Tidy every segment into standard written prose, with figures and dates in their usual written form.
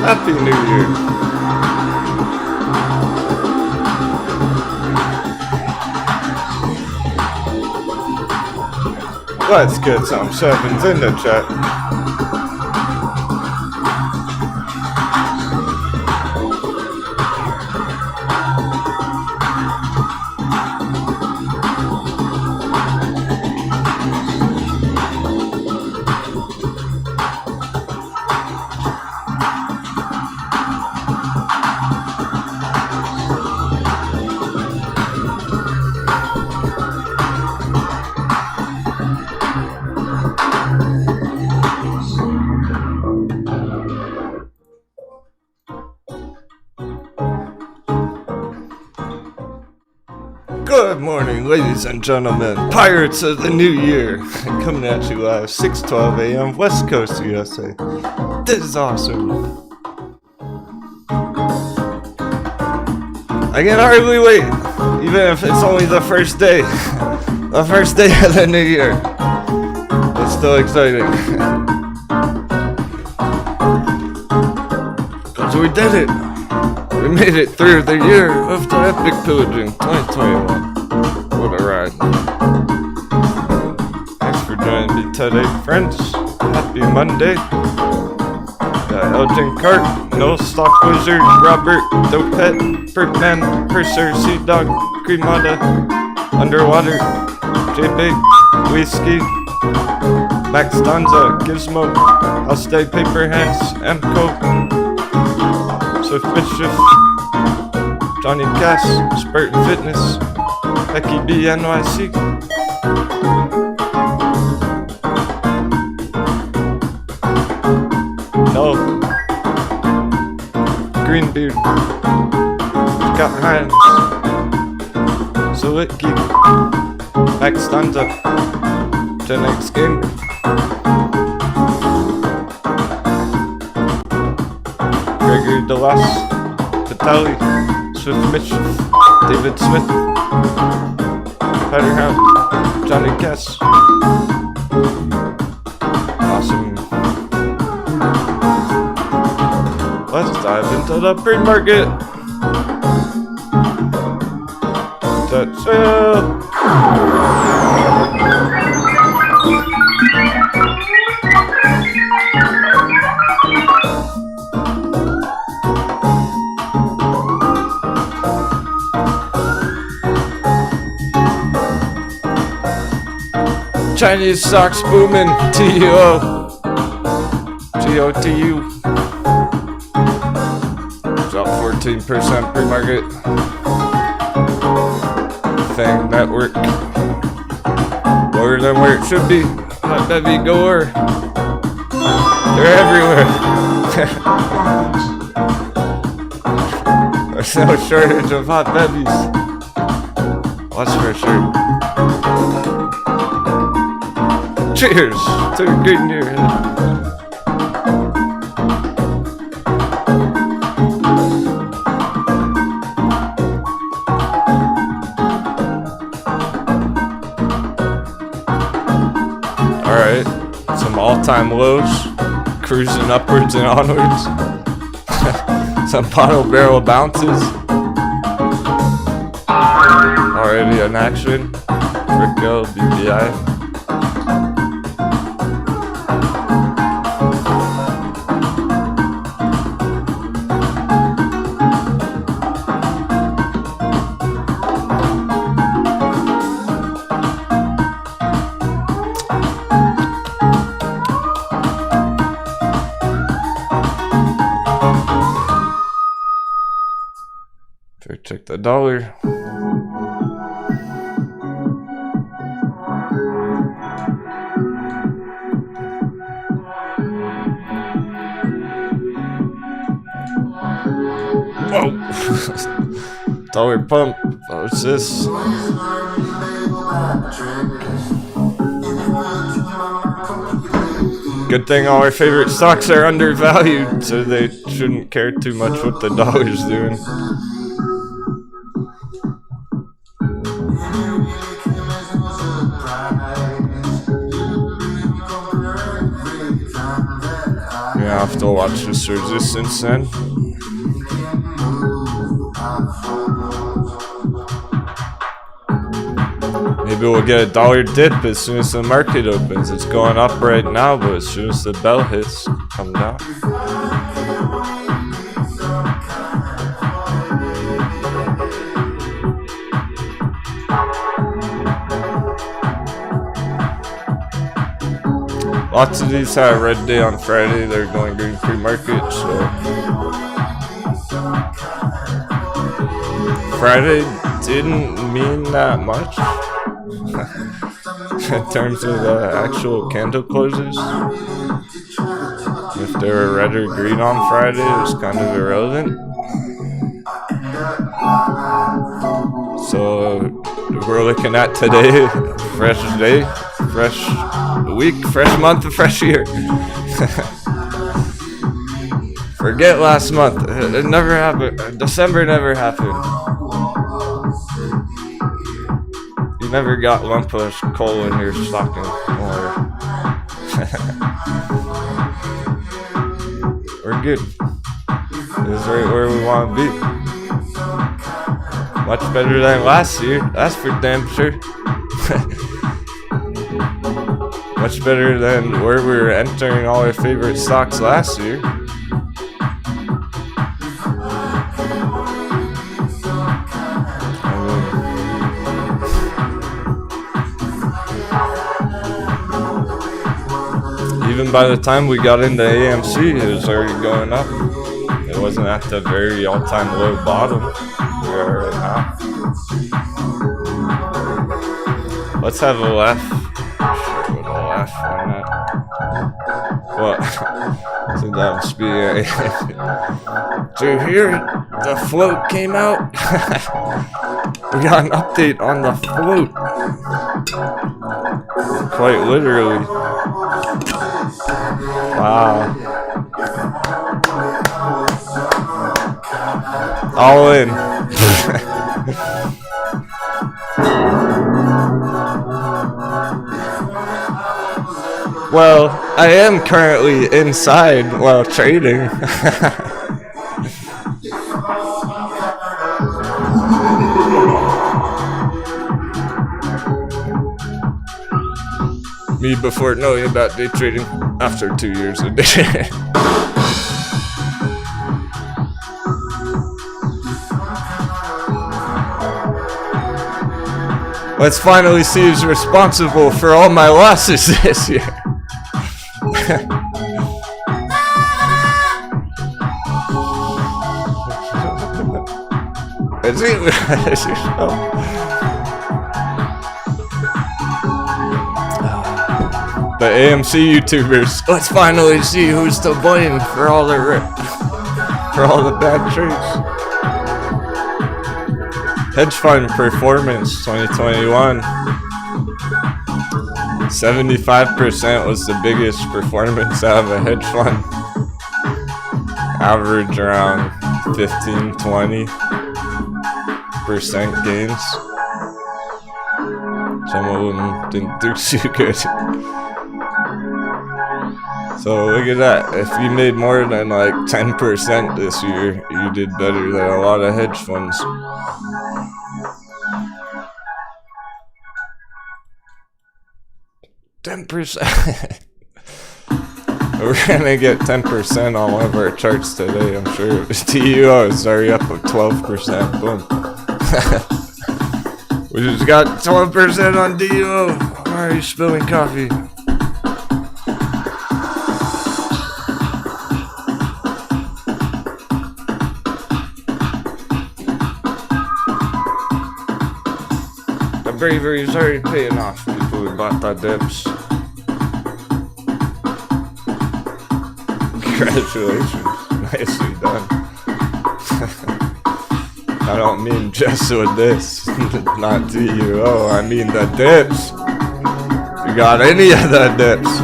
Happy New Year. Let's get some sevens in the chat. Good morning, ladies and gentlemen, pirates of the new year, coming at you live, 6:12 a.m. West Coast, USA. This is awesome. I can hardly wait, even if it's only the first day of the new year. It's still exciting. Because we did it. We made it through the year of the epic pillaging, 2021. What a ride. Thanks for joining me today, friends. Happy Monday. Got Elgin Cart, No Stock Wizard, Robert, Dopet, Perkman, Purser, Sea Dog, Cremata, Underwater, JP, Whiskey, Max Danza, Gizmo, I'll Stay Paper Hands, Mco, Swift Mischief, Johnny Cass, Spartan Fitness, Becky B NYC, No, Greenbeard, Scott Hines, Solitki, Max Stanza, Gen X Game, Gregory DeLas, Vitali, Swift Mischief, David Smith, Petterhound, Johnny Cass. Awesome. Let's dive into the pre-market. That's it. Chinese stocks booming. TUO. GOTU. Drop 14% pre-market. Fang network. Lower than where it should be. Hot bevy goer. They're everywhere. There's no shortage of hot bevies. That's for sure. Cheers to a good year. Alright, some all-time lows, cruising upwards and onwards. Some bottle barrel bounces. Already in action. Breakout, BBI. Check the dollar. Whoa. Dollar pump. What's this? Good thing all our favorite stocks are undervalued, so they shouldn't care too much what the dollar's doing. Yeah, I have to watch this resistance then. Maybe we'll get a dollar dip as soon as the market opens. It's going up right now, but as soon as the bell hits, come down. Lots of these had a red day on Friday. They're going green pre-market, so Friday didn't mean that much in terms of actual candle closes. If they were red or green on Friday, it was kind of irrelevant. So we're looking at today, fresh day, fresh week, fresh month, fresh year. Forget last month. It never happened. December never happened. You never got lump of coal in your stocking. We're good. This is right where we want to be. Much better than last year. That's for damn sure. Much better than where we were entering all our favorite stocks last year. Even by the time we got into AMC, it was already going up. It wasn't at the very all-time low bottom we are right now. Let's have a laugh. On that. What? So that must be Did you hear the float came out? We got an update on the float. Quite literally. Wow. All in. Well, I am currently inside while trading. Me before knowing about day trading after 2 years of day. Let's finally see who's responsible for all my losses this year. Is it? The AMC YouTubers, let's finally see who's to blame for all the bad trades. Hedge fund performance 2021. 75% was the biggest performance out of a hedge fund. Average around 15-20% gains. Some of them didn't do too good. So look at that. If you made more than like 10% this year, you did better than a lot of hedge funds. %. We're gonna get 10% on one of our charts today, I'm sure. TUO is already up with 12%. Boom. We just got 12% on DUO. Why are you spilling coffee? The bravery is already paying off, people who bought the dips. Congratulations. Nicely done. I don't mean just with this, not DUO, I mean the dips. You got any of the dips?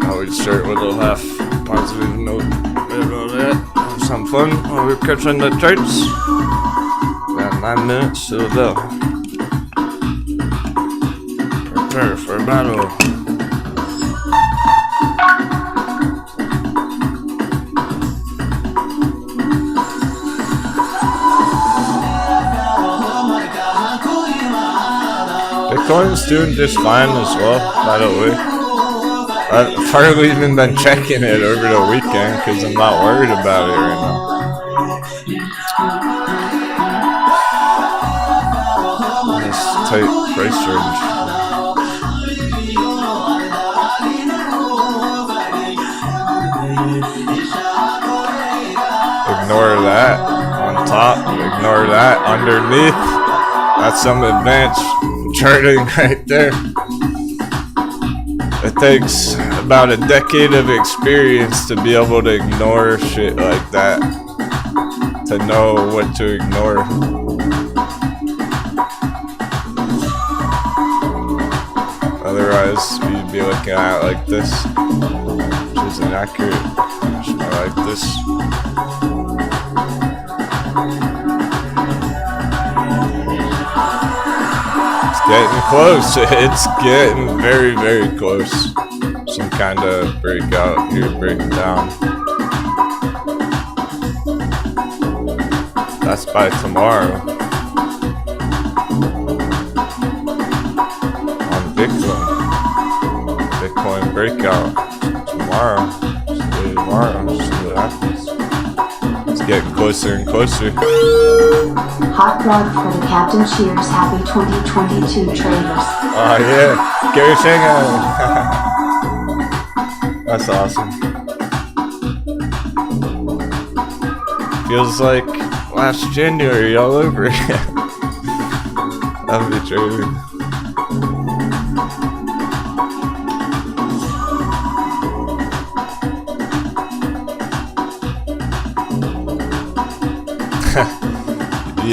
I would start with a half positive note. Some fun while we're catching the charts. Got 9 minutes to the bell. Prepare for battle. Bitcoin's doing just fine as well, by the way. I've hardly even been checking it over the weekend because I'm not worried about it right now. This tight price range. Ignore that on top, ignore that underneath. That's some advanced charting right there. It takes about a decade of experience to be able to ignore shit like that. To know what to ignore. Otherwise, you'd be looking at it like this, which is inaccurate. It's more like this. Getting close. It's getting very, very close. Some kind of breakout here, breaking down. That's by tomorrow. On Bitcoin. Bitcoin breakout. Tomorrow. Tomorrow. See what happens. It's getting closer and closer. Hot dog from Captain Cheers. Happy 2022 traders. Oh yeah, Gary Shanghai. That's awesome. Feels like last January all over again. That'd be true.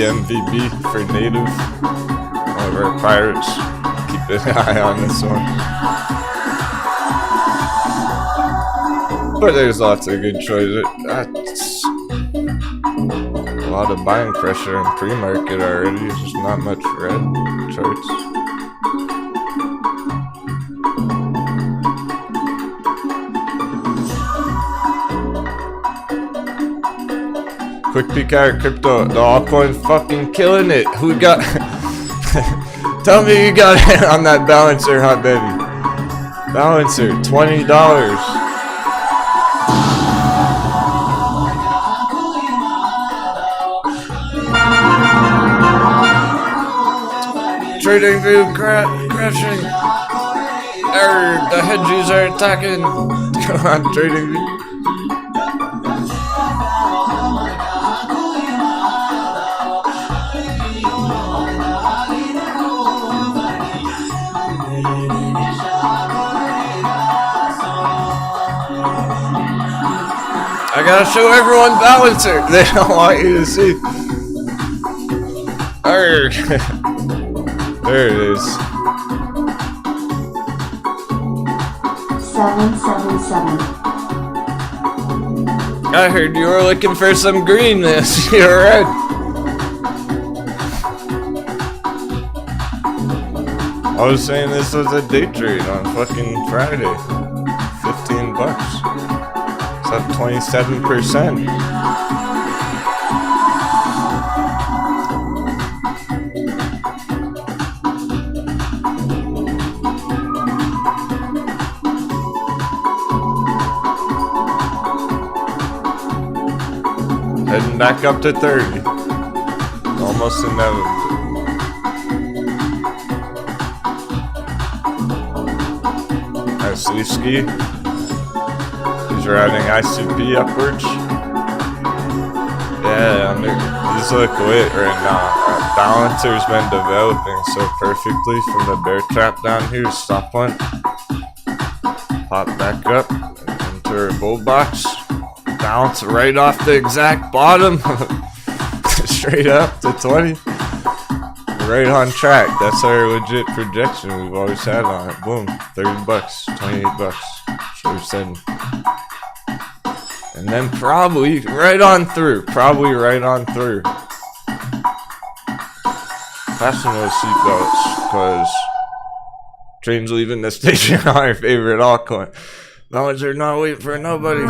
MVB for native. One of our pirates. Keep an eye on this one. But there's lots of good choices. That's a lot of buying pressure in pre-market already. There's just not much red charts. Quick peek at crypto. The altcoin fucking killing it. Who got... Tell me you got it on that balancer, hot baby. Balancer, $20. Trading view crashing. Error, the hedges are attacking. Come on, trading view. I gotta show everyone balancer. They don't want you to see. Arrgh. There it is. 777. I heard you were looking for some greenness. You're red. I was saying this was a day trade on fucking Friday. 15 bucks. It's up 27%. Heading back up to 30. Almost inevitable. Slisky. He's riding ICP upwards. Yeah, he's look lit right now. Balancer's been developing so perfectly from the bear trap down here. Stop one. Pop back up into her bull box. Bounce right off the exact bottom. Straight up to 20. Right on track. That's our legit projection we've always had on it. Boom. 30 bucks. 28 bucks. Sure said. And then probably right on through. Probably right on through. Fasten those seatbelts, because train's leaving the station on our favorite altcoin. Knowledge are not waiting for nobody.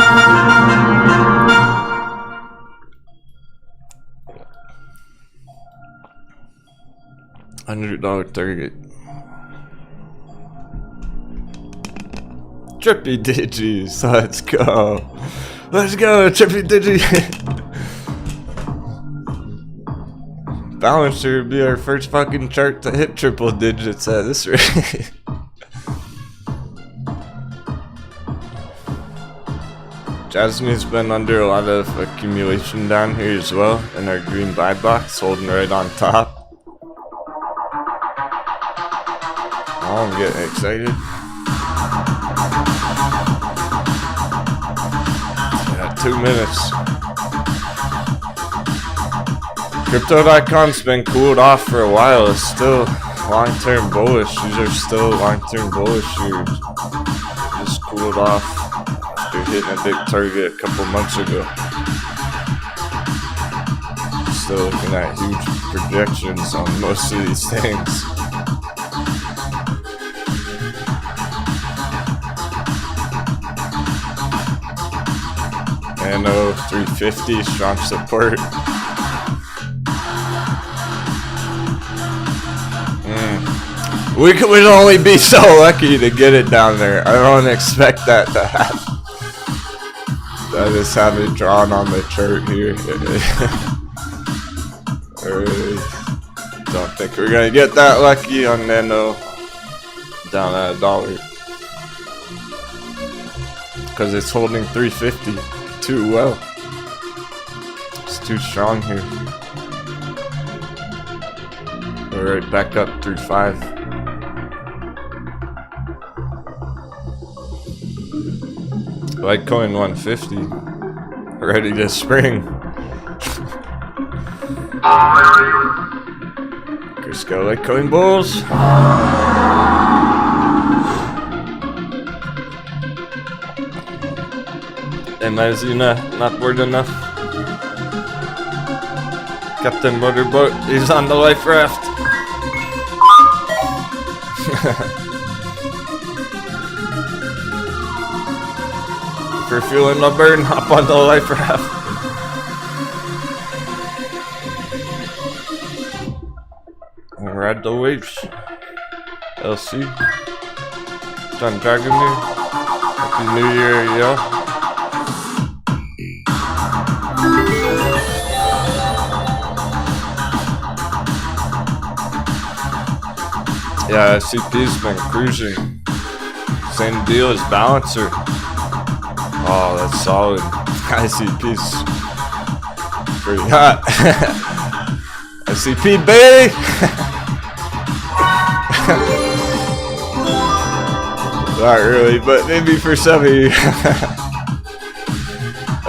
$100 target. Trippy digis, let's go. Let's go, trippy digi. Balancer would be our first fucking chart to hit triple digits at this rate. Jasmine's been under a lot of accumulation down here as well, in our green buy box, holding right on top. Oh, I'm getting excited. Yeah, 2 minutes. Crypto.com's been cooled off for a while. It's still long-term bullish. These are still long-term bullish here. Just cooled off after hitting a big target a couple months ago. Still looking at huge projections on most of these things. Nano 350, strong support. We would only be so lucky to get it down there. I don't expect that to happen. I just have it drawn on the chart here. Don't think we're gonna get that lucky on Nano down at $1. Because it's holding 350 too well. It's too strong here. We're right back up through 5. Litecoin 150. Ready to spring. Let's go Litecoin bulls. Am I not bored enough? Captain Motorboat, he's on the life raft. If you're feeling the burn, hop on the life raft. And ride the waves. LC. John Dragomir. Happy New Year, yo. Yeah, SCP's been cruising. Same deal as Balancer. Oh, that's solid. ICP's pretty hot. SCP, baby! Not really, but maybe for some of you.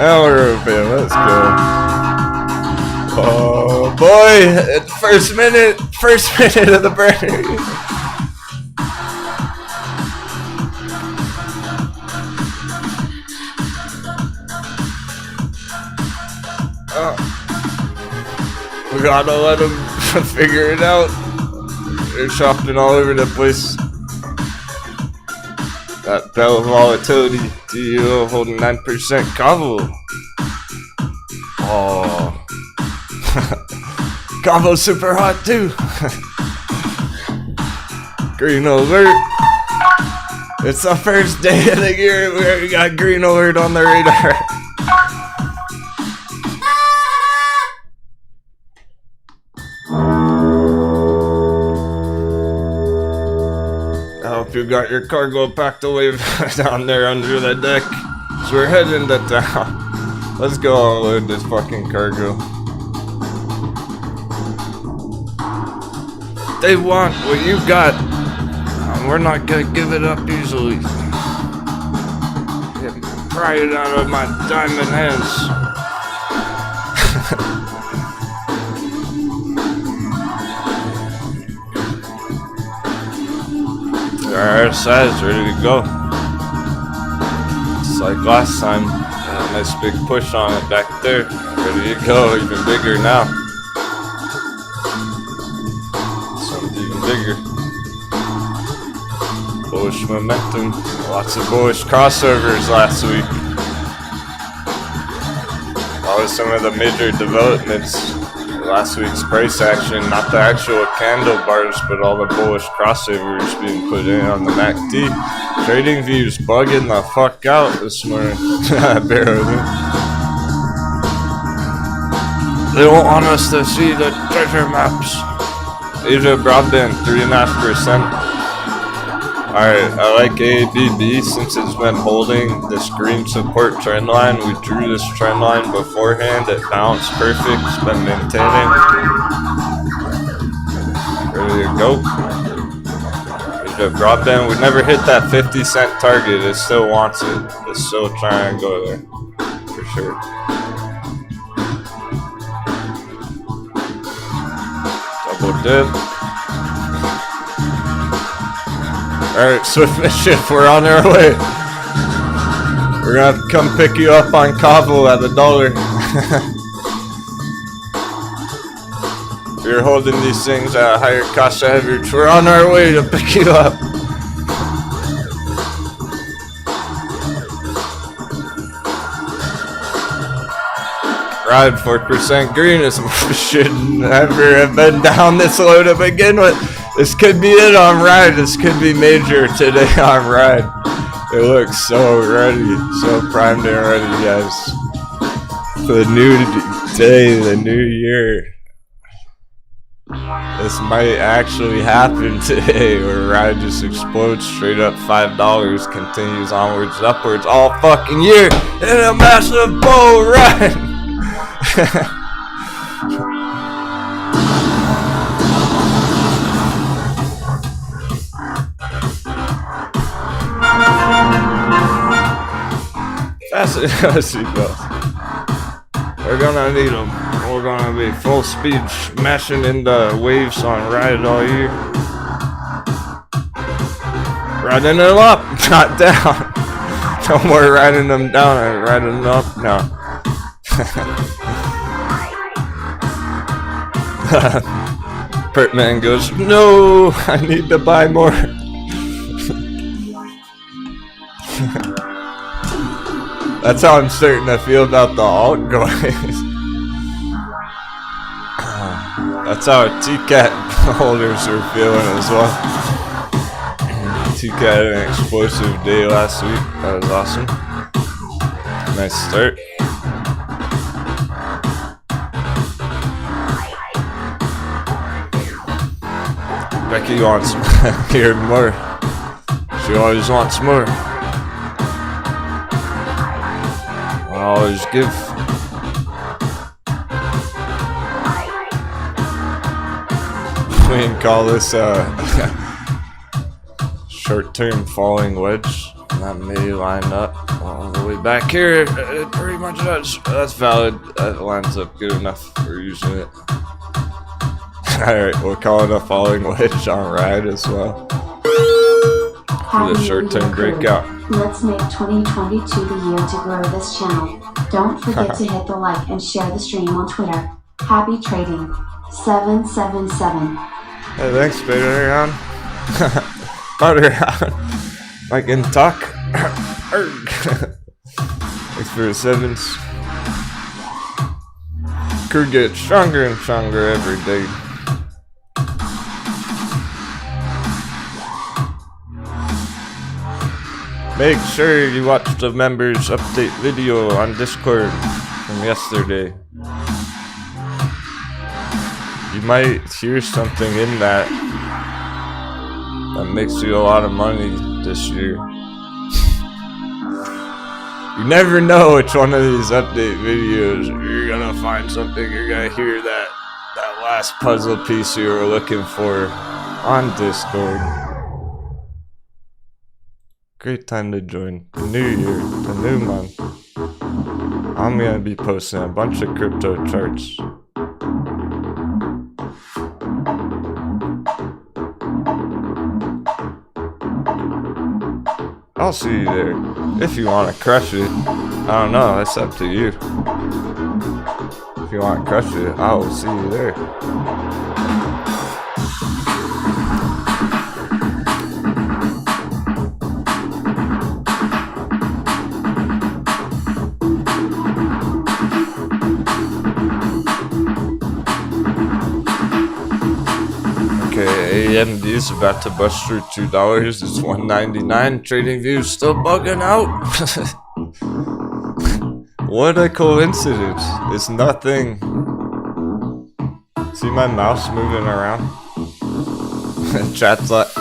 Now we're open. Let's go. Oh boy! First minute of the burner. We gotta let them figure it out. They're shopping all over the place. That bell of volatility, DO holding 9% Cavo. Oh. Cavo's super hot too. Green alert. It's the first day of the year. We already got green alert on the radar. I hope you got your cargo packed away down there under the deck. So we're heading to town. Let's go unload this fucking cargo. They want what you got. We're not gonna give it up easily. Pry it out of my diamond hands. Our size ready to go. It's like last time. Nice big push on it back there. Ready to go, even bigger now. This one's even bigger. Bullish momentum. Lots of bullish crossovers last week. That was some of the major developments. Last week's price action, not the actual candle bars, but all the bullish crossovers being put in on the MACD. Trading views bugging the fuck out this morning. Barely. They don't want us to see the treasure maps. Asia broadband 3.5%. Alright, I like ABB since it's been holding this green support trend line. We drew this trend line beforehand. It bounced perfect. It's been maintaining. Ready to go. Asia broadband. We never hit that 50-cent target. It still wants it. It's still trying to go there. For sure. Double dip. Alright, Swift Mission, we're on our way. We're gonna have to come pick you up on Cavo at $1. If you're holding these things at a higher cost average, we're on our way to pick you up. Ride 4% green. This should never have been down this low to begin with. This could be it on Ride. This could be major today on Ride. It looks so ready, so primed and ready, guys. For the new day, the new year. This might actually happen today, where Ride just explodes straight up $5, continues onwards, upwards all fucking year in a massive bull run. Fasten your seatbelts. We're gonna need them. We're gonna be full speed smashing into waves on Ride all year. Riding them up, not down. No more riding them down and riding them up now. Pertman goes, no, I need to buy more. That's how I'm starting to feel about the altcoins. That's how TCAT holders are feeling as well. TCAT had an explosive day last week. That was awesome. Nice start. Becky wants hear more. She always wants more. I'll always give. We can call this a short-term falling wedge. That may line up. all the way back here. It pretty much does. That's valid. That lines up good enough for using it. Alright, we're calling a falling wedge on ride as well. For the short-term breakout. Let's make 2022 the year to grow this channel. Don't forget to hit the like and share the stream on Twitter. Happy trading. 777. Hey, thanks, Bearish. I can talk. Thanks for the 7s. Crew gets stronger and stronger every day. Make sure you watch the members update video on Discord from yesterday. You might hear something in that makes you a lot of money this year. You never know which one of these update videos you're gonna find something, you're gonna hear that last puzzle piece you were looking for on Discord. Great time to join the new year, the new month. I'm gonna be posting a bunch of crypto charts. I'll see you there. If you want to crush it, I don't know, it's up to you. If you want to crush it, I will see you there. AMD is about to bust through $2. It's $1.99. Trading views still bugging out. What a coincidence. It's nothing. See my mouse moving around? Chat's like,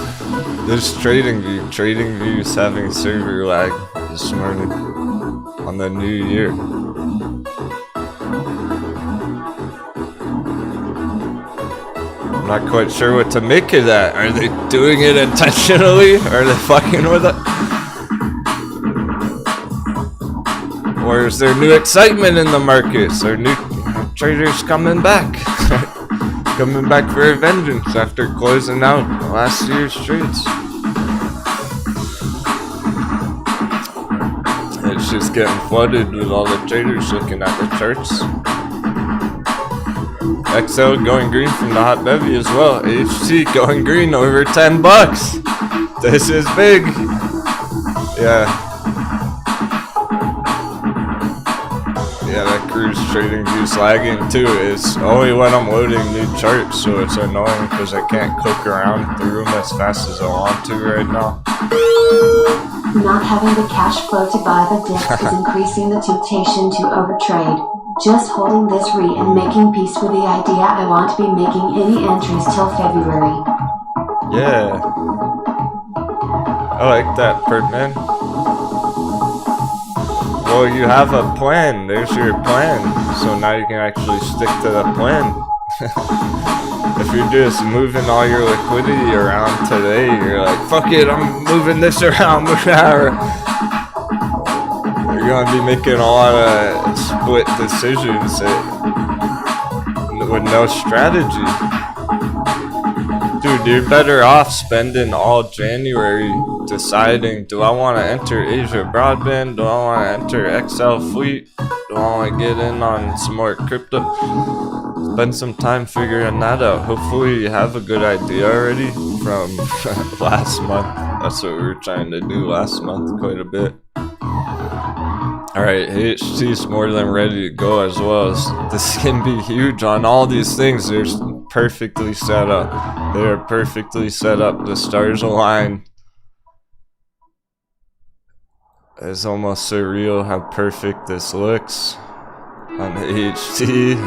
this trading views having server lag this morning on the new year. I'm not quite sure what to make of that. Are they doing it intentionally? Are they fucking with it? Or is there new excitement in the markets? Are new traders coming back? Coming back for a vengeance after closing out last year's trades? It's just getting flooded with all the traders looking at the charts. XL going green from the hot bevy as well. HT going green over $10. This is big. Yeah. Yeah, that cruise trading view's lagging too. It's only when I'm loading new charts, so it's annoying because I can't click around through them as fast as I want to right now. Not having the cash flow to buy the dips is increasing the temptation to overtrade. Just holding this and making peace with the idea I won't be making any entries till February. Yeah. I like that, Pertman. Well, you have a plan. There's your plan. So now you can actually stick to the plan. If you're just moving all your liquidity around today, you're like, fuck it, I'm moving this around, you're gonna be making a lot of split decisions with no strategy. Dude, you're better off spending all January deciding, do I want to enter Asia Broadband? Do I want to enter XL Fleet? Do I want to get in on some more crypto? Spend some time figuring that out. Hopefully you have a good idea already from last month. That's what we were trying to do last month quite a bit. Alright, HT is more than ready to go as well. This can be huge on all these things. They're perfectly set up. They are perfectly set up. The stars align. It's almost surreal how perfect this looks on the HT.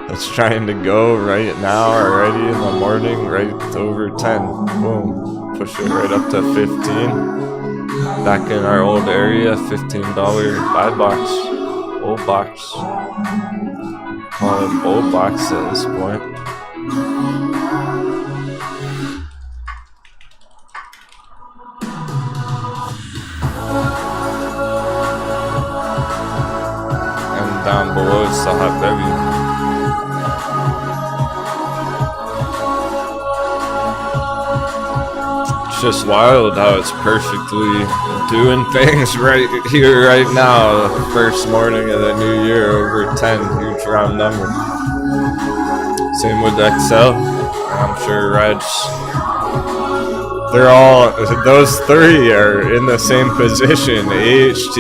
It's trying to go right now already in the morning, right over 10. Boom. Push it right up to 15. Back in our old area, $15 buy box. Old box. Call it old box at this point. below it's the hot baby. It's just wild how it's perfectly doing things right here, right now. The first morning of the new year, over 10, huge round number. Same with XL. I'm sure Red's. They're all, those three are in the same position. AHT,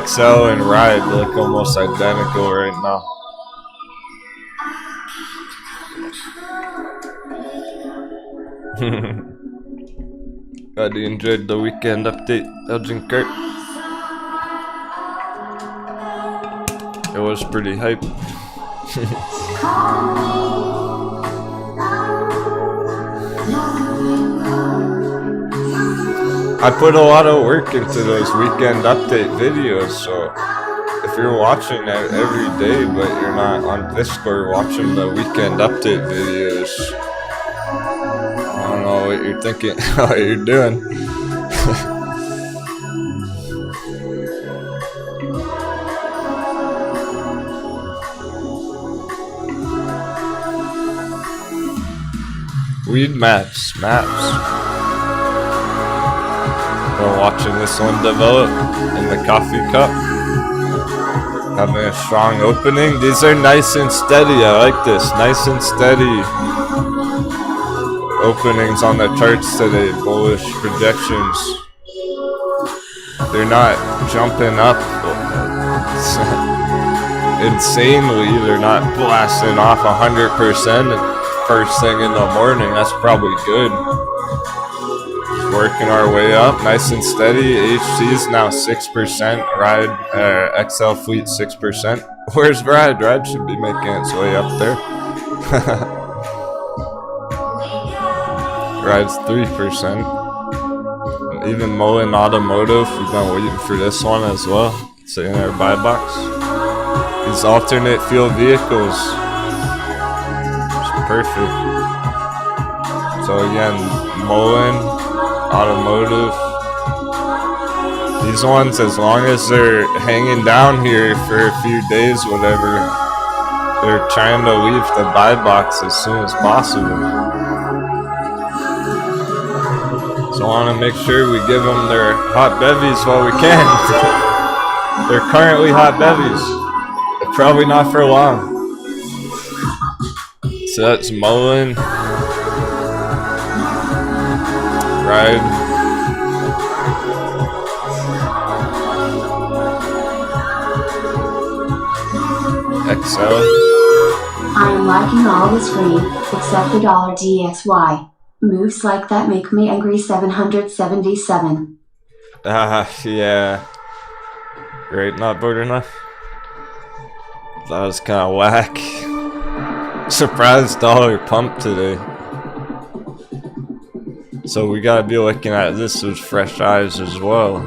XL, and Ride look almost identical right now. Glad you enjoyed the weekend update, Elgin Kurt. It was pretty hype. I put a lot of work into those weekend update videos, so if you're watching it every day but you're not on Discord watching the weekend update videos, I don't know what you're thinking, what you're doing. Weed maps. We're watching this one develop in the coffee cup. Having a strong opening. These are nice and steady. I like this. Nice and steady openings on the charts today. Bullish projections. They're not jumping up insanely. They're not blasting off 100% first thing in the morning. That's probably good. Working our way up, nice and steady. HT is now 6%. Ride, XL fleet 6%. Where's Ride? Ride should be making its way up there. Ride's 3%. Even Mullen Automotive, we've been waiting for this one as well. It's in our buy box. These alternate fuel vehicles. It's perfect. So again, Mullen Automotive. These ones, as long as they're hanging down here for a few days, whatever, they're trying to leave the buy box as soon as possible. So I want to make sure we give them their hot bevies while we can. They're currently hot bevies. Probably not for long. So that's Mullen. Ride. XL. I am liking all this green, except the $DXY. Moves like that make me angry. 777. Yeah. Great, not good enough. That was kind of whack. Surprise dollar pump today. So we gotta be looking at this with fresh eyes as well.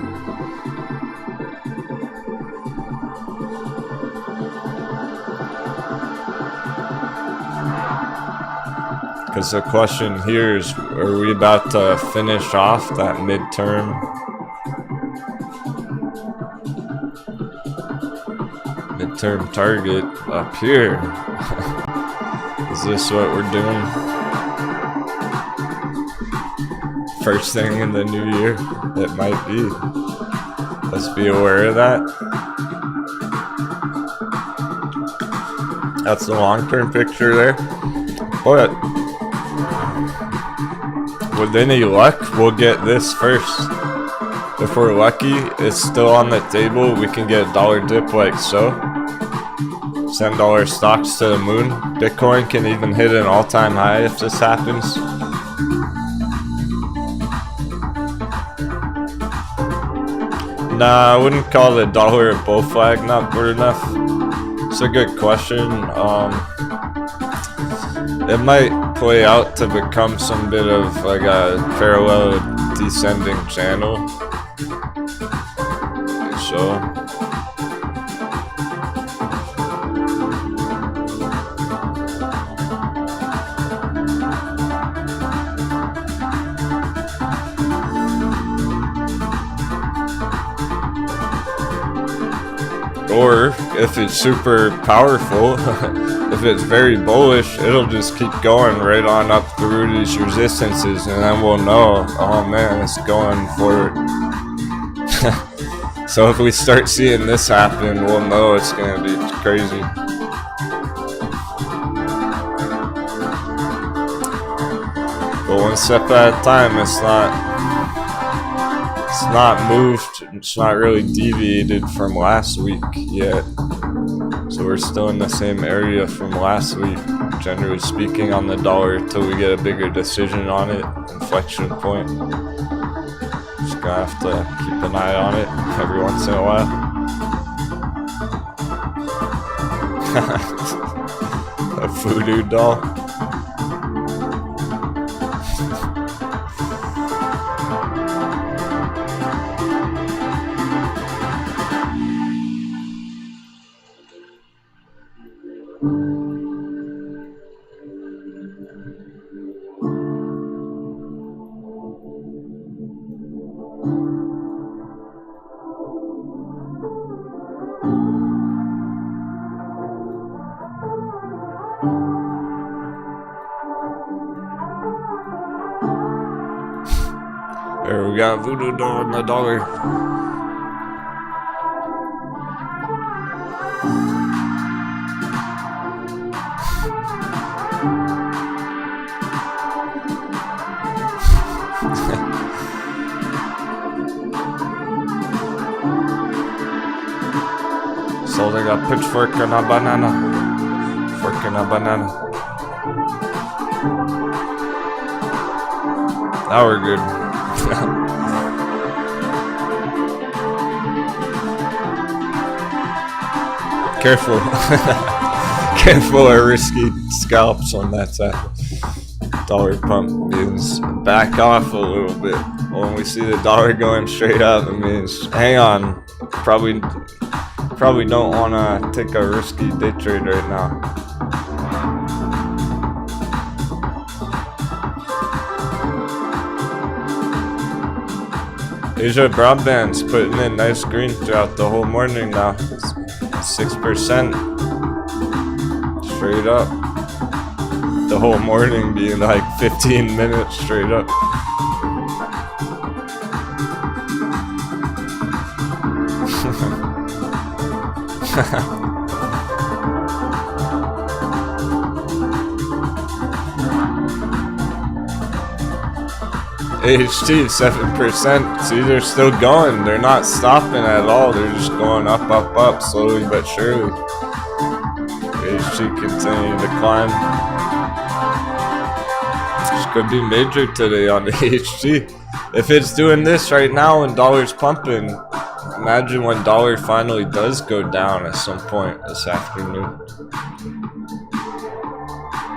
Because the question here is, are we about to finish off that midterm target up here? Is this what we're doing? First thing in the new year? It might be. Let's be aware of that. That's the long-term picture there. But with any luck, we'll get this first. If we're lucky, it's still on the table. We can get a dollar dip like so. Send all our stocks to the moon. Bitcoin can even hit an all-time high if this happens. Nah, I wouldn't call the dollar a bull flag, not good enough. It's a good question. It might play out to become some bit of like a parallel descending channel. So Or if it's super powerful, if it's very bullish, it'll just keep going right on up through these resistances, and then we'll know, oh man, it's going forward. So if we start seeing this happen, we'll know it's gonna be crazy. But one step at a time. It's not moved, it's not really deviated from last week yet. So we're still in the same area from last week, generally speaking, on the dollar until we get a bigger decision on it, inflection point. Just gonna have to keep an eye on it every once in a while. A voodoo doll. There we got voodoo doll on the dollar. So they got pitchfork and a banana. Fork and a banana. Now we're good. Careful. Careful of risky scalps on that side. Dollar pump means back off a little bit. When we see the dollar going straight up, it means hang on. Probably don't want to take a risky day trade right now. Asia Broadband's putting in nice green throughout the whole morning now. 6% straight up. The whole morning being like 15 minutes straight up. HT 7%. See, they're still going. They're not stopping at all. They're just going up, up, up, slowly but surely. HT continuing to climb. This could be major today on the HT. If it's doing this right now and dollar's pumping, imagine when dollar finally does go down at some point this afternoon.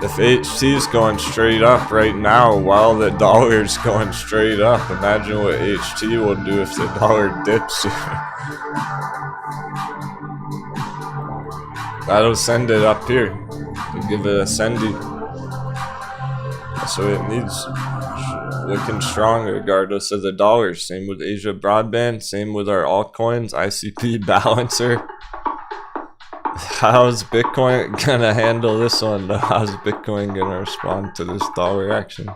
If HT is going straight up right now while the dollar is going straight up, imagine what HT will do if the dollar dips. That'll send it up here. To give it a sendy. That's what it needs. Looking strong regardless of the dollar. Same with Asia Broadband. Same with our altcoins. ICP balancer. How's Bitcoin gonna handle this one? How's Bitcoin gonna respond to this dollar action?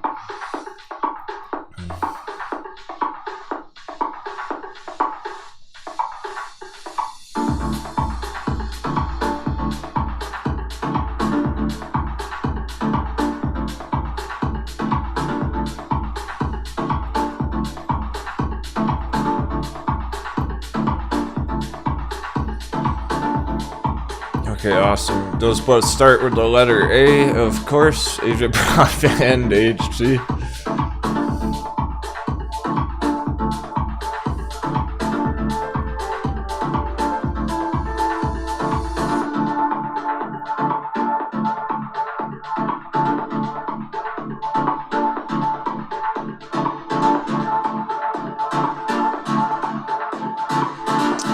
Okay, awesome. Those both start with the letter A, of course. Asia Broadband, HT.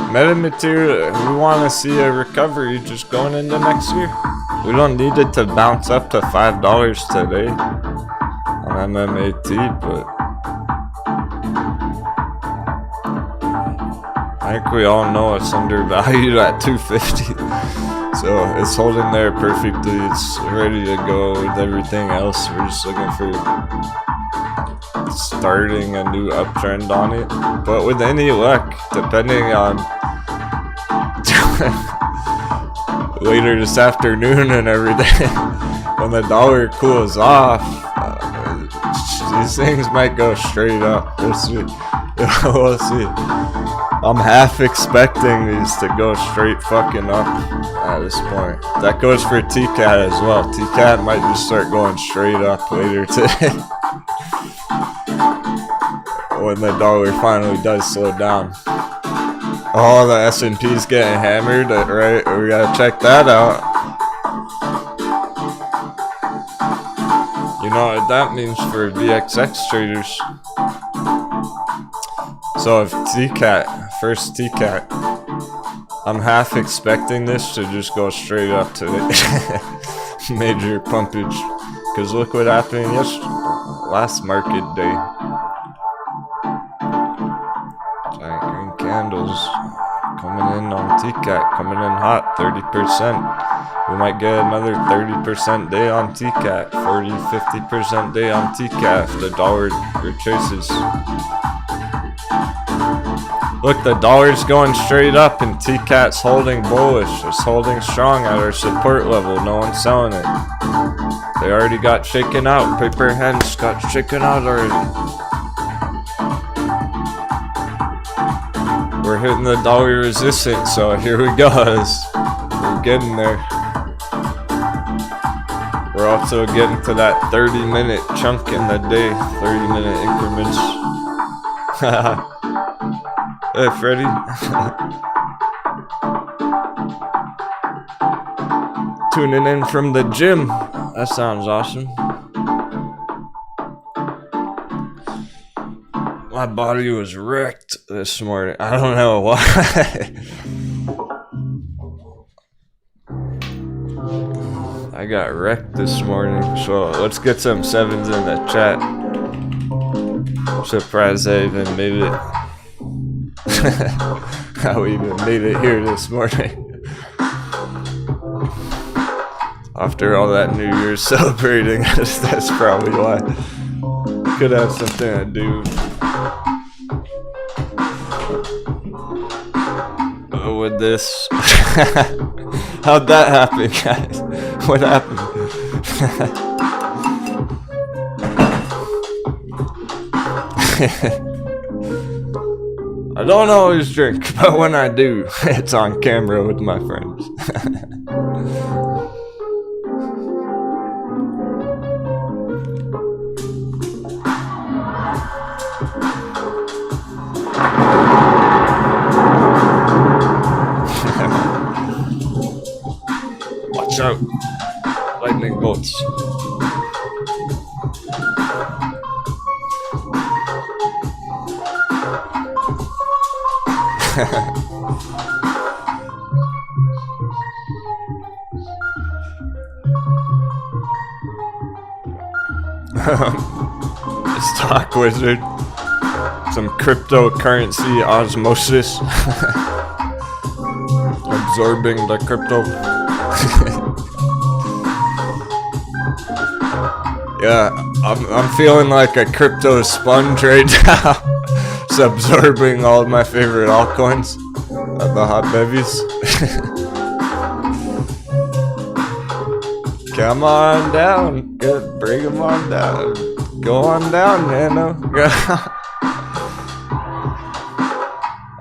Metamaterial, we want to see a recovery just going into next year. We don't need it to bounce up to $5 today on MMAT, but I think we all know it's undervalued at 250. So it's holding there perfectly. It's ready to go with everything else. We're just looking for starting a new uptrend on it. But with any luck, depending on later this afternoon and everything, when the dollar cools off, these things might go straight up. We'll see. We'll see. I'm half expecting these to go straight fucking up at this point. That goes for TCAT as well. TCAT might just start going straight up later today. When the dollar finally does slow down. Oh, the S&P's getting hammered, right? We gotta check that out. You know what that means for VXX traders. So if TCAT, first TCAT, I'm half expecting this to just go straight up to the major pumpage. Because look what happened last market day. Giant green candles coming in on TCAT, coming in hot, 30%. We might get another 30% day on TCAT, 40-50% day on TCAT if the dollar retraces. Look, the dollar's going straight up and TCAT's holding bullish. It's holding strong at our support level. No one's selling it. They already got shaken out. Paper hens got shaken out already. We're hitting the dollar resistance, so here we go. We're getting there. We're also getting to that 30-minute chunk in the day. 30-minute increments. Hey, Freddy. Tuning in from the gym. That sounds awesome. My body was wrecked this morning. I don't know why. I got wrecked this morning. So let's get some sevens in the chat. I'm surprised I even made it. How we even made it here this morning. After all that New Year's celebrating, that's probably why. Could have something to do with this. How'd that happen, guys? What happened? I don't always drink, but when I do, it's on camera with my friends. Watch out. Lightning bolts. Stock wizard. Some cryptocurrency osmosis. Absorbing the crypto. Yeah, I'm feeling like a crypto sponge right now. It's absorbing all of my favorite altcoins. The hot bevies. Come on down. Good, bring them on down. Go on down, Nano.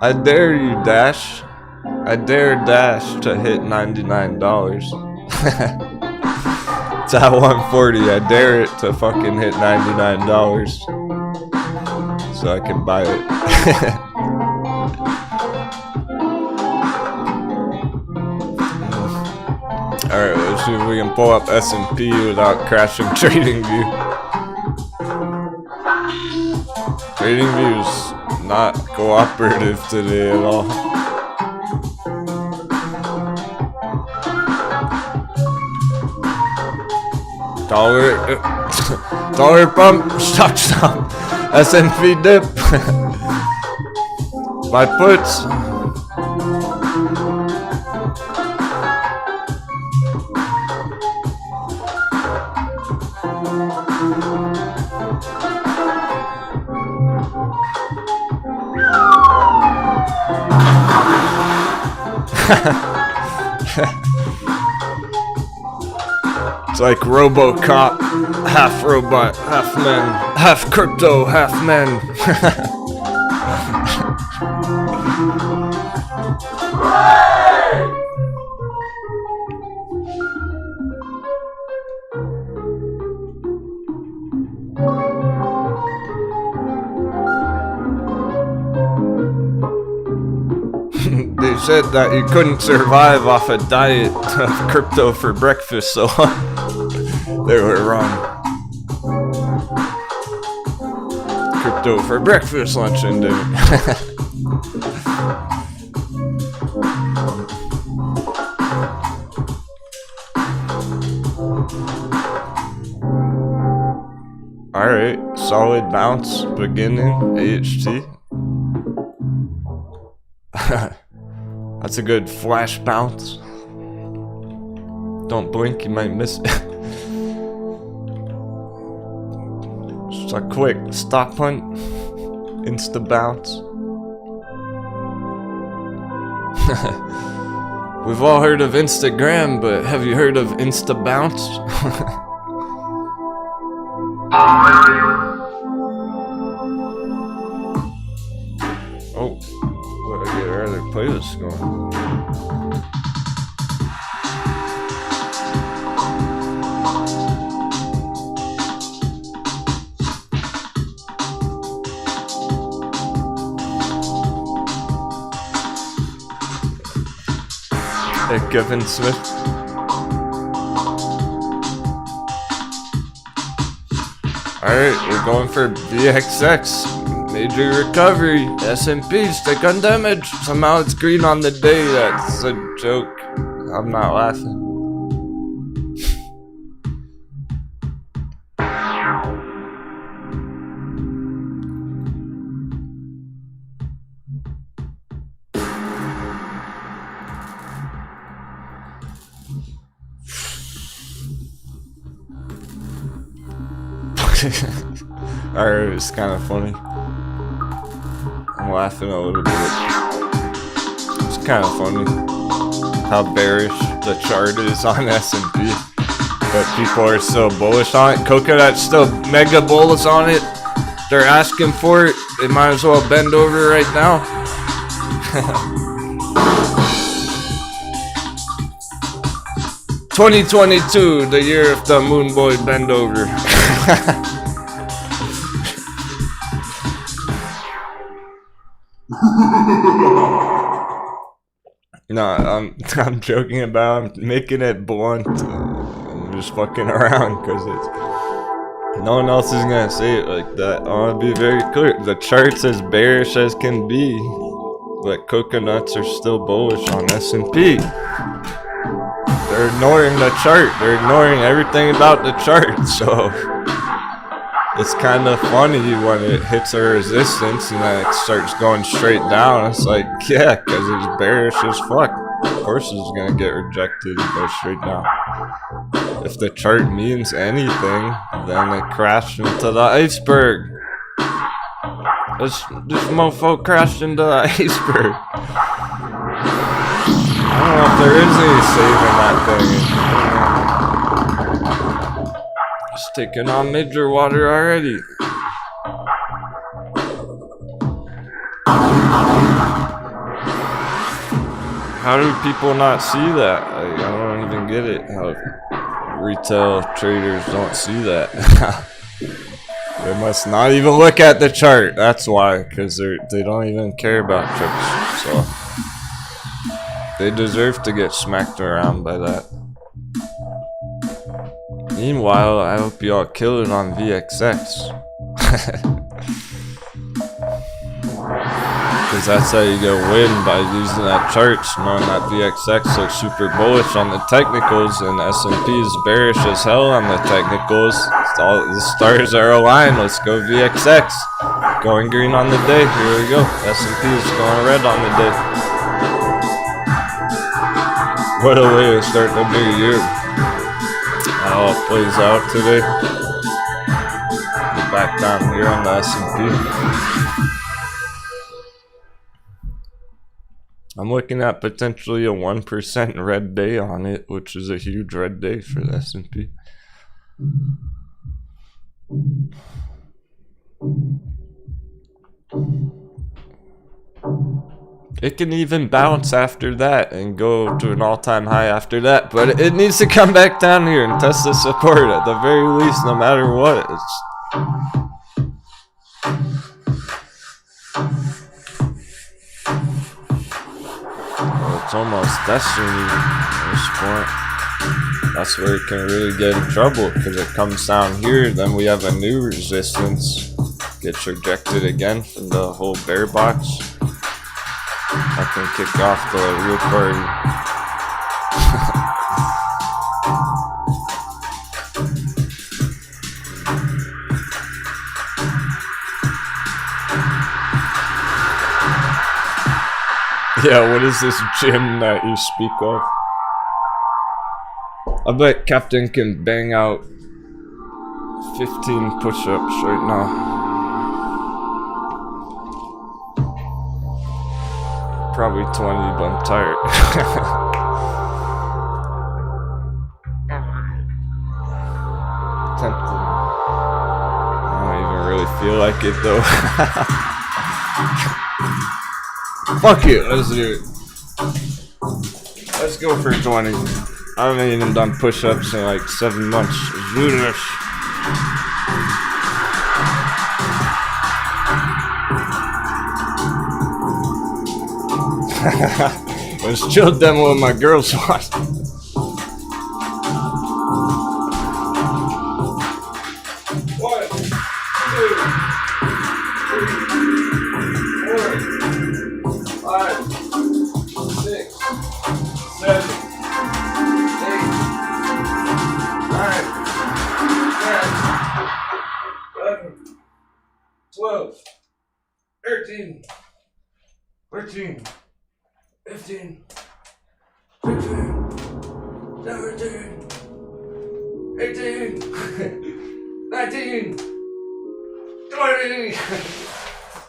I dare you, Dash. I dare Dash to hit $99. It's at 140. I dare it to fucking hit $99 so I can buy it. Alright, let's see if we can pull up S&P without crashing TradingView. TradingView's not cooperative today at all. Dollar pump, stop, S&P dip. My puts, It's like RoboCop, half robot, half man, half crypto, half man. They said that you couldn't survive off a diet of crypto for breakfast, so they were wrong. Crypto for breakfast, lunch, and dinner. Alright, solid bounce, beginning, AHT. That's a good flash bounce. Don't blink, you might miss it. Just a quick stop hunt, insta bounce. We've all heard of Instagram, but have you heard of insta bounce? Oh. I'd rather play this going. Hey, Kevin Smith. Alright, we're going for VXX. Major recovery. S&P's take on damage. Somehow it's green on the day. That's a joke. I'm not laughing. Alright, it's kind of funny. I'm laughing a little bit. It's kind of funny how bearish the chart is on S&P, but people are still bullish on it. Coconut's still mega bullish on it. They're asking for it. They might as well bend over right now. (2022), the year of the moon boy bend over. No, I'm joking about. I'm making it blunt. I'm just fucking around because it's no one else is gonna say it like that. I want to be very clear. The chart's as bearish as can be, but coconuts are still bullish on S&P. They're ignoring the chart. They're ignoring everything about the chart. So it's kind of funny when it hits a resistance and then it starts going straight down. It's like, yeah, because it's bearish as fuck. Of course it's gonna get rejected and go straight down. If the chart means anything, then it crashed into the iceberg. This mofo crashed into the iceberg. I don't know if there is any saving that thing. It's taking on major water already. How do people not see that? Like, I don't even get it. How retail traders don't see that. They must not even look at the chart. That's why, because they don't even care about trips. So they deserve to get smacked around by that. Meanwhile, I hope y'all kill it on VXX. Because that's how you go win, by using that charts, knowing that VXX looks super bullish on the technicals and S&P is bearish as hell on the technicals. All the stars are aligned. Let's go VXX. Going green on the day. Here we go. S&P is going red on the day. What a way to start the new year. How it plays out today. Get back down here on the S&P. I'm I'm looking at potentially a 1% red day on it, which is a huge red day for the S&P. It can even bounce after that and go to an all-time high after that, but it needs to come back down here and test the support at the very least, no matter what. It's almost destiny at this point. That's where it can really get in trouble, because it comes down here, then we have a new resistance, gets rejected again from the whole bear box. I can kick off the real party. Yeah, what is this gym that you speak of? I bet Captain can bang out 15 push-ups right now. Probably 20, but I'm tired. Tempting. I don't even really feel like it though. Fuck it, let's do it. Let's go for 20. I haven't even done push-ups in like 7 months. Let's do this. Let's chill demo with my girls watch. 1, 2, 3, 4, 5, 6, 7, 8, 9, 10, 11, 12, 13, 14, 15, 16, 17, 18, 19, 20.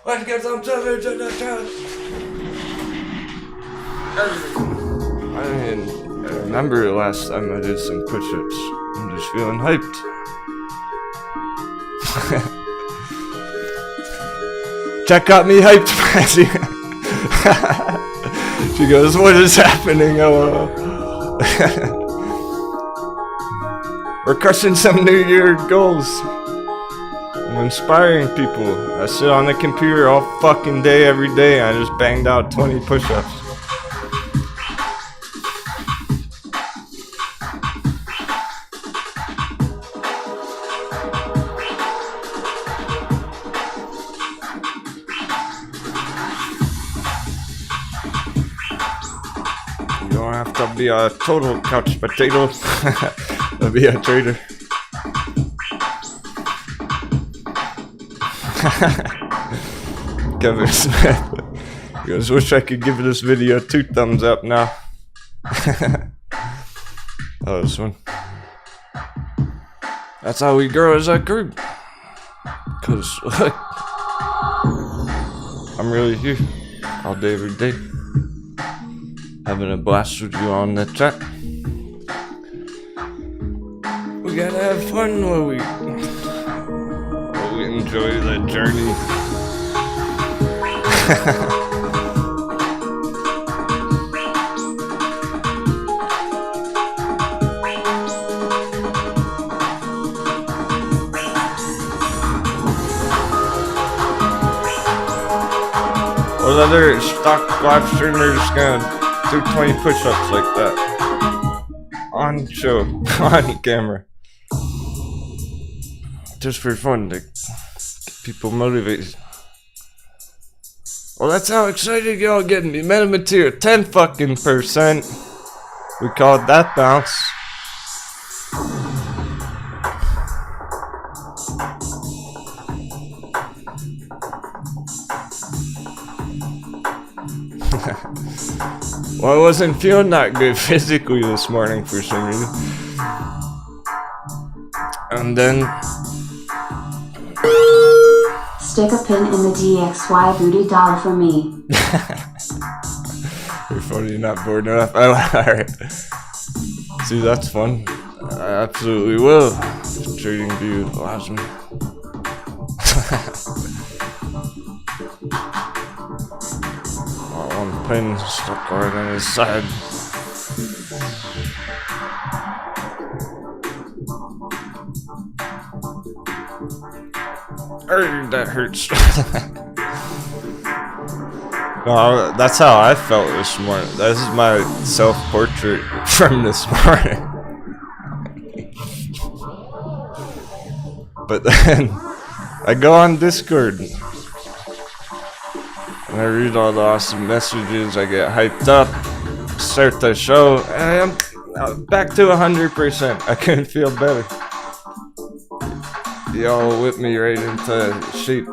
Let's get some savage in the chat. I remember the last time I did some push-ups. I'm just feeling hyped. Check got me hyped, Francie. She goes, what is happening? We're crushing some New Year goals. I'm inspiring people. I sit on the computer all fucking day, every day, and I just banged out 20 push-ups. You don't have to be a total couch potato to be a trader. Kevin Smith goes, wish I could give this video 2 thumbs up now. Oh, this one. That's how we grow as a group. Cause look, I'm really here all day, every day, having a blast with you on the chat. We gotta have fun while we enjoy the journey. Or the other stock live streamer just gonna do 20 push-ups like that on show, on camera, just for fun to get people motivated. Well, that's how excited y'all getting me. Metamaterial 10 fucking %. We called that bounce. Well, I wasn't feeling that good physically this morning for some reason. And then stick a pin in the DXY voodoo doll for me. funny, not bored enough. Alright. See, that's fun. I absolutely will. Trading view allows me. One pin stuck right on his side. That hurts. No, that's how I felt this morning. This is my self-portrait from this morning. But then I go on Discord and I read all the awesome messages. I get hyped up, start the show, and I'm back to 100%. I couldn't feel better. Y'all whip me right into shape.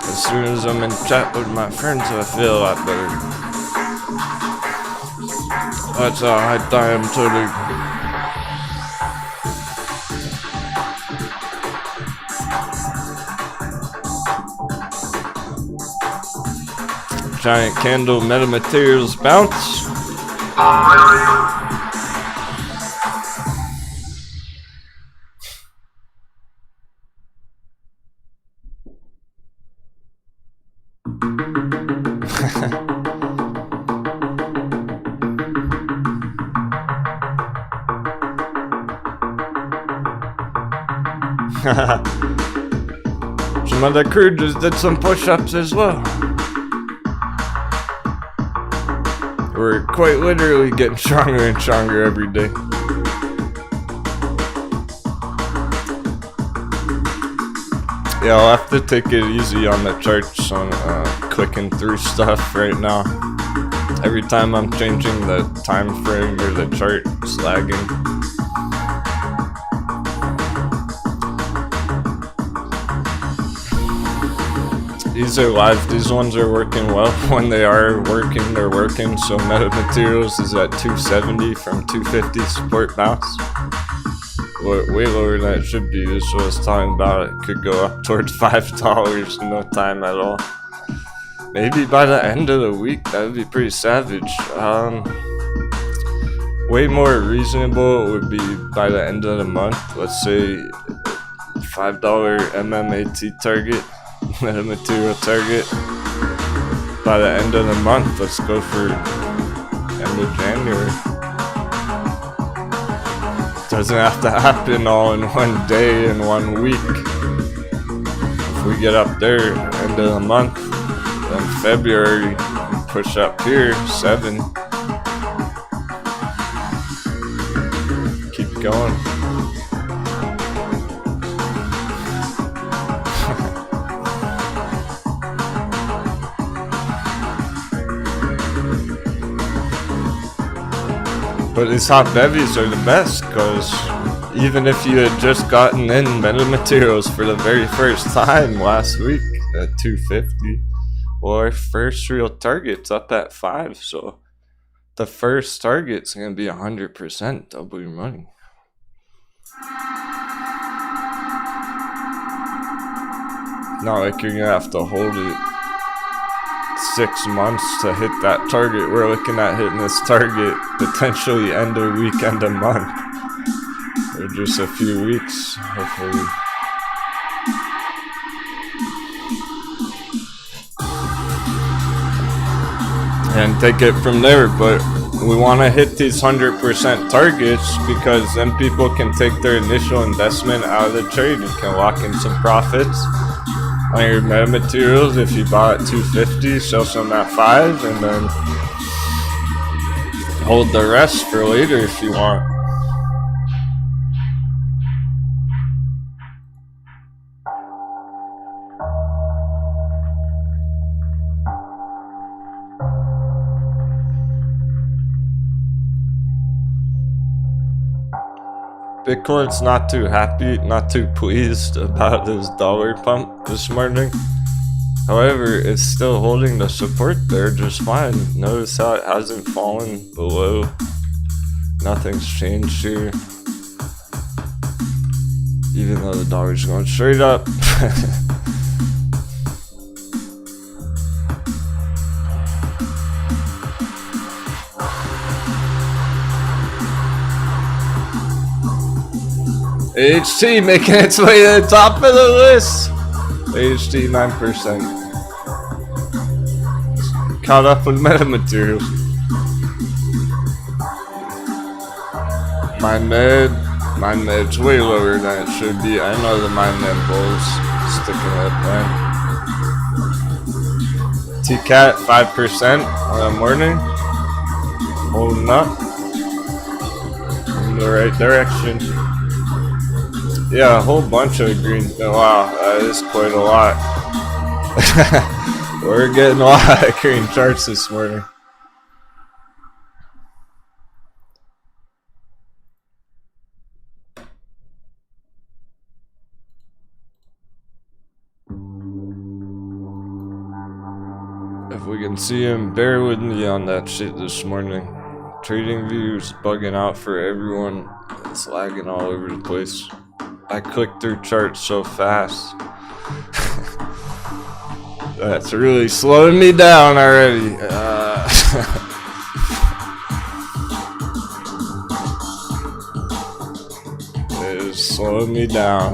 As soon as I'm in chat with my friends, I feel a lot better. That's how I am totally. Giant candle metamaterials bounce. Some other crew just did some push-ups as well. We're quite literally getting stronger and stronger every day. Yeah, I'll have to take it easy on the charts on clicking through stuff right now. Every time I'm changing the time frame or the chart, it's lagging. These are live, these ones are working well. When they are working, they're working. So metamaterials is at 270 from 250 support bounce. Way lower than it should be. This was talking about it could go up towards $5 in no time at all. Maybe by the end of the week, that would be pretty savage. Way more reasonable would be by the end of the month. Let's say $5 MMAT target. Metamaterial target by the end of the month. Let's go for end of January. Doesn't have to happen all in one day and 1 week. If we get up there end of the month, then February push up here 7. Keep going. But these hot bevies are the best, because even if you had just gotten in metamaterials for the very first time last week at 250, well, our first real target's up at 5, so the first target's going to be 100% double your money. Not like you're going to have to hold it 6 months to hit that target. We're looking at hitting this target potentially end of week, end of month, or just a few weeks, hopefully. And take it from there. But we want to hit these 100% targets, because then people can take their initial investment out of the trade and can lock in some profits on your metamaterials. If you bought at 250, sell some at 5, and then hold the rest for later if you want. Bitcoin's not too happy, not too pleased about this dollar pump this morning. However, it's still holding the support there just fine. Notice how it hasn't fallen below. Nothing's changed here. even though the dollar is going straight up. HT making its way to the top of the list. HT 9%. Caught up with metamaterials. Mine med's way lower than it should be. I know the mine med bulls sticking that plan. TCAT 5% on the morning. Holding up. In the right direction. Yeah, a whole bunch of green. Oh, wow, that is quite a lot. We're getting a lot of green charts this morning. If we can see him, bear with me on that shit this morning. Trading views bugging out for everyone. It's lagging all over the place. I clicked through charts so fast. That's really slowing me down already. It is slowing me down.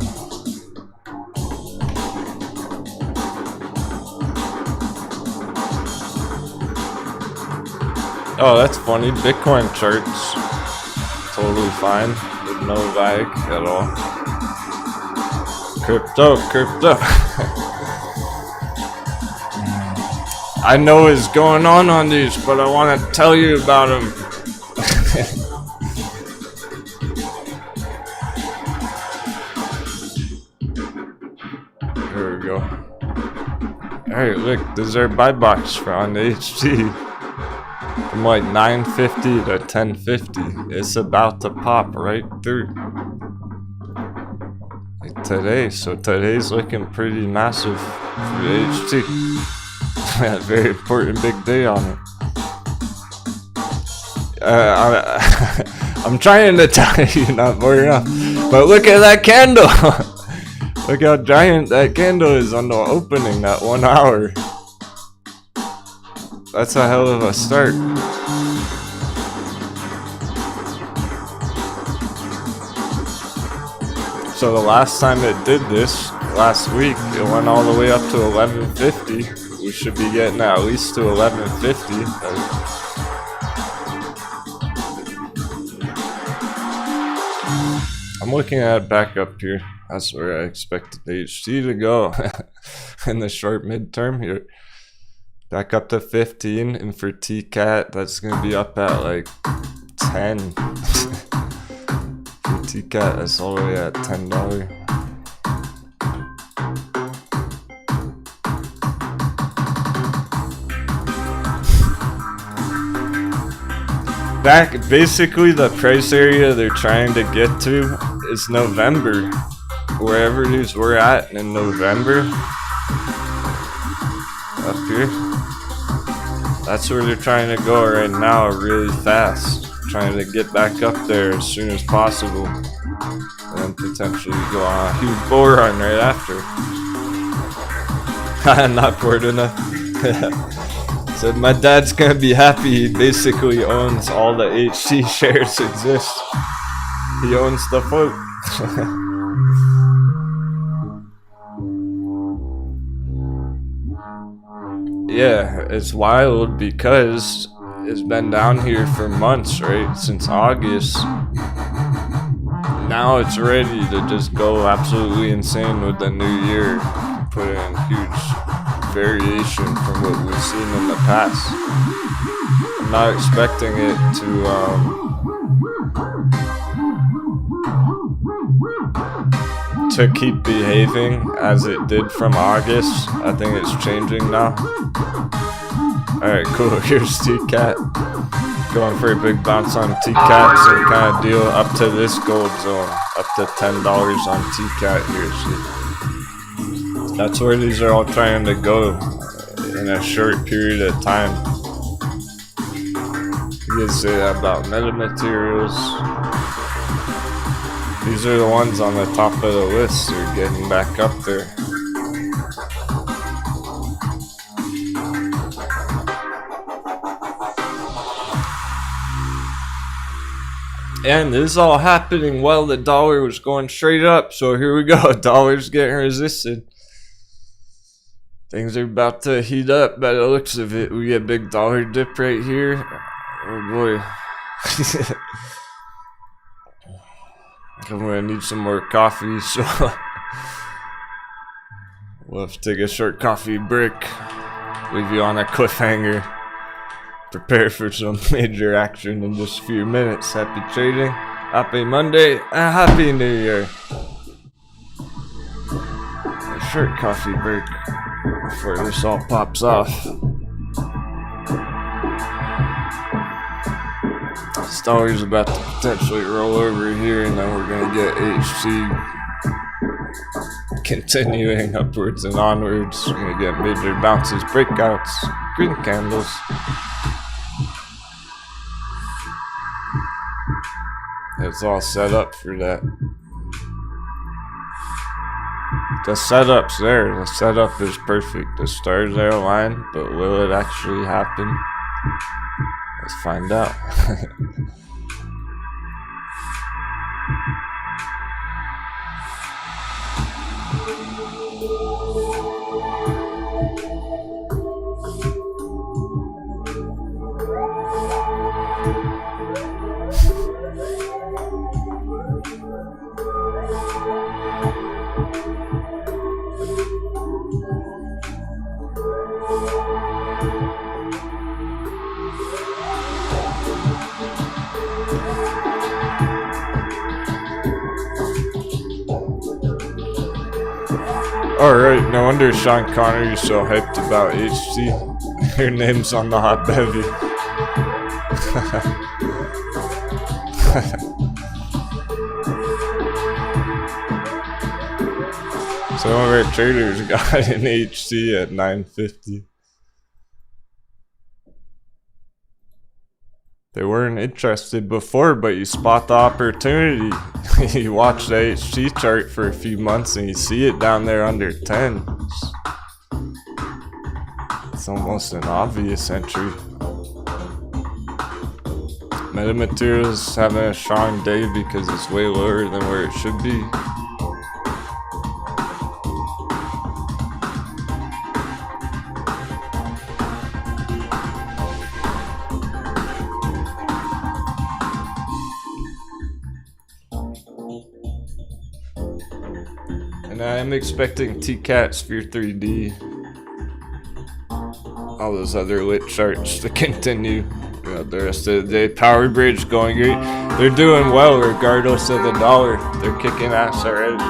Oh, that's funny. Bitcoin charts totally fine with no lag at all. Crypto. I know what's going on these, but I want to tell you about them. Here we go. Alright, look, this is our buy box for on the HT. From like 950 to 1050. It's about to pop right through. Today, so today's looking pretty massive for the HT. A very important big day on it. I'm trying to tell you not more enough, but look at that candle. Look how giant that candle is on the opening, that 1 hour. That's a hell of a start. So the last time it did this, last week, it went all the way up to 1150. We should be getting at least to 1150. I'm looking at it back up here. That's where I expected the HT to go in the short midterm here. Back up to 15, and for TCAT, that's gonna be up at like 10. TCAT is all the way at $10. Basically the price area they're trying to get to is November. Wherever it is we're at in November. Up here. That's where they're trying to go right now, really fast. Trying to get back up there as soon as possible, and then potentially go on a huge bull run right after. Not bored enough. Said my dad's gonna be happy. He basically owns all the HT shares exist. He owns the float. Yeah, it's wild because it's been down here for months, right? Since August. Now it's ready to just go absolutely insane with the new year. Put in huge variation from what we've seen in the past. I'm not expecting it to keep behaving as it did from August. I think it's changing now. Alright, cool. Here's TCAT. Going for a big bounce on TCAT. Same kind of deal up to this gold zone. Up to $10 on TCAT here. See? That's where these are all trying to go in a short period of time. You can say that about metamaterials. These are the ones on the top of the list. They're getting back up there. And this is all happening while the dollar was going straight up. So here we go. Dollar's getting resisted. Things are about to heat up by the looks of it. We get a big dollar dip right here. Oh boy. I'm gonna need some more coffee, so we'll have to take a short coffee break. Leave you on a cliffhanger. Prepare for some major action in just a few minutes. Happy trading, happy Monday, and happy New Year. A short coffee break before this all pops off. This dollar's about to potentially roll over here, and then we're gonna get HC continuing upwards and onwards. We're gonna get major bounces, breakouts, green candles. It's all set up for that. The setup's there. The setup is perfect. The stars are aligned, but will it actually happen? Let's find out. Alright, no wonder Sean Connery's so hyped about HC. Your name's on the hot bevy. Some of our traders got an HC at 950. They weren't interested before, but you spot the opportunity. You watch the HC chart for a few months and you see it down there under 10. It's almost an obvious entry. Metamaterials having a strong day because it's way lower than where it should be. And I'm expecting TCAT, Sphere 3D, all those other lit charts to continue throughout the rest of the day. Power Bridge going great. They're doing well regardless of the dollar. They're kicking ass already.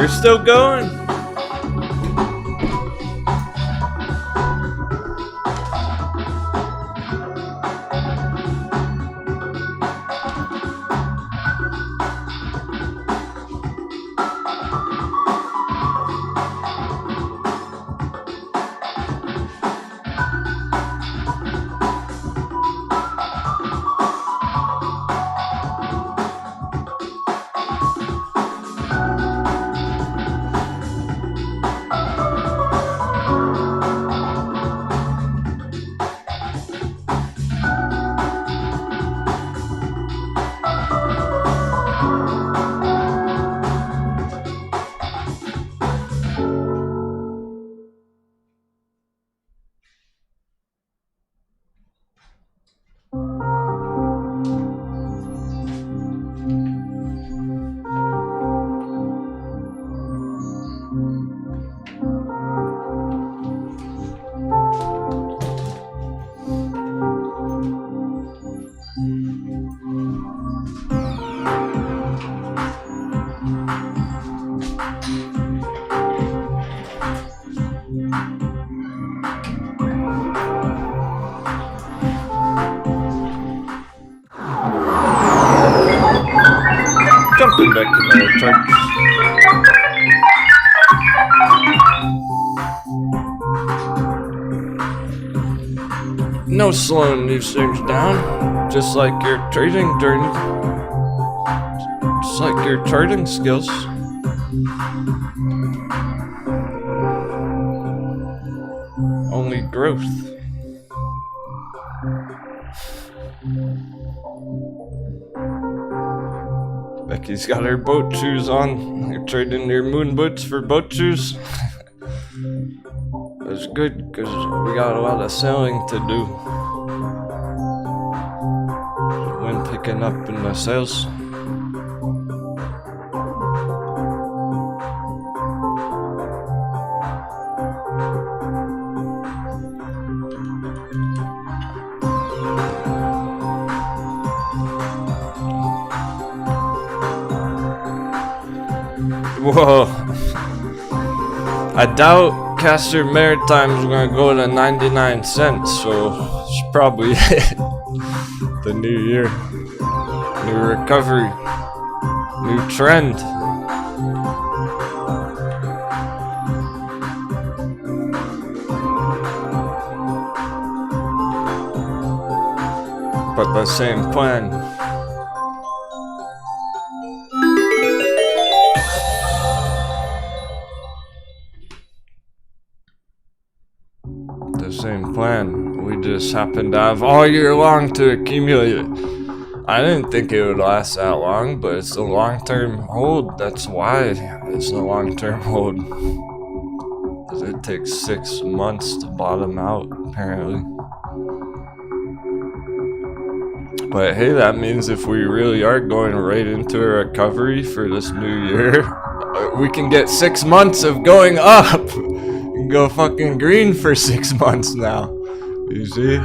You're still going? Jumping back to the charts. No slowing these things down, just like your trading journey, just like your charting skills. Only growth. Becky's got her boat shoes on. You're trading your moon boots for boat shoes. It's good because we got a lot of selling to do. When picking up in the sales. Whoa. I doubt Caster Maritime's gonna go to 99 cents, so it's probably it. The new year. New recovery. New trend. But the same plan. Same plan. We just happen to have all year long to accumulate it. I didn't think it would last that long, but it's a long-term hold. That's why it's a long-term hold. Because it takes 6 months to bottom out, apparently. But hey, that means if we really are going right into a recovery for this new year, we can get 6 months of going up. Go fucking green for 6 months now. You see?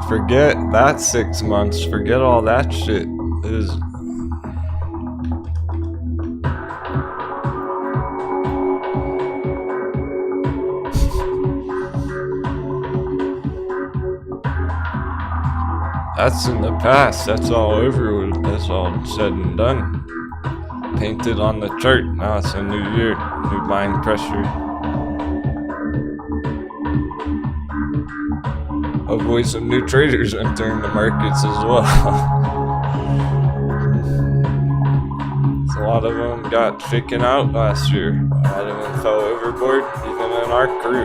Forget that 6 months. Forget all that shit. It is. That's in the past. That's all over with. That's all said and done. Painted on the chart. Now it's a new year. New buying pressure. Hopefully some new traders entering the markets as well. So a lot of them got shaken out last year. A lot of them fell overboard, even in our crew.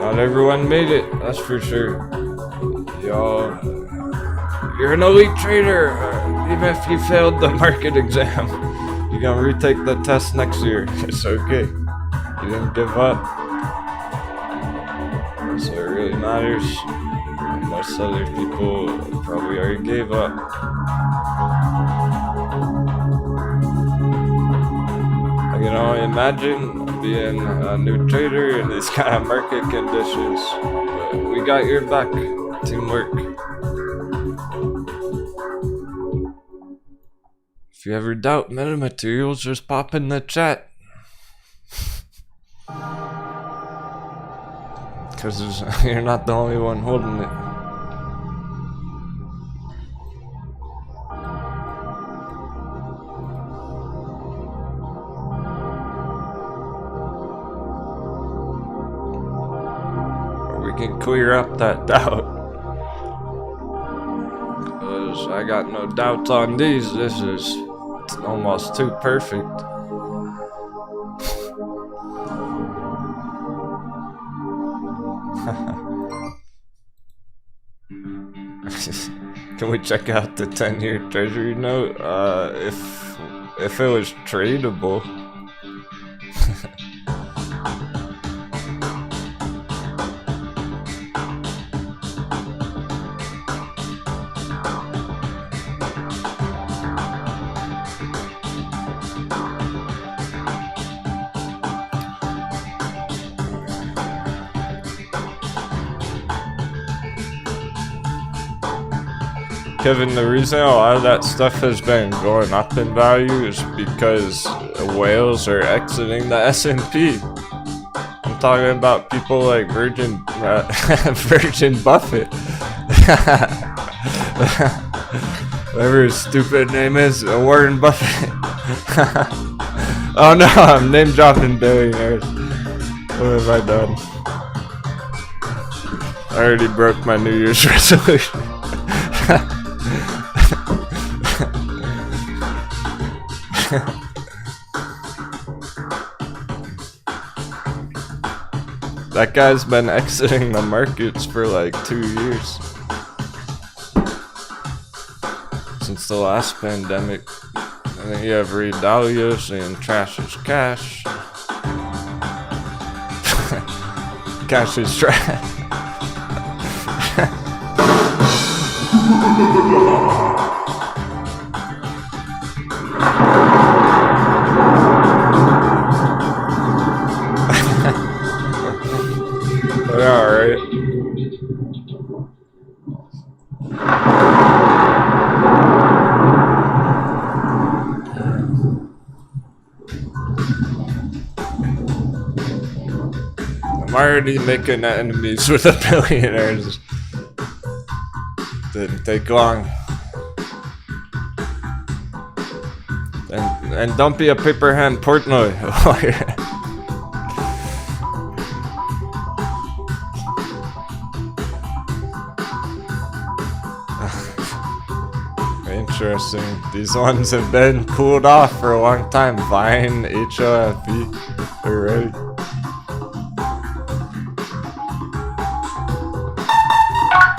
Not everyone made it, that's for sure. Y'all, you're an elite trader. Even if you failed the market exam, you're gonna retake the test next year. It's okay. You didn't give up. So it really matters. Most other people probably already gave up. I can only imagine being a new trader in these kind of market conditions. But we got your back. Teamwork. If you ever doubt metamaterials, just pop in the chat. Because you're not the only one holding it. We can clear up that doubt. Because I got no doubts on these. This is almost too perfect. Can we check out the 10-year treasury note? If it was tradable. Kevin, the reason a lot of that stuff has been going up in value is because whales are exiting the S&P. I'm talking about people like Virgin Buffett. Whatever his stupid name is, Warren Buffett. Oh no, I'm name dropping billionaires. What have I done? I already broke my New Year's resolution. That guy's been exiting the markets for like 2 years. Since the last pandemic. And then you have Ray Dalio saying trash is cash. Cash is trash. Alright. I'm already making enemies with the billionaires. Didn't take long. And don't be a paper hand Portnoy. Interesting. These ones have been cooled off for a long time. Vine, HOFE, they're ready.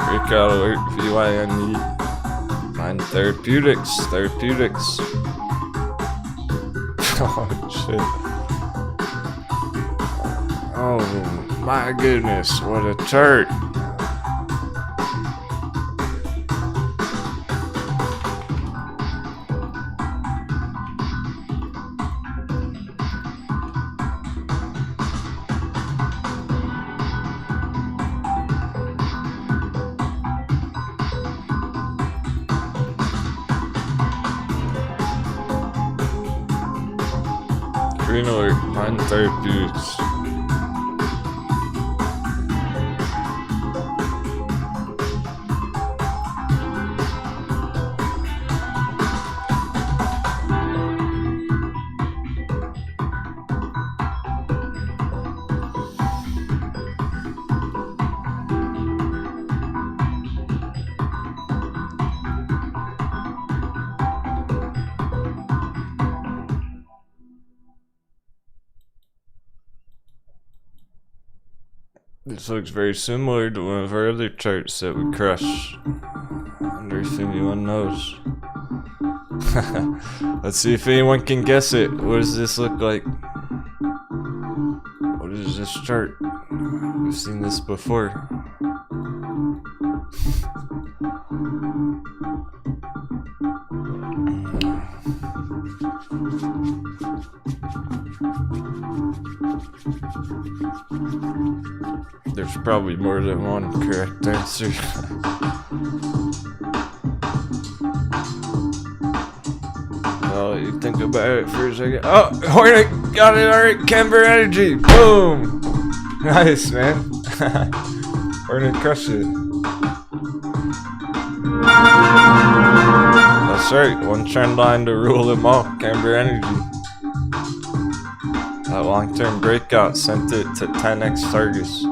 Breakout alert, VYNE. Vine Therapeutics. Oh shit. Oh my goodness, what a chart. Green alert, Vine Therapeutics. This looks very similar to one of our other charts that we crush. I wonder if anyone knows. Let's see if anyone can guess it. What does this look like? What is this chart? We've seen this before. There's probably more than one correct answer. I'll let you think about it for a second. Oh, Hornet got it. Alright, Camber Energy. Boom. Nice, man. Hornet crushed it. That's right. One trend line to rule them all. Camber Energy. That long-term breakout sent it to 10x targets.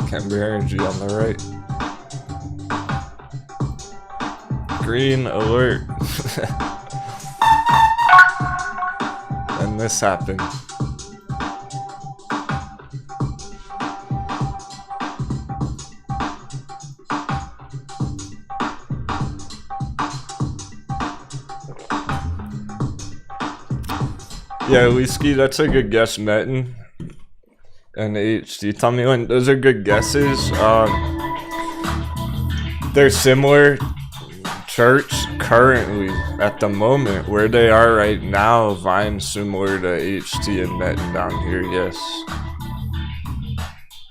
Camber Energy on the right. Green alert. And this happened. Yeah, Leesky, that's a good guess, Metin. And HT, tell me when. Those are good guesses. They're similar charts currently at the moment. Where they are right now, Vine's similar to HT and Metin down here, yes.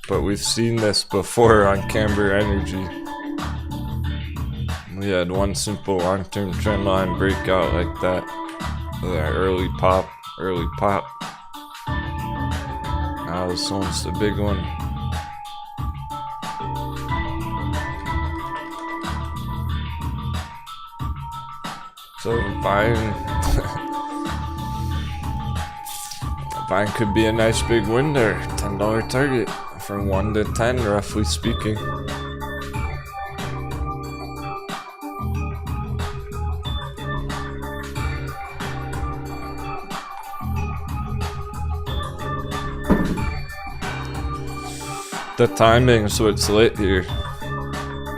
But we've seen this before on Camber Energy. We had one simple long-term trend line breakout like that. That early pop. Now this one's the big one. So Vine could be a nice big win there. $10 target from 1 to 10, roughly speaking. The timing is what's lit here.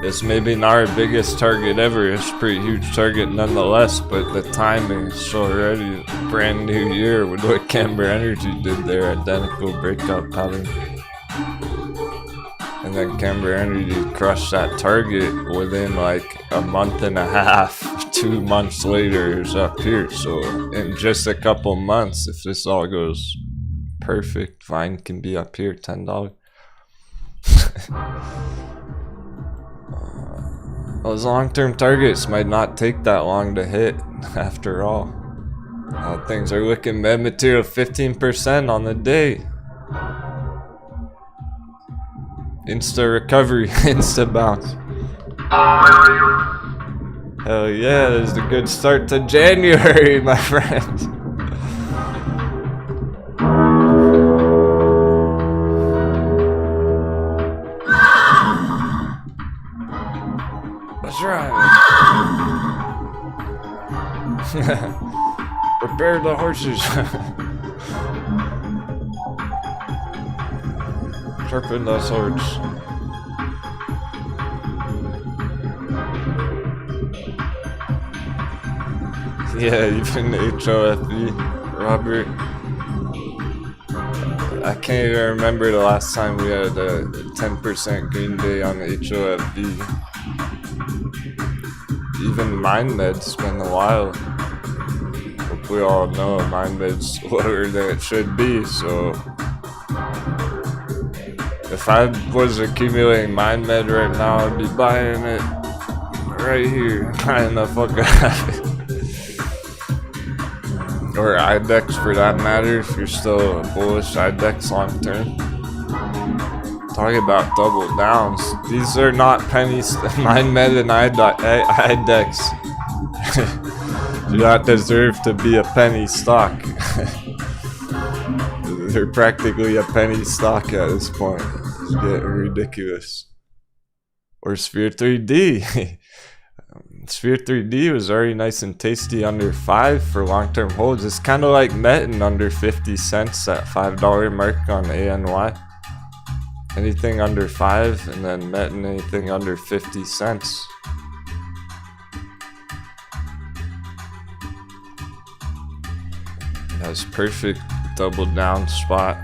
It's maybe not our biggest target ever. It's a pretty huge target nonetheless, but the timing is already a brand new year with what Camber Energy did there. Identical breakout pattern. And then Camber Energy crushed that target within like a month and a half. 2 months later, it's up here. So in just a couple months, if this all goes perfect, Vine can be up here, $10. Those long-term targets might not take that long to hit after all. Things are looking med material 15% on the day. Insta recovery, insta bounce. Hell yeah, this is a good start to January, my friend. That's right. Prepare the horses. Sharpen the swords. Yeah, even HOFB, Robert. I can't even remember the last time we had a 10% green day on HOFB. Even MindMed's been a while. Hope we all know MindMed's lower than it should be, so if I was accumulating MindMed right now, I'd be buying it right here, buying the fuck out of it. Or IDEX for that matter, if you're still a bullish IDEX long term. Talking about double downs. These are not pennies. MindMed and IDEX do not deserve to be a penny stock. They're practically a penny stock at this point. It's getting ridiculous. Or Sphere 3D. Sphere 3D was already nice and tasty under 5 for long-term holds. It's kind of like Metin under 50 cents at $5 mark on ANY. Anything under 5 and then Metin anything under 50 cents. That's perfect double down spot.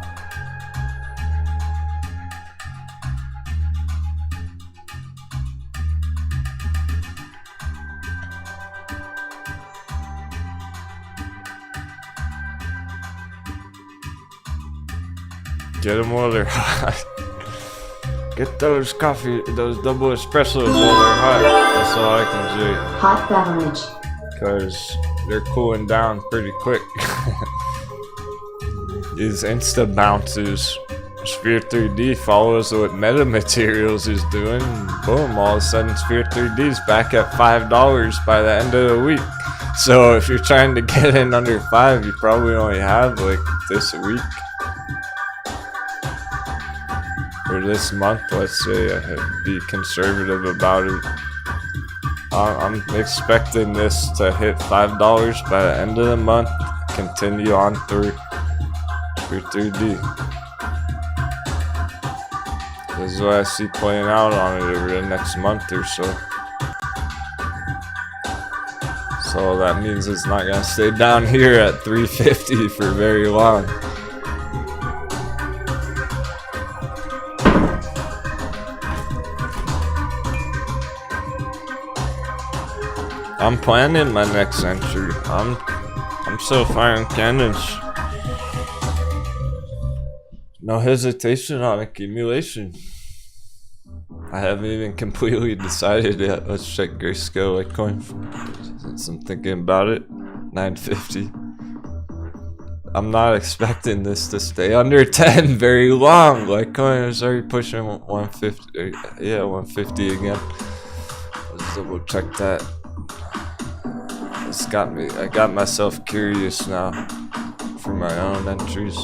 Get them while they're hot. Get those coffee, those double espressos while they're hot. That's all I can say. Hot beverage. Because they're cooling down pretty quick. These insta bounces. Sphere 3D follows what metamaterials is doing. Boom, all of a sudden Sphere 3D is back at $5 by the end of the week. So if you're trying to get in under 5, you probably only have like this week. Or this month, let's say. Be conservative about it. I'm expecting this to hit $5 by the end of the month. Continue on through Sphere 3D. This is what I see playing out on it over the next month or so. So that means it's not gonna stay down here at 350 for very long. I'm planning my next entry. I'm still firing cannons. No hesitation on accumulation. I haven't even completely decided yet. Let's check grayscale Litecoin. Since I'm thinking about it. 950. I'm not expecting this to stay under 10 very long. Litecoin is already pushing 150. Yeah, 150 again. Let's double check that. It's got me. I got myself curious now for my own entries.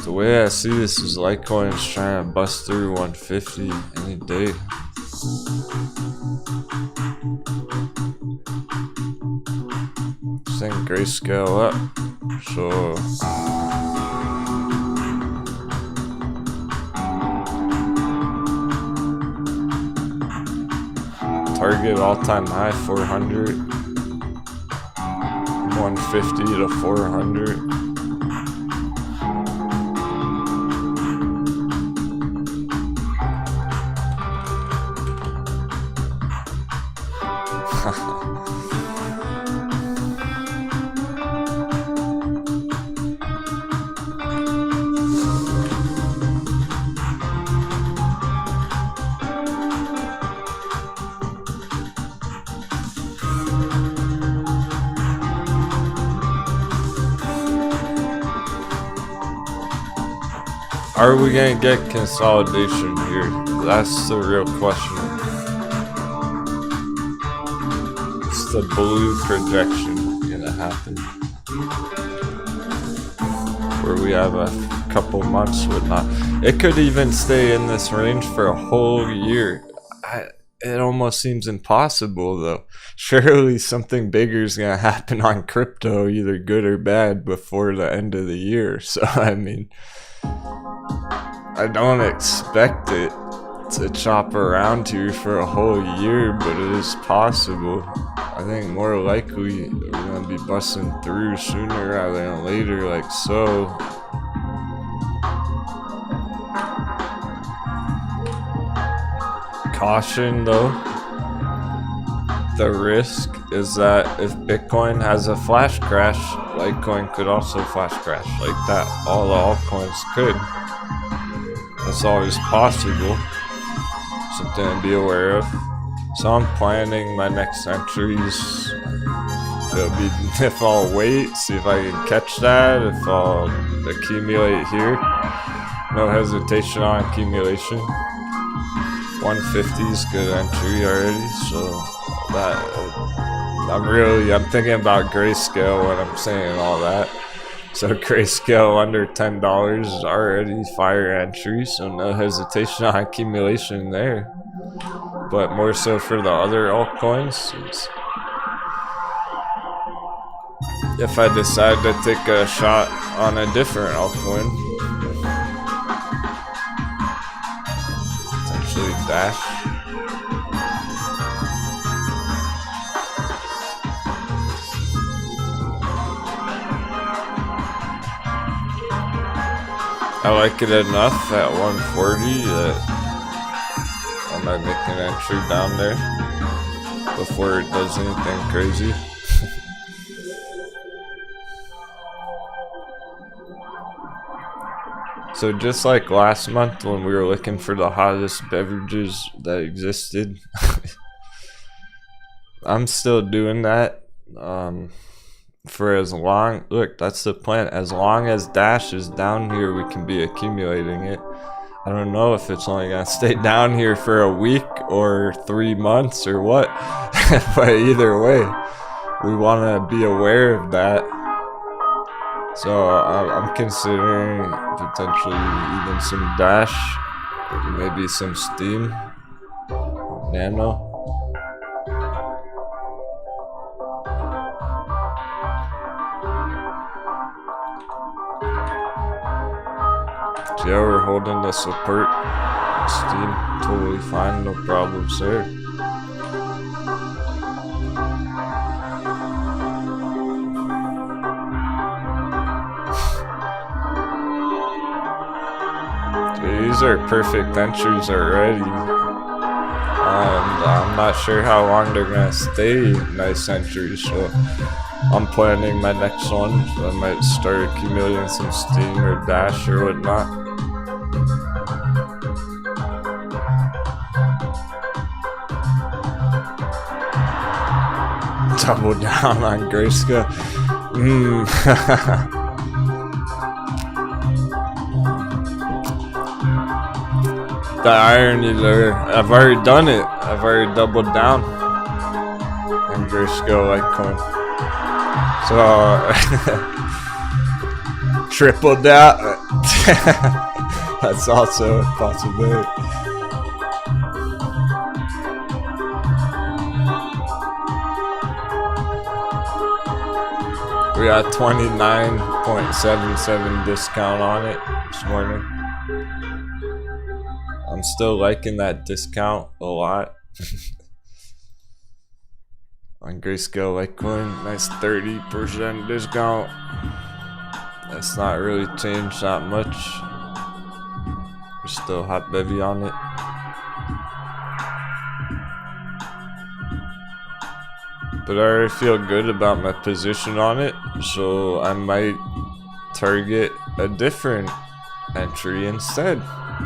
The way I see this is Litecoin is trying to bust through 150 any day. Send grayscale up. So target all-time high 400. 150 to 400. Are we gonna get consolidation here? That's the real question. It's the blue projection gonna happen. Where we have a couple months with not. It could even stay in this range for a whole year. It almost seems impossible though. Surely something bigger is gonna happen on crypto, either good or bad, before the end of the year. So I mean, I don't expect it to chop around here for a whole year, but it is possible. I think more likely we're gonna be busting through sooner rather than later, like so. Caution though, the risk is that if Bitcoin has a flash crash, Litecoin could also flash crash like that. All the altcoins could. That's always possible. Something to be aware of. So I'm planning my next entries. If I'll wait, see if I can catch that, if I'll accumulate here. No hesitation on accumulation. 150 is good entry already, so that I'm thinking about grayscale when I'm saying all that. So grayscale under $10 is already fire entry, so no hesitation on accumulation there. But more so for the other altcoins, if I decide to take a shot on a different altcoin, potentially Dash. I like it enough at 140 that I might make an entry down there. before it does anything crazy. So just like last month when we were looking for the hottest beverages that existed, I'm still doing that. For as long, look, that's the plan. As long as Dash is down here, we can be accumulating it. I don't know if it's only gonna stay down here for a week or 3 months or what, but either way, we want to be aware of that. So I'm considering potentially even some Dash, maybe some Steam, Nano. So yeah, we're holding the support. Steam, totally fine, no problems there. These are perfect entries already, and I'm not sure how long they're gonna stay nice entries, so I'm planning my next one. So I might start accumulating some Steam or Dash or whatnot. Double down on Grayscale. The irony there, I've already done it. I've already doubled down on Grayscale Litecoin. So tripled that. That's also a possibility. We got 29.77 discount on it this morning. I'm still liking that discount a lot. On Grayscale Litecoin, nice 30% discount. That's not really changed that much. We're still hot bevy on it. But I already feel good about my position on it, so I might target a different entry instead.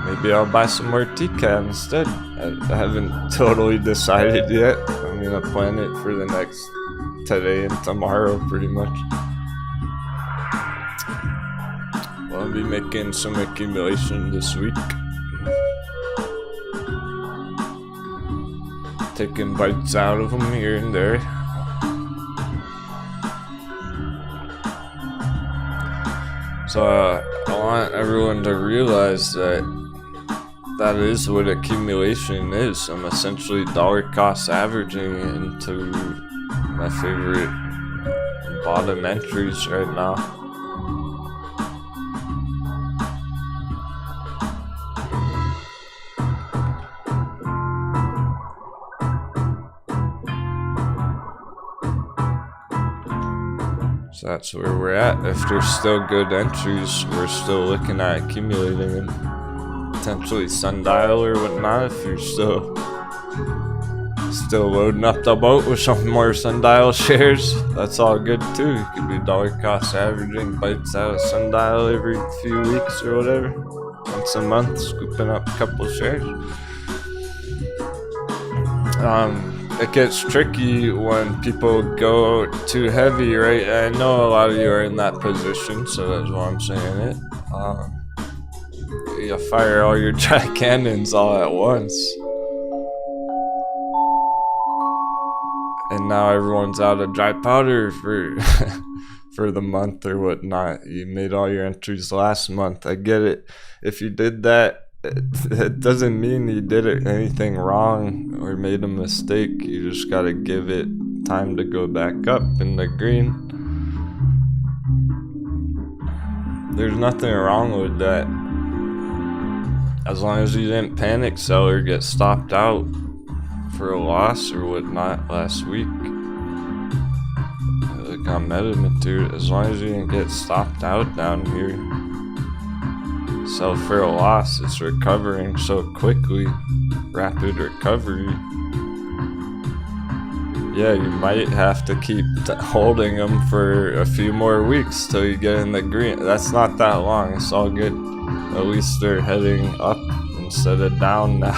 Maybe I'll buy some more TCAT instead. I haven't totally decided yet. I'm gonna plan it for the next today and tomorrow pretty much. Well, I'll be making some accumulation this week. Taking bites out of them here and there. So I want everyone to realize that that is what accumulation is. I'm essentially dollar cost averaging into my favorite bottom entries right now. So that's where we're at. If there's still good entries, we're still looking at accumulating and potentially sundial or whatnot. If you're still loading up the boat with some more sundial shares, that's all good too. You could be dollar cost averaging bites out of sundial every few weeks or whatever. Once a month, scooping up a couple shares. It gets tricky when people go too heavy, right? I know a lot of you are in that position, so that's why I'm saying it. You fire all your dry cannons all at once. And now everyone's out of dry powder for for the month or whatnot. You made all your entries last month. I get it. If you did that, it doesn't mean you did anything wrong or made a mistake. You just gotta give it time to go back up in the green. There's nothing wrong with that. As long as you didn't panic sell or get stopped out for a loss or whatnot last week. Like on MetaMaterial, as long as you didn't get stopped out down here. Sell for a loss, it's recovering so quickly. Rapid recovery. yeah, you might have to keep holding them for a few more weeks till you get in the green. That's not that long. It's all good. At least they're heading up instead of down now.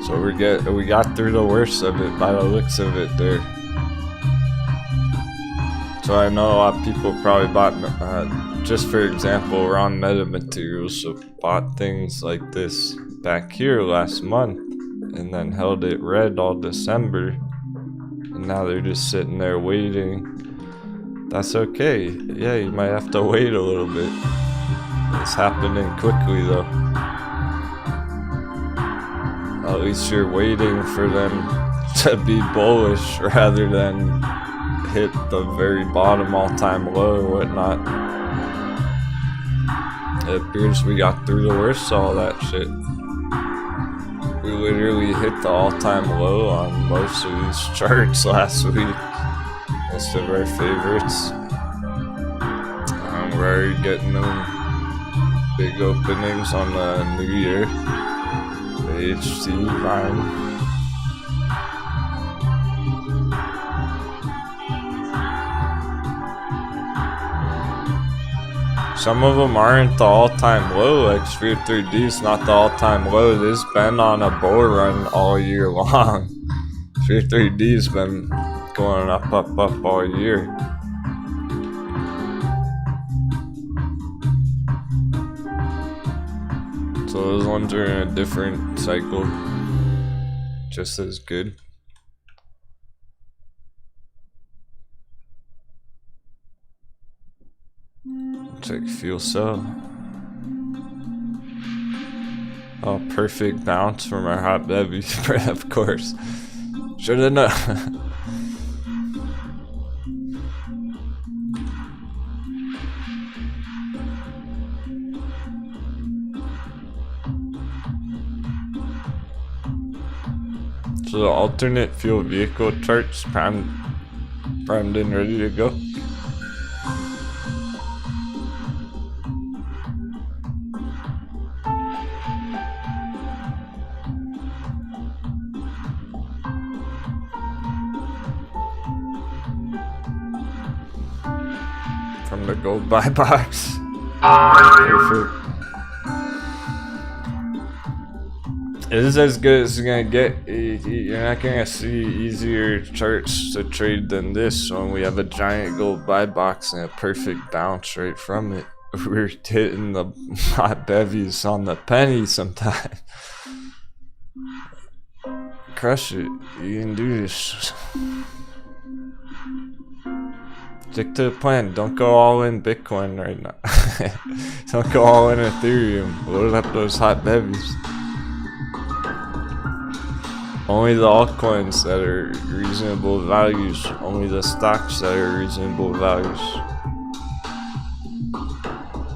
So we got through the worst of it by the looks of it there. So I know a lot of people probably bought, just for example, raw meta materials, so bought things like this back here last month and then held it red all December, and now they're just sitting there waiting. That's okay. Yeah, you might have to wait a little bit. It's happening quickly though. At least you're waiting for them to be bullish rather than hit the very bottom all-time low and whatnot. It appears we got through the worst of all that shit. We literally hit the all-time low on most of these charts last week. Most of our favorites. We're already getting them big openings on the new year. The HT line. Some of them aren't the all-time low, like Sphere 3D's not the all-time low. This has been on a bull run all year long. Sphere 3D's been going up all year. So those ones are in a different cycle. Just as good. Check fuel cell. Oh, perfect bounce from our hot bevy, of course. Should've known. So the alternate fuel vehicle charts primed and ready to go. From the gold buy box. Perfect. It is as good as it's gonna get. You're not gonna see easier charts to trade than this when we have a giant gold buy box and a perfect bounce right from it. We're hitting the hot bevies on the penny sometimes. Crush it. You can do this. Stick to the plan. Don't go all in Bitcoin right now. Don't go all in Ethereum. Load up those hot bevies. Only the altcoins that are reasonable values. Only the stocks that are reasonable values.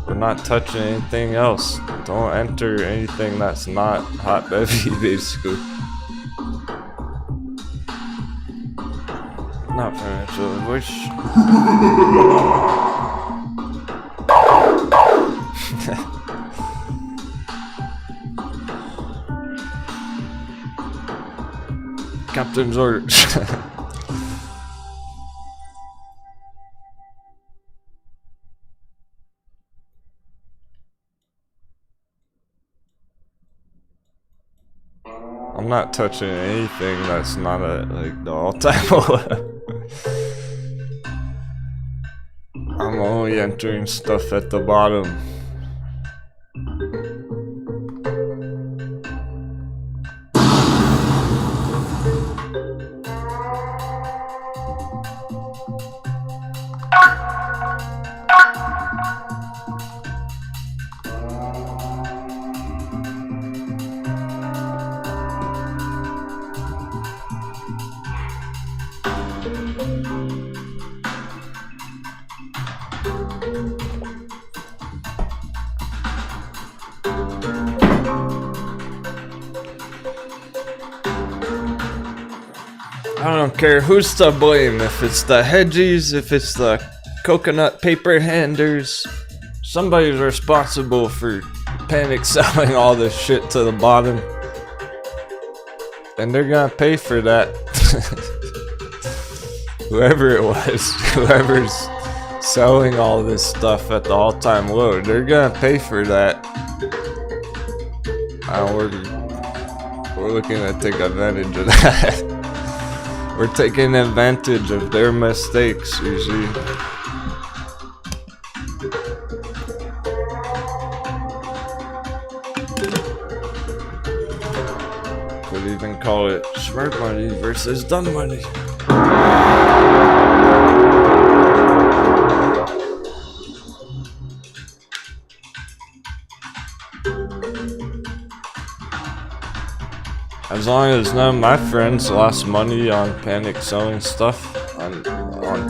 We're not touching anything else. Don't enter anything that's not hot bevy, basically. Not financial advice. Captain's orders. I'm not touching anything that's not like the all-time low. I'm only entering stuff at the bottom. I don't care who's to blame, if it's the hedgies, if it's the coconut paper handers. Somebody's responsible for panic selling all this shit to the bottom. And they're gonna pay for that. Whoever it was, whoever's selling all this stuff at the all-time low, they're gonna pay for that. We're looking to take advantage of that. We're taking advantage of their mistakes, you see. Could even call it smart money versus dumb money. As long as none of my friends lost money on panic selling stuff, on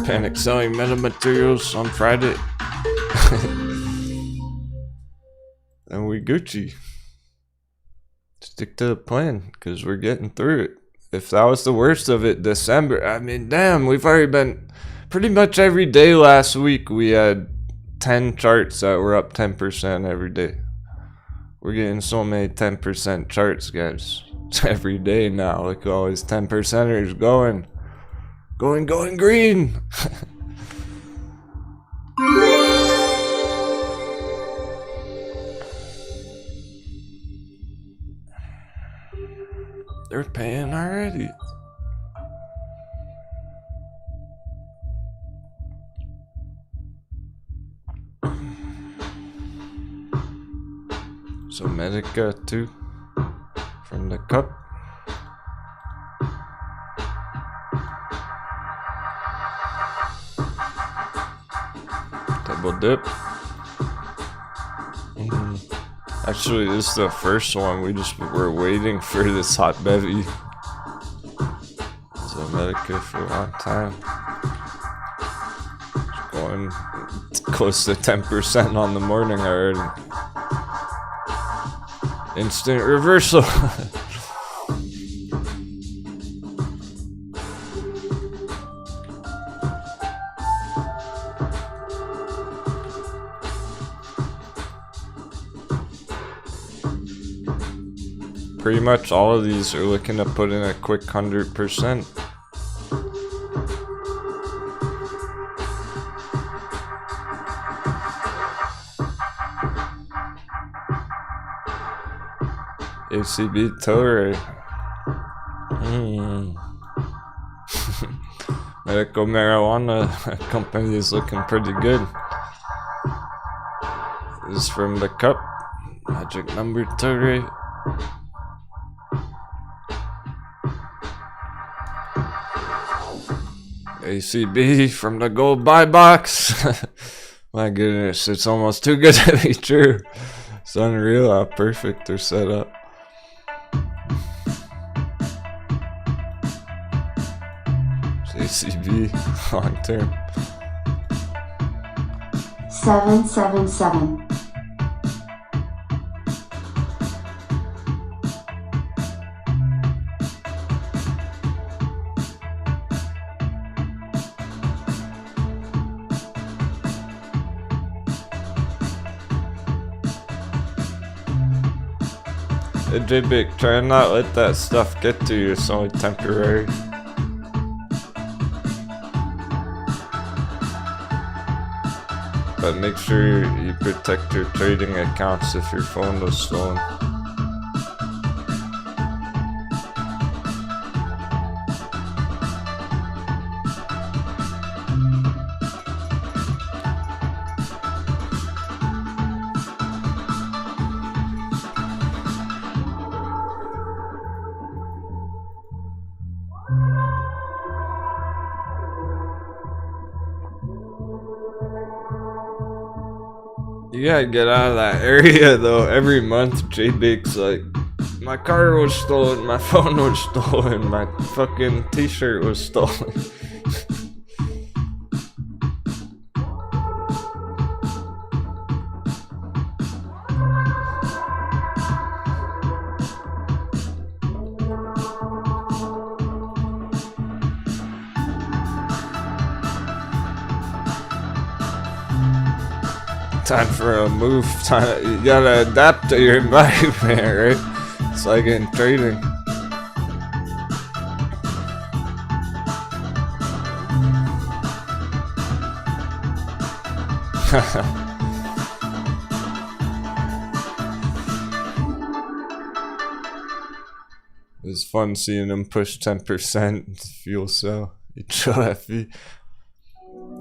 panic selling metamaterials on Friday, then we Gucci. Stick to the plan, because we're getting through it. If that was the worst of it, December, I mean, damn, we've already been pretty much every day last week. We had 10 charts that were up 10% every day. We're getting so many 10% charts, guys. Every day now. Look at all these 10%ers going green. They're paying already. So Medica too. From the cup. Double dip. Actually, this is the first one. We're waiting for this hot bevy. So Medica for a long time. It's going close to 10% on the morning already. Instant reversal. Pretty much all of these are looking to put in a quick 100%. ACB Tilray. Medical marijuana company is looking pretty good. This is from the cup. Magic number Tilray. ACB from the gold buy box. My goodness, it's almost too good to be true. It's unreal how perfect they're set up. ACB long term. 777. Hey JBig, try and not let that stuff get to you, it's only temporary. But make sure you protect your trading accounts if your phone was stolen. You gotta get out of that area though. Every month JBig's like, my car was stolen, my phone was stolen, my fucking t-shirt was stolen. Time for a move. You gotta adapt to your environment, right? It's like in trading. It's fun seeing him push 10% fuel cell HOFE. I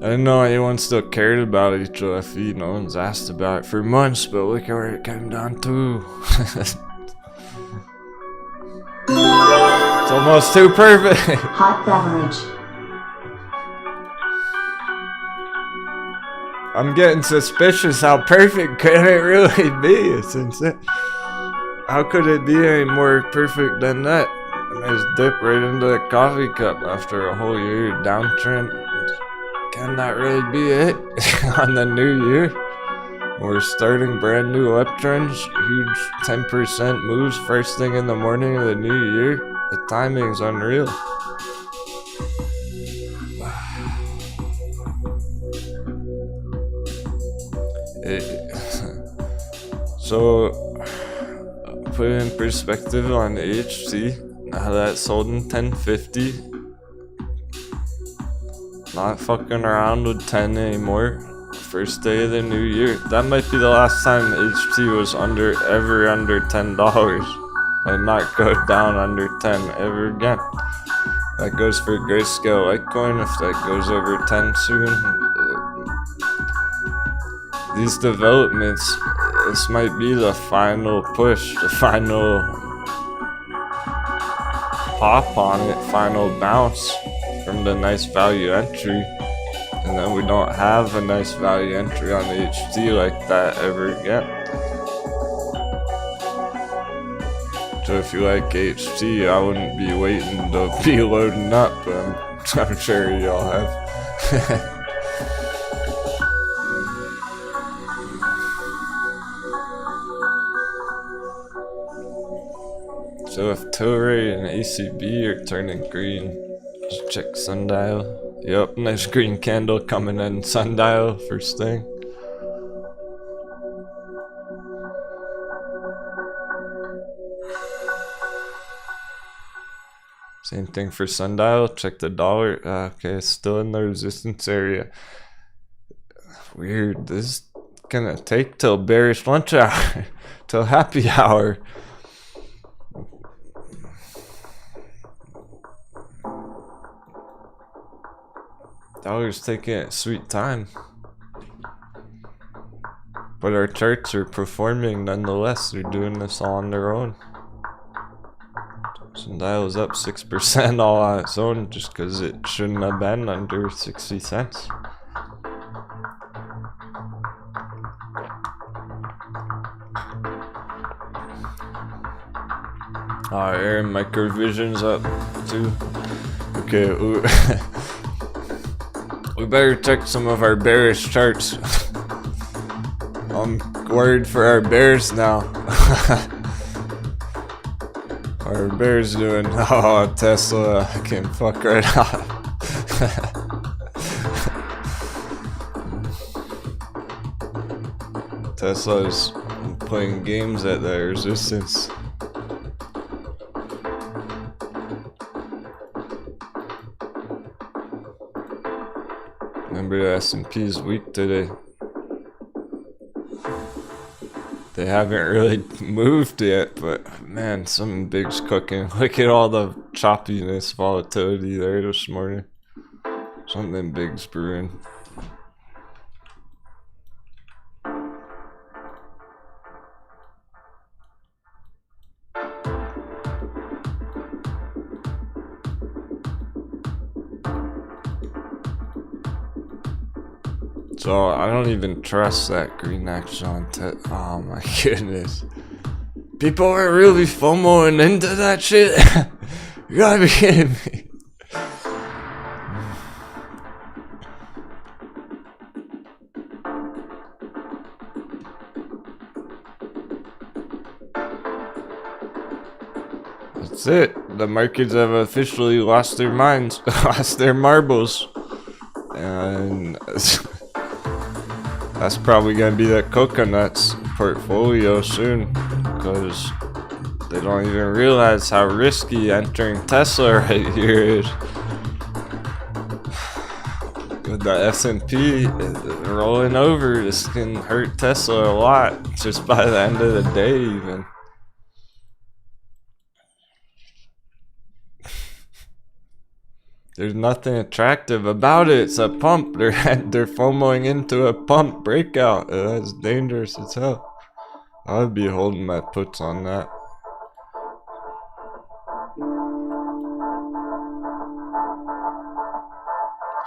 didn't know anyone still cared about HOFE. No one's asked about it for months, but look at where it came down to. It's almost too perfect. Hot beverage. I'm getting suspicious. How perfect could it really be? It's insane. How could it be any more perfect than that? A nice dip right into the coffee cup after a whole year downtrend. Can that really be it on the new year? We're starting brand new uptrends, huge 10% moves first thing in the morning of the new year. The timing's unreal. So, put it in perspective on HT. Now that sold in 1050. Not fucking around with 10 anymore. First day of the new year. That might be the last time HT was ever under $10. And not go down under 10 ever again. That goes for Grayscale Altcoin if that goes over 10 soon. These developments, this might be the final push, the final pop on it, final bounce from the nice value entry. And then we don't have a nice value entry on the HT like that ever again. So if you like HT, I wouldn't be waiting to be loading up, but I'm sure y'all have. So if Tilray and ACB are turning green, just check sundial. Yep, nice green candle coming in sundial first thing. Same thing for sundial. Check the dollar. Okay, it's still in the resistance area. Weird. This is gonna take till bearish lunch hour, till happy hour. Dollar's taking its sweet time. But our charts are performing nonetheless. They're doing this all on their own. Sundial is up 6% all on its own just because it shouldn't have been under 60 cents. Air Microvision's up too. Okay, we better check some of our bearish charts. I'm worried for our bears now. How are bears doing? Oh, Tesla, I can fuck right out. Tesla's playing games at the resistance. Remember the S&P is weak today. They haven't really moved yet, but man, something big's cooking. Look at all the choppiness, volatility there this morning. Something big's brewing. So I don't even trust that green action on oh my goodness. People are really FOMOing into that shit? You gotta be kidding me. That's it. The markets have officially lost their minds, lost their marbles. And that's probably gonna be the coconuts portfolio soon, because they don't even realize how risky entering Tesla right here is. The S&P rolling over. This can hurt Tesla a lot just by the end of the day even. There's nothing attractive about it. It's a pump. They're FOMOing into a pump breakout. That's dangerous as hell. I'd be holding my puts on that.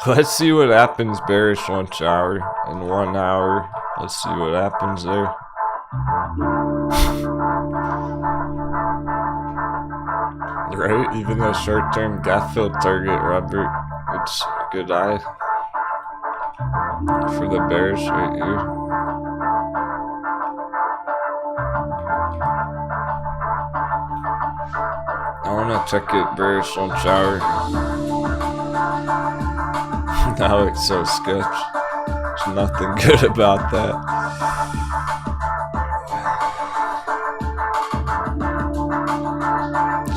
Let's see what happens bearish lunch hour in 1 hour. Let's see what happens there. Right? Even a short-term gap fill target, Robert. It's a good eye for the bearish right here. I want to check it bearish lunch hour. Now it's so sketch. There's nothing good about that.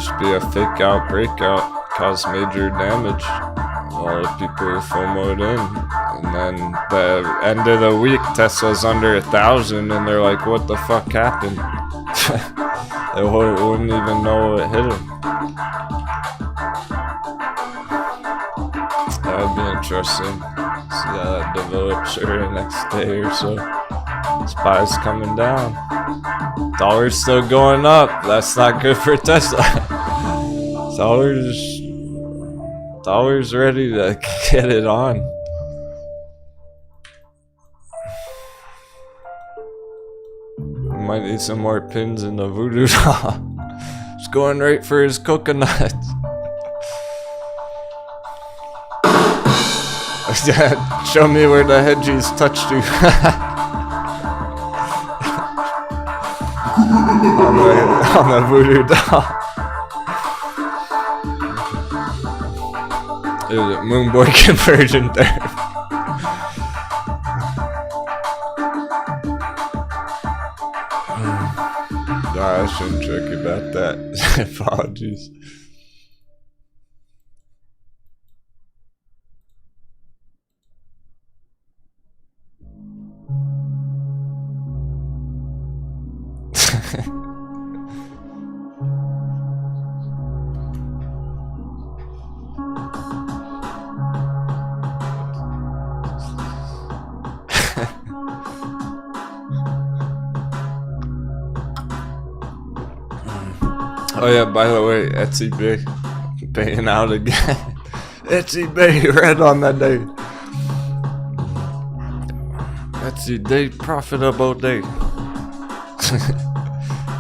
Should be a fake out breakout, cause major damage. A lot of people are FOMO'd in. And then the end of the week, Tesla's under 1,000 and they're like, what the fuck happened? They wouldn't even know what hit them. That would be interesting. See how that develops over the next day or so. SPY's coming down. Dollar's still going up. That's not good for Tesla. Dollar's ready to get it on. We might need some more pins in the voodoo doll. He's going right for his coconut. Show me where the hedges touched you. on the voodoo doll. There's a moon boy conversion there. I shouldn't joke about that. Apologies. Oh yeah, by the way, Etsy Bay paying out again. Etsy Bay red on that day. Etsy Day, profitable day.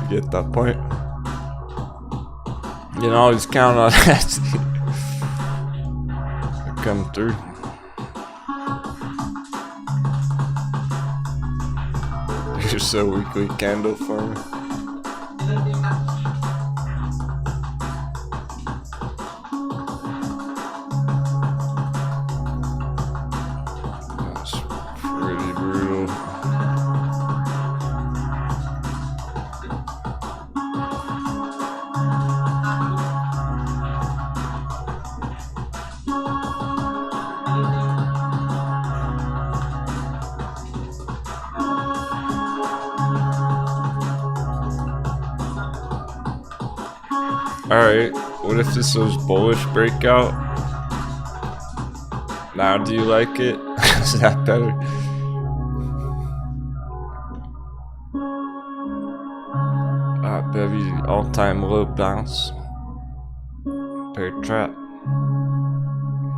You get that point? You can always count on Etsy to come through. Here's a weekly candle for me. Alright, what if this was bullish breakout? Now do you like it? Is that better? Baby, all-time low bounce. Bear trap.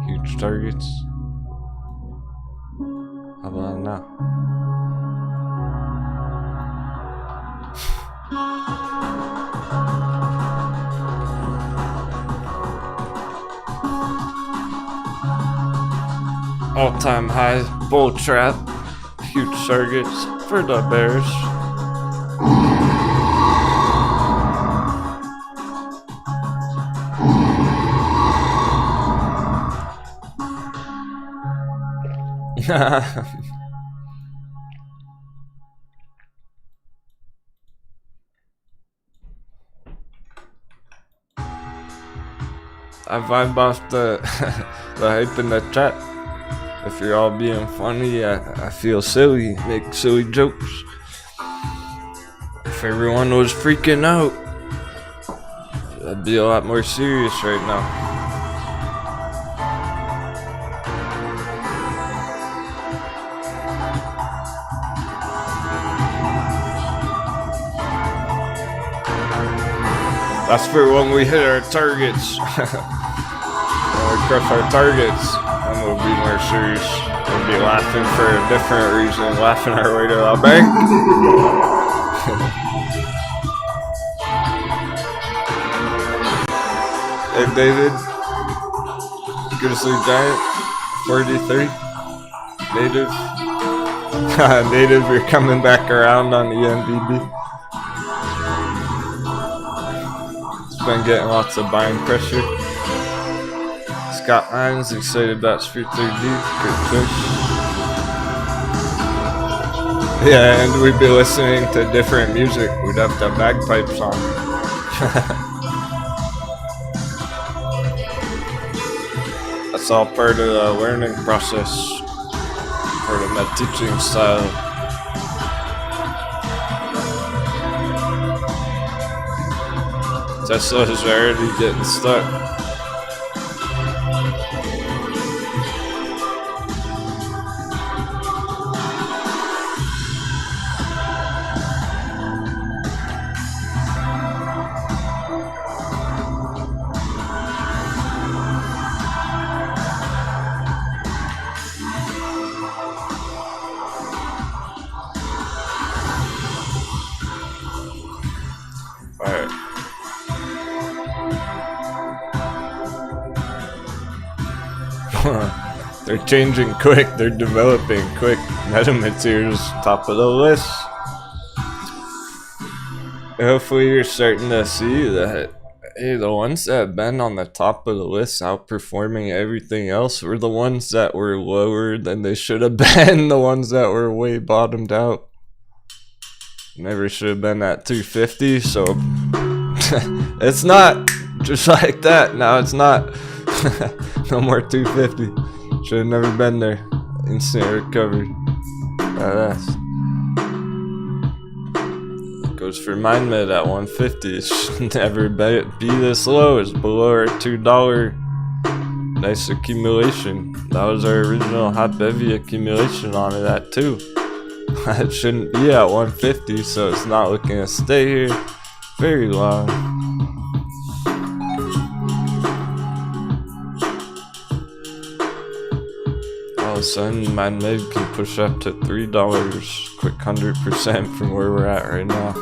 Huge targets. How about now? All-time high bull trap, huge targets for the bears. I vibe off the hype in the chat. If you're all being funny, I feel silly, make silly jokes. If everyone was freaking out, I'd be a lot more serious right now. That's for when we hit our targets. When we crush our targets, then we'll be more serious. We'll be laughing for a different reason, laughing our way to the bank. Hey David, good to see Giant, 43, Native. Native, you're coming back around on the NBB. Been getting lots of buying pressure. Scott Hines excited about Street 3D. Good fish. Yeah, and we'd be listening to different music. We'd have to have bagpipes on. That's all part of the learning process. Part of my teaching style. Tesla's already getting stuck. Alright. They're changing quick, they're developing quick. Metamaterials, top of the list. Hopefully you're starting to see that, hey, the ones that have been on the top of the list outperforming everything else were the ones that were lower than they should have been, the ones that were way bottomed out. Never should have been at 250, so it's not just like that. Now it's not. No more 250. Should have never been there. Instant recovery. Badass. Goes for MindMed at 150. It should never be this low. It's below our $2. Nice accumulation. That was our original hot bevy accumulation on it at 2. It shouldn't be at 150, so it's not looking to stay here very long. All of a sudden, MindMed can push up to $3, quick 100% from where we're at right now.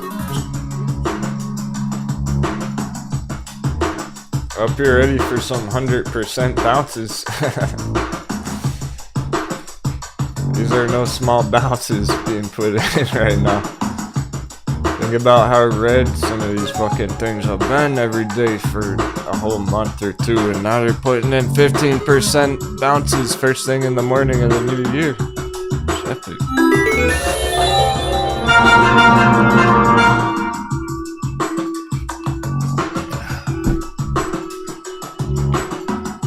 I hope you're ready for some 100% bounces. These are no small bounces being put in right now. Think about how red some of these fucking things have been every day for a whole month or two, and now they're putting in 15% bounces first thing in the morning of the new year. It's epic.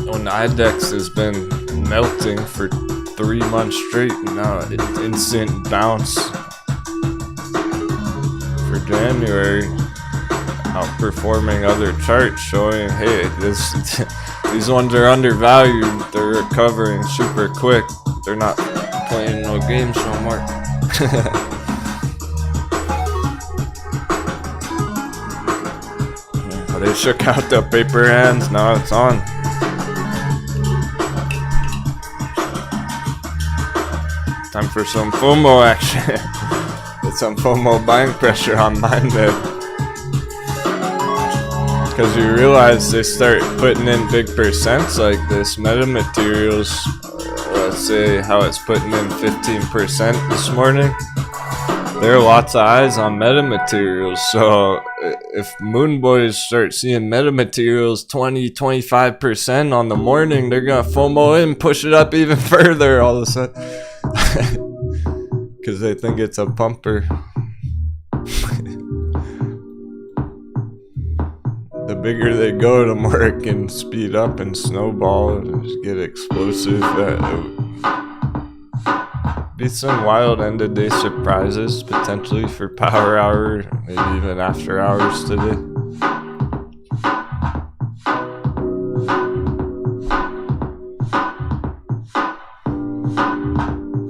Oh, NIDEX has been melting for 3 months straight, and now it's instant bounce for January, outperforming other charts, showing, hey, these ones are undervalued. They're recovering super quick. They're not playing no games no more. They shook out the paper hands. Now it's on. Time for some FOMO action. Get some FOMO buying pressure on MindMed. Because you realize they start putting in big percents like this. Metamaterials, let's say how it's putting in 15% this morning. There are lots of eyes on metamaterials. So if Moon Boys start seeing metamaterials 20-25% on the morning, they're going to FOMO in, push it up even further all of a sudden. Because they think it's a pumper. The bigger they go, the more it can speed up and snowball and just get explosive. be some wild end of day surprises potentially for power hour, maybe even after hours today.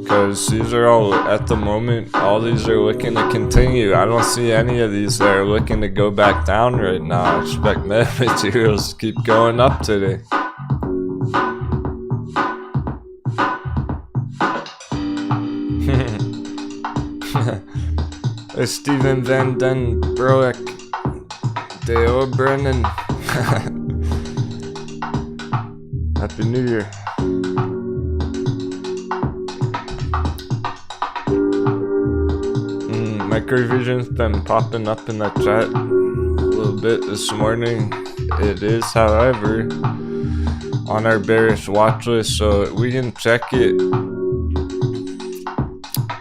Because these are all, at the moment, all these are looking to continue. I don't see any of these that are looking to go back down right now. I expect materials to keep going up today. Steven Van Den Broek, Deo Brennan. Happy New Year. Microvision's been popping up in the chat a little bit this morning. It is, however, on our bearish watch list, so we can check it.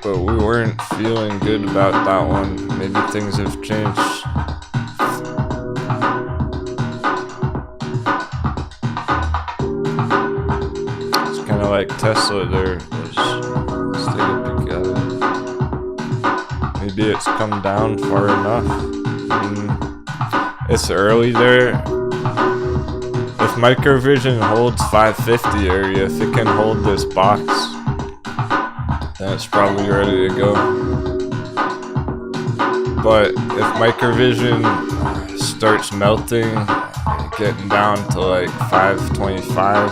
But we weren't feeling good about that one. Maybe things have changed. It's kind of like Tesla there. Let's take a peek at it. Maybe it's come down far enough. It's early there. If Microvision holds 550 area, if it can hold this box, then it's probably ready to go. But if Microvision starts melting, getting down to like 525,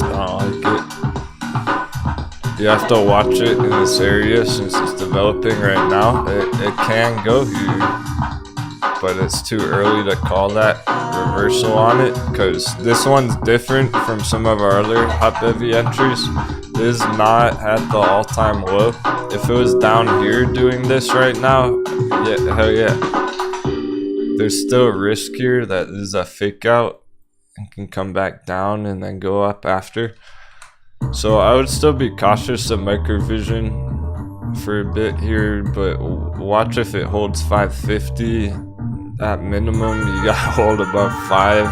I don't like it. You have to watch it in this area since it's developing right now. It can go here, but it's too early to call that reversal on it, because this one's different from some of our other hot heavy entries. It is not at the all-time low. If it was down here doing this right now, yeah, hell yeah. There's still a risk here that this is a fake out and can come back down and then go up after. So I would still be cautious of Microvision for a bit here, but watch if it holds 550. At minimum, you gotta hold above 5.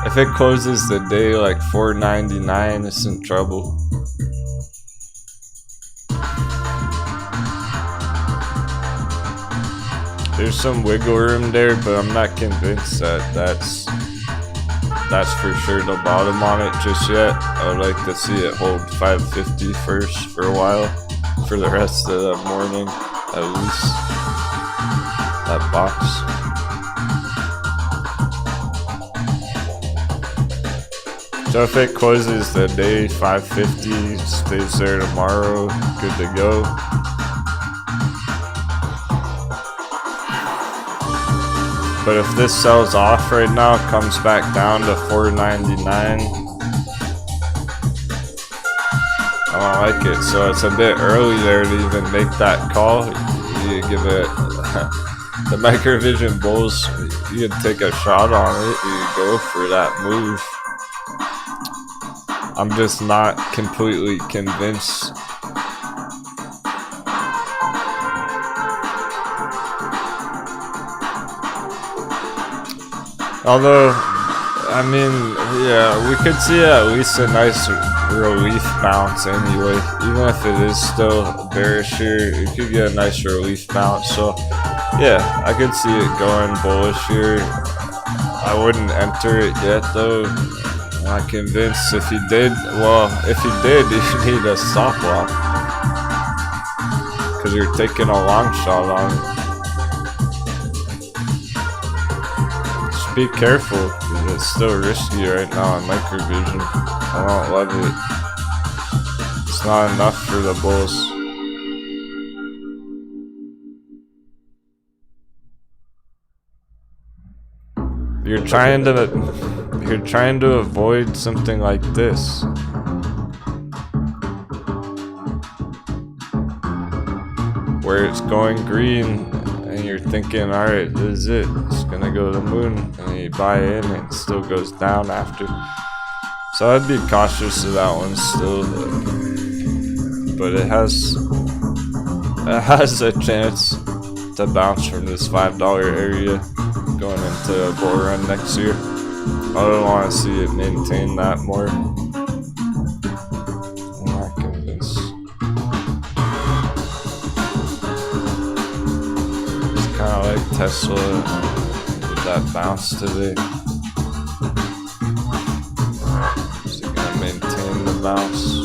If it closes the day like 499, it's in trouble. There's some wiggle room there, but I'm not convinced that that's for sure the bottom on it just yet. I would like to see it hold 550 first for a while, for the rest of the morning at least. That box. So if it closes the day 550, stays there tomorrow, good to go. But if this sells off right now, comes back down to 499, I don't like it. So it's a bit early there to even make that call. You give it the Microvision bulls, you can take a shot on it, you go for that move. I'm just not completely convinced. Although, I mean, yeah, we could see at least a nice relief bounce anyway. Even if it is still bearish here, you could get a nice relief bounce. So, yeah, I could see it going bullish here. I wouldn't enter it yet though. I'm not convinced. If he did, well, if he did, you need a stop loss, because you're taking a long shot on it. Just be careful, because it's still risky right now on Microvision. I don't love it. It's not enough for the bulls. You're trying to avoid something like this. Where it's going green and you're thinking, alright, this is it. It's gonna go to the moon, and then you buy in and it still goes down after. So I'd be cautious of that one still. But it has a chance to bounce from this $5 area going into a bull run next year. I don't want to see it maintain that more. Tesla with that bounce today. Is it gonna maintain the bounce?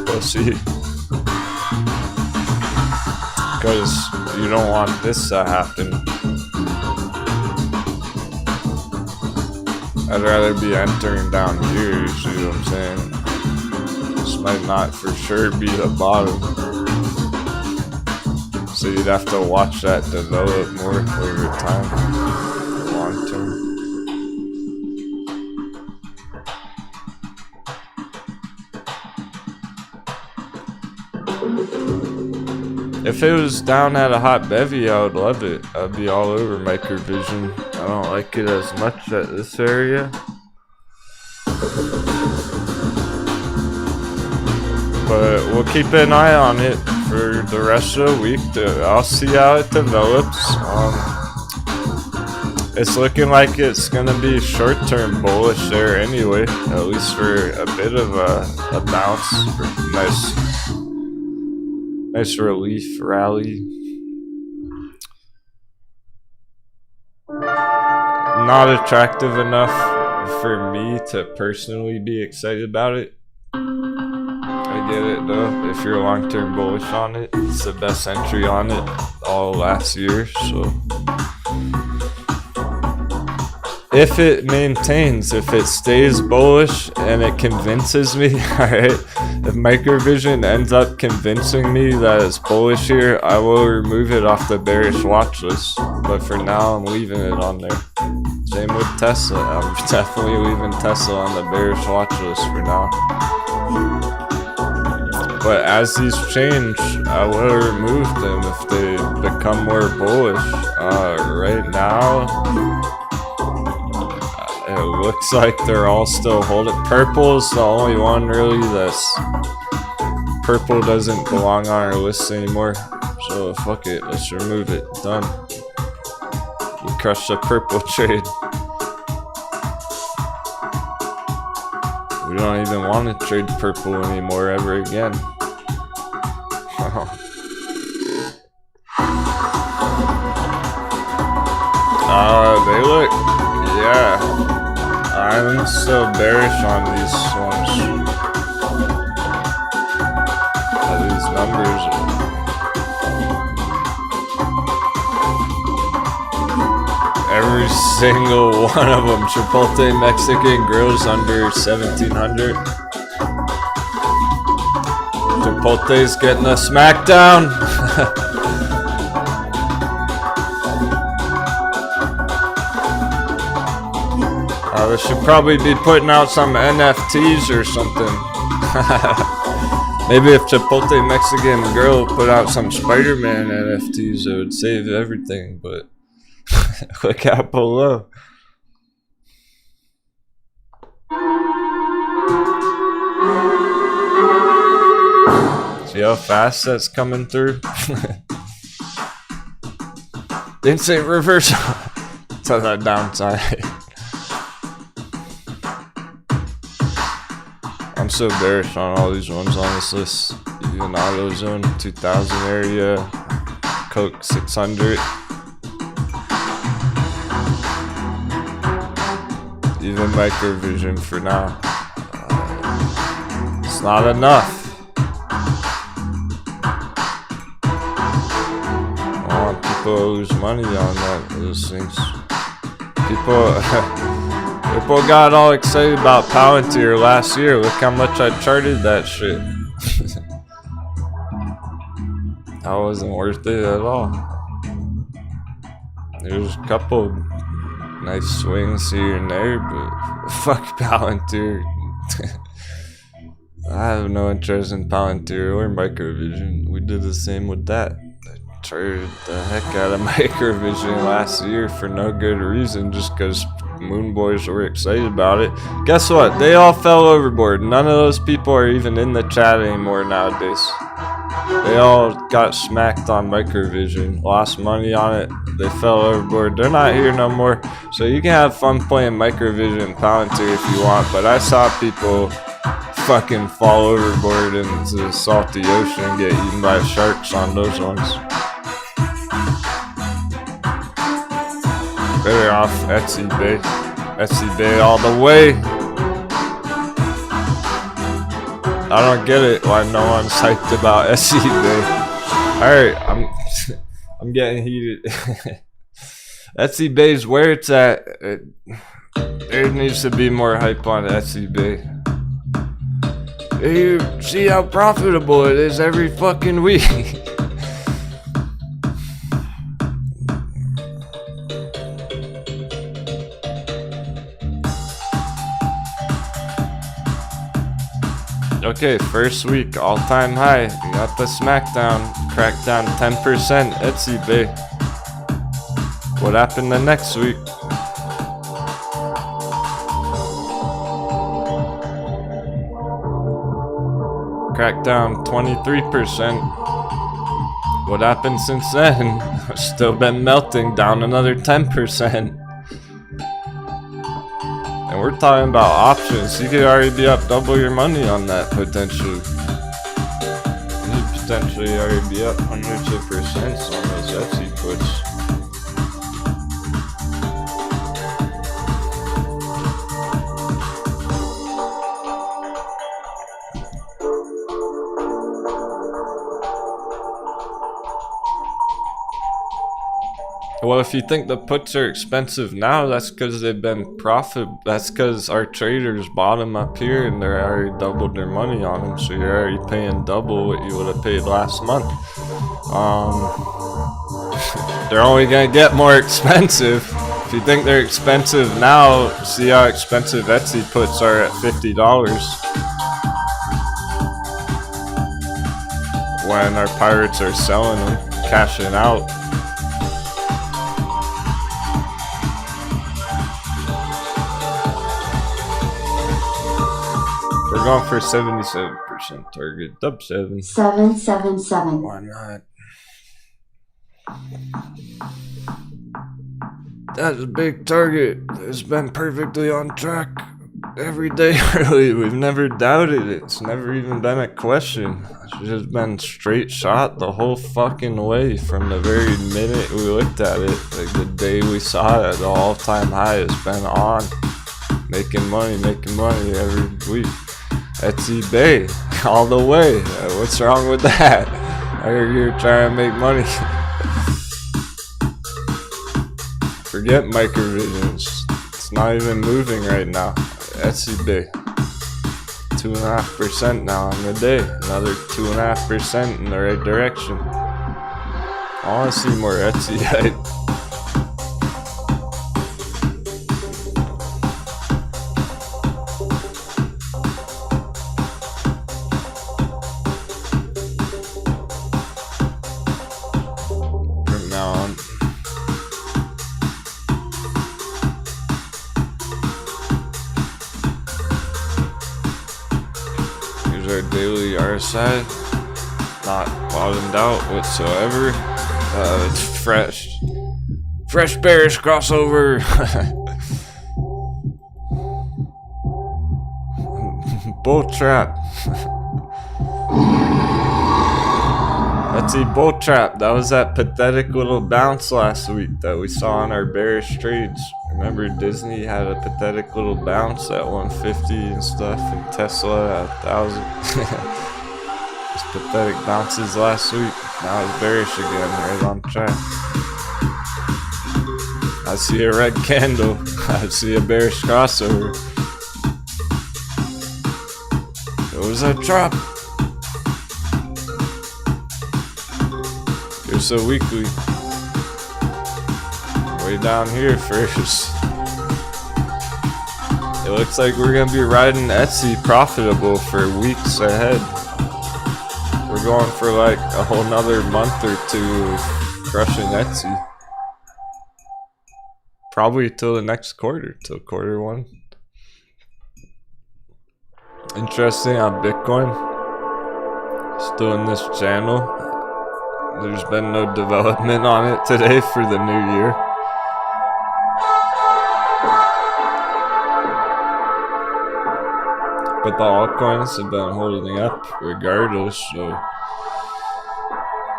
We'll see. Because you don't want this to happen. I'd rather be entering down here, you see what I'm saying? This might not for sure be the bottom. So you'd have to watch that develop more over time, long term. If it was down at a hot bevy, I would love it. I'd be all over microvision. I don't like it as much at this area. But we'll keep an eye on it for the rest of the week. I'll see how it develops. It's looking like it's gonna be short-term bullish there anyway, at least for a bit of a bounce. Nice relief rally. Not attractive enough for me to personally be excited about it. I get it though. If you're long-term bullish on it, it's the best entry on it all last year. So if it maintains, if it stays bullish and it convinces me, alright, if microvision ends up convincing me that it's bullish here, I will remove it off the bearish watch list. But for now, I'm leaving it on there. Same with Tesla. I'm definitely leaving Tesla on the bearish watch list for now. But as these change, I will remove them if they become more bullish. Right now, it looks like they're all still holding. Purple is the only one really that's... Purple doesn't belong on our list anymore. So fuck it, let's remove it. Done. We crushed the purple trade. We don't even want to trade purple anymore ever again. They look... Yeah. I'm still bearish on these ones. These numbers. Every single one of them. Chipotle Mexican grills under 1700. Chipotle's getting a smackdown. They should probably be putting out some NFTs or something. Maybe if Chipotle Mexican Grill put out some Spider-Man NFTs, it would save everything, but look out below. See how fast that's coming through? Instant reversal to that downside. I'm so bearish on all these ones on this list. Even AutoZone 2000 area, Coke 600. Even microvision for now. It's not enough. I don't want people to lose money on those things. People got all excited about Palantir last year. Look how much I charted that shit. That wasn't worth it at all. There's a couple nice swings here and there, but fuck Palantir. I have no interest in Palantir or microvision. We did the same with that. I charted the heck out of microvision last year for no good reason, just because Moon Boys were excited about it. Guess what? They all fell overboard. None of those people are even in the chat anymore nowadays. They all got smacked on microvision, lost money on it. They fell overboard. They're not here no more. So you can have fun playing microvision and Palantir if you want, but I saw people fucking fall overboard into the salty ocean and get eaten by sharks on those ones. Better off Etsy Bay. Etsy Bay all the way. I don't get it why no one's hyped about Etsy Bay. Alright, I'm getting heated. Etsy Bay's where it's at. There needs to be more hype on Etsy Bay. You see how profitable it is every fucking week. Okay, first week, all-time high. We got the smackdown, crackdown 10%, Etsy Bay. What happened the next week? Crackdown 23%. What happened since then? Still been melting, down another 10%. And we're talking about options. You could already be up double your money on that potentially. You could potentially already be up hundreds of percents on those Etsy puts. Well, if you think the puts are expensive now, that's because they've been that's because our traders bought them up here and they're already doubled their money on them. So you're already paying double what you would have paid last month. They're only gonna get more expensive. If you think they're expensive now, see how expensive Etsy puts are at $50. When our pirates are selling them, cashing out. We're going for 77% target. Dub 7. 777. Why not? That's a big target. It's been perfectly on track every day, really. We've never doubted it. It's never even been a question. It's just been straight shot the whole fucking way from the very minute we looked at it. Like the day we saw it at the all-time high, it's been on. Making money every week. Etsy Bay, all the way. What's wrong with that? I hear you're trying to make money. Forget microvisions. It's not even moving right now. Etsy Bay. 2.5% now on the day. Another 2.5% in the right direction. I want to see more Etsy hype. Daily RSI, not bottomed out whatsoever. It's fresh bearish crossover. Bull trap. Etsy bull trap. That was that pathetic little bounce last week that we saw on our bearish trades. Remember Disney had a pathetic little bounce at 150 and stuff, and Tesla at 1,000. Just pathetic bounces last week. Now it's bearish again, right on track. I see a red candle. I see a bearish crossover. It was a drop. Here's a weekly. Way down here first. It looks like we're gonna be riding Etsy profitable for weeks ahead. We're going for like a whole nother month or two of crushing Etsy. Probably till the next quarter, till quarter one. Interesting on Bitcoin. Still in this channel. There's been no development on it today for the new year. But the altcoins have been holding up regardless, so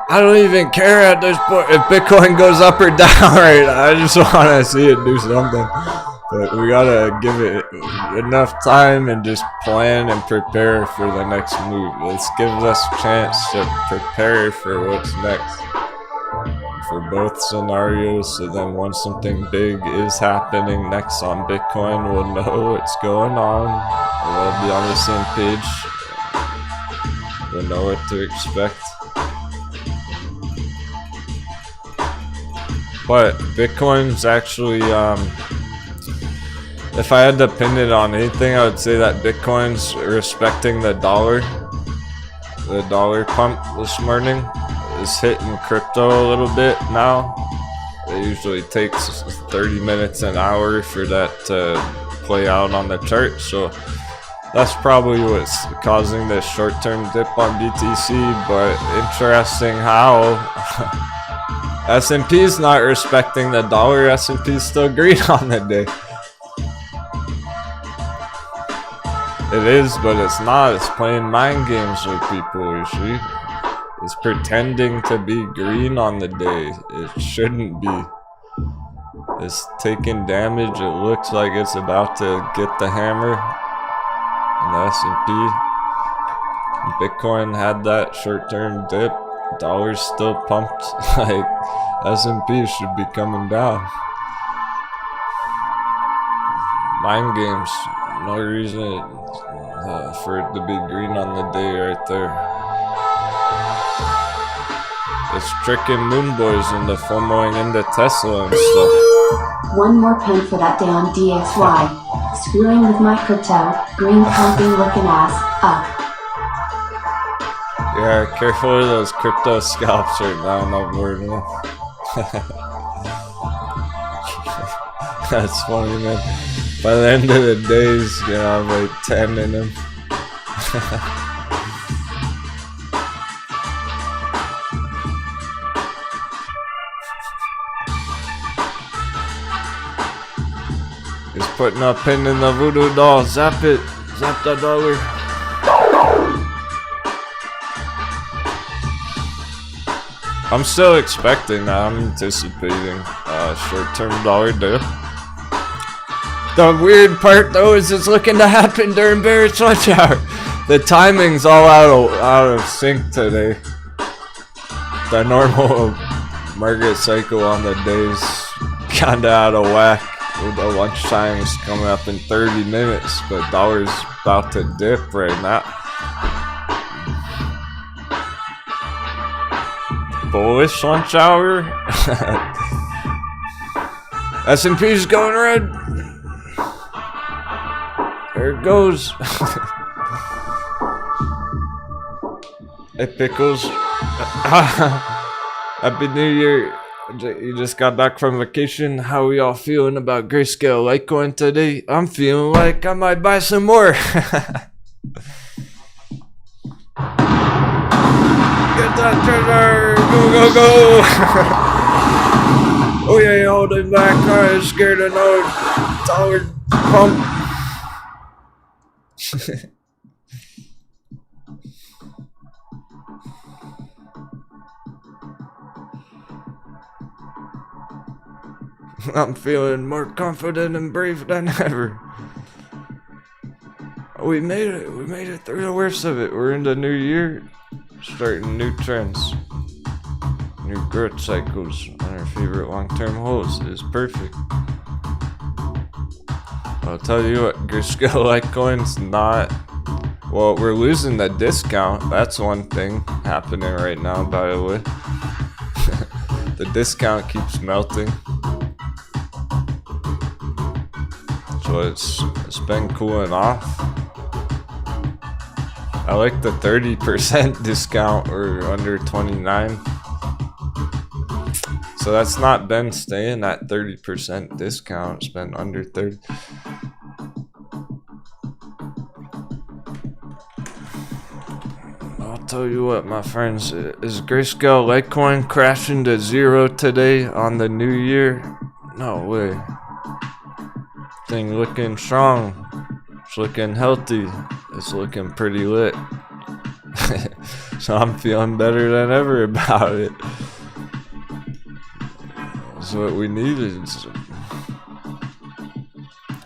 I don't even care at this point if Bitcoin goes up or down right now. I just want to see it do something. But we gotta give it enough time and just plan and prepare for the next move. Let's give us a chance to prepare for what's next for both scenarios, so then once something big is happening next on Bitcoin, we'll know what's going on. We'll be on the same page. We'll know what to expect. But Bitcoin's actually, if I had to pin it on anything, I would say that Bitcoin's respecting the dollar. The dollar pump this morning is hitting crypto a little bit now. It usually takes 30 minutes, an hour for that to play out on the chart. So that's probably what's causing this short-term dip on BTC, but interesting how S&P is not respecting the dollar. S&P is still green on the day. It is, but it's not. It's playing mind games with people, you see. It's pretending to be green on the day. It shouldn't be. It's taking damage. It looks like it's about to get the hammer. And the S&P. Bitcoin had that short-term dip. Dollar's still pumped. Like, S&P should be coming down. Mind games. No reason for it to be green on the day right there. It's tricking moon boys into FOMOing into Tesla and stuff. One more pin for that damn DXY. Screwing with my crypto. Green pumping looking ass up. Yeah, careful of those crypto scalps right now, not boarding them. That's funny, man. By the end of the day, he's gonna have like 10 in him. He's putting a pin in the voodoo doll. Zap it. Zap that dollar. I'm still expecting that. I'm anticipating a short-term dollar dip. The weird part though is it's looking to happen during bearish lunch hour. The timing's all out of sync today. The normal market cycle on the day's kinda out of whack. The lunch time's coming up in 30 minutes, but dollar's about to dip right now. Bullish lunch hour. S&P's going red. There it goes. Hey Pickles. Happy New Year. You just got back from vacation. How are y'all feeling about Grayscale Litecoin today? I'm feeling like I might buy some more. Get that treasure! Go, go, go! Oh yeah, holding back. I was scared of no dollar pump. I'm feeling more confident and brave than ever. We made it. We made it through the worst of it. We're in the new year. Starting new trends. New growth cycles on our favorite long-term holds. It is perfect. I'll tell you what, Grayscale Litecoin's not... Well, we're losing the discount. That's one thing happening right now, by the way. The discount keeps melting. So it's been cooling off. I like the 30% discount or under 29. So that's not been staying at 30% discount. It's been under 30. I'll tell you what, my friends, is Grayscale Litecoin crashing to zero today on the new year? No way. Thing looking strong. It's looking healthy. It's looking pretty lit. So I'm feeling better than ever about it. That's what we needed.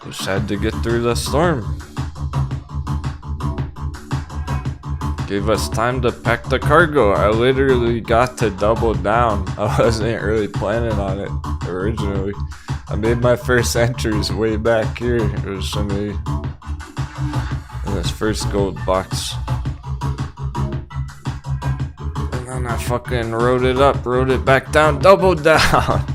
Just had to get through the storm. Gave us time to pack the cargo. I literally got to double down. I wasn't really planning on it originally. I made my first entries way back here. It was somebody in this first gold box. And then I fucking wrote it back down, doubled down.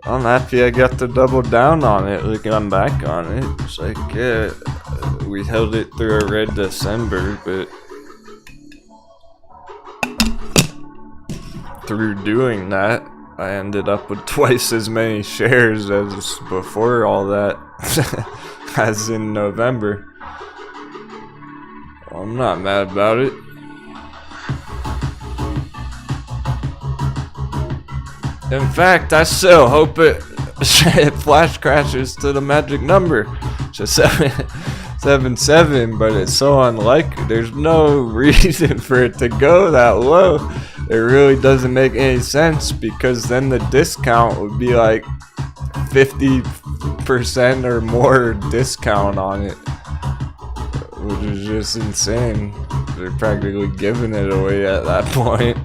I'm happy I got to double down on it. Like, I'm back on it. It's like, yeah, we held it through a red December, but through doing that, I ended up with twice as many shares as before all that, as in November. Well, I'm not mad about it. In fact, I still hope it flash crashes to the magic number, just 777, but it's so unlikely. There's no reason for it to go that low. It really doesn't make any sense, because then the discount would be like 50% or more discount on it, which is just insane. They're practically giving it away at that point.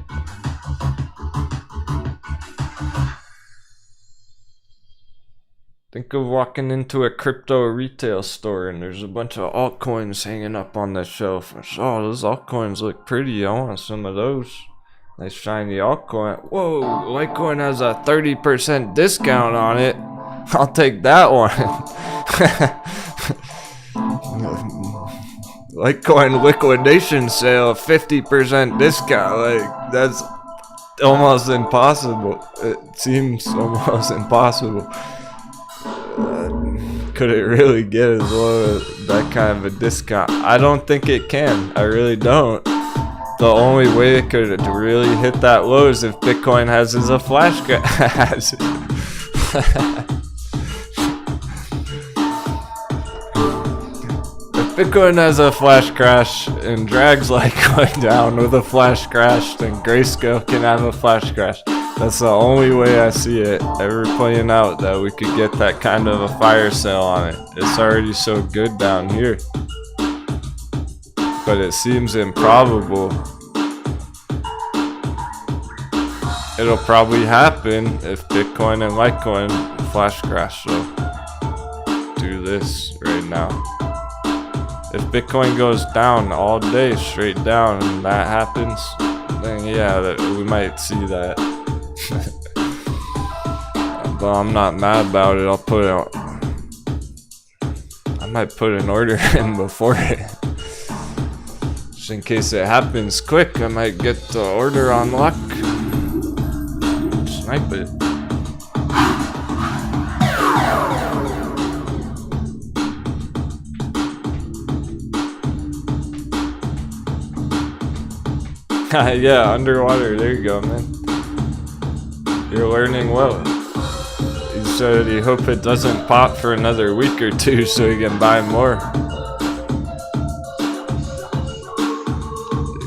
Think of walking into a crypto retail store and there's a bunch of altcoins hanging up on the shelf. Oh, those altcoins look pretty. I want some of those. Nice shiny altcoin. Whoa, Litecoin has a 30% discount on it. I'll take that one. Litecoin liquidation sale, 50% discount. Like, that's almost impossible. It seems almost impossible. Could it really get as low as that kind of a discount? I don't think it can. I really don't. The only way it could really hit that low is if Bitcoin has a flash crash. If Bitcoin has a flash crash and drags Litecoin down with a flash crash, then Grayscale can have a flash crash. That's the only way I see it ever playing out, that we could get that kind of a fire sale on it. It's already so good down here. But it seems improbable. It'll probably happen if Bitcoin and Litecoin flash crash, so do this right now. If Bitcoin goes down all day, straight down, and that happens, then yeah, we might see that. But I'm not mad about it. I'll put it. I might put an order in before it, just in case it happens quick. I might get the order on luck. Snipe it. Yeah, underwater. There you go, man. You're learning well. He said he hope it doesn't pop for another week or two so he can buy more.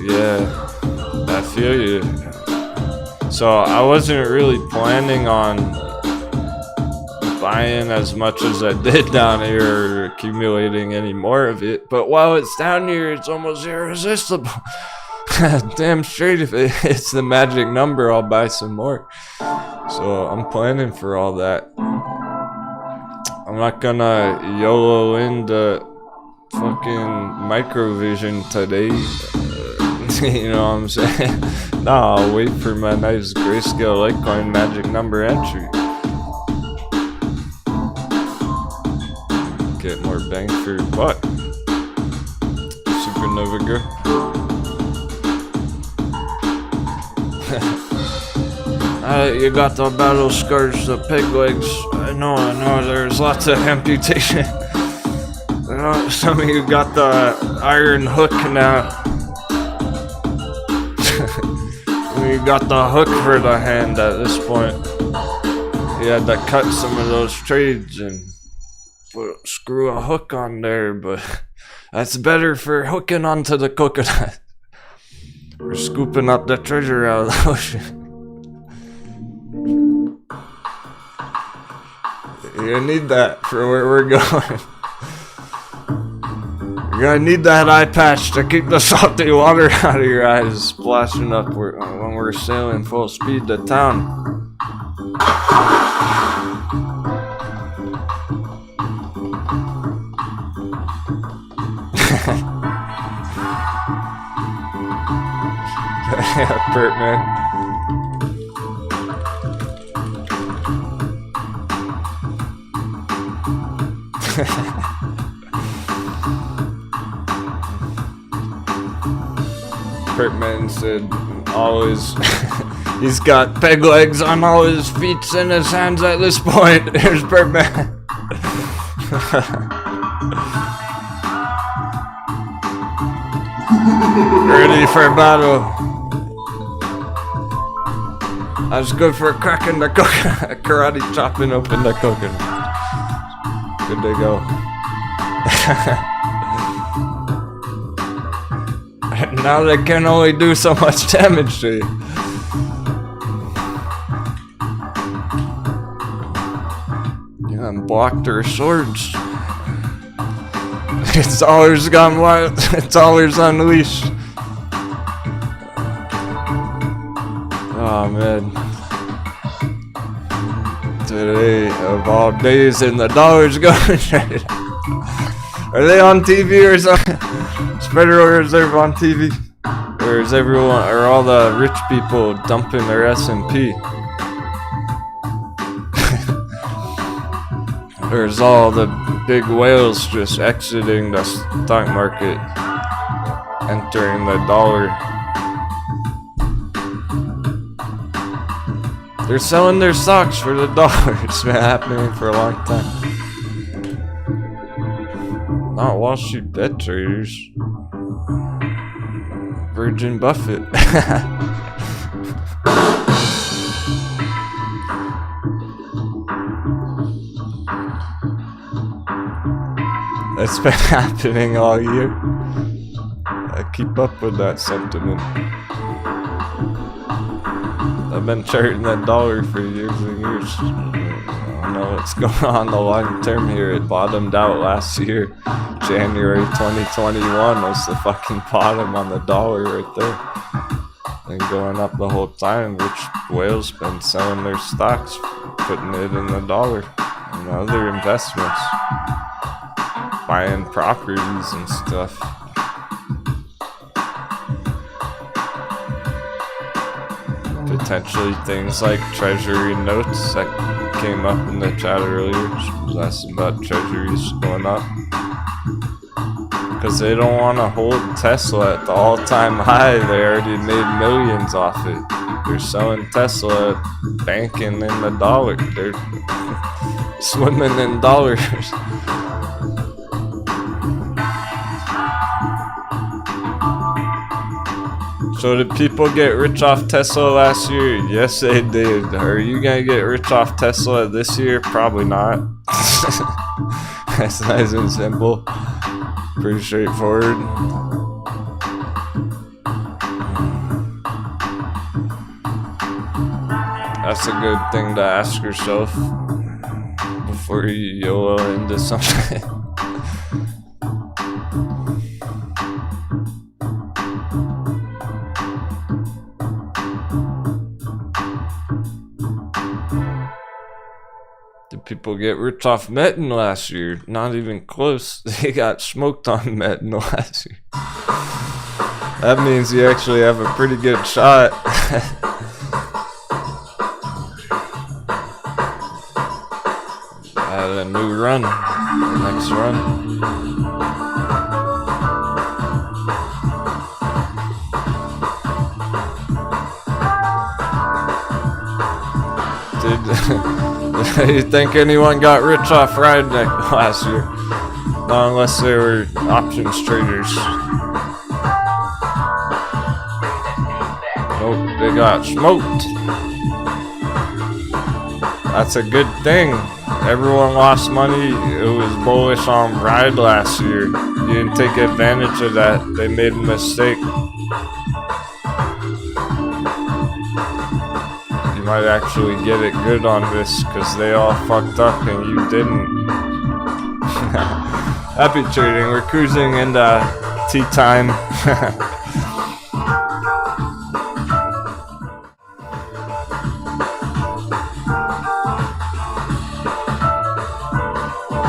Yeah, I feel you. So I wasn't really planning on buying as much as I did down here or accumulating any more of it. But while it's down here, it's almost irresistible. Damn straight, if it hits the magic number, I'll buy some more. So I'm planning for all that. I'm not gonna YOLO into fucking microvision today. You know what I'm saying? Nah, I'll wait for my nice Grayscale Litecoin magic number entry. Get more bang for your buck. Supernova girl. You got the battle scars, the peg legs. I know, there's lots of amputation. Some of you got the iron hook now. You got the hook for the hand at this point. You had to cut some of those trades and screw a hook on there, but that's better for hooking onto the coconut. We're scooping up the treasure out of the ocean. You need that for where we're going. You're gonna need that eye patch to keep the salty water out of your eyes splashing up when we're sailing full speed to town. Yeah, Bert, man. Pertman said always he's got peg legs on all his feet and his hands at this point. Here's Pertman. Ready for battle. I was good for cracking the coconut, karate chopping open the coconut. Good to go. Now they can only do so much damage to you. Yeah, and block their swords. It's always gone wild. It's always unleashed. Oh man. Today of all days and the dollar's going. Are they on TV or something? Is Federal Reserve on TV? Or is everyone, or all the rich people dumping their S&P? Or is all the big whales just exiting the stock market, entering the dollar? They're selling their stocks for the dollar. It's been happening for a long time. Not Wall Street debt traders. Virgin Buffett. That's been happening all year. I keep up with that sentiment. I've been charting that dollar for years and years. I don't know what's going on the long term here. It bottomed out last year. January 2021 was the fucking bottom on the dollar right there. And going up the whole time, which whales been selling their stocks, putting it in the dollar and other investments. Buying properties and stuff. Potentially things like treasury notes that came up in the chat earlier. Was asking about treasuries going up. Because they don't want to hold Tesla at the all-time high. They already made millions off it. They're selling Tesla, banking in the dollar. They're swimming in dollars. So did people get rich off Tesla last year? Yes, they did. Are you gonna get rich off Tesla this year? Probably not. That's nice and simple. Pretty straightforward. That's a good thing to ask yourself before you YOLO into something. People get rich off metin last year. Not even close. They got smoked on metin last year. That means you actually have a pretty good shot. At a new run. The next run. You think anyone got rich off Redneck last year? Not unless they were options traders. Nope, they got smoked. That's a good thing. everyone lost money. It was bullish on ride last year. You didn't take advantage of that. They made a mistake. You might actually get it good on this because they all fucked up and you didn't. Happy trading. We're cruising into tea time.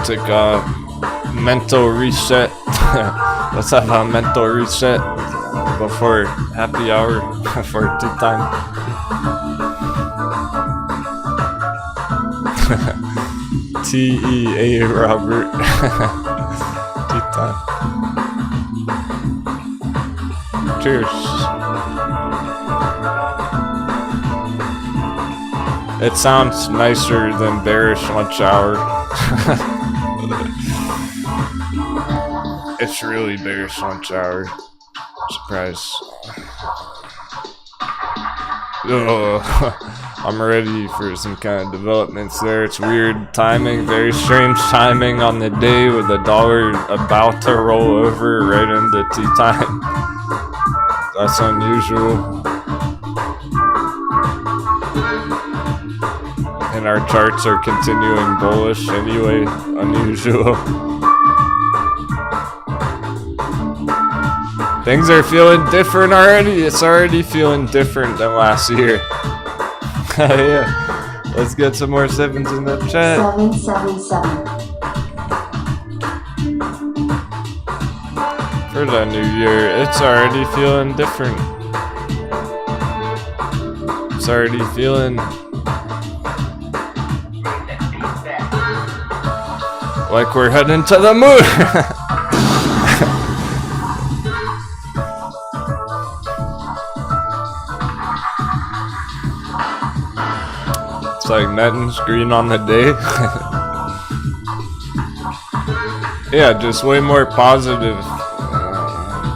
Took a mental reset. Let's have a mental reset before happy hour for tea time. TEA Robert. Tea time. Cheers. It sounds nicer than bearish lunch hour. It's really bearish lunch hour. Surprise. Oh, I'm ready for some kind of developments there. It's weird timing, very strange timing on the day with the dollar about to roll over right into tea time. That's unusual. And our charts are continuing bullish anyway, unusual. Things are feeling different already. It's already feeling different than last year. Yeah. Let's get some more sevens in the chat. 777. For the new year, it's already feeling different. It's already feeling like we're heading to the moon. It's like nothing's green on the day. Yeah, just way more positive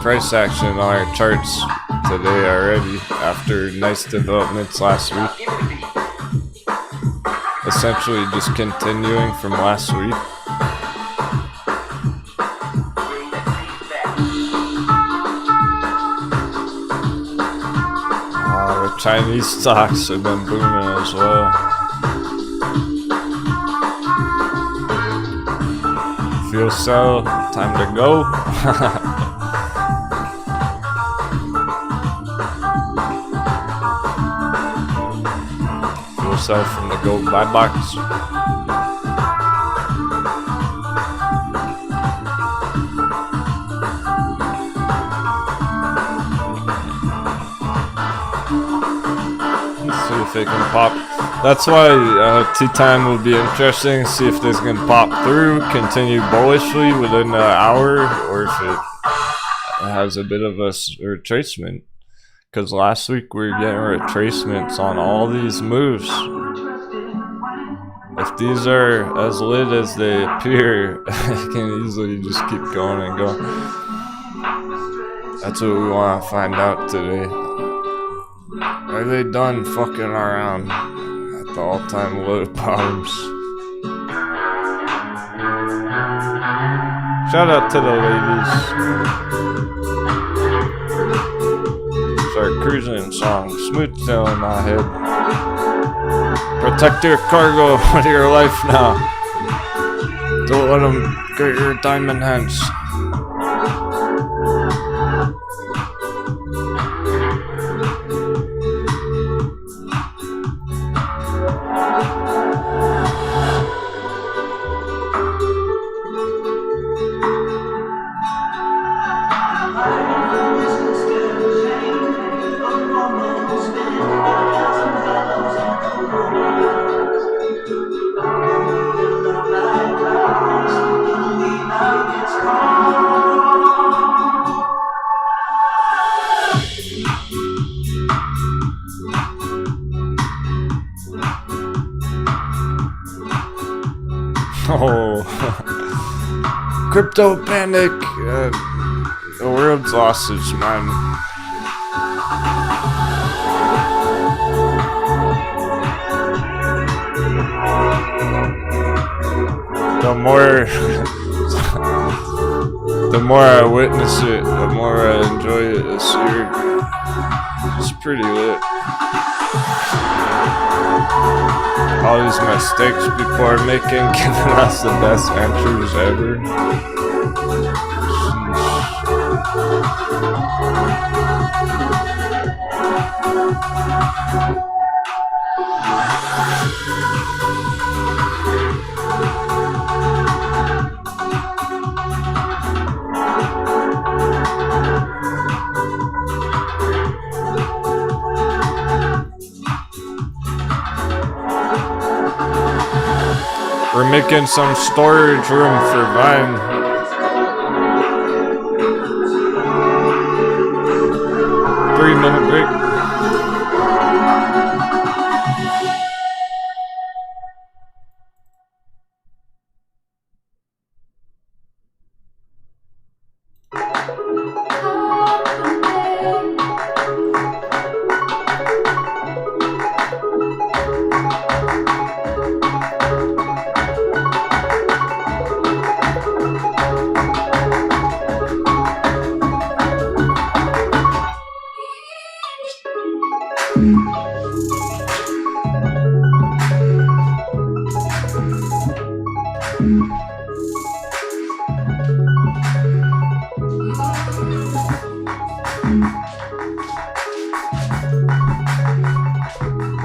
price action on our charts today already after nice developments last week. Essentially just continuing from last week. The Chinese stocks have been booming as well. Fuel cell, time to go. Fuel cell from the gold buy box. Let's see if it can pop. That's why tea time will be interesting. See if this can pop through, continue bullishly within an hour, or if it has a bit of a retracement. Because last week we were getting retracements on all these moves. If these are as lit as they appear, it can easily just keep going and going. That's what we want to find out today. Are they done fucking around at the all-time low bottoms? Shout out to the ladies. It's our cruising song, smooth sailing my head. Protect your cargo with your life now. Don't let them get your diamond hands. Oh, crypto panic. The world's lost its mind. the more the more I witness it, the more I enjoy it this year. It's pretty lit. All these mistakes people are making, giving us the best entries ever. We're making some storage room for Vine. 3-minute break.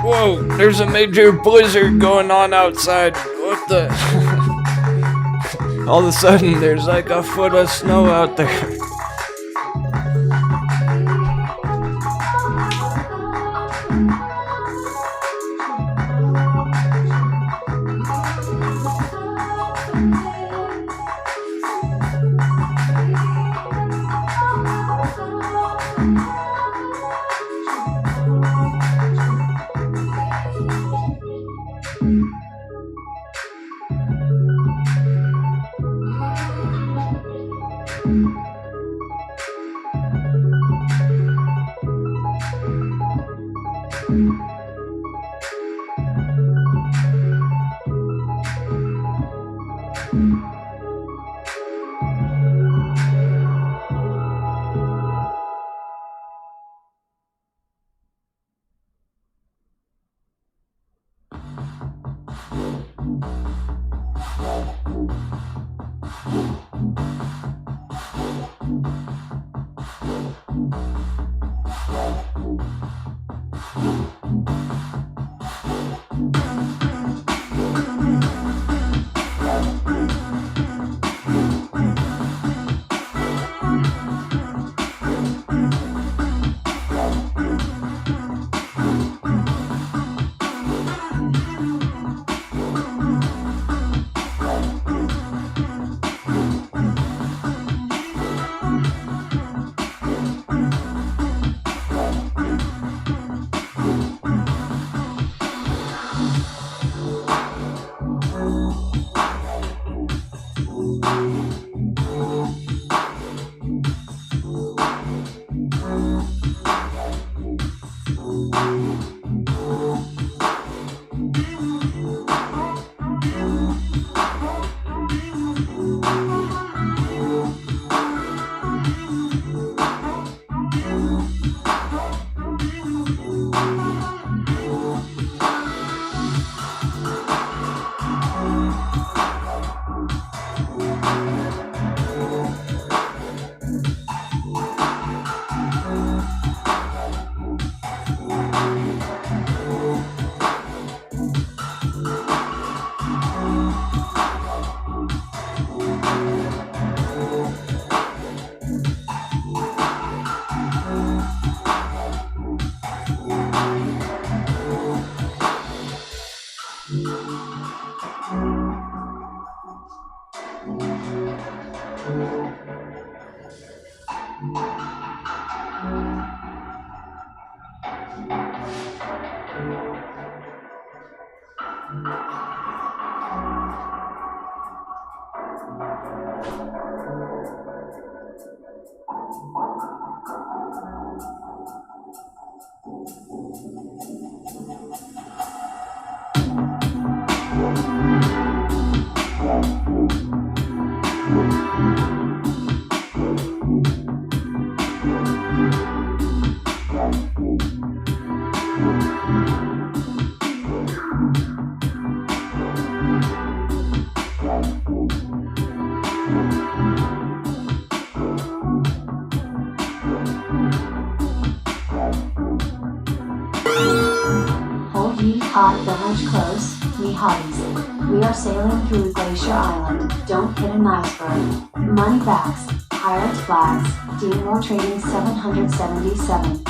Whoa, there's a major blizzard going on outside. What the? All of a sudden, there's like a foot of snow out there. Hold ye hot village close, ye hotties. We are sailing through Glacier Island, don't hit an iceberg. Money backs, pirate flags, Denwo trading 777.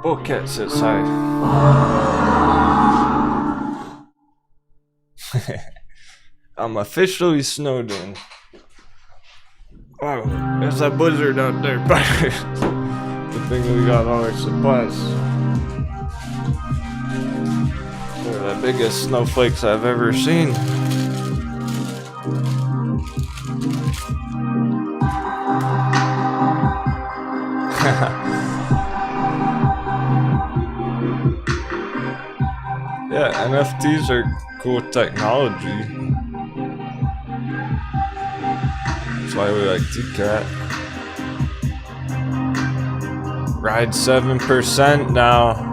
Bucket says hi. I'm officially snowed in. Wow, there's that blizzard out there. Good thing we got all our supplies. Look at that biggest snowflakes I've ever seen. Yeah, NFTs are cool technology. That's why we like TCAT. Ride 7% now.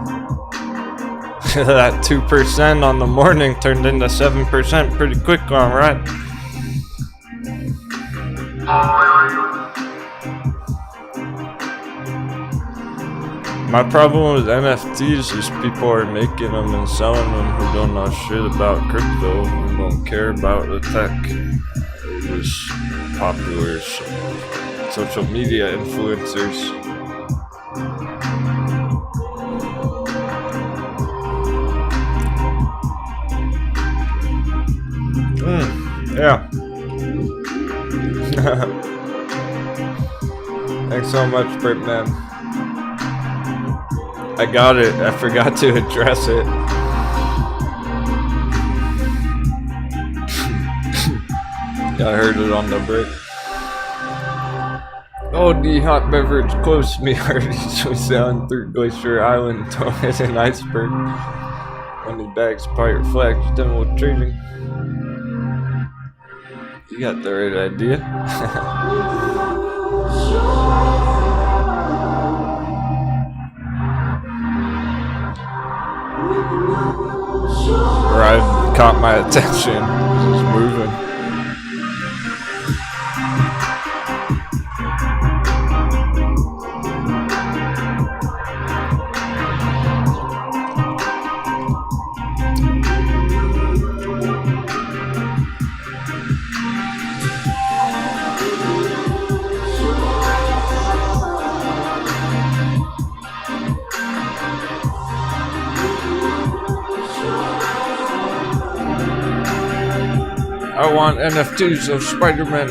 That 2% on the morning turned into 7% pretty quick on ride. My problem with NFTs is people are making them and selling them who don't know shit about crypto and don't care about the tech. They're just popular social media influencers. Yeah. Thanks so much, Brickman. I got it. I forgot to address it. Yeah, I heard it on the break. Oh, the hot beverage close to me already. So sailing through Glacier Island to hit an iceberg. 20 bags pirate flag, Denwo trading. You got the right idea. Ride caught my attention. Just moving. I want NFTs of Spider-Man.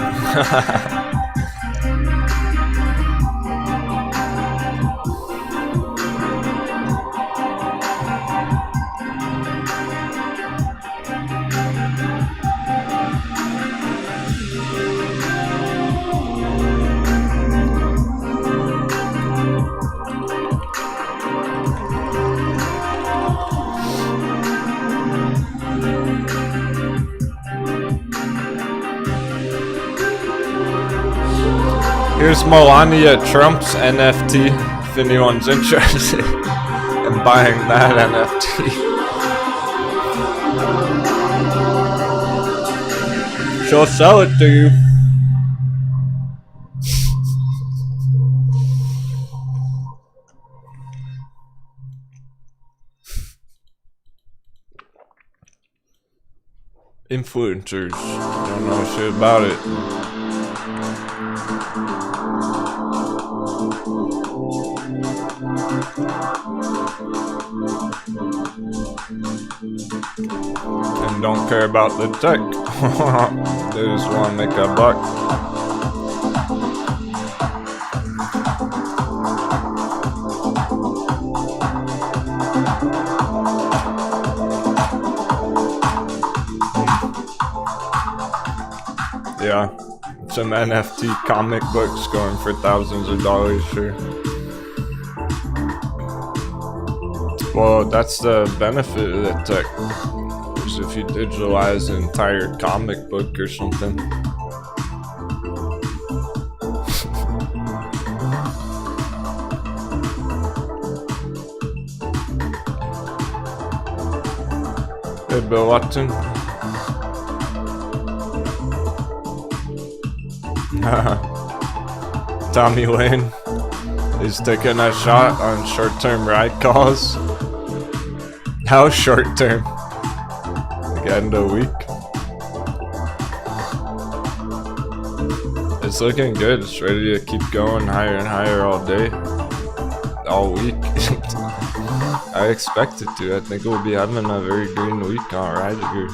Here's Melania Trump's NFT, if anyone's interested in buying that NFT. She'll sell it to you. Influencers, don't know shit about it. And don't care about the tech. They just want to make a buck. Yeah, some NFT comic books going for thousands of dollars, sure. Well, that's the benefit of the tech. Is if you digitalize an entire comic book or something. Hey, Bill Watson. Tommy Lane is taking a shot on short-term ride calls. How short-term? Like end of week? It's looking good. It's ready to keep going higher and higher all day. All week. I expect it to. I think we'll be having a very green week on ride here.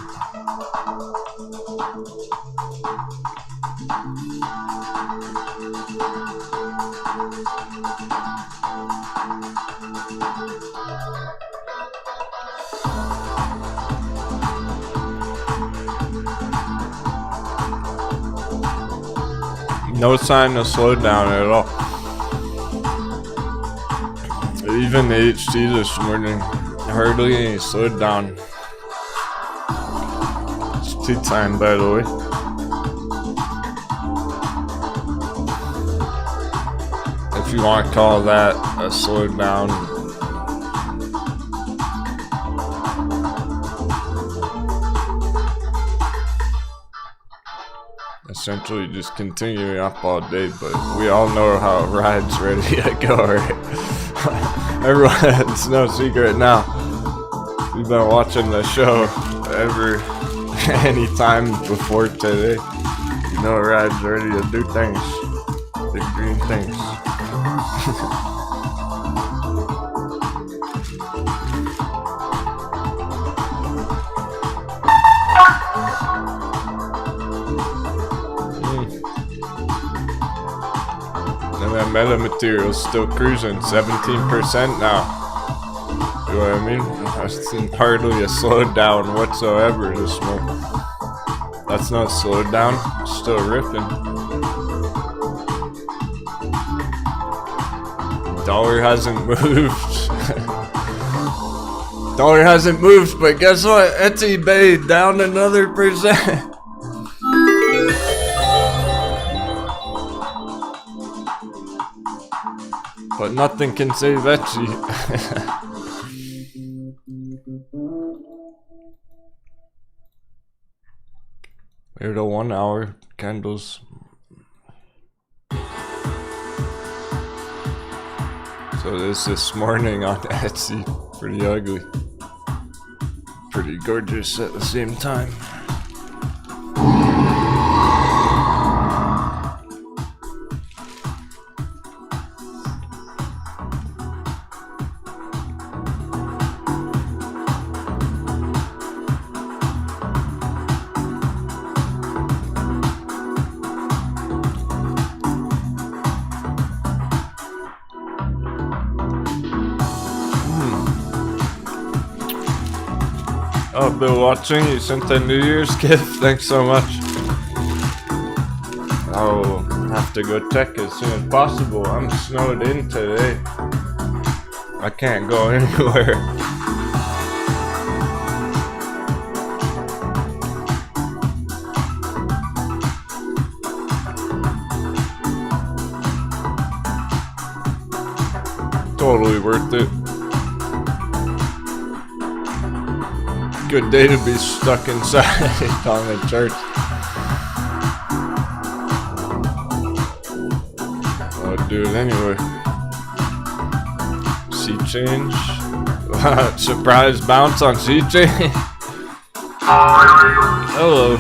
No sign of slowdown at all. Even the HT this morning, hardly any slowed down. It's tea time, by the way. If you want to call that a slowdown. Essentially just continuing up all day, but we all know how it rides ready to go, right? Everyone, it's no secret now. You've been watching the show any time before today. You know it rides ready to do things. Big green things. And that meta material's still cruising 17% now. You know what I mean? That's hardly a slowdown whatsoever this morning. That's not slowed down, it's still ripping. Dollar hasn't moved. Dollar hasn't moved, but guess what? Etsy Bay down another %. But nothing can save Etsy. Here the 1 hour candles. So this morning on Etsy, pretty ugly. Pretty gorgeous at the same time. Oh, Bill watching, you sent a New Year's gift, thanks so much. I'll have to go check as soon as possible. I'm snowed in today. I can't go anywhere. Totally worth it. Good day to be stuck inside on the church. I'll do it anyway. Sea change. Surprise bounce on sea change. Hello.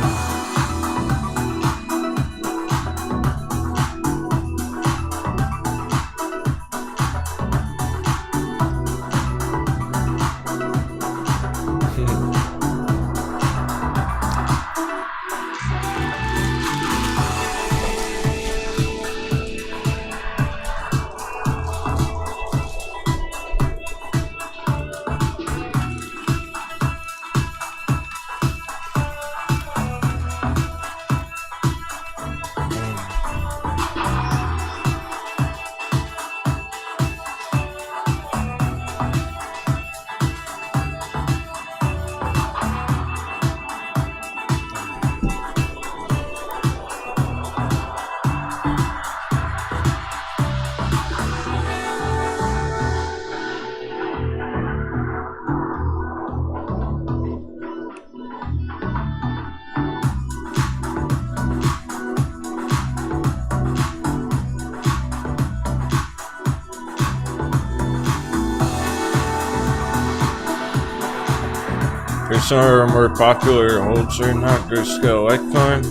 Some of our more popular holds right now, Grayscale Altcoin.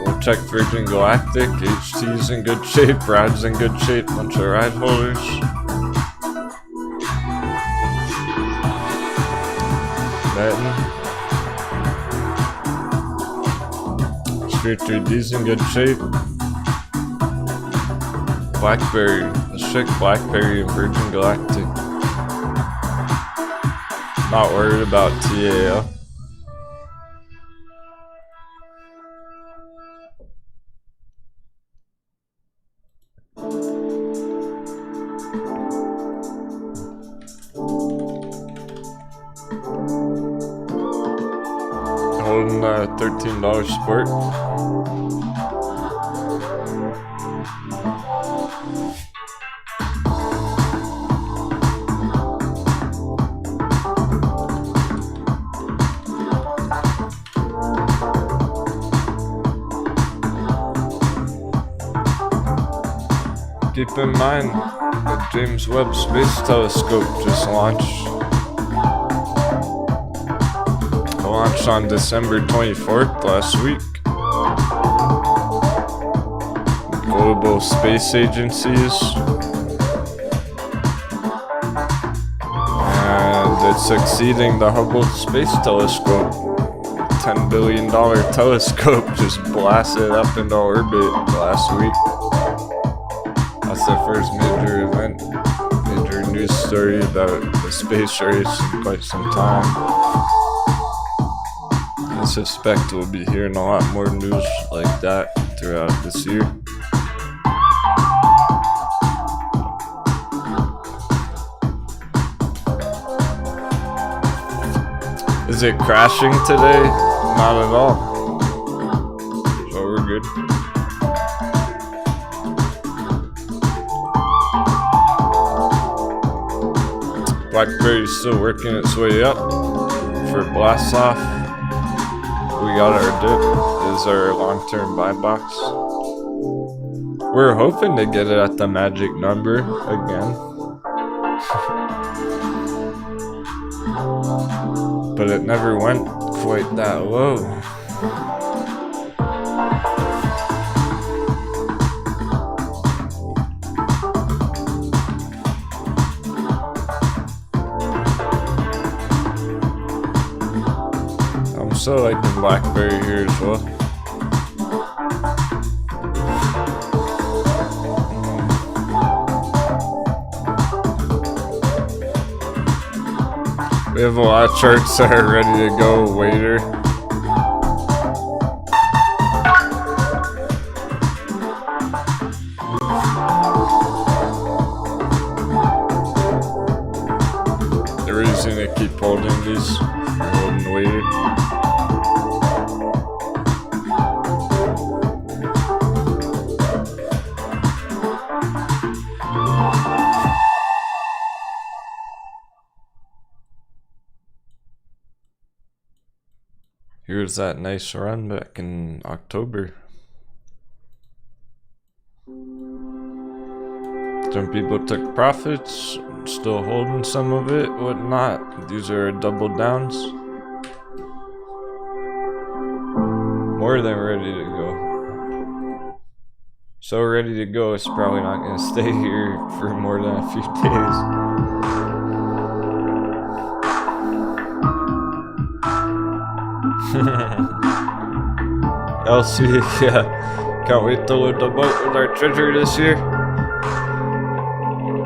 We'll check Virgin Galactic, HT's in good shape, Ride's in good shape, bunch of ride holders. Batten. Sphere 3D's in good shape. Blackberry, let's check Blackberry and Virgin Galactic. Not worried about TAL. on $13 support. Keep in mind, the James Webb Space Telescope just launched. It launched on December 24th last week. Global space agencies. And it's exceeding the Hubble Space Telescope. $10 billion telescope just blasted up into orbit last week. That's the first major event, major news story about the space race in quite some time. I suspect we'll be hearing a lot more news like that throughout this year. Is it crashing today? Not at all. So we're good. BlackBerry's still working its way up for blast off. We got our dip. This is our long-term buy box. We're hoping to get it at the magic number again. But it never went quite that low. I'm so liking BlackBerry here as well. We have a lot of charts that are ready to go later. The reason I keep holding these, holding later. Here's that nice run back in October. Some people took profits, still holding some of it, whatnot. These are double downs. More than ready to go. So ready to go, it's probably not going to stay here for more than a few days. LC, yeah, can't wait to load the boat with our treasure this year.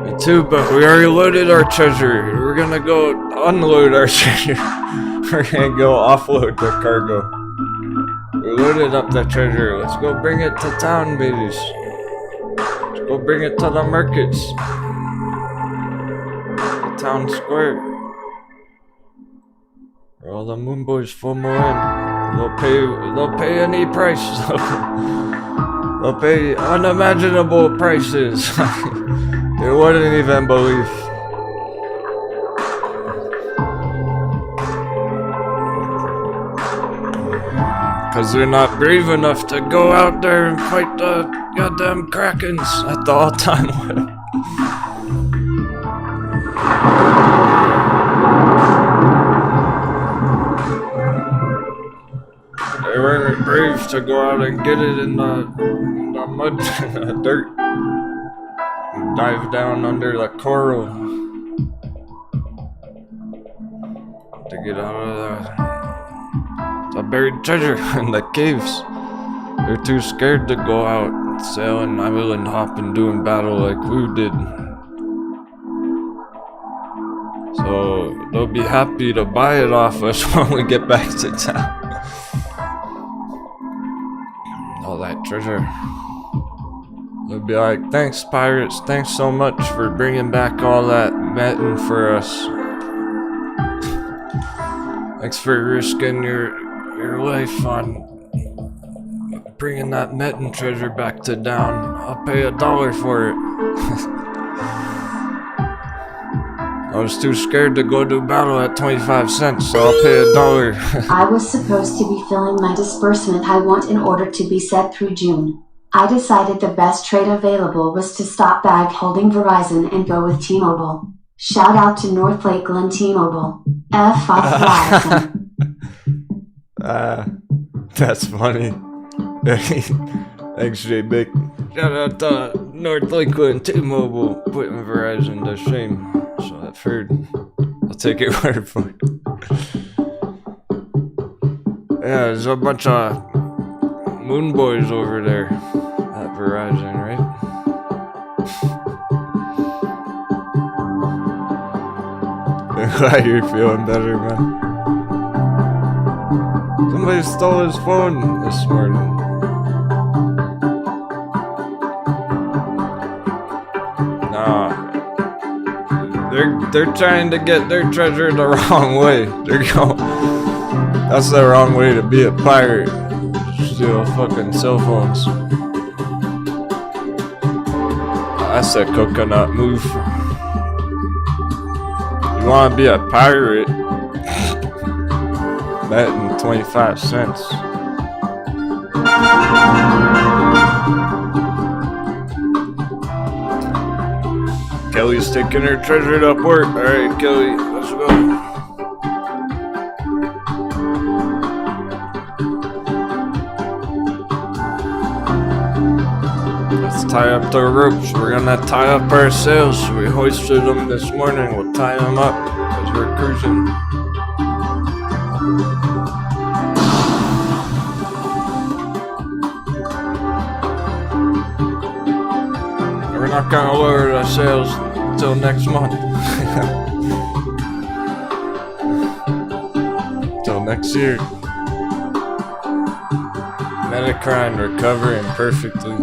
Me too, but we already loaded our treasure. We're gonna go unload our treasure. We're gonna go offload the cargo. We loaded up the treasure. Let's go bring it to town, babies. Let's go bring it to the markets. The town square. All the moon boys FOMO in. They'll pay any price. They'll pay unimaginable prices. You wouldn't even believe. Cause they're not brave enough to go out there and fight the goddamn Krakens at the all-time low. They weren't brave to go out and get it in the mud, in the dirt, and dive down under the coral to get out of the buried treasure in the caves. They're too scared to go out sailing, island hopping, doing battle like we did. So they'll be happy to buy it off us when we get back to town. All that treasure. They'll be like, thanks pirates, thanks so much for bringing back all that metin for us. Thanks for risking your wife on bringing that metin treasure back to down. I'll pay $1 for it. I was too scared to go do battle at 25 cents, so I'll pay $1. I was supposed to be filling my disbursement I want in order to be set through June. I decided the best trade available was to stop bag holding Verizon and go with T-Mobile. Shout out to North Lakeland T-Mobile. F off Verizon. That's funny. Thanks, J-Big. Shout out to North Lakeland T-Mobile putting Verizon to shame. So I've heard. I'll take it word for it. Yeah, there's a bunch of moon boys over there at Verizon, right? Glad you're feeling better, man. Somebody stole his phone this morning. Nah. They're trying to get their treasure the wrong way. That's the wrong way to be a pirate. Steal fucking cell phones. That's a coconut move. You want to be a pirate? Bet in 25 cents. Kelly's taking her treasure to work. Alright, Kelly, let's go. Let's tie up the ropes. We're gonna tie up our sails. We hoisted them this morning. We'll tie them up as we're cruising. We're not gonna lower the sails until next month. Till next year. Metacrine recovering perfectly.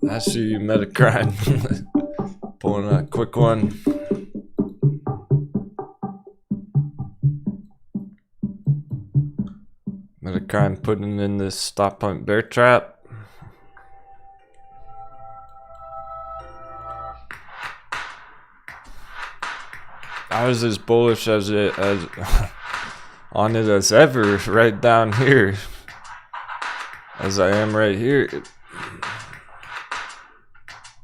I see you, Metacrine. Pulling that quick one. Metacrine putting in this stop punt bear trap. I was as bullish as on it as ever right down here as I am right here.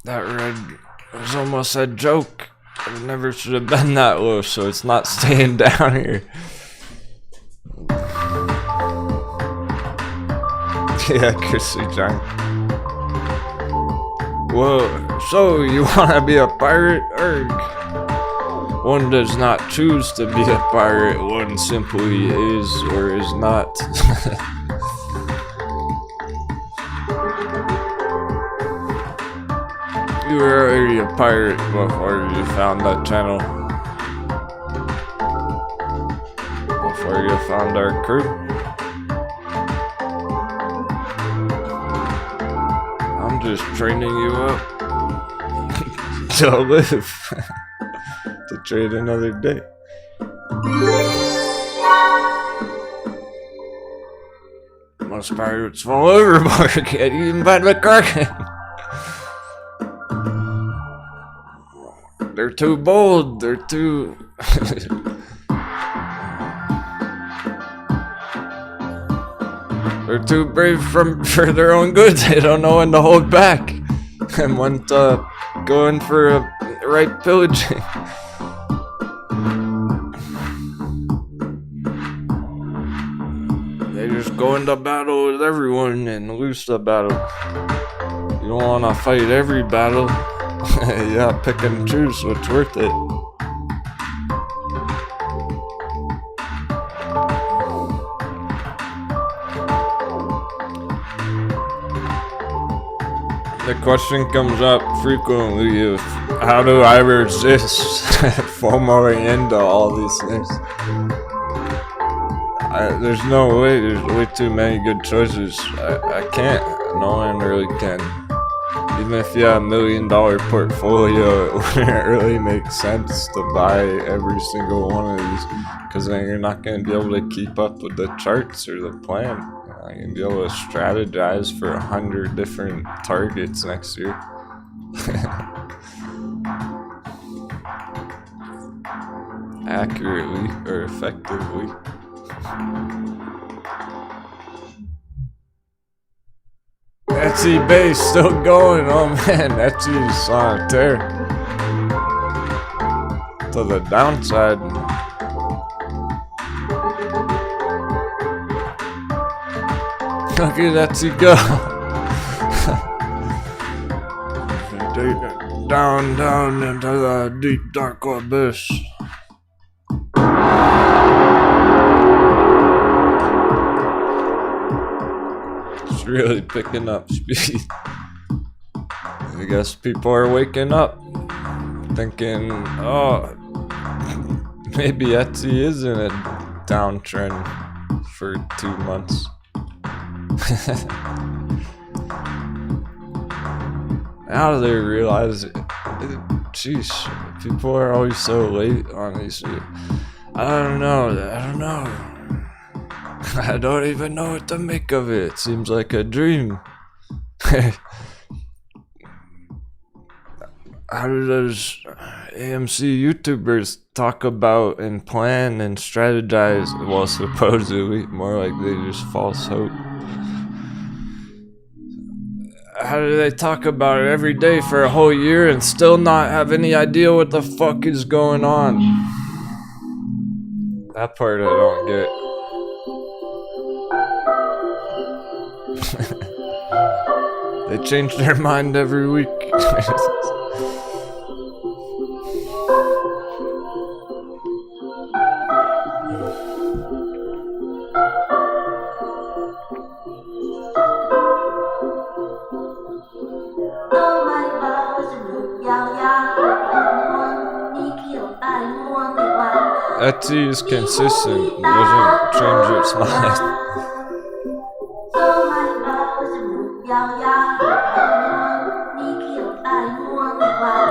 That red was almost a joke. It never should have been that low, so it's not staying down here. Yeah, Chrissy John. Whoa, so you wanna be a pirate? Erg. One does not choose to be a pirate, one simply is or is not. You were already a pirate before you found that channel. Before you found our crew. I'm just training you up to live. To trade another day. Most pirates fall overboard, get eaten by the kraken. They're too bold, they're too... They're too brave for their own good. They don't know when to hold back. And when to go in for a right pillaging. They just go into battle with everyone and lose the battle. You don't want to fight every battle. Yeah, pick and choose what's worth it. The question comes up frequently of how do I resist FOMOing into all these things? There's no way, there's way too many good choices. I can't, no one really can. Even if you have $1 million portfolio, it wouldn't really make sense to buy every single one of these, because then you're not going to be able to keep up with the charts or the plan. You're not going to be able to strategize for 100 different targets next year. Accurately or effectively. Etsy base still going. Oh man, Etsy's on a tear. To the downside. Look at Etsy go. Down, down into the deep dark abyss. It's really picking up speed. I guess people are waking up, thinking, oh, maybe Etsy is in a downtrend for 2 months. Now they realize, jeez, people are always so late on these. I don't know. I don't even know what to make of it. It seems like a dream. How do those AMC YouTubers talk about and plan and strategize? Well, supposedly, more like they just false hope. How do they talk about it every day for a whole year and still not have any idea what the fuck is going on? That part I don't get. They change their mind every week. Etsy is consistent, doesn't change its mind.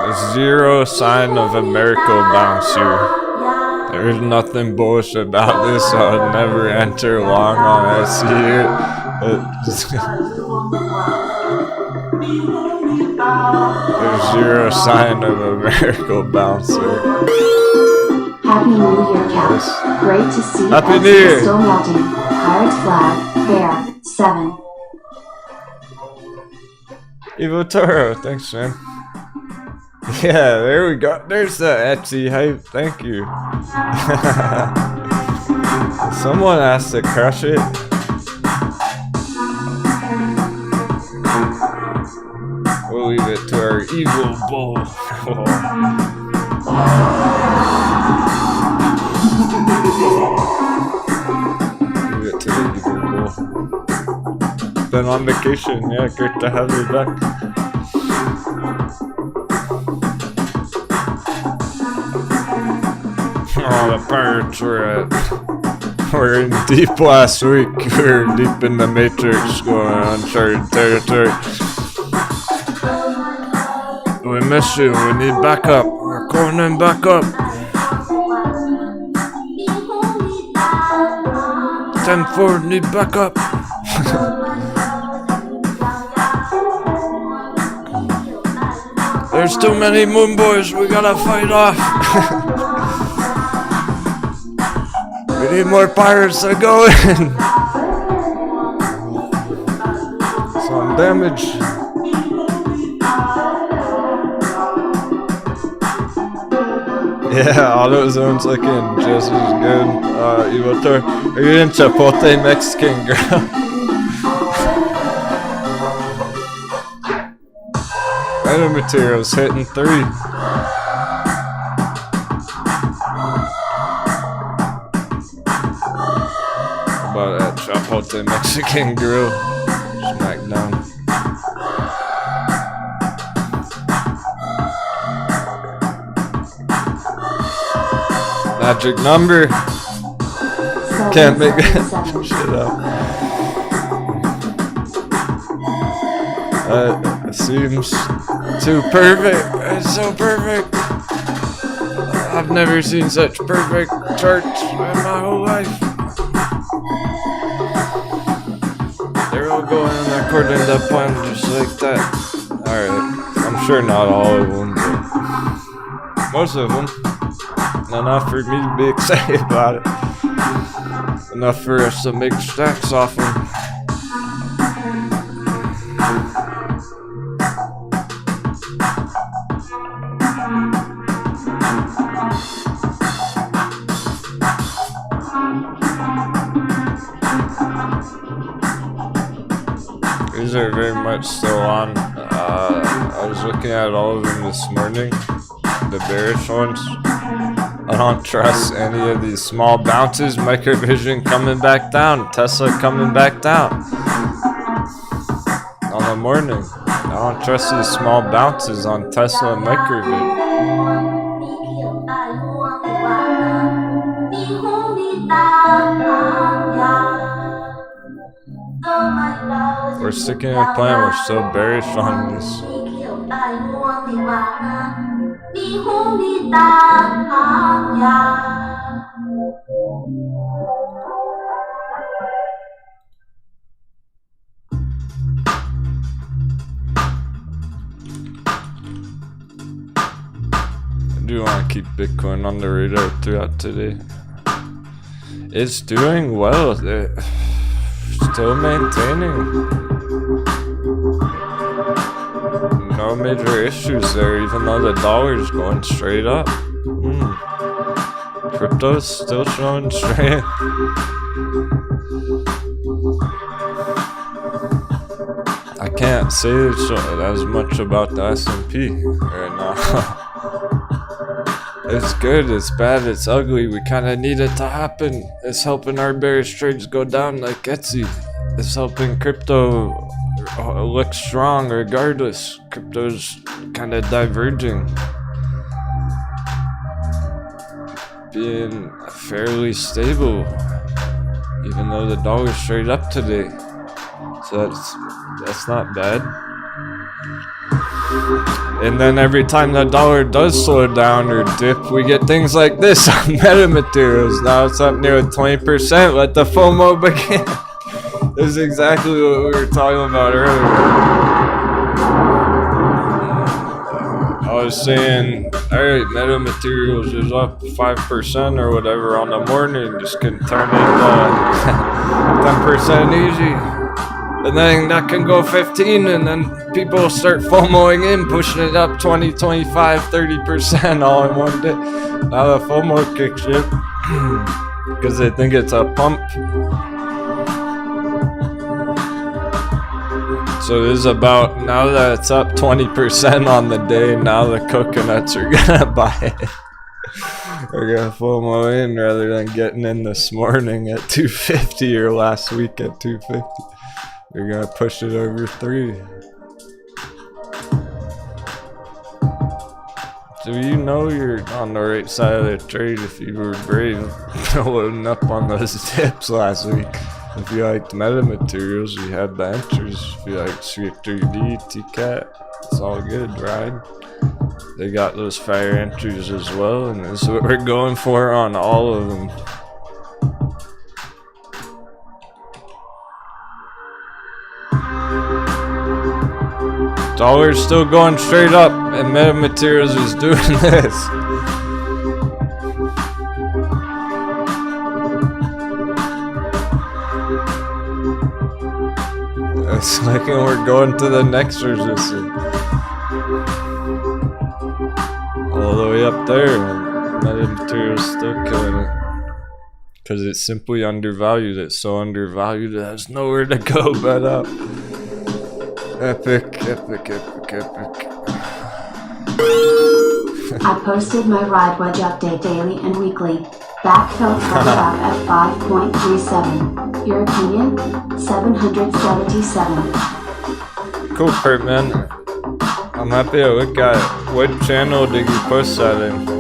There's zero sign of a miracle bounce here. There's nothing bullish about this, so I'd never enter long on Etsy here. There's zero sign of a miracle bounce there. Happy New Year, Caps. Great to see Happy New Year. Still melting. Pirate flag. Bear. 7. Evo Toro, thanks, man. Yeah, there we go. There's the Etsy hype. Thank you. Someone has to crush it. We'll leave it to our evil bull. Leave it to the evil bull. Been on vacation. Yeah, great to have you back. Oh, the pirates were in deep last week. We were deep in the matrix, going on uncharted territory. We miss you. We need backup. We're going in backup. 10-4, need backup. There's too many moon boys. We gotta fight off. We need more pirates to go in. Some damage. Yeah, AutoZone's looking just as good. Are you in Chipotle Mexican girl? Item materials hitting 3. About that Chipotle Mexican grill. Smackdown. Magic number. Can't make that shit up. I It seems too perfect. It's so perfect. I've never seen such perfect charts in my whole life. They're all going according to plan just like that. Alright, I'm sure not all of them, but most of them. Enough for me to be excited about it. Enough for us to make stacks off them. These are very much still on. I was looking at all of them this morning, the bearish ones. I don't trust any of these small bounces. Microvision coming back down. Tesla coming back down on the morning. I don't trust these small bounces on Tesla and Microvision. We're sticking in a plan. We're so bearish on this. I do want to keep Bitcoin on the radar throughout today. It's doing well. They're still maintaining. No major issues there, even though the dollar's going straight up. Crypto's still showing strength. I can't say as much about the S&P right now. It's good, it's bad, it's ugly. We kind of need it to happen. It's helping our bearish trades go down like Etsy. It's helping crypto look strong regardless. Crypto's kind of diverging, being fairly stable, even though the dollar's straight up today. So that's not bad. And then every time the dollar does slow down or dip, we get things like this on metamaterials. Now it's up near 20%. Let the FOMO begin. This is exactly what we were talking about earlier. I was saying, alright, metamaterials is up 5% or whatever on the morning. Just can turn it 10% easy. And then that can go 15, and then people start FOMOing in, pushing it up 20, 25, 30% all in one day. Now the FOMO kicks in because they think it's a pump. So this is about, now that it's up 20% on the day, now the coconuts are gonna buy it. We're gonna FOMO in rather than getting in this morning at 250 or last week at 250. We're gonna push it over 3. So you know you're on the right side of the trade if you were brave loading up on those dips last week. If you liked metamaterials, you had the entries. If you like Sweet 3D, TCAT, it's all good, right? They got those fire entries as well, and this is what we're going for on all of them. Dollar's still going straight up, and metamaterials is doing this. It's like we're going to the next resistance. All the way up there, and metamaterials still killing it. Because it's simply undervalued. It's so undervalued it has nowhere to go but up. Epic, epic, epic, epic. I posted my ride wedge update daily and weekly. Backfill further out at 5.37. Your opinion? 777. Cool, Kurt, man. I'm happy to look at it. What channel did you post that in?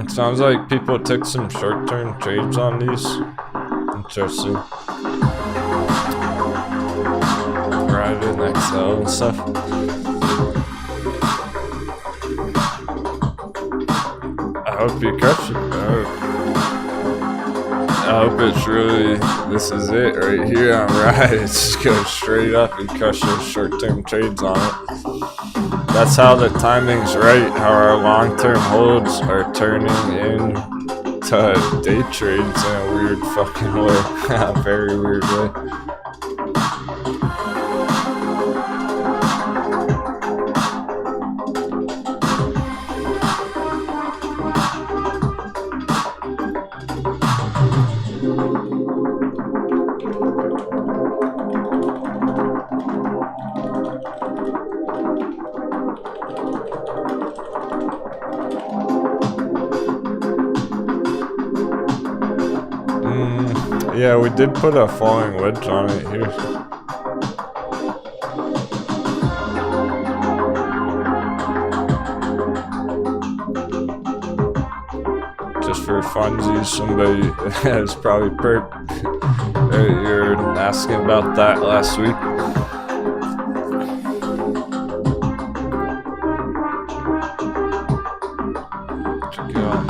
Sounds like people took some short-term trades on these. Interesting. Right in Excel and stuff. I hope you crush it. I hope it's really, this is it right here. I'm right. It just goes straight up and crush those short-term trades on it. That's how the timing's right. How our long-term holds are turning into day trades in a weird fucking way. Very weird way. Yeah, we did put a falling wedge on it here. Just for funsies, somebody has probably perked. You're asking about that last week. Check it out.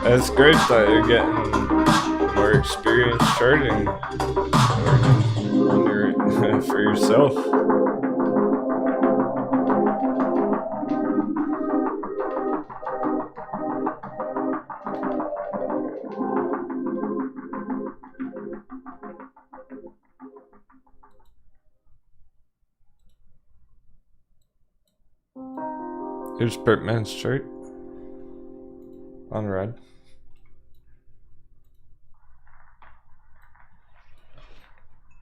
It's great that you're getting more experience charting for yourself. Here's Pertman's chart on red.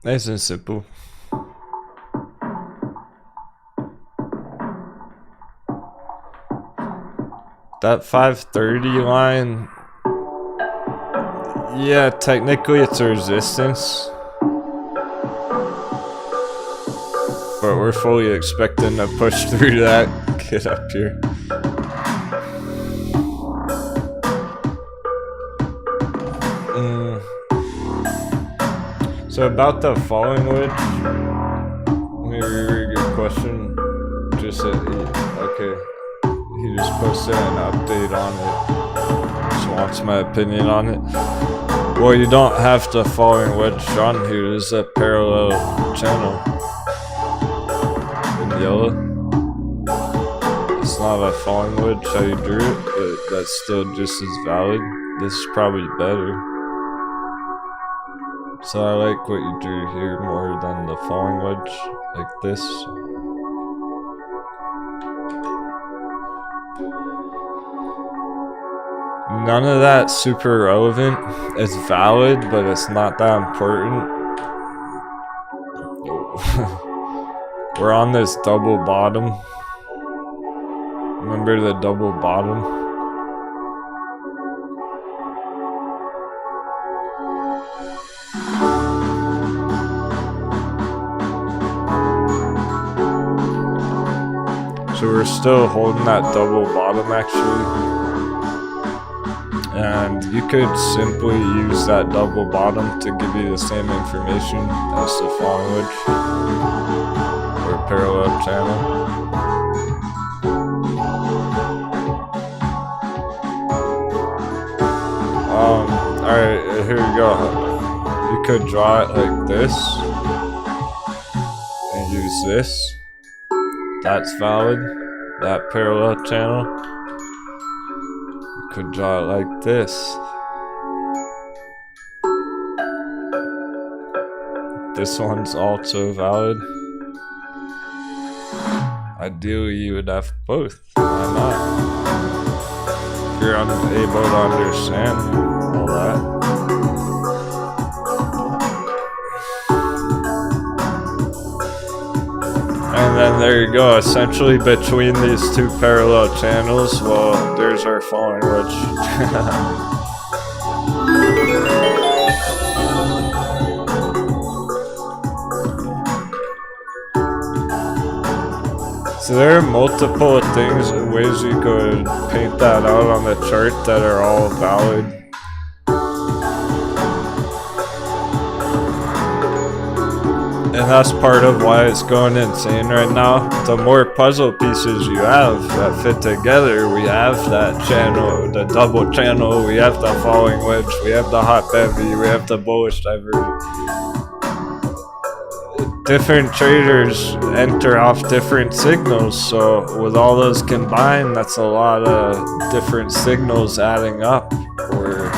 Nice and simple. That 530 line, yeah, technically it's a resistance, but we're fully expecting to push through that. Get up here. So about the falling wedge, very good question. Just okay, he just posted an update on it. Just wants my opinion on it. Well, you don't have the falling wedge on here. There's a parallel channel in yellow. It's not a falling wedge how you drew it, but that's still just as valid. This is probably better. So I like what you drew here more than the falling wedge, like this. None of that's super relevant. It's valid, but it's not that important. We're on this double bottom. Remember the double bottom? So we're still holding that double bottom actually. And you could simply use that double bottom to give you the same information as the falling wedge or parallel channel. Alright, here we go. You could draw it like this and use this. That's valid. That parallel channel. You could draw it like this. This one's also valid. Ideally, you would have both. Why not? If you're unable to understand all that. And And then there you go, essentially between these two parallel channels, well, there's our falling wedge. So there are multiple things and ways you could paint that out on the chart that are all valid. And that's part of why it's going insane right now. The more puzzle pieces you have that fit together, we have that channel, the double channel, we have the falling wedge, we have the hot bevy, we have the bullish divergence. Different traders enter off different signals, so with all those combined, that's a lot of different signals adding up, where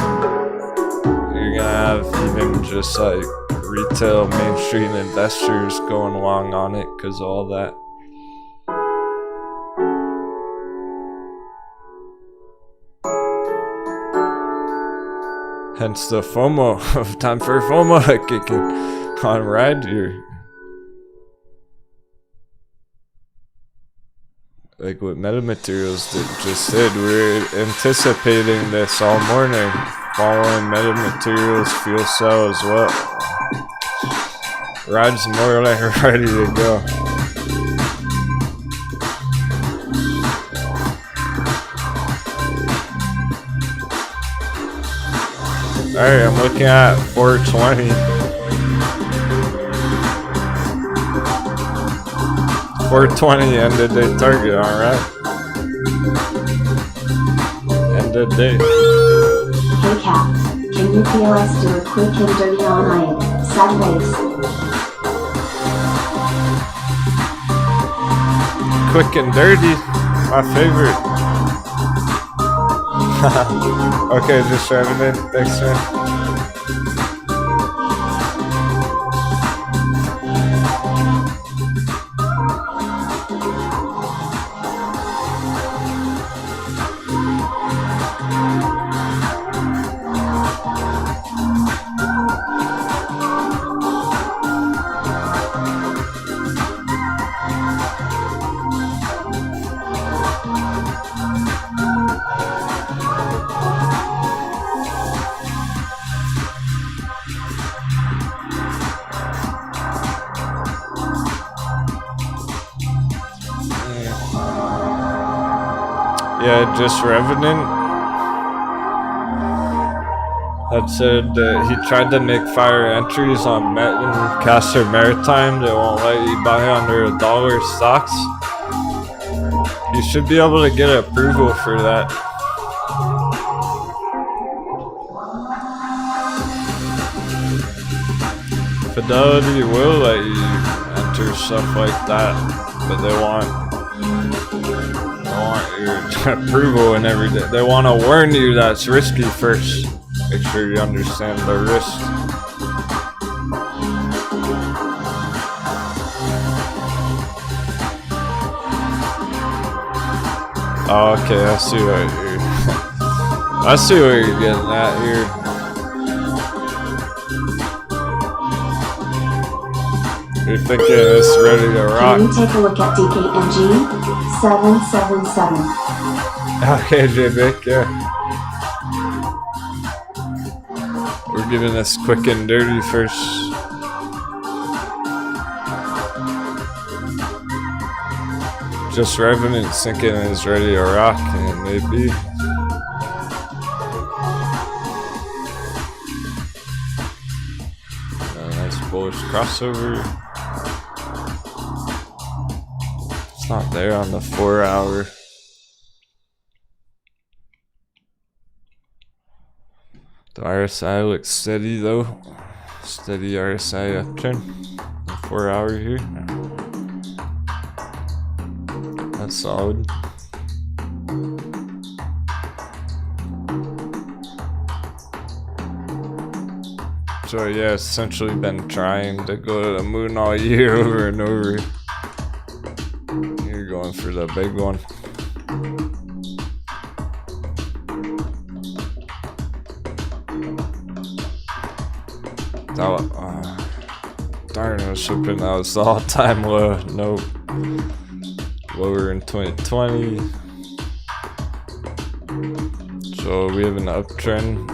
you're gonna have even just like retail mainstream investors going along on it because of all that. Hence the FOMO. Time for FOMO kicking on ride here. Like what metamaterials just did, we're anticipating this all morning, following metamaterials fuel cell as well. Ride's more like ready to go. Alright, I'm looking at 420. 420 end of day target, alright. End of day. Hey Cap, can you PLS do a quick and dirty on it, sideways? Quick and dirty, my favorite. Okay, just driving in. Thanks, man. Yeah, just Revenant had said that he tried to make fire entries on Caster Maritime. They won't let you buy under $1 stocks. You should be able to get approval for that. Fidelity will let you enter stuff like that, but they want your approval and everything. They want to warn you that's risky first. Make sure you understand the risk. Oh, okay, I see what you're I see what you're getting at here. You're thinking it's ready to rock. Can you take a look at DKNG 777? Okay, J-Vic, yeah. We're giving this quick and dirty first. Just Revenant thinking is ready to rock, and maybe. Nice bullish crossover. It's not there on the 4 hour. The RSI looks steady though. Steady RSI uptrend. The 4 hour here. That's solid. So yeah, essentially been trying to go to the moon all year over and over. You're going for the big one. Darn, I was hoping that was the all-time low. Nope. lower in 2020. So we have an uptrend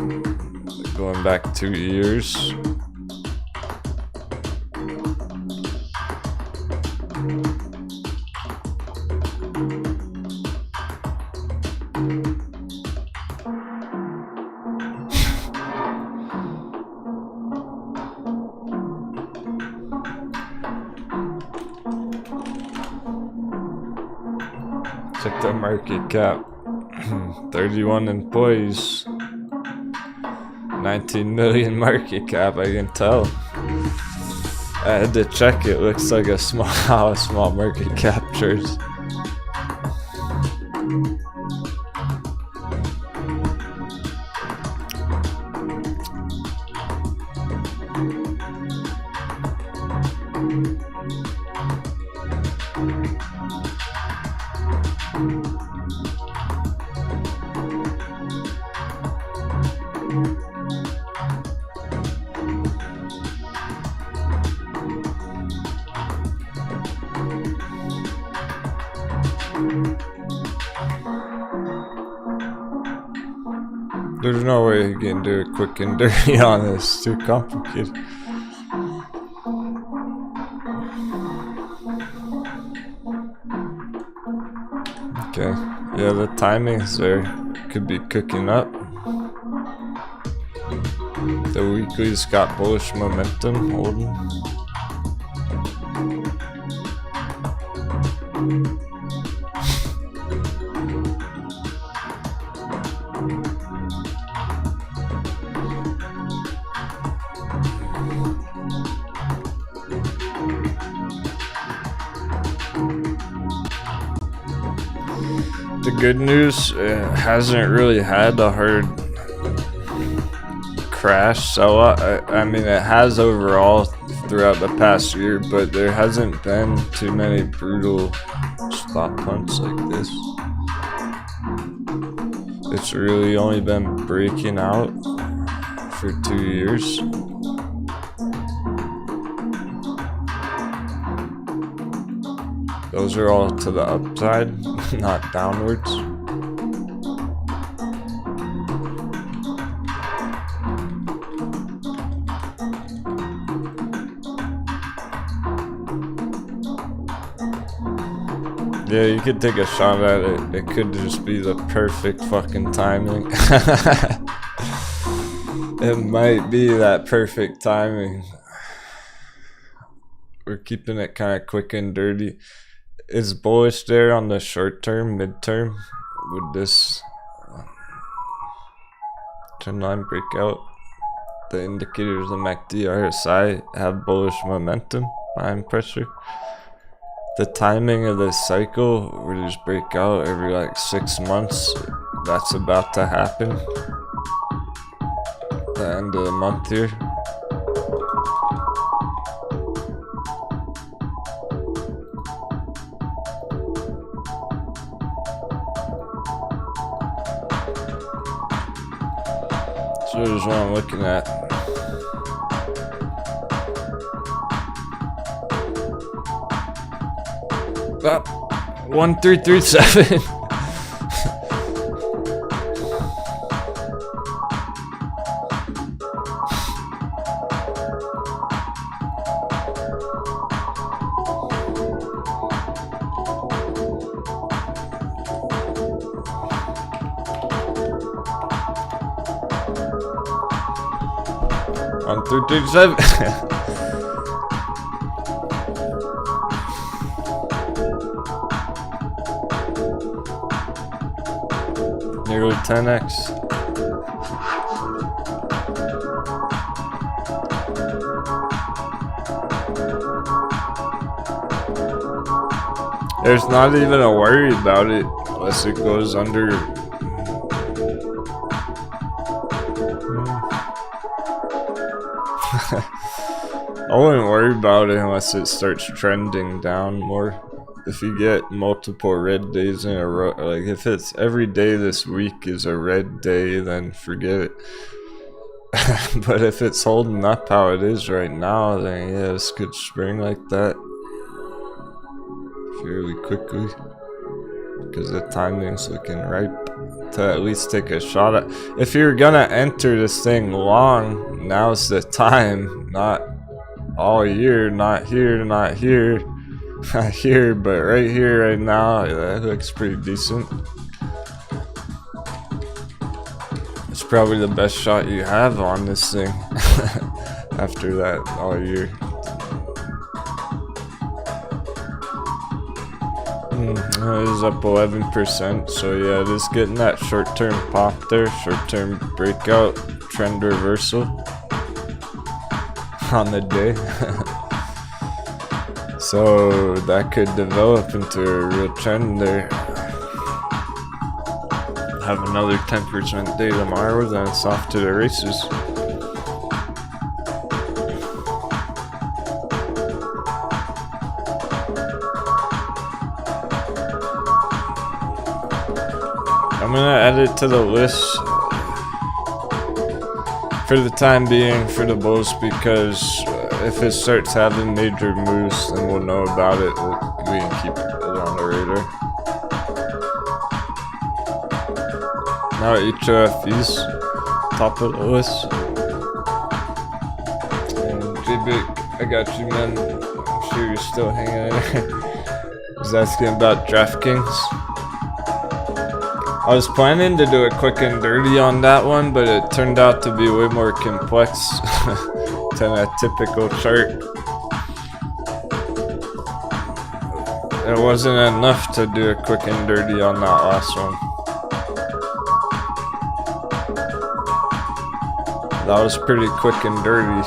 going back 2 years. Check the market cap. 31 employees. 19 million market cap, I can tell. I had to check, it looks like a small market cap chart. There's no way you can do it quick and dirty on this. It's too complicated. Okay, yeah, the timing's there. Could be cooking up. The weekly's got bullish momentum holding. The good news, it hasn't really had a hard crash sell-off. I mean, it has overall throughout the past year, but there hasn't been too many brutal stop punts like this. It's really only been breaking out for 2 years. Those are all to the upside, not downwards. Yeah, you could take a shot at it. It could just be the perfect fucking timing. It might be that perfect timing. We're keeping it kind of quick and dirty. Is bullish there on the short term, mid-term? Would this trend line break out? The indicators of MACD, RSI have bullish momentum behind pressure. The timing of this cycle, where they just break out every like 6 months, that's about to happen. The end of the month here. So that's what I'm looking at. Up 1337. On 337. Nearly 10x. There's not even a worry about it unless it goes under. I wouldn't worry about it unless it starts trending down more. If you get multiple red days in a row, like if it's every day this week is a red day, then forget it. But if it's holding up how it is right now, then yeah, this could spring like that. fairly quickly because the timing's looking ripe to at least take a shot at. If you're gonna enter this thing long, now's the time. Not all year, not here, not here, not here, but right here, right now. That looks pretty decent. It's probably the best shot you have on this thing after that all year. It is up 11%, so yeah, it is getting that short-term pop there, short-term breakout, trend reversal on the day. So that could develop into a real trend there. Have another 10% day tomorrow, then it's off to the races. I'm gonna add it to the list for the time being for the bulls, because if it starts having major moves, then we'll know about it. We can keep it on the radar. Now HOFE's top of the list. And J-Big, I got you, man. I'm sure you're still hanging in there. I was asking about DraftKings. I was planning to do a quick and dirty on that one, but it turned out to be way more complex than a typical chart. It wasn't enough to do a quick and dirty on that last one. That was pretty quick and dirty.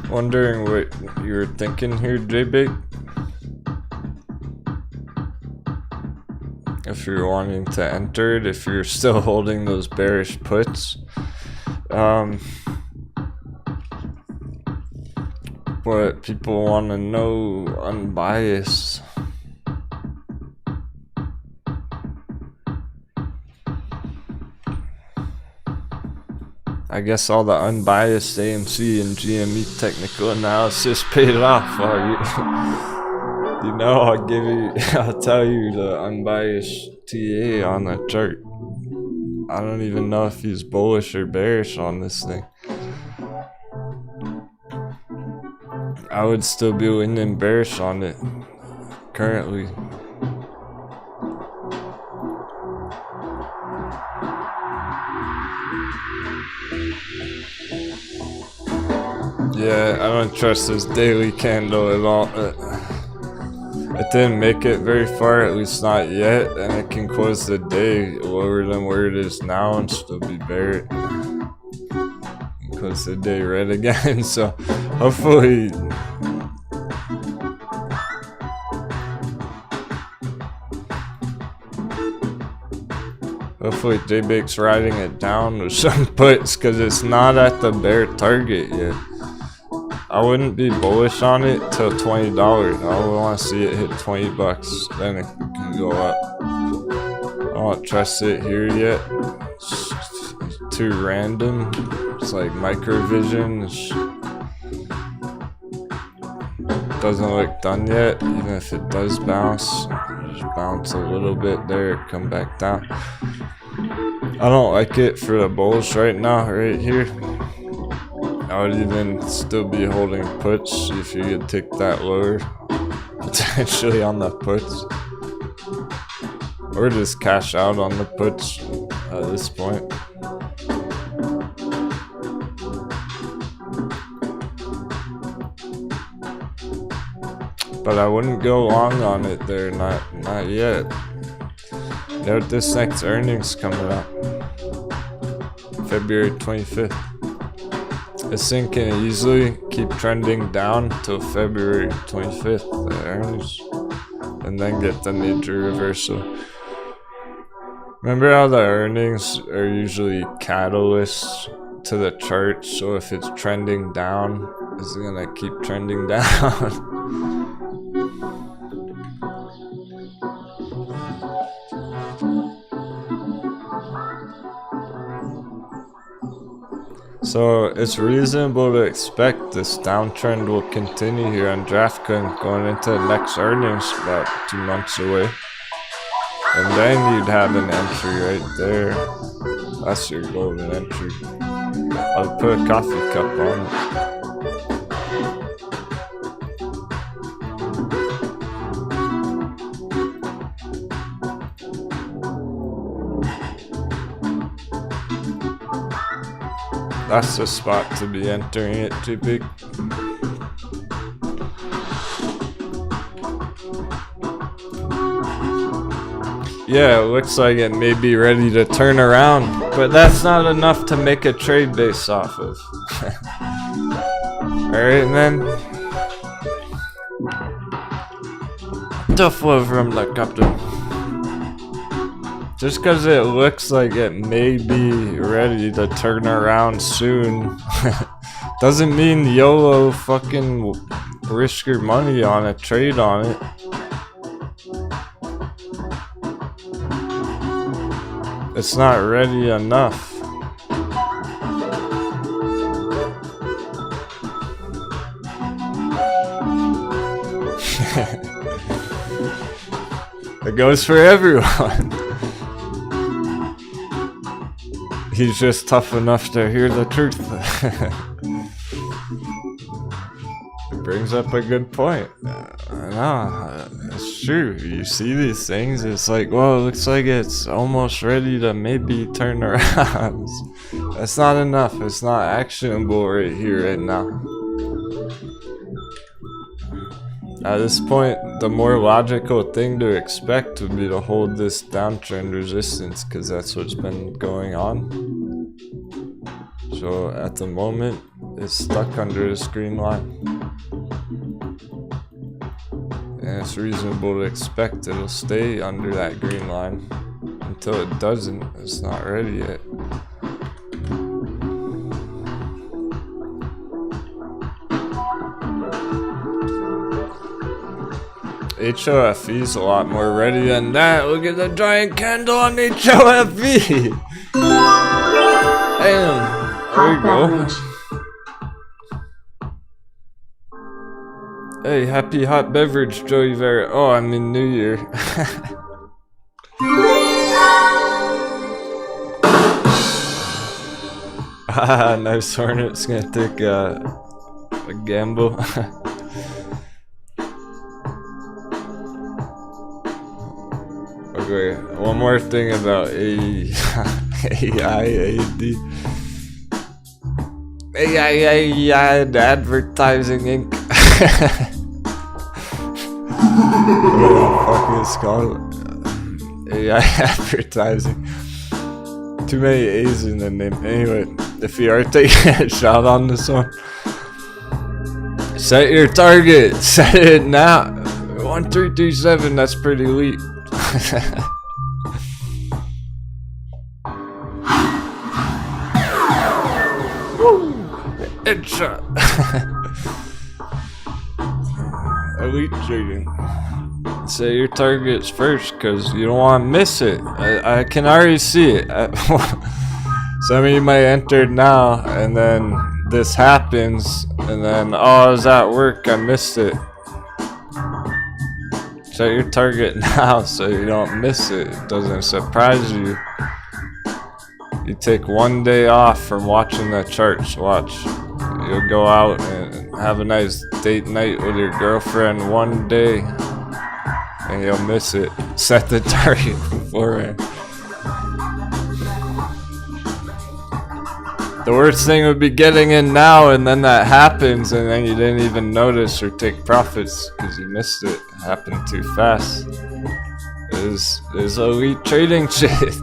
Wondering what you were thinking here, J-Big. If you're wanting to enter it, if you're still holding those bearish puts. What people want to know, unbiased. I guess all the unbiased AMC and GME technical analysis paid off. You know, I'll tell you the unbiased TA on the chart. I don't even know if he's bullish or bearish on this thing. I would still be winning bearish on it currently. Yeah, I don't trust this daily candle at all. It didn't make it very far, at least not yet, and it can close the day lower than where it is now and still be bearish. Close the day red again, so hopefully J-Big's riding it down with some puts, because it's not at the bear target yet. I wouldn't be bullish on it till $20. I want to see it hit 20 bucks, then it can go up. I don't trust it here yet. It's too random. It's like microvision. It doesn't look done yet. Even if it does bounce, just bounce a little bit there, come back down. I don't like it for the bulls right now, right here. I would even still be holding puts if you could take that lower, potentially on the puts, or just cash out on the puts at this point. But I wouldn't go long on it there, not yet. There, this next earnings coming up. February 25th. This thing can easily keep trending down till February 25th, the earnings, and then get the major reversal. Remember how the earnings are usually catalysts to the chart, so if it's trending down, it's gonna keep trending down. So it's reasonable to expect this downtrend will continue here on DraftCoin going into the next earnings about 2 months away. And then you'd have an entry right there. That's your golden entry. I'll put a coffee cup on it. That's the spot to be entering it, too big. Yeah, it looks like it may be ready to turn around, but that's not enough to make a trade based off of. Alright, then. Tough love from the captain. Just because it looks like it may be ready to turn around soon doesn't mean YOLO fucking risk your money on a trade on it. It's not ready enough. It goes for everyone. He's just tough enough to hear the truth. It brings up a good point. I know, it's true. You see these things, it's like, well, it looks like it's almost ready to maybe turn around. That's not enough. It's not actionable right here, right now. At this point, the more logical thing to expect would be to hold this downtrend resistance, because that's what's been going on. So at the moment, it's stuck under this green line. And it's reasonable to expect it'll stay under that green line until it doesn't. It's not ready yet. HOFE is a lot more ready than that. Look at the giant candle on HOFE. Damn. There you go. Hey, happy hot beverage, Joey Vera. Oh, I mean New Year. Ah, nice Hornet's gonna take a gamble. Okay, one more thing about AIAD. AIAD Advertising Inc. What the fuck is it called? AI Advertising. Too many A's in the name. Anyway, if you are taking a shot on this one, set your target. Set it now. 1337, that's pretty elite. Headshot. Elite trading. Set your targets first, because you don't want to miss it. I can already see it. Some of you might enter now, and then this happens, and then, oh, I was at work, I missed it. Set your target now so you don't miss it. It doesn't surprise you. You take one day off from watching the charts. Watch. You'll go out and have a nice date night with your girlfriend one day, and you'll miss it. Set the target beforehand. The worst thing would be getting in now, and then that happens, and then you didn't even notice or take profits because you missed it. It happened too fast. It is elite trading shit.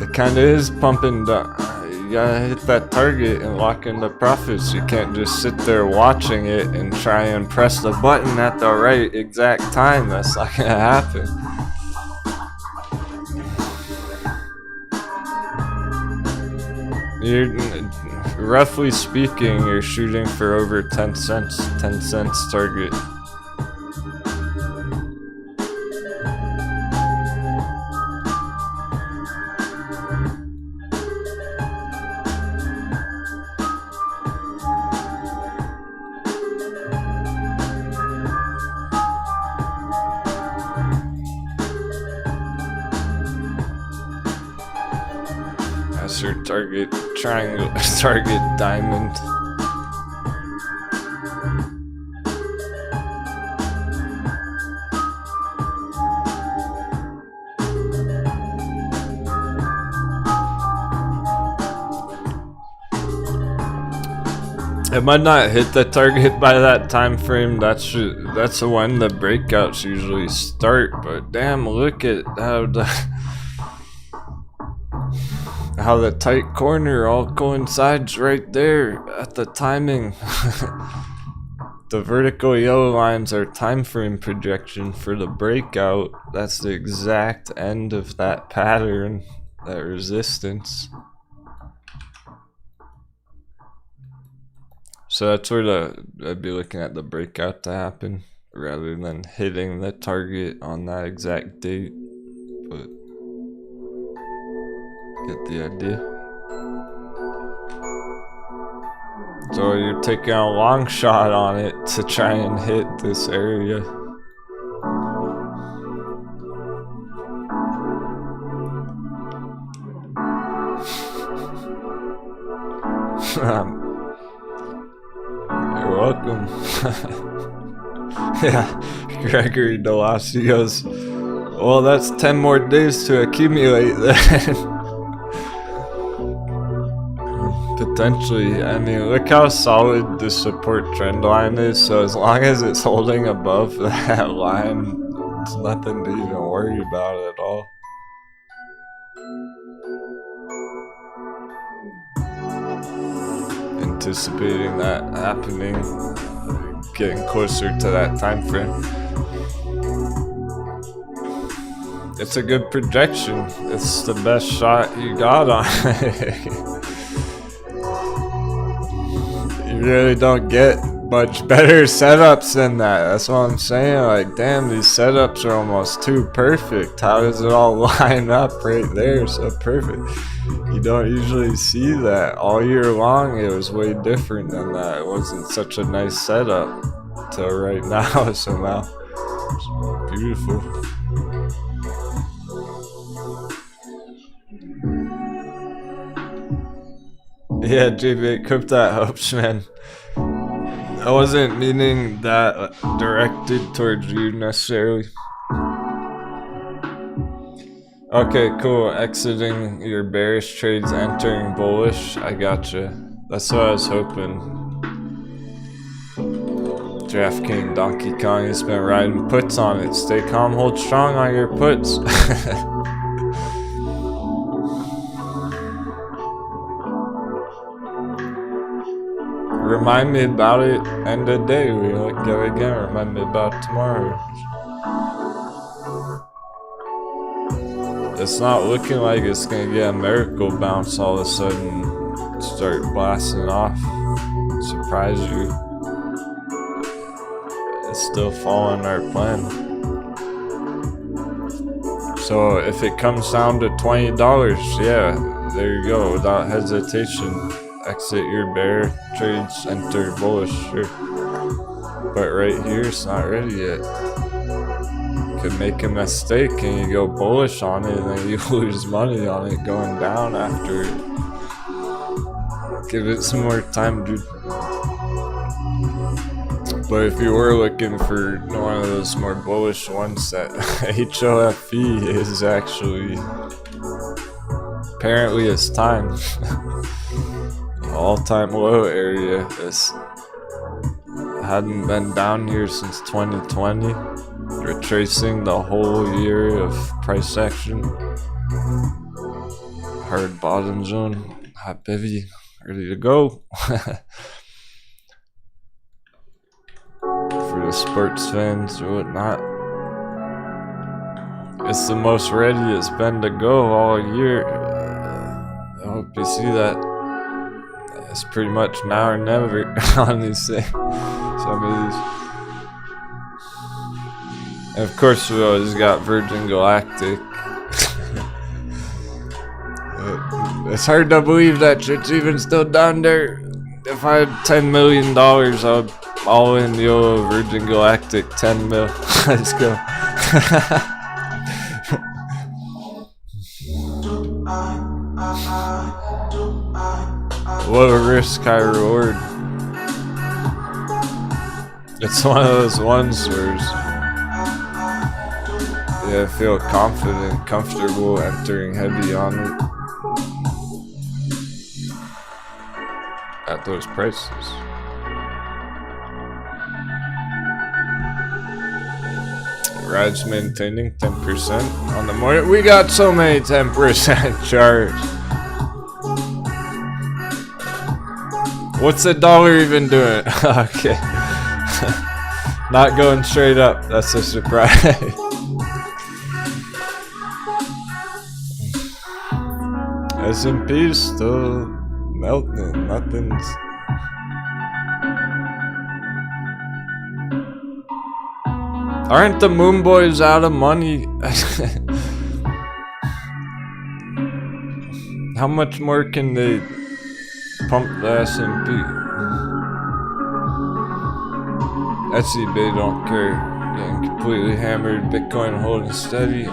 it kind of is pumping down. You gotta hit that target and lock in the profits. You can't just sit there watching it and try and press the button at the right exact time. That's not gonna happen. You're, roughly speaking, you're shooting for over 10 cents target. That's your target triangle, target diamond. It might not hit the target by that time frame. That's when the breakouts usually start. But damn, look at how the tight corner all coincides right there at the timing. The vertical yellow lines are time frame projection for the breakout. That's the exact end of that pattern, that resistance. So that's where I'd be looking at the breakout to happen rather than hitting the target on that exact date. But get the idea. So you're taking a long shot on it to try and hit this area. You're welcome. Yeah, Gregory DeLossi goes, well, that's 10 more days to accumulate then. Potentially. I mean, look how solid the support trend line is, so as long as it's holding above that line, it's nothing to even worry about at all. Anticipating that happening, getting closer to that time frame. It's a good projection. It's the best shot you got on it. You really don't get much better setups than that. That's what I'm saying. Like, damn, these setups are almost too perfect. How does it all line up right there? So perfect. You don't usually see that. All year long, it was way different than that. It wasn't such a nice setup till right now somehow. It's beautiful. Yeah, JB, clip that hopes, man. I wasn't meaning that directed towards you necessarily. Okay, cool. Exiting your bearish trades, entering bullish. I gotcha. That's what I was hoping. DraftKings Donkey Kong has been riding puts on it. Stay calm, hold strong on your puts. Remind me about it end of the day. We look at it again. Remind me about it tomorrow. It's not looking like it's gonna get a miracle bounce all of a sudden, start blasting off, surprise you. It's still following our plan. So if it comes down to $20, yeah, there you go, without hesitation. Exit your bear trades, enter bullish, sure. But right here, it's not ready yet. You could make a mistake and you go bullish on it and then you lose money on it going down after it. Give it some more time, dude. But if you were looking for one of those more bullish ones, that HOFE is actually, apparently it's time. All-time low area. This hadn't been down here since 2020, retracing the whole year of price action. hard bottom zone. Hot bevy, ready to go. For the sports fans or whatnot. It's the most ready it's been to go all year. I hope you see that. It's pretty much now or never on these things. Some of these. And of course we always got Virgin Galactic. It's hard to believe that shit's even still down there. If I had $10 million, I'd all in YOLO Virgin Galactic 10 mil. Let's go. Low risk, high reward. It's one of those ones where I feel confident, comfortable entering heavy on it at those prices. Ride's maintaining 10% on the morning. We got so many 10% charts. What's the dollar even doing? Okay. Not going straight up. That's a surprise. S&P's still melting. Nothing's. Aren't the Moon Boys out of money? How much more can they pump the S&P? SEB don't care. Getting completely hammered. Bitcoin holding steady.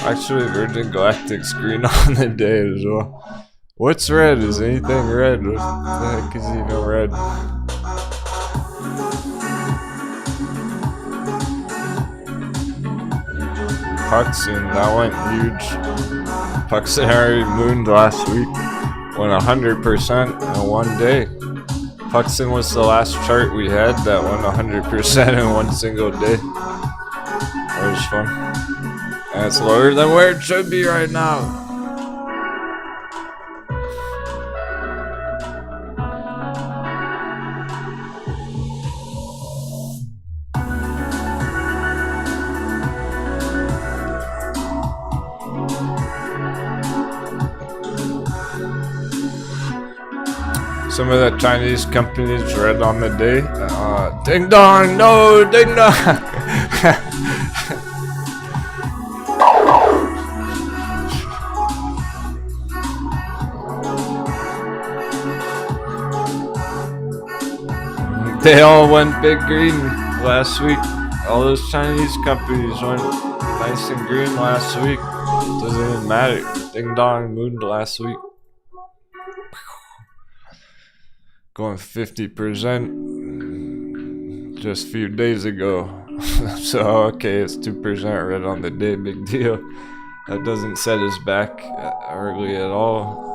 Actually, Virgin Galactic's green on the day as well. What's red? Is anything red? What the heck is even red? Puxin, that went huge. Puxin already mooned last week. Went 100% in one day. Puxin was the last chart we had that went 100% in one single day. That was fun. And it's lower than where it should be right now. Some of the Chinese companies red on the day. Ding dong, no, ding dong. They all went big green last week. All those Chinese companies went nice and green last week. Doesn't even matter. Ding dong mooned last week. Going 50% just a few days ago. So okay, it's 2% red on the day, big deal. That doesn't set us back hardly at all.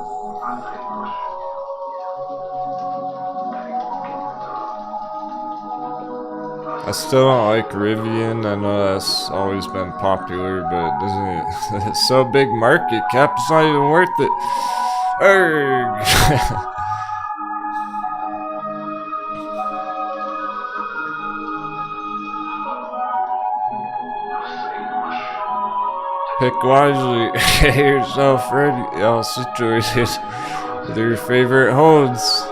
I still don't like Rivian. I know that's always been popular, but it doesn't. It's so big market cap, it's not even worth it. Erg. Pick wisely. Get yourself ready. Y'all situated with your favorite holds.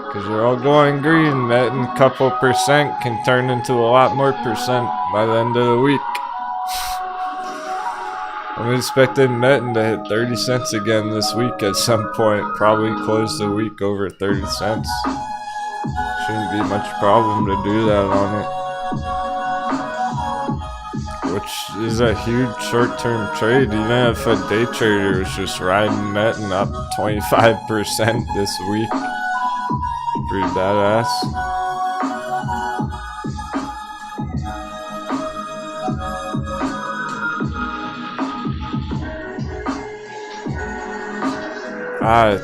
Because you're all going green. That in a couple percent can turn into a lot more percent by the end of the week. I'm expecting Metin to hit 30 cents again this week at some point. Probably close the week over 30 cents. Shouldn't be much problem to do that on it. Which is a huge short-term trade, even if a day trader was just riding Metin up 25% this week. Pretty badass.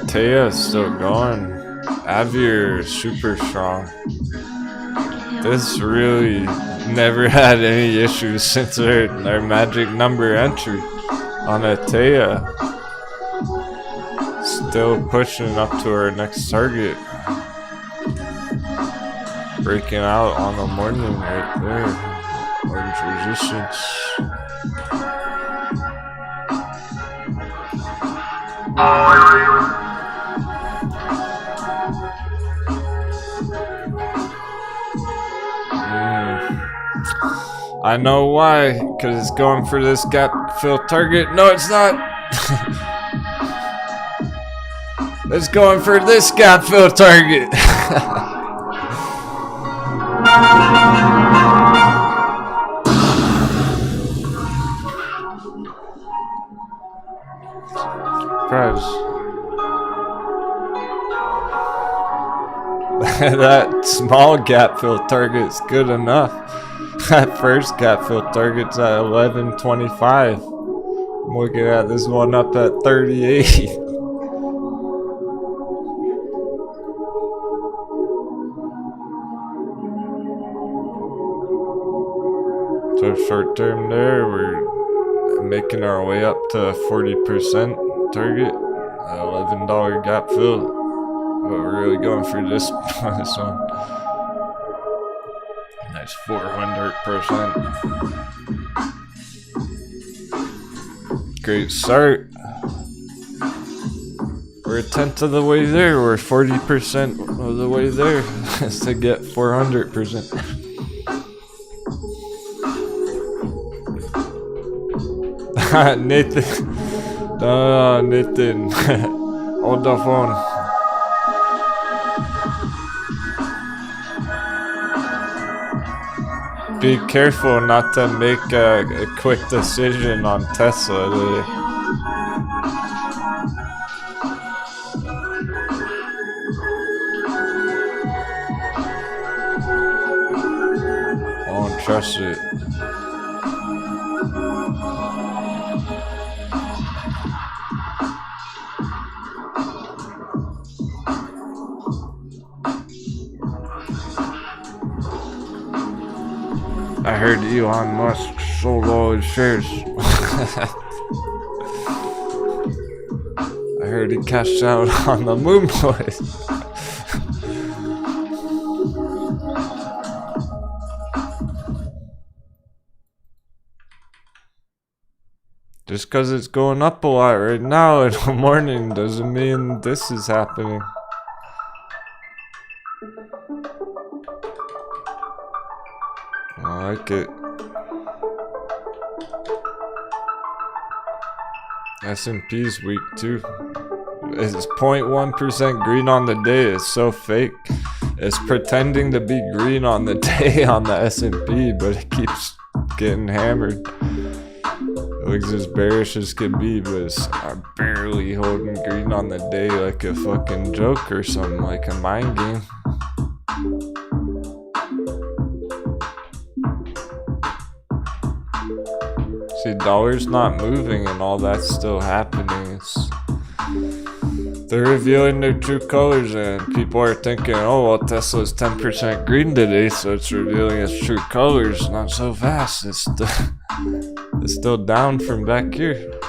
Taya's still going. Avier is super strong. This really Never had any issues since our magic number entry on Atea. Still pushing up to our next target. Breaking out on the morning right there. Orange resistance. I know why, because it's going for this gap fill target. No, it's not. It's going for this gap fill target. Price. That small gap fill target's good enough. That first gap fill target's at 11.25. I'm looking at this one up at 38. So short term there, we're making our way up to a 40% target, $11 gap fill. But we're really going for this one. Nice 400%. Great start. We're a tenth of the way there. We're 40% of the way there to get 400%. Nathan. No, Nathan. Hold the phone. Be careful not to make a quick decision on Tesla today. I don't trust it. I heard Elon Musk sold all his shares. I heard he cashed out on the moon boys. Just because it's going up a lot right now in the morning doesn't mean this is happening. I like it. S&P's weak too. It's 0.1% green on the day. It's so fake. It's pretending to be green on the day on the S&P, but it keeps getting hammered. It looks as bearish as could be, but it's barely holding green on the day like a fucking joke or something, like a mind game. See, dollar's not moving and all that's still happening. They're revealing their true colors and people are thinking, oh, well, Tesla's 10% green today, so it's revealing its true colors. Not so fast. It's still down from back here.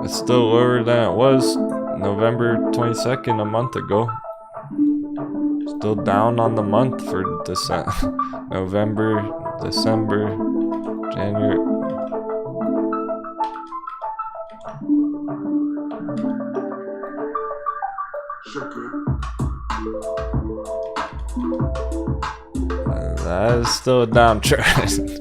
It's still lower than it was November 22nd, a month ago. Still down on the month for November, December, January. That is still a downtrend.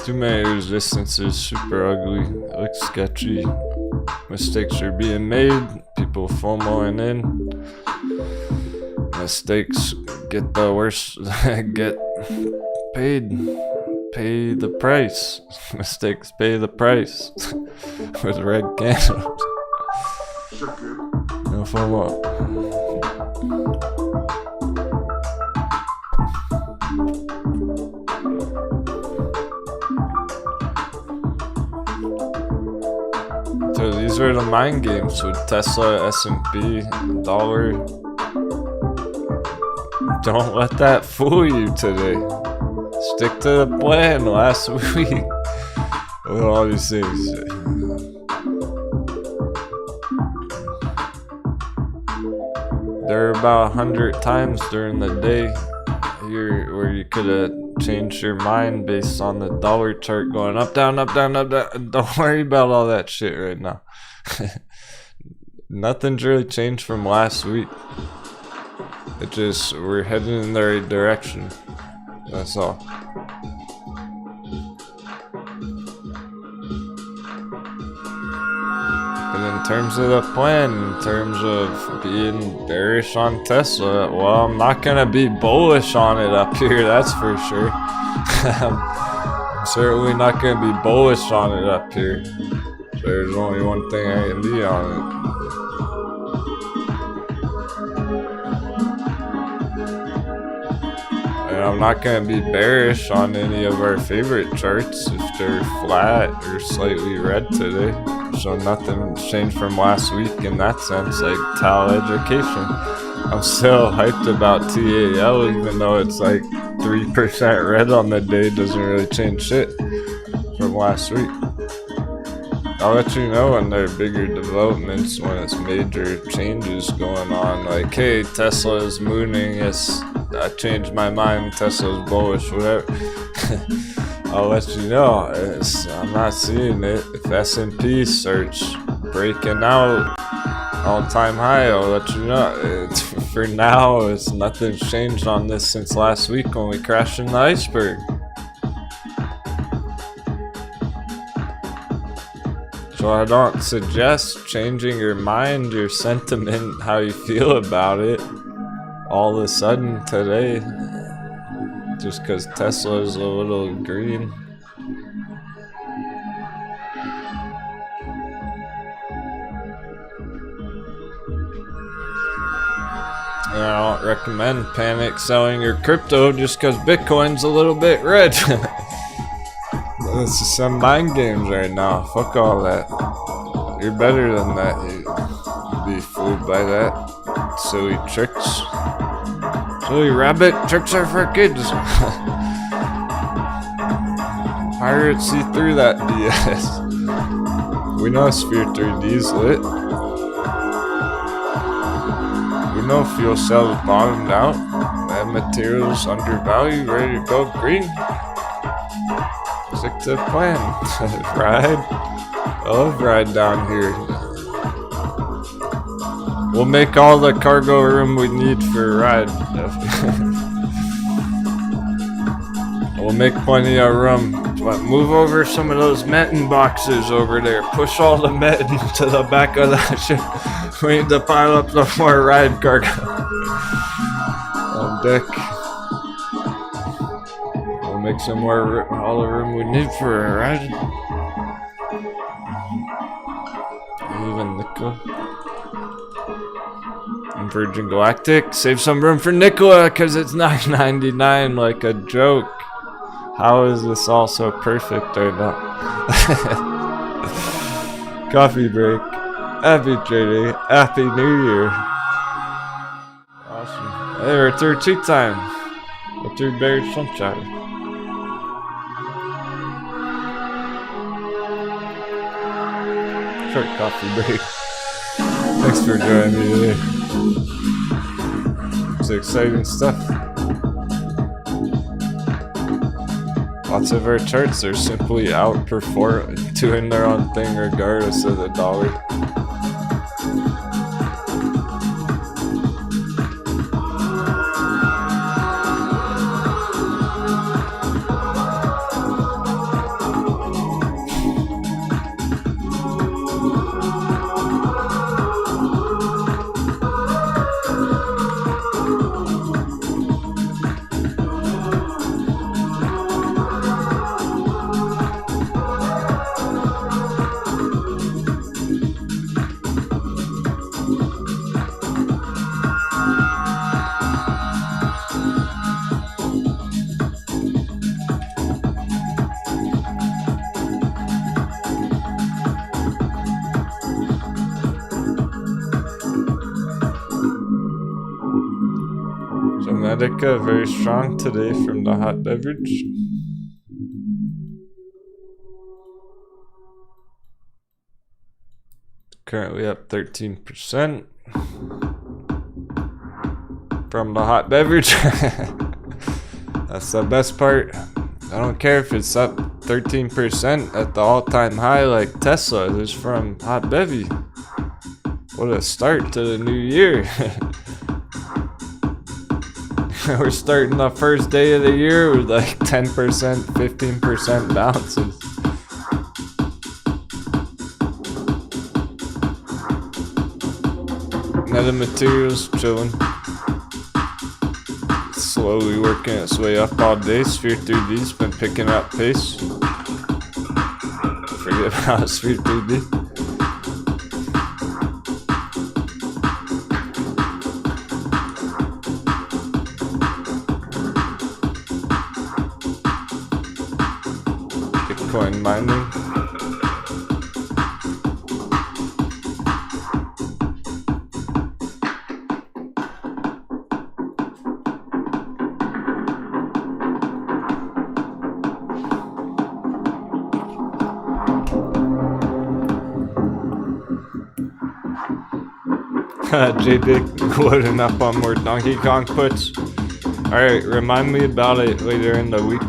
Too many resistances, super ugly, it looks sketchy. Mistakes are being made, people FOMOing in. Mistakes get the worst, get paid. Pay the price. Mistakes pay the price. With red candles. No FOMO. these are the mind games with Tesla, S&P, dollar. Don't let that fool you today. Stick to the plan last week. With all these things. There are about 100 times during the day here where you could have changed your mind based on the dollar chart going up, down, up, down, up, down. Don't worry about all that shit right now. Nothing's really changed from last week. It just, we're heading in the right direction. That's all. But in terms of the plan, in terms of being bearish on Tesla, well, I'm not gonna be bullish on it up here, that's for sure. I'm certainly not gonna be bullish on it up here. There's only one thing I can be on it. And I'm not going to be bearish on any of our favorite charts if they're flat or slightly red today. So nothing changed from last week in that sense, like Education. I'm still hyped about TAL even though it's like 3% red on the day. Doesn't really change shit from last week. I'll let you know when there are bigger developments, when it's major changes going on. Like, hey, Tesla is mooning, I changed my mind, Tesla's bullish, whatever. I'll let you know. I'm not seeing it. If S&P starts breaking out all-time high, I'll let you know. For now, nothing's changed on this since last week when we crashed in the iceberg. So I don't suggest changing your mind, your sentiment, how you feel about it all of a sudden today just because Tesla is a little green. And I don't recommend panic selling your crypto just because Bitcoin's a little bit red. This is some mind games right now. Fuck all that. You're better than that. You'd be fooled by that. Silly tricks. Silly rabbit tricks are for kids. Pirates see through that BS. We know Sphere 3D's lit. We know fuel cells bottomed out. And materials undervalued, ready to go green. Stick to the plan. Ride. I love ride down here. We'll make all the cargo room we need for a ride. We'll make plenty of room. But move over some of those metin boxes over there. Push all the metin to the back of that ship. We need to pile up some more ride cargo. On deck. Make some more all the room we need for a ride. Even nickel. And Virgin Galactic. Save some room for Nikola because it's $9.99 like a joke. How is this all so perfect right now? Coffee break. Happy trading. Happy New Year. Awesome. Hey, we're through tea time. We're through Bearish Sunshine. Short coffee break. Thanks for joining me today. It's exciting stuff. Lots of our charts are simply outperforming, doing their own thing regardless of the dollar. Elliottician very strong today from the hot beverage. Currently up 13% from the hot beverage. That's the best part. I don't care if it's up 13% at the all-time high like Tesla. It's from hot bevy. What a start to the new year. We're starting the first day of the year with like 10%, 15% bounces. Meta materials chilling. Slowly working its way up all day. Sphere 3D's been picking up pace. Forget about Sphere 3D. Bitcoin mining. JBig loading up on more Donkey Kong puts. Alright, remind me about it later in the week.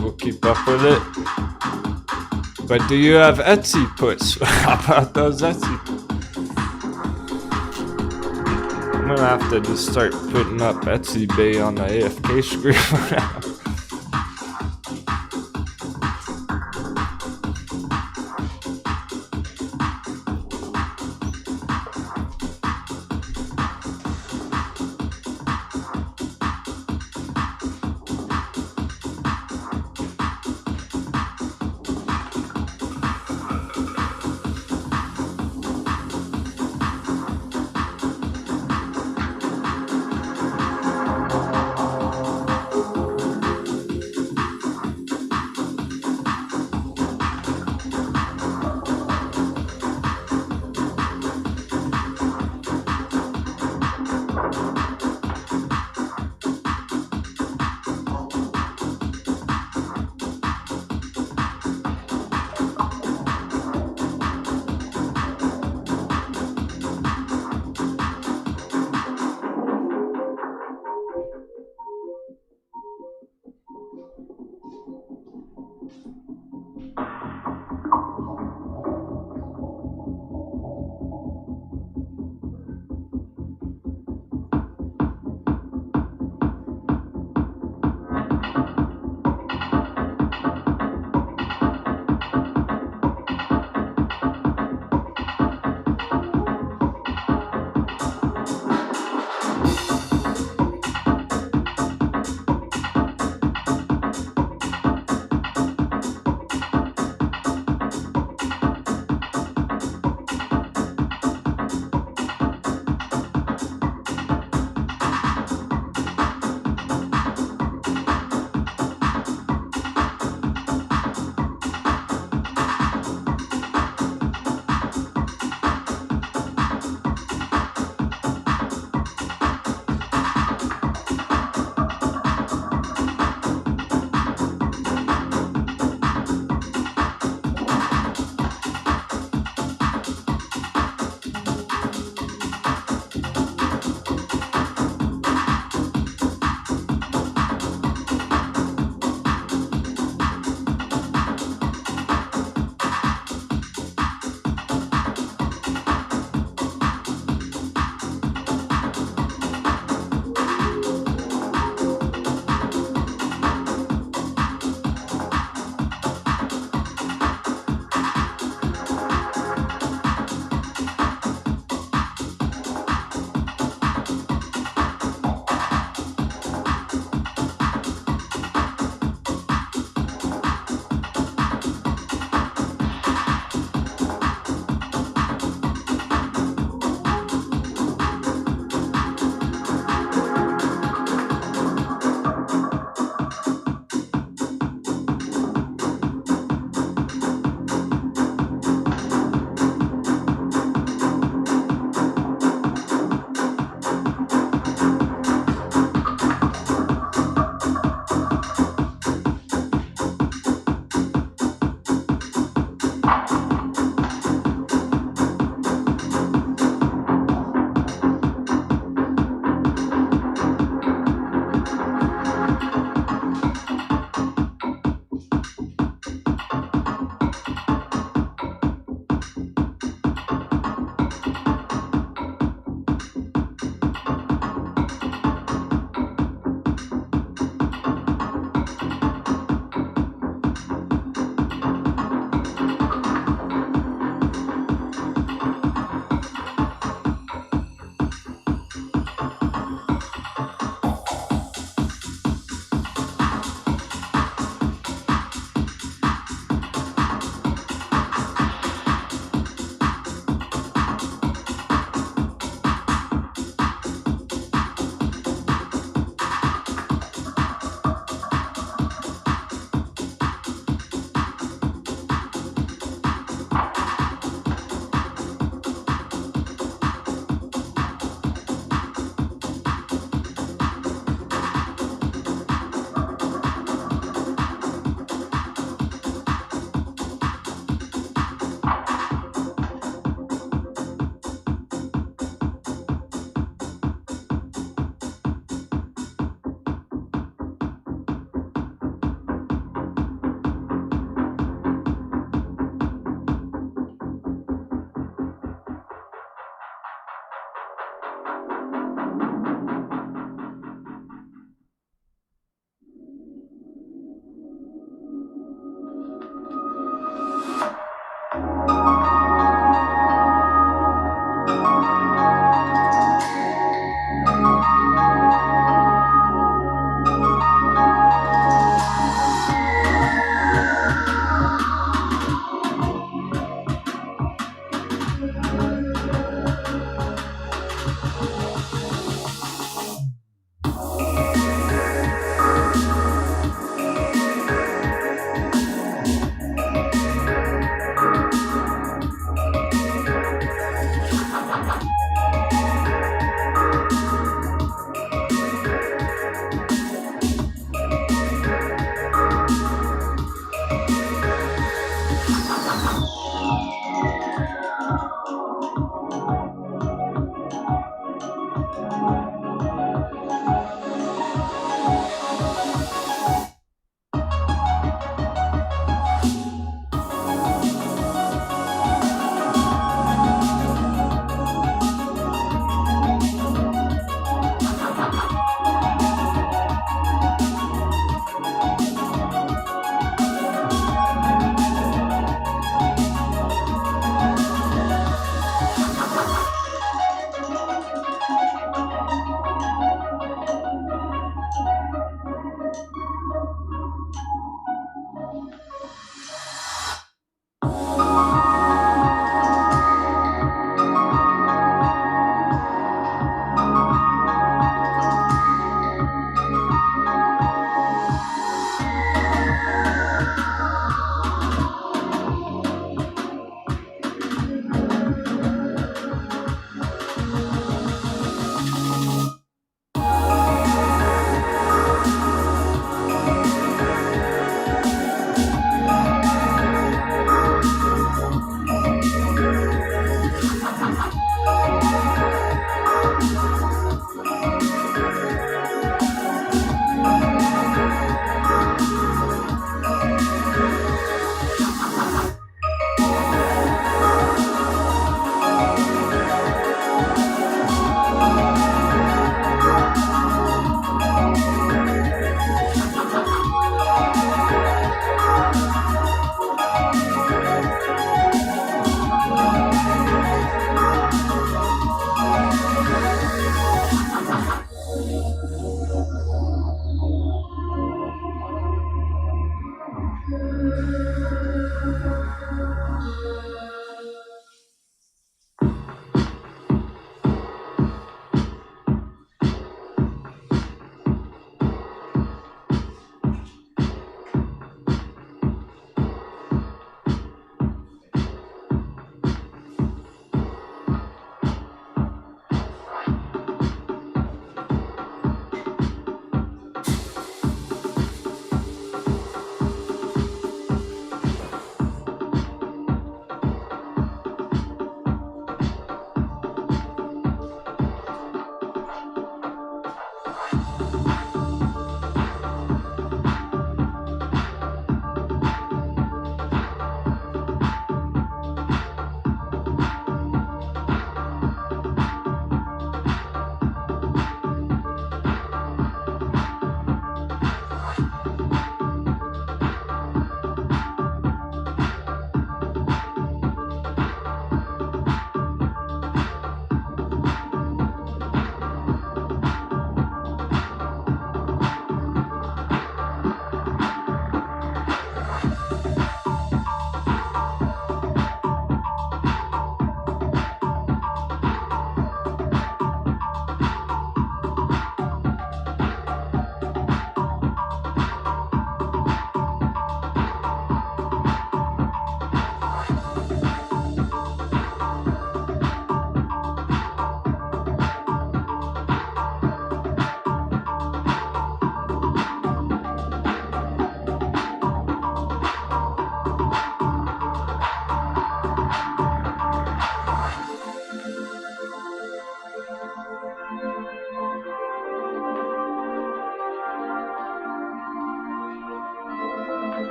We'll keep up with it. But do you have Etsy puts? How about those Etsy? I'm gonna have to just start putting up Etsy Bay on the AFK screen now.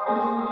Cool.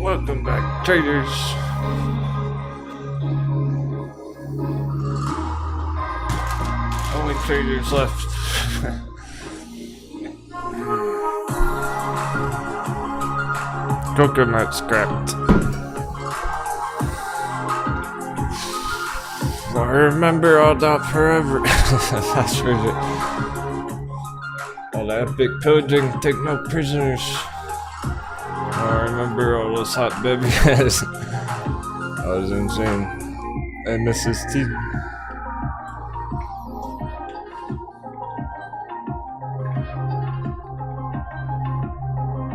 Welcome back, traders. Only traders left. Coconut scrapped. I remember all that forever. That's for it. All that epic pillaging, take no prisoners. I remember all those hot babies. That was insane. And Mrs. T.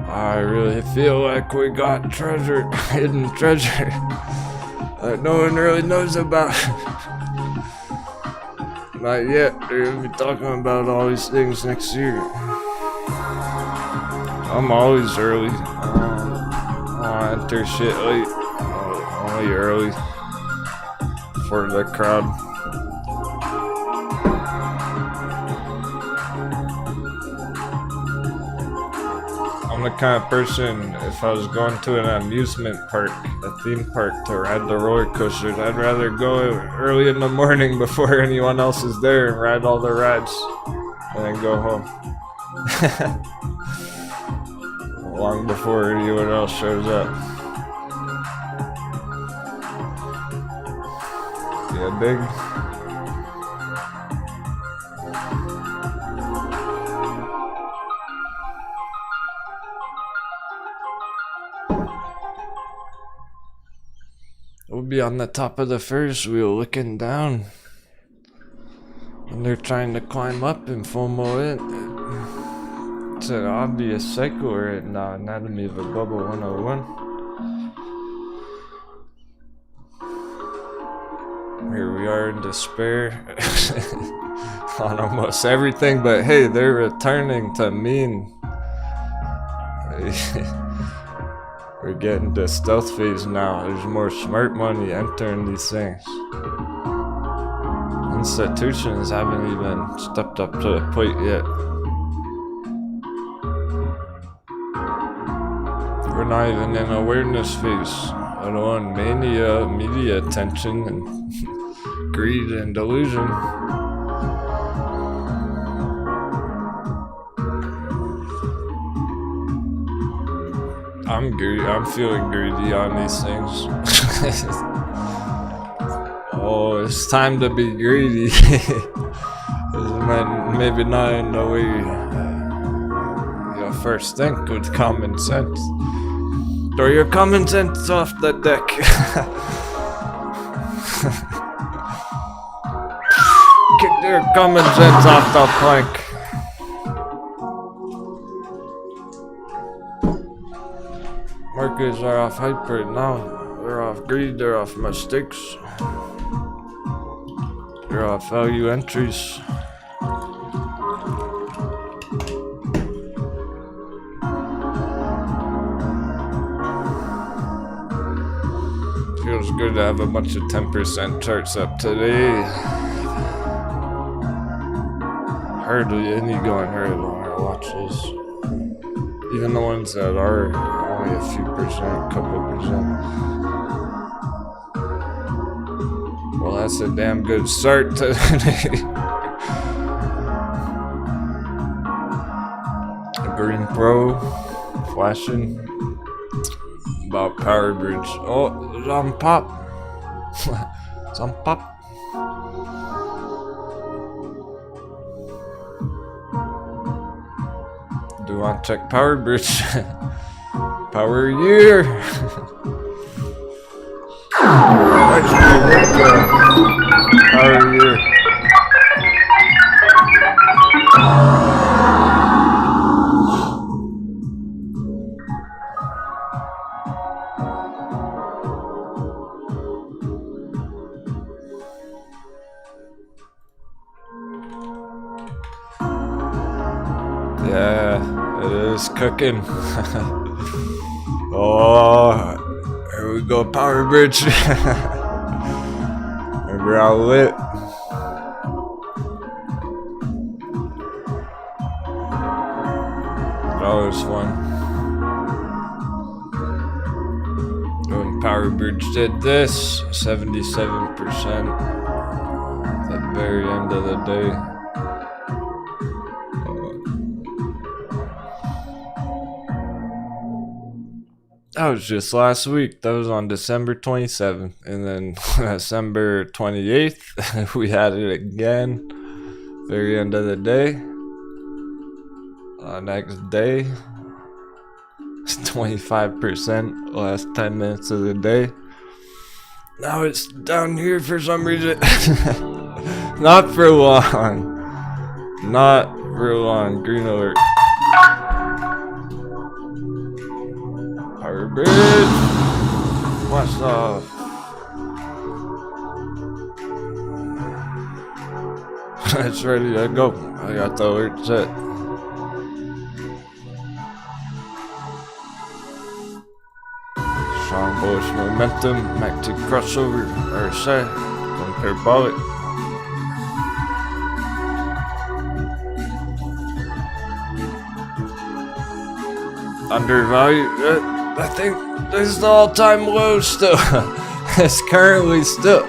I really feel like we got treasure, hidden treasure that no one really knows about. Not yet. They're gonna be talking about all these things next year. I'm always early. I enter shit late. Only early for the crowd. I'm the kind of person, if I was going to an amusement park, a theme park, to ride the roller coasters, I'd rather go early in the morning before anyone else is there and ride all the rides and then go home. Long before anyone else shows up. Yeah, big. We'll be on the top of the Ferris wheel looking down. And they're trying to climb up and FOMO it. It's an obvious cycle right now. Anatomy of a Bubble 101. Here we are in despair on almost everything, but hey, they're returning to mean. We're getting to stealth phase now. There's more smart money entering these things. Institutions haven't even stepped up to the plate yet. We're not even in awareness phase, let alone mania, media attention, and greed and delusion. I'm feeling greedy on these things. Oh, it's time to be greedy. Maybe not in the way you first think with common sense. Throw your common sense off the deck. Kick their common sense off the plank. Markets are off hype right now. They're off greed, they're off mistakes. They're off value entries. Feels good to have a bunch of 10% charts up today. hardly any going hard on our watch list. Even the ones that are only a few percent, couple percent. Well, that's a damn good start to today. Green Pro flashing about Power Bridge. Oh, it's on pop. It's on pop. Do you want to check Power Bridge? Power Year. Power Year. Yeah, it is cooking. Oh, here we go, Power Bridge. We're all lit. Always fun. When Power Bridge did this, 77% at the very end of the day. That was just last week. That was on December 27th. And then December 28th, we had it again. Very end of the day. Next day, it's 25%. Last 10 minutes of the day. Now it's down here for some reason. Not for long. Not for long. Green alert. Power Bridge. What's off? It's ready to go. I got the alert set. Strong bullish momentum. Active crossover. RSI. Parabolic. Undervalued. I think this is the all-time low still. It's currently still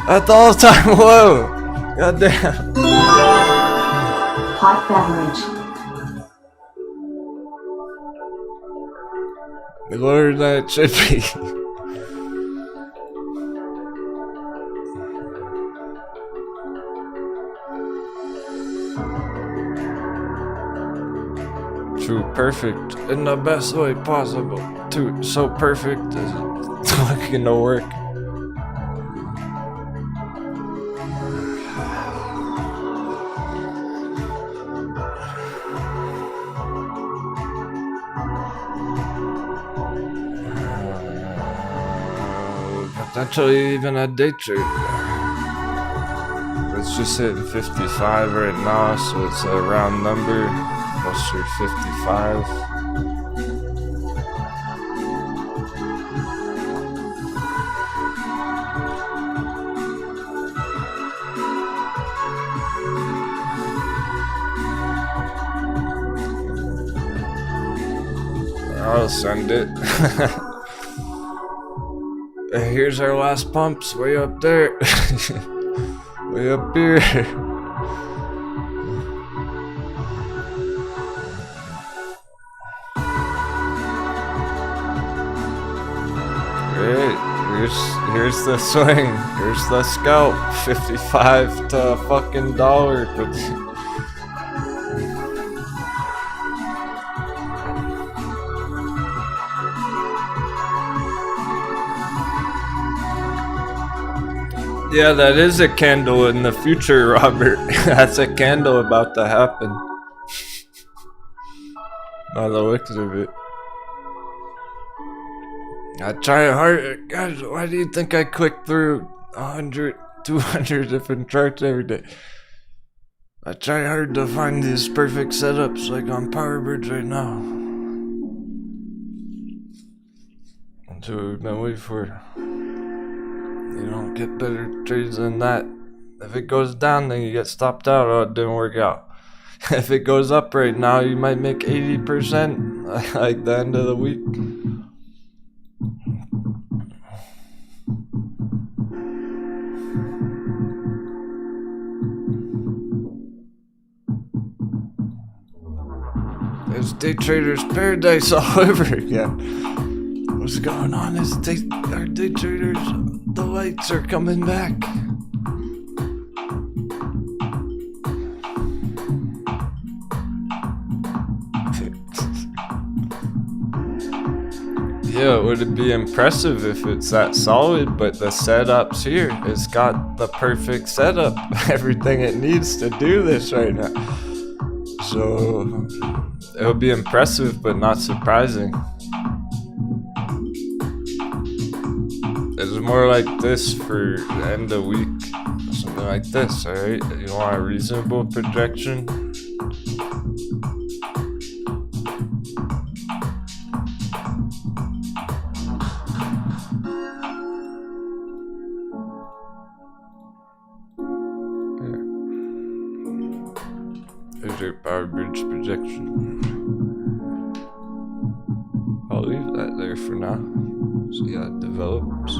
at the all-time low. God damn. Hot beverage. Lower than it should be. True perfect in the best way possible. Too so perfect is not gonna work. Potentially even a day trade. It's just hitting 55 right now, so it's a round number. Closer to 55. I'll send it. Here's our last pumps, way up there. Way up here. Here's the swing. Here's the scalp. 55 to a fucking dollar. Yeah, that is a candle in the future, Robert. That's a candle about to happen. By the looks of it. I try hard. Guys, why do you think I click through 100, 200 different charts every day? I try hard to find these perfect setups like on Power Bridge right now. That's what we've been waiting for. You don't get better trades than that. If it goes down, then you get stopped out. Oh, it didn't work out. If it goes up right now, you might make 80% like the end of the week. It's day traders paradise all over again. What's going on? Our day traders, the lights are coming back. Yeah, would it be impressive if it's that solid, but the setup's here. It's got the perfect setup, everything it needs to do this right now. So it would be impressive, but not surprising. It's more like this for the end of week, something like this, alright? You want a reasonable projection? There's your power bridge projection. I'll leave that there for now. See how it develops.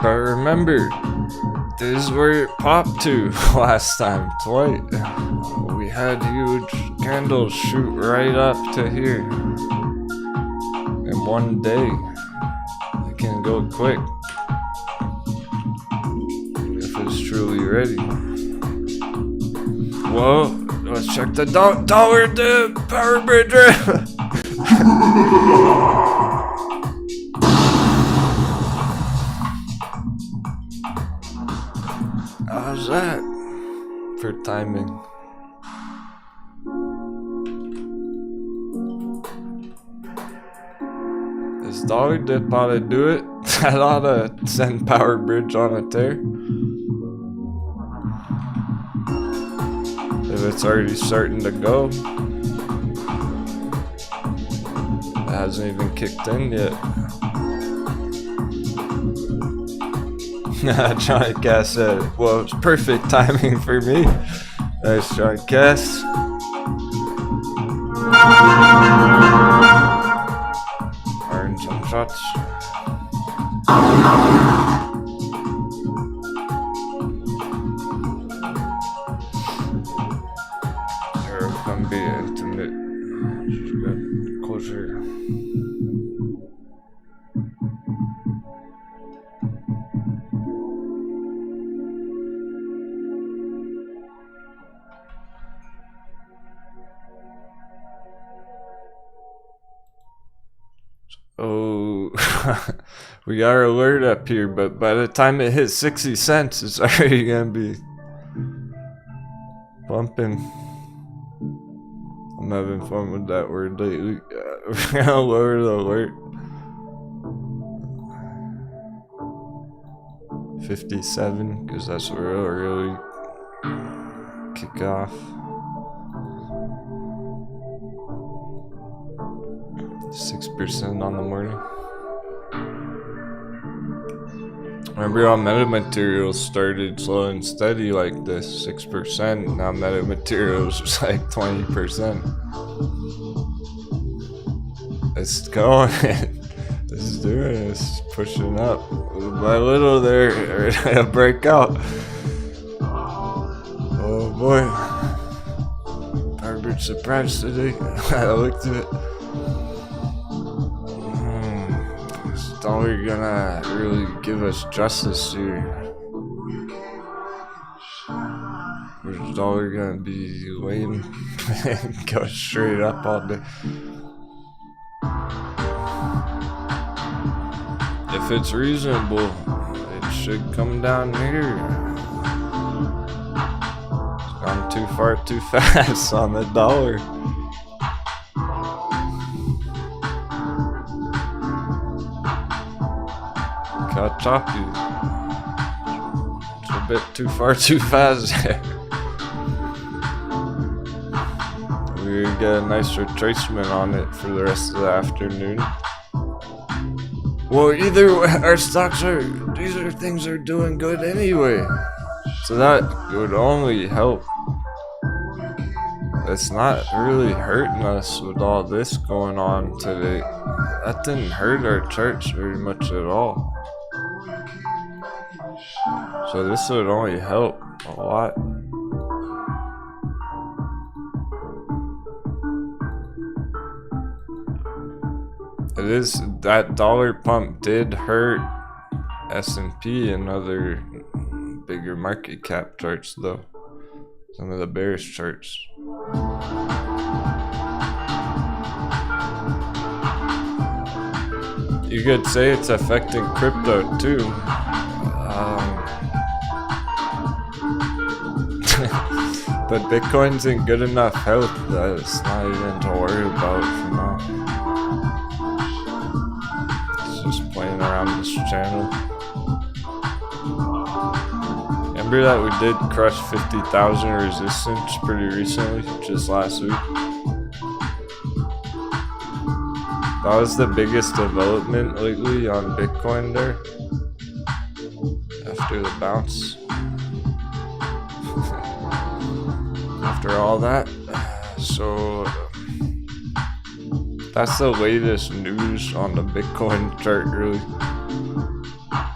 But remember, this is where it popped to last time, twice. We had huge candles shoot right up to here in one day. It can go quick if it's truly ready. Whoa, let's check the dollar dip power bridge. How's that for timing? This dollar dip ought to do it. That ought to send power bridge on a tear. If it's already starting to go. It hasn't even kicked in yet. Johnny Cass said, well, it's perfect timing for me. Nice, Johnny Cass. Earn some shots. Here can be intimate. Just get closer. Oh, we are alert up here, but by the time it hits 60 cents, it's already gonna be bumping. I'm having fun with that word lately. We're gonna lower the alert. 57, because that's where it'll really kick off. 6% on the morning. Remember how metamaterials started slow and steady like this, 6%. Now metamaterials is like 20%. It's going. It's doing it. It's pushing up. Little by little there, a breakout. Oh boy. Power surprised today. I looked at it. Dollar gonna really give us justice here. Or is dollar gonna be lame and go straight up all day? If it's reasonable, it should come down here. It's gone too far too fast on the dollar. Got choppy. It's a bit too far too fast there. We're gonna get a nice retracement on it for the rest of the afternoon. Well, either way, our stocks these things are doing good anyway. So that would only help. It's not really hurting us with all this going on today. That didn't hurt our charts very much at all. So this would only help a lot. It is, that dollar pump did hurt S&P and other bigger market cap charts though. Some of the bearish charts. You could say it's affecting crypto too. But Bitcoin's in good enough health that it's not even to worry about for now. It's just playing around this channel. Remember that we did crush 50,000 resistance pretty recently, just last week? That was the biggest development lately on Bitcoin there. After the bounce. After all that. So that's the latest news on the Bitcoin chart really.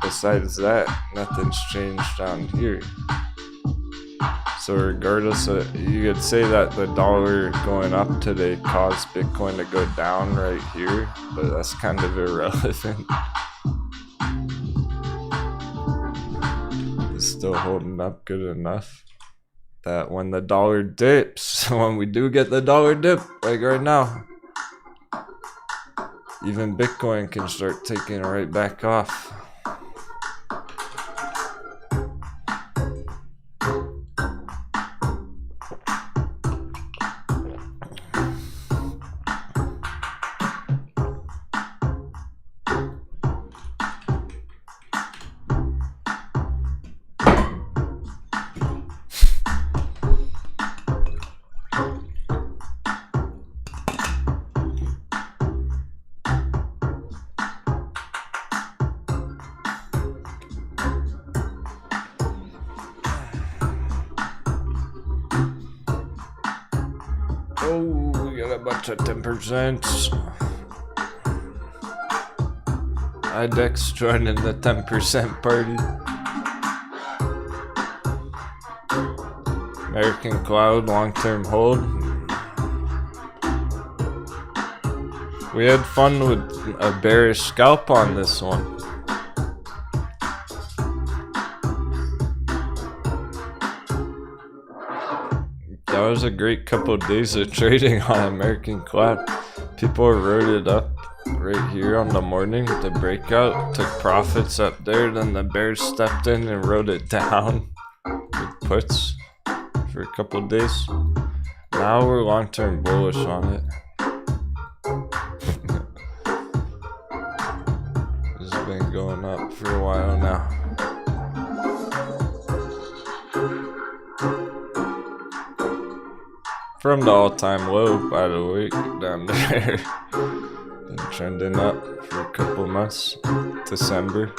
Besides that, nothing's changed down here. So regardless of, you could say that the dollar going up today caused Bitcoin to go down right here, but that's kind of irrelevant. It's still holding up good enough that when the dollar dips, when we do get the dollar dip, like right now, even Bitcoin can start taking it right back off. Oh, we got a bunch of 10%. IDEX joining the 10% party. American Cloud long-term hold. We had fun with a bearish scalp on this one. That was a great couple of days of trading on American Cloud. People wrote it up right here on the morning. The breakout took profits up there, then the bears stepped in and wrote it down with puts for a couple of days. Now we're long-term bullish on it. This has been going up for a while now. From the all-time low, by the way, down there. Been trending up for a couple months. December.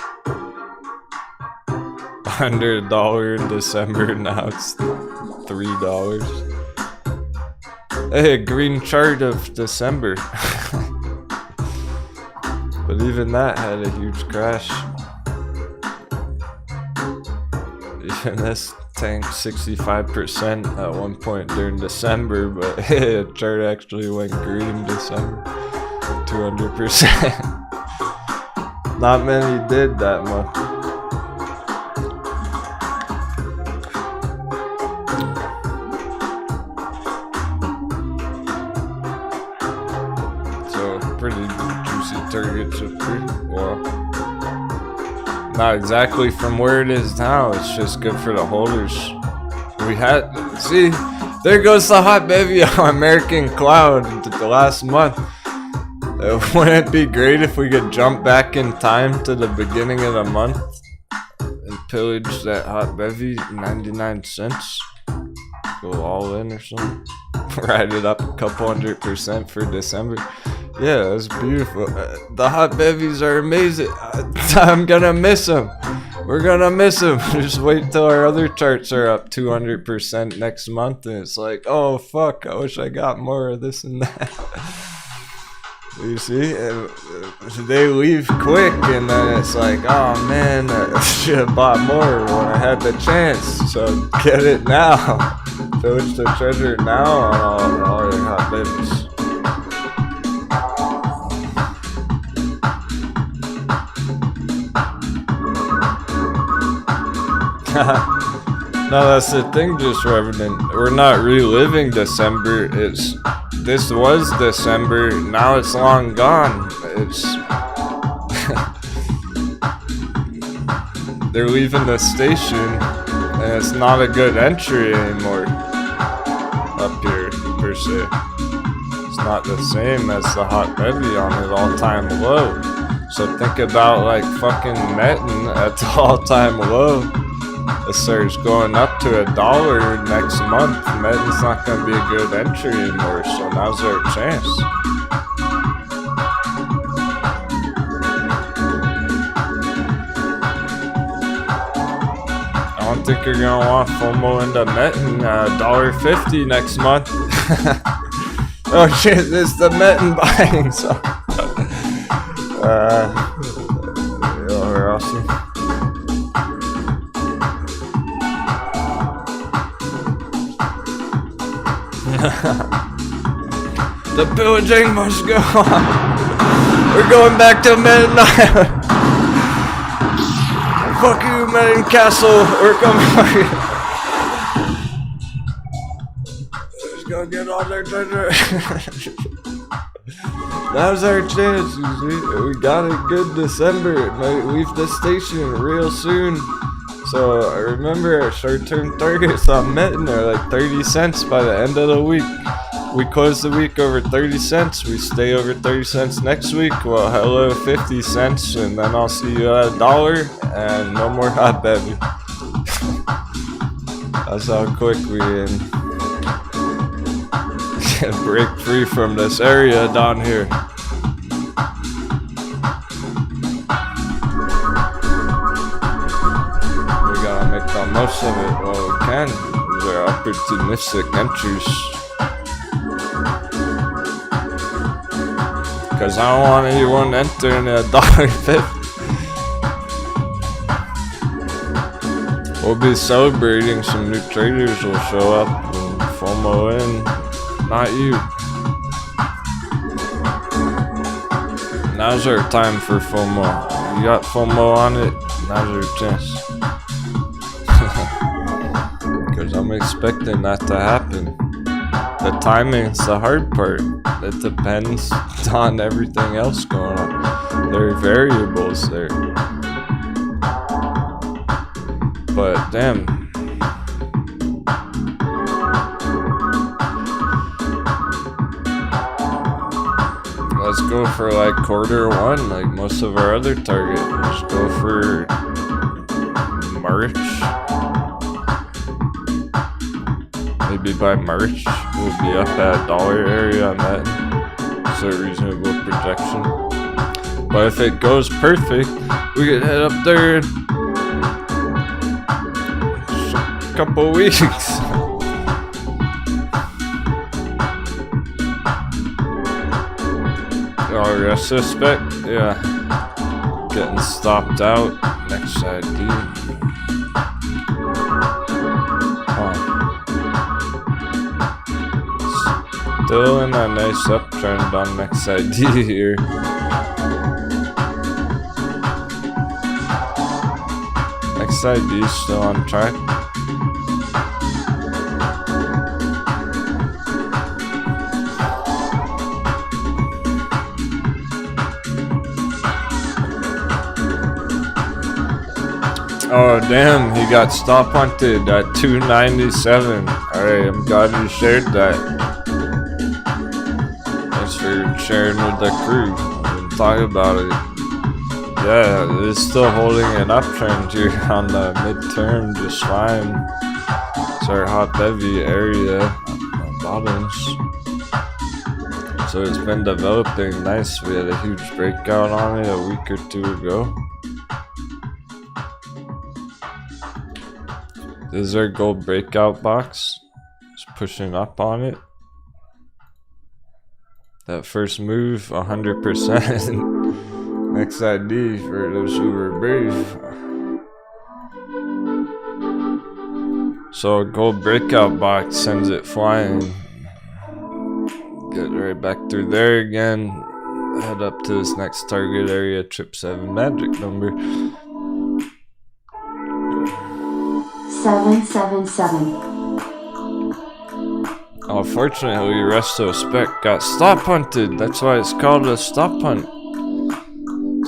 Under $1 in December, now it's $3. Hey, a green chart of December. But even that had a huge crash. Even this tanked 65% at one point during December, but the chart actually went green December. 200%. Not many did that much. So pretty juicy targets up here. Well, not exactly from where it is now, it's just good for the holders. We had, see, there goes the hot baby on American Cloud the last month. Wouldn't it be great if we could jump back in time to the beginning of the month and pillage that hot bevy 99 cents? go all in or something. Ride it up a couple 100% for December. Yeah, that's beautiful. The hot bevies are amazing. I'm gonna miss them. We're gonna miss them. Just wait till our other charts are up 200% next month, and it's like, oh fuck, I wish I got more of this and that. You see, they leave quick, and then it's like, oh man, I should have bought more when I had the chance. So get it now. Pillage the treasure now on all your hot babies. No, that's the thing, just Revenant. We're not reliving December. This was December. Now it's long gone. They're leaving the station, and it's not a good entry anymore. Up here, per se. It's not the same as the hot heavy on an all-time low. So think about like fucking Metin at the all-time low. It starts going up to $1 next month. Metin's not going to be a good entry anymore, so now's our chance. I don't think you're going to want FOMO into Metin $1.50 next month. Oh shit, it's the Metin buying, so. We're awesome. The pillaging must go on. We're going back to Metin Island. Fuck you, Metin Castle. We're coming for you. Let's go get all their treasure. Now's our chance, you see. We got a good December. It might leave the station real soon. So I remember our short-term targets on Metin are like 30 cents by the end of the week. We close the week over 30 cents. We stay over 30 cents next week. Well, hello, 50 cents, and then I'll see you at $1 and no more hot baby. That's how quick we can break free from this area down here. Most of it, well, we can. These are opportunistic entries. Because I don't want anyone entering at $1.50. We'll be celebrating, some new traders will show up and FOMO in. Not you. Now's our time for FOMO. You got FOMO on it, now's your chance. Because I'm expecting that to happen. The timing's the hard part. It depends on everything else going on. There are variables there. But damn. Let's go for like Q1, like most of our other targets. Let's go for March. Maybe by March we'll be up at $1 area on that. It's a reasonable projection. But if it goes perfect, we could head up there in a couple weeks. Oh, you're a suspect? Yeah. Getting stopped out. Next ID. Still in a nice uptrend on next ID here. Next ID is still on track. Oh damn, he got stop hunted at 297. Alright, I'm glad you shared that. For sharing with the crew and talk about it. Yeah, it's still holding an uptrend here on the midterm just fine. It's our hot heavy area bottoms. So it's been developing nice. We had a huge breakout on it a week or two ago. This is our gold breakout box. It's pushing up on it. That first move, 100%. Next ID for those who were brave. So a gold breakout box sends it flying. Get right back through there again. Head up to this next target area, trip 7 magic number. 777. Unfortunately, Resto Spec got stop hunted. That's why it's called a stop hunt.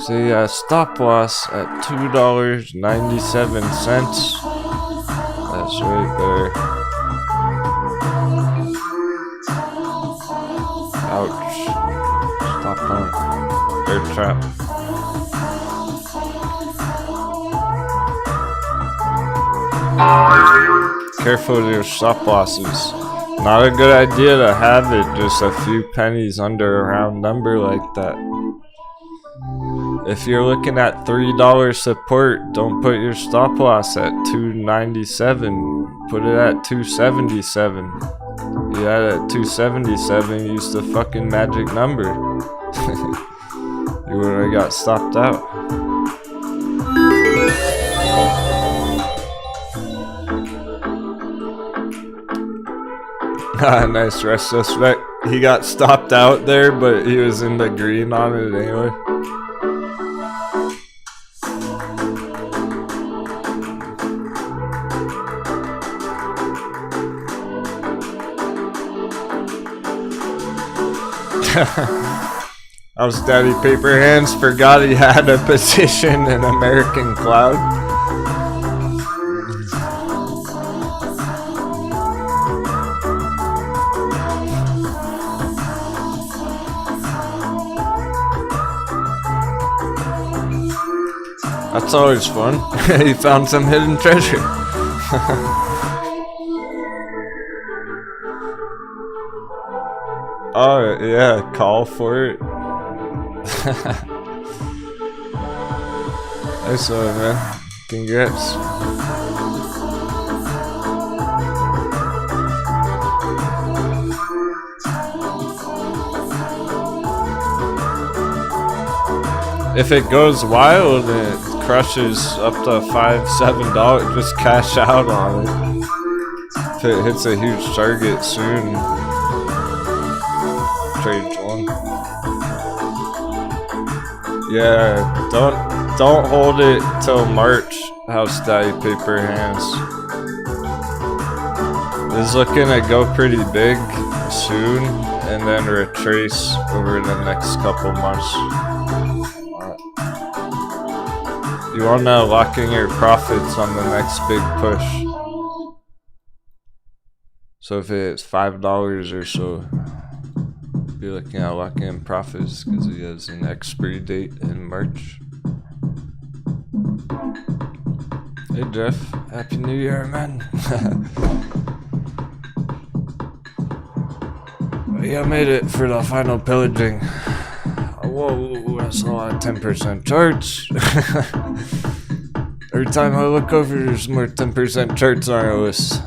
See, stop loss at $2.97. That's right there. Ouch. Stop hunt. Bear trap. Careful with your stop losses. Not a good idea to have it just a few pennies under a round number like that. If you're looking at $3 support, don't put your stop loss at $2.97. Put it at $2.77. You had it at $2.77, use the fucking magic number. You would've got stopped out. Nice Resto Spec. He got stopped out there, but he was in the green on it anyway. How's Daddy Paper Hands forgot he had a position in American Cloud? That's always fun. He found some hidden treasure. Oh, yeah, call for it. Nice one, man. Congrats. If it goes wild and it crushes up to $5-7, just cash out on it. If it hits a huge target soon, trade one. Yeah, don't hold it till March. House Daddy Paper Hands. This is looking to go pretty big soon, and then retrace over the next couple months. You wanna lock in your profits on the next big push. So if it's $5 or so, be looking at locking in profits because he has an expiry date in March. Hey Jeff, Happy New Year, man. Yeah, I made it for the final pillaging. Whoa, that's a lot of 10% charts. Every time I look over, there's more 10% charts on our list.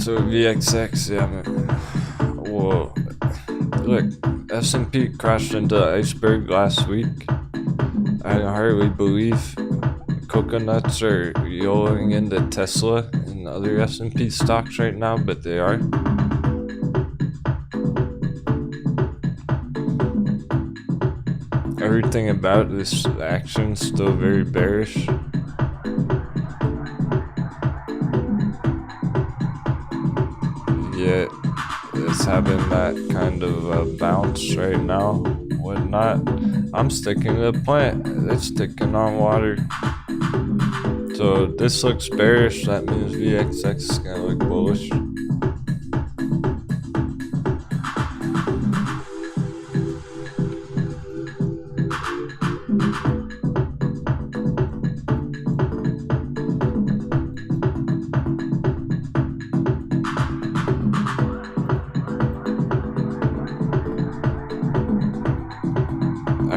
So VXX, yeah, man. Whoa. Look, S&P crashed into the iceberg last week. I hardly believe coconuts are yoloing into Tesla and other S&P stocks right now, but they are. Everything about this action is still very bearish. Yet it's having that kind of a bounce right now. Whatnot. I'm sticking to the plant. It's sticking on water. So this looks bearish. That means VXX is gonna look bullish.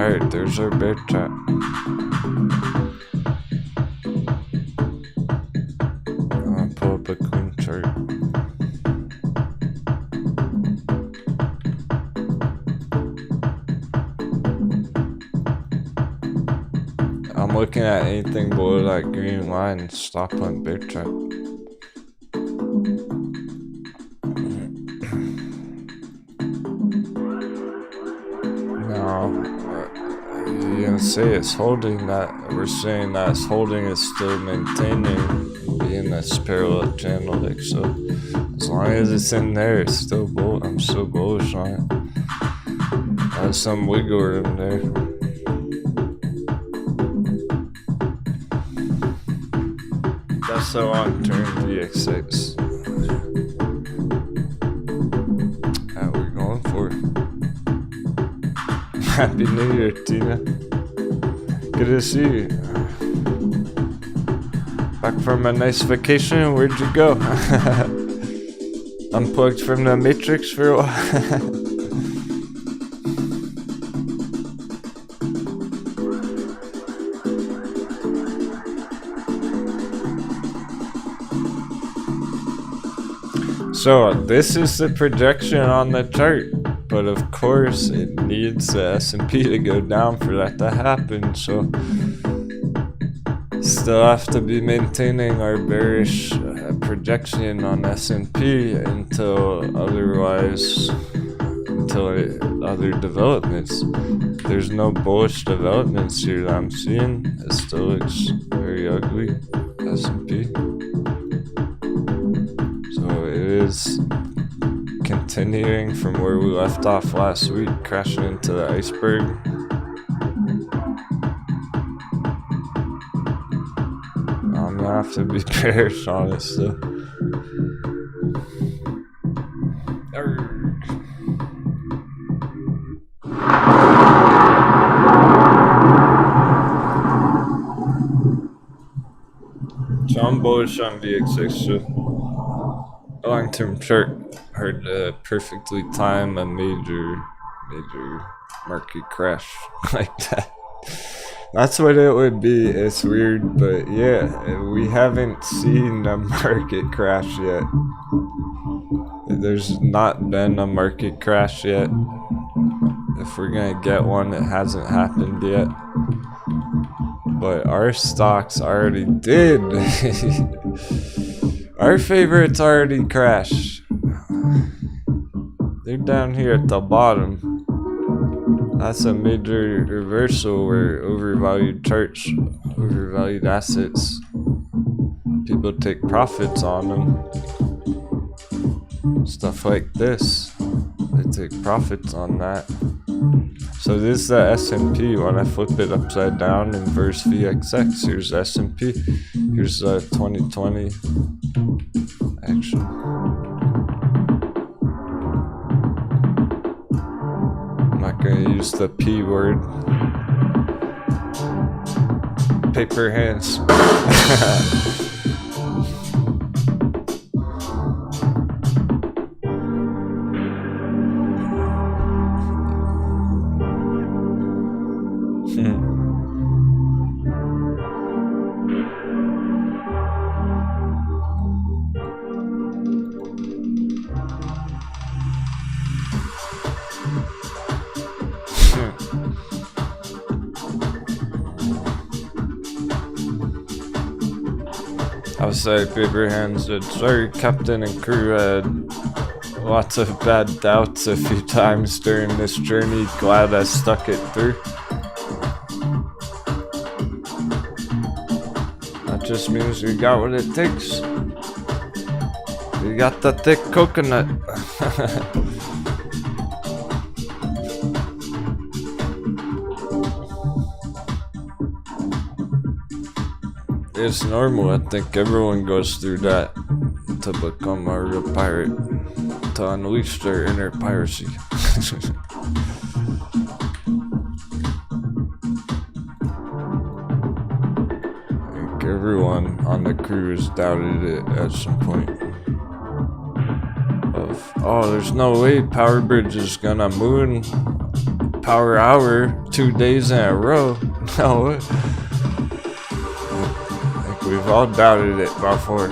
Alright, there's our bear trap. I'll pull up a clean chart. I'm looking at anything below that green line, stop on bear trap. You're gonna say it's holding that, we're saying that it's holding, it's still maintaining being this parallel channel, like so. As long as it's in there, it's still bull. I'm still bullish on it. There's some wiggle room there. That's the long-term VX6 that we're going for. Happy New Year, Tina. Good to see you. Back from a nice vacation. Where'd you go? Unplugged from the Matrix for a while. So this is the projection on the chart. But of course, it needs the S&P to go down for that to happen, so still have to be maintaining our bearish projection on S&P until other developments. There's no bullish developments here that I'm seeing. It still looks very ugly, S&P. So it is continuing from where we left off last week, crashing into the iceberg. I'm gonna have to be bearish on it still. So I'm bullish on VX6, so long-term chart. Hard to perfectly time a major market crash like that. That's what it would be. It's weird, but yeah, we haven't seen a market crash yet. There's not been a market crash yet. If we're gonna get one, it hasn't happened yet. But our stocks already did. Our favorites already crashed. They're down here at the bottom. That's a major reversal where overvalued charts, overvalued assets, people take profits on them. Stuff like this, they take profits on that. So this is the S&P. When I flip it upside down, inverse VXX, here's S&P, here's 2020 action. I'm not gonna use the P word. Paper hands. Outside paper hands said, sorry, Captain and crew had lots of bad doubts a few times during this journey. Glad I stuck it through. That just means we got what it takes. We got the thick coconut. It's normal. I think everyone goes through that to become a real pirate, to unleash their inner piracy. I think everyone on the crew has doubted it at some point. Oh, there's no way Power Bridge is gonna moon power hour 2 days in a row. No, I think we've all doubted it before.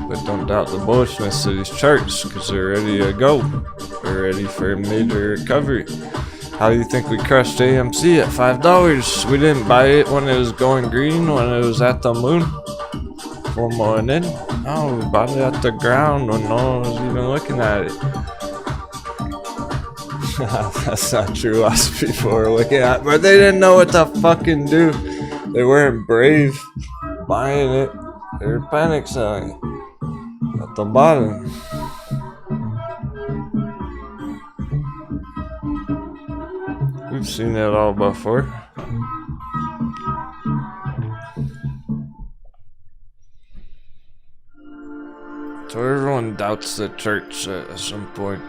But don't doubt the bullishness of these charts, because they're ready to go. They're ready for a major recovery. How do you think we crushed AMC at $5? We didn't buy it when it was going green, when it was at the moon. Full morning. No, we bought it at the ground when no one was even looking at it. That's not true. Lots of people were looking at it, but they didn't know what to fucking do. They weren't brave buying it. They were panic selling it at the bottom. We've seen it all before. So everyone doubts the church at some point.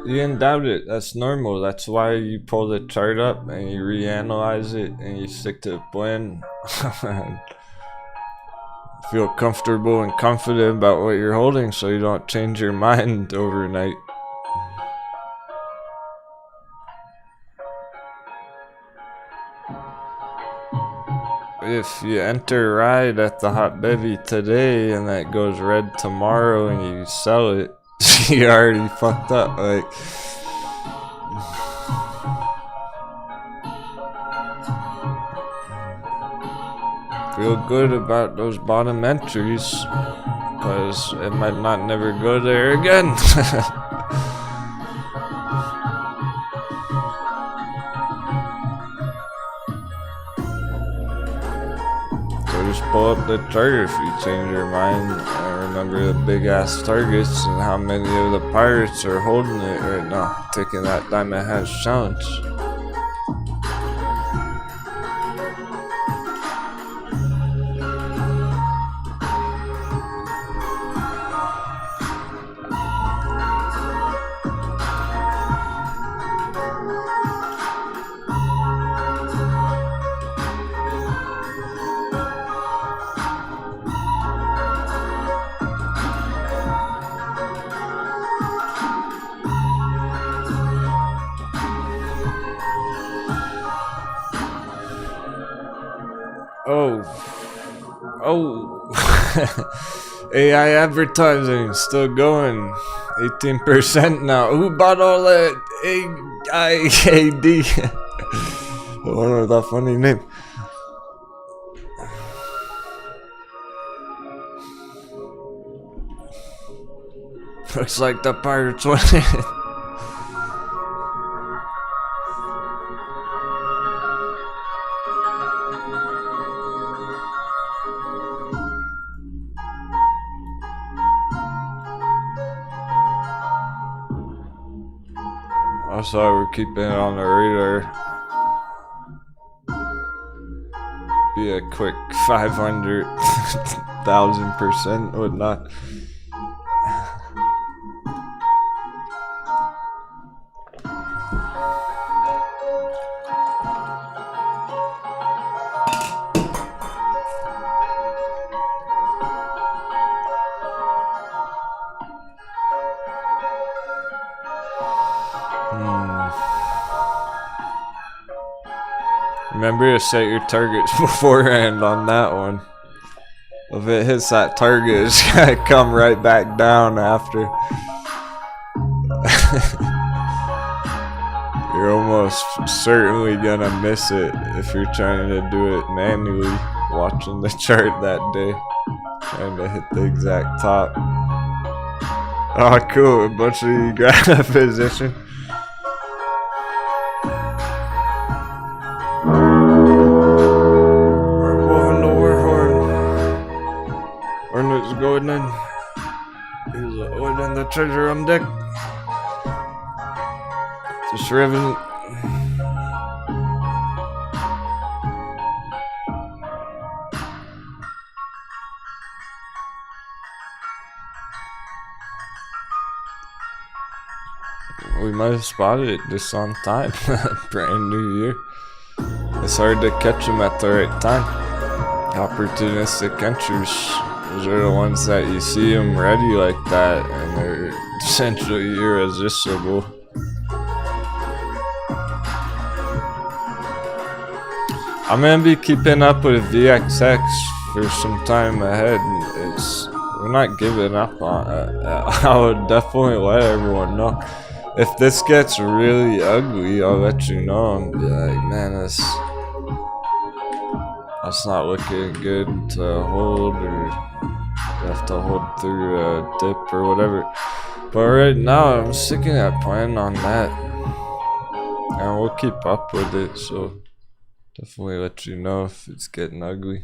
You didn't doubt it. That's normal. That's why you pull the chart up and you reanalyze it and you stick to the plan. And feel comfortable and confident about what you're holding so you don't change your mind overnight. If you enter ride at the hot bevy today and that goes red tomorrow and you sell it, you already fucked up. Like, feel good about those bottom entries, because it might not never go there again. Just pull up the chart if you change your mind, and remember the big ass targets and how many of the pirates are holding it right now, taking that diamond hands challenge. AI advertising still going, 18% now. Who bought all that AIAD? The one with that funny name. Looks like the pirates won it. That's why we're keeping it on the radar. Be a quick 500,000% would not. Remember to set your targets beforehand on that one. If it hits that target, it's gonna come right back down after. You're almost certainly gonna miss it if you're trying to do it manually, watching the chart that day, trying to hit the exact top. Oh, cool. A bunch of you got a position. Going in. He's holding the treasure on deck. Just revving. We might have spotted it just on time. Brand new year. It's hard to catch them at the right time. Opportunistic entries. Those are the ones that you see them ready like that, and they're essentially irresistible. I'm gonna be keeping up with VXX for some time ahead. We're not giving up on it. I would definitely let everyone know. If this gets really ugly, I'll let you know and be like, man, that's not looking good to hold, or you have to hold through a dip or whatever. But right now, I'm sticking that plan on that, and we'll keep up with it, so definitely let you know if it's getting ugly.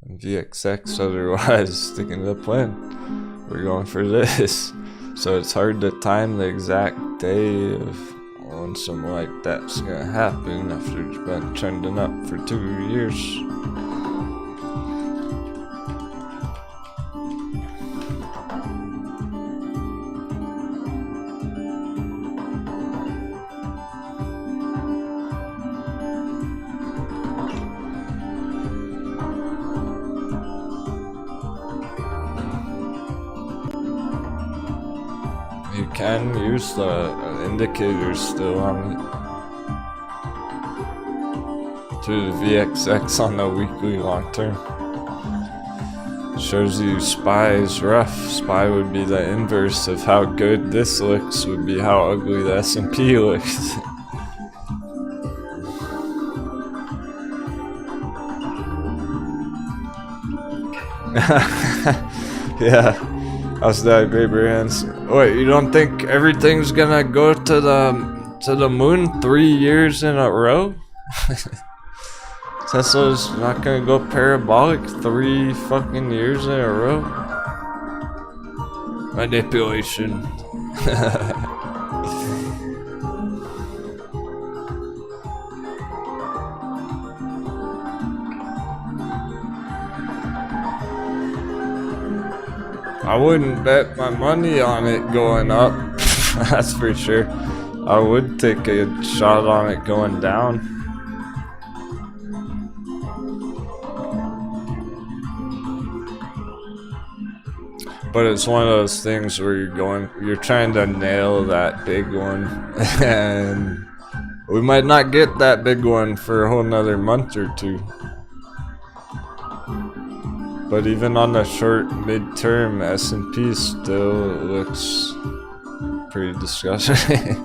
And VXX, otherwise, sticking to the plan. We're going for this. So it's hard to time the exact day of when something like that's gonna happen after it's been trending up for 2 years. You can use the indicators still on it. To the VXX on the weekly long term. Shows you SPY is rough. SPY would be the inverse of how good this looks, would be how ugly the S&P looks. Yeah. How's that, great brands? Wait, you don't think everything's gonna go to the moon 3 years in a row? Tesla's not gonna go parabolic 3 fucking years in a row? Manipulation. I wouldn't bet my money on it going up, that's for sure. I would take a shot on it going down. But it's one of those things where you're trying to nail that big one, and we might not get that big one for a whole nother month or 2. But even on the short mid-term, S&P still looks pretty disgusting.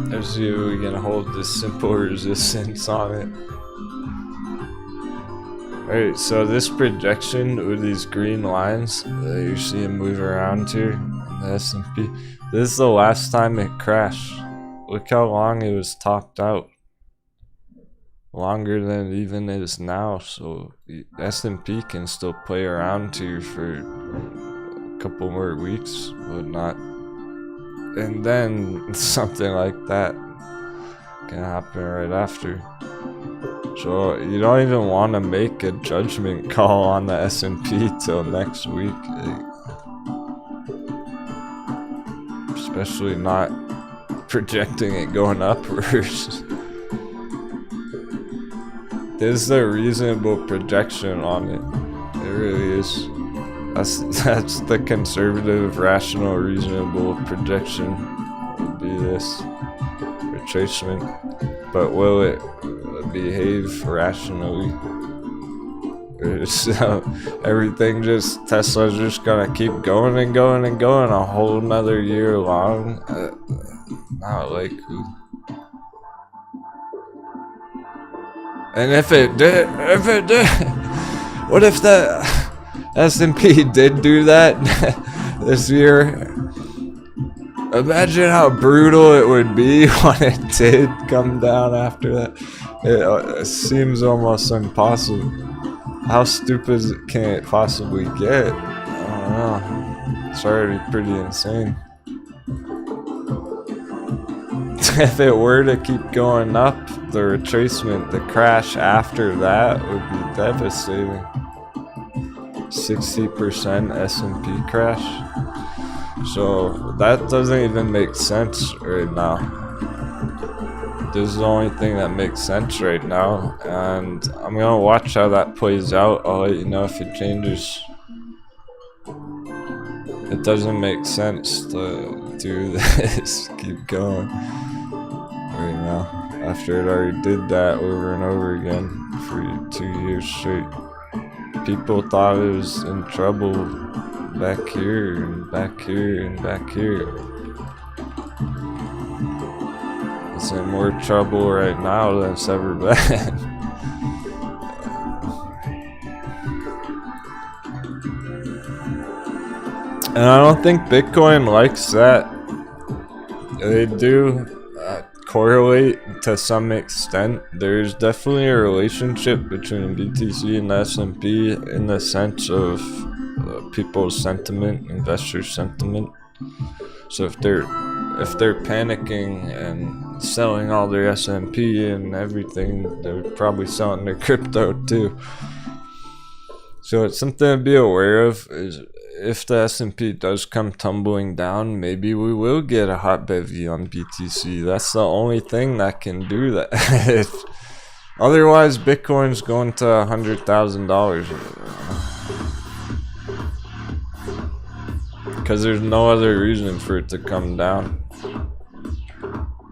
There's you, we can hold this simple resistance on it. Alright, so this projection with these green lines that you're seeing move around here in the S&P, this is the last time it crashed. Look how long it was topped out. Longer than it even is now, so the S&P can still play around here for a couple more weeks, but not. And then something like that can happen right after. So you don't even want to make a judgment call on the S&P till next week. Especially not projecting it going upwards. There's a reasonable projection on it. It really is. That's the conservative, rational, reasonable projection. Would be this retracement. But will it behave rationally? So everything just, Tesla's just gonna keep going and going and going a whole nother year long? Not likely. And if it did, what if the S&P did do that this year? Imagine how brutal it would be when it did come down after that. It seems almost impossible. How stupid can it possibly get? I don't know. It's already pretty insane. If it were to keep going up, the retracement, the crash after that would be devastating. 60% S&P crash. So that doesn't even make sense right now. This is the only thing that makes sense right now, and I'm gonna watch how that plays out. I'll let you know if it changes. It doesn't make sense to do this, keep going right now, after it already did that over and over again for 2 years straight. People thought it was in trouble back here and back here and back here. It's in more trouble right now than it's ever been. And I don't think Bitcoin likes that. They do correlate to some extent. There's definitely a relationship between BTC and the S&P in the sense of people's sentiment, investors' sentiment. So if they're panicking and selling all their S&P and everything, they're probably selling their crypto too. So it's something to be aware of. Is if the S&P does come tumbling down, maybe we will get a hot bevy on BTC. That's the only thing that can do that. Otherwise, Bitcoin's going to $100,000. Because there's no other reason for it to come down.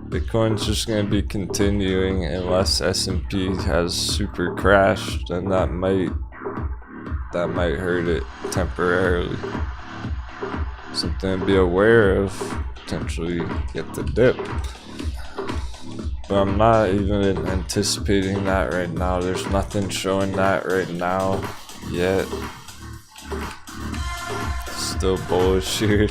Bitcoin's just going to be continuing unless S&P has super crashed, and that might hurt it temporarily. Something to be aware of, potentially get the dip. But I'm not even anticipating that right now. There's nothing showing that right now yet. Still bullish here.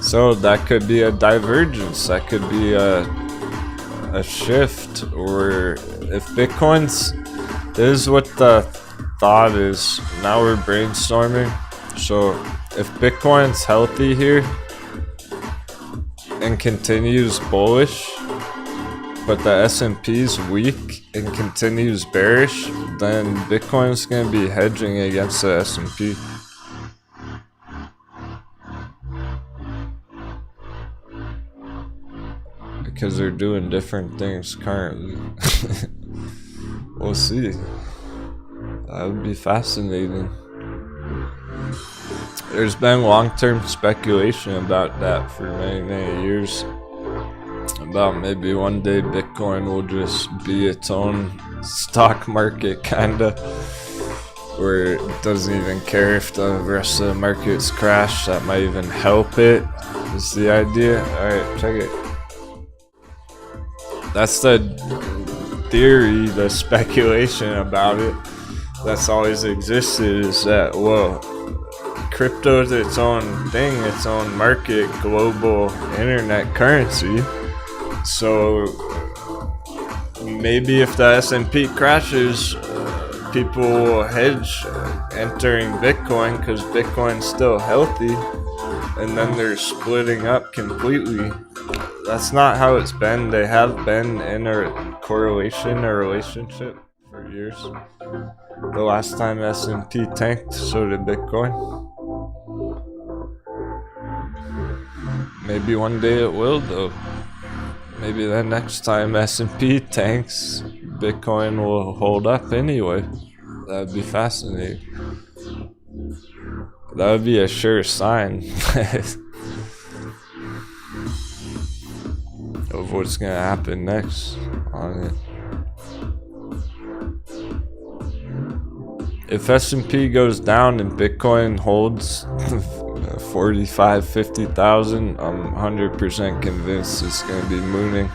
So that could be a divergence. That could be a shift, or if Bitcoin's, this is what the thought is. Now we're brainstorming. So if Bitcoin's healthy here and continues bullish, but the S&P's weak and continues bearish, then Bitcoin's gonna be hedging against the S&P. Because they're doing different things currently. We'll see. That would be fascinating. There's been long-term speculation about that for many, many years. About maybe one day Bitcoin will just be its own stock market, kinda, where it doesn't even care if the rest of the markets crash. That might even help it, is the idea. Alright, check it. That's the theory, the speculation about it that's always existed, is that, well, crypto is its own thing, its own market, global internet currency. So maybe if the S&P crashes, people will hedge entering Bitcoin because Bitcoin's still healthy, and then they're splitting up completely. That's not how it's been. They have been in a correlation, a relationship for years. The last time S&P tanked, so did Bitcoin. Maybe one day it will, though. Maybe the next time S&P tanks, Bitcoin will hold up anyway. That would be fascinating. That would be a sure sign of what's gonna happen next on it. If S&P goes down and Bitcoin holds 45, 50,000, I'm 100% convinced it's gonna be mooning.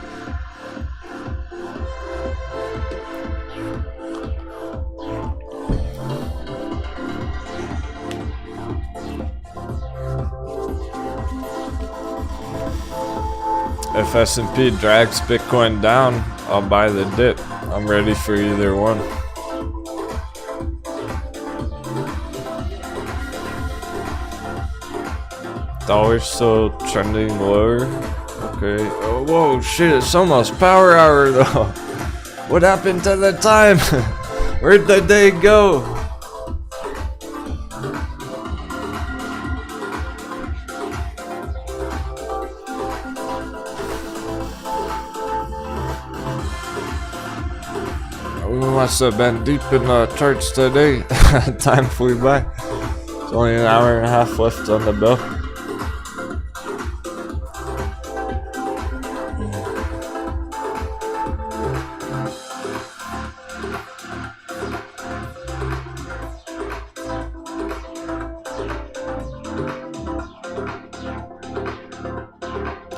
If S&P drags Bitcoin down, I'll buy the dip. I'm ready for either one. Dollar's still trending lower. Okay. Oh, whoa, shit, it's almost power hour though. What happened to the time? Where'd the day go? We must have been deep in the charts today. Time flew by. It's only an hour and a half left on the bell.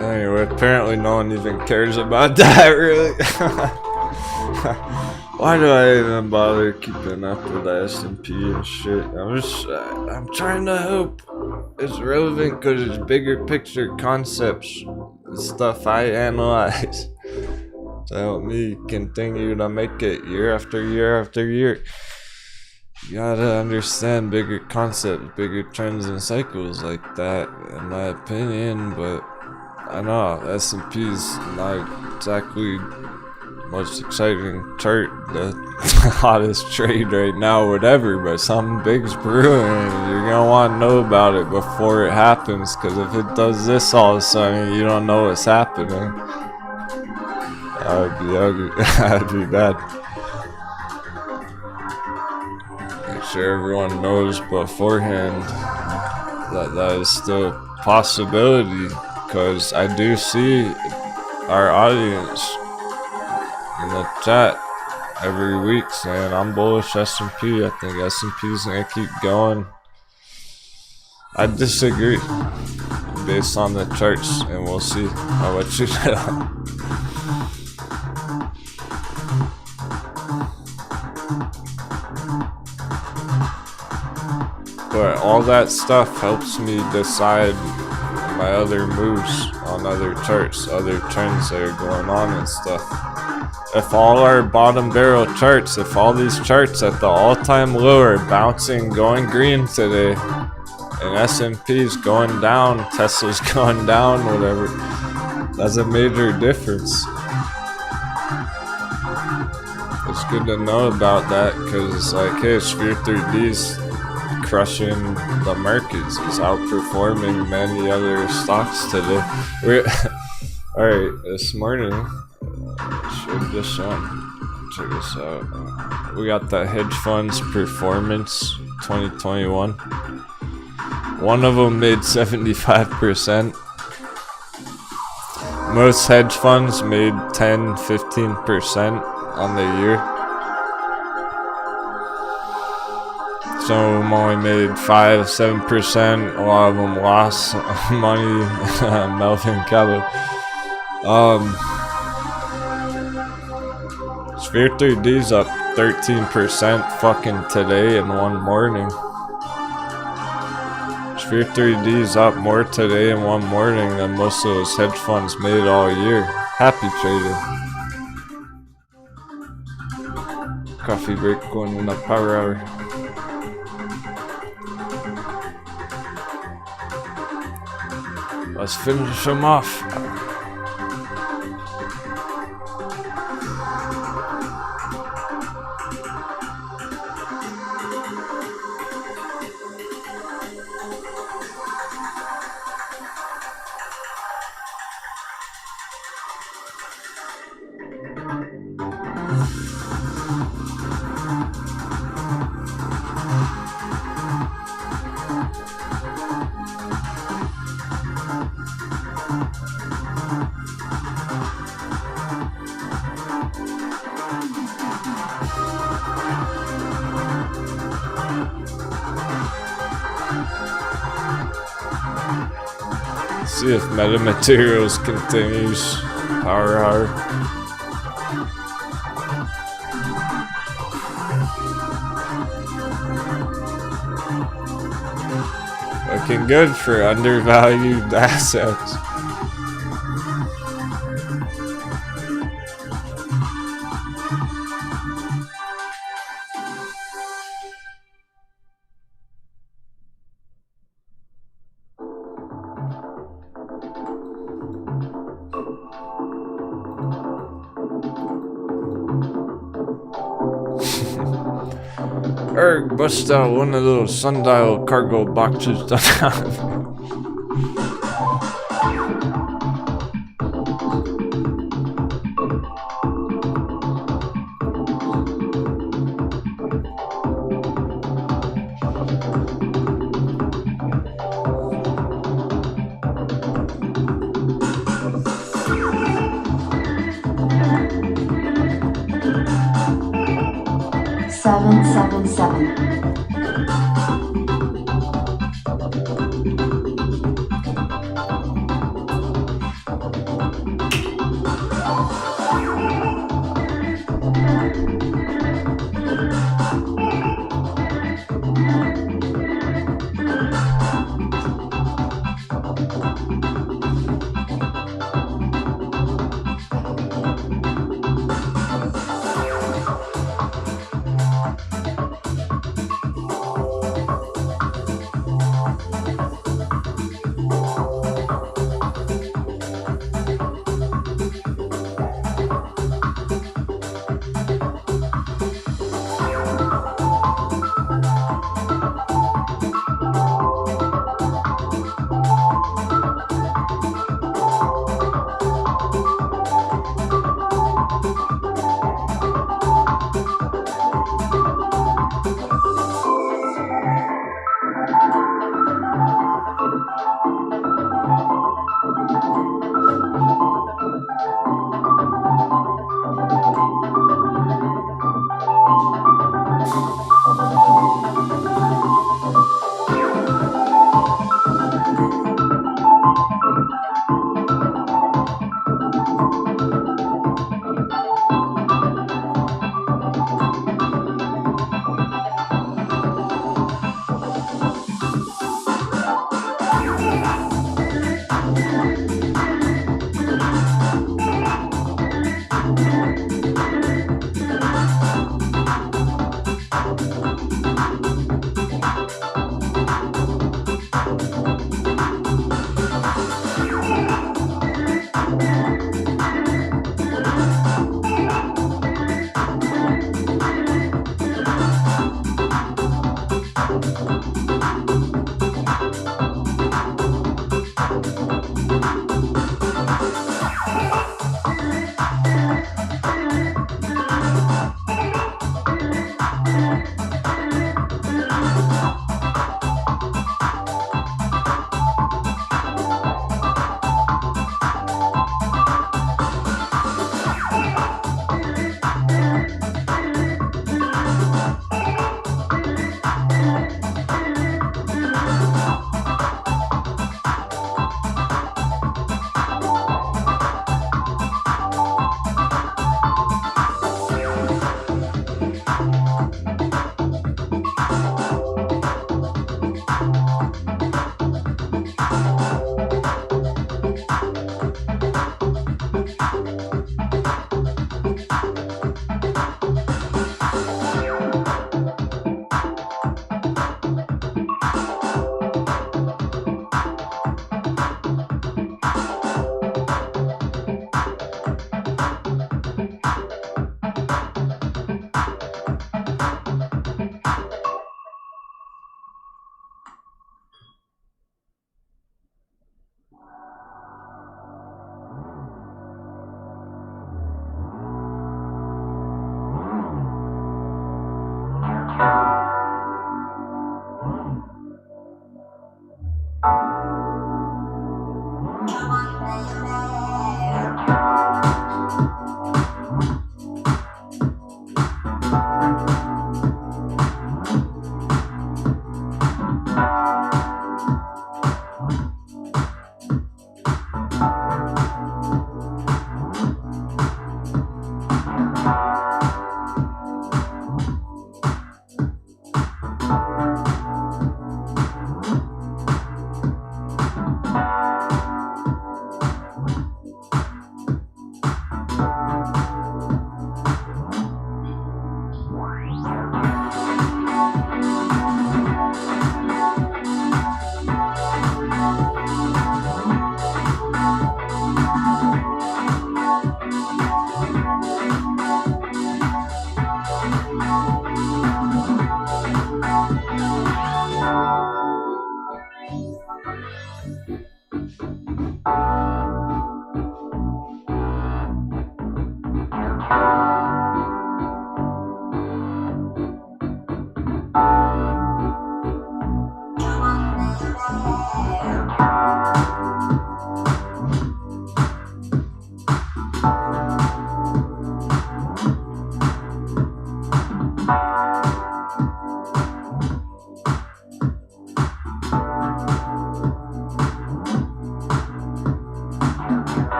Anyway, apparently no one even cares about that, really. Why do I even bother keeping up with the S&P and shit? I'm trying to hope it's relevant because it's bigger picture concepts and stuff I analyze to help me continue to make it year after year after year. You gotta understand bigger concepts, bigger trends and cycles like that, in my opinion, but I know S&P's not exactly most exciting chart, the hottest trade right now, whatever, but something big's brewing and you're gonna want to know about it before it happens, because if it does this all of a sudden you don't know what's happening, that would be ugly. That would be bad. Make sure everyone knows beforehand that that is still a possibility, because I do see our audience in the chat every week saying I'm bullish S&P. I think S&P's gonna keep going. I disagree based on the charts, and we'll see. I'll let you know. But all that stuff helps me decide my other moves on other charts, other trends that are going on and stuff. If all our bottom barrel charts, if all these charts at the all-time low are bouncing, going green today, and S&P's going down, Tesla's going down, whatever, that's a major difference. It's good to know about that, because it's like, hey, Sphere 3D's crushing the markets, it's outperforming many other stocks today. Alright, this morning, showed this on. Check this out. We got the hedge funds performance 2021. One of them made 75%. Most hedge funds made 10-15% on the year. Some of them only made 5-7%. A lot of them lost money. Melvin Capital. Sphere 3D's up 13% fucking today in one morning. Sphere 3D's up more today in one morning than most of those hedge funds made all year. Happy trading. Coffee break going in the power hour. Let's finish them off. See if metamaterials continues. Power hour. Looking good for undervalued assets. Eric bust out one of those sundial cargo boxes. 777.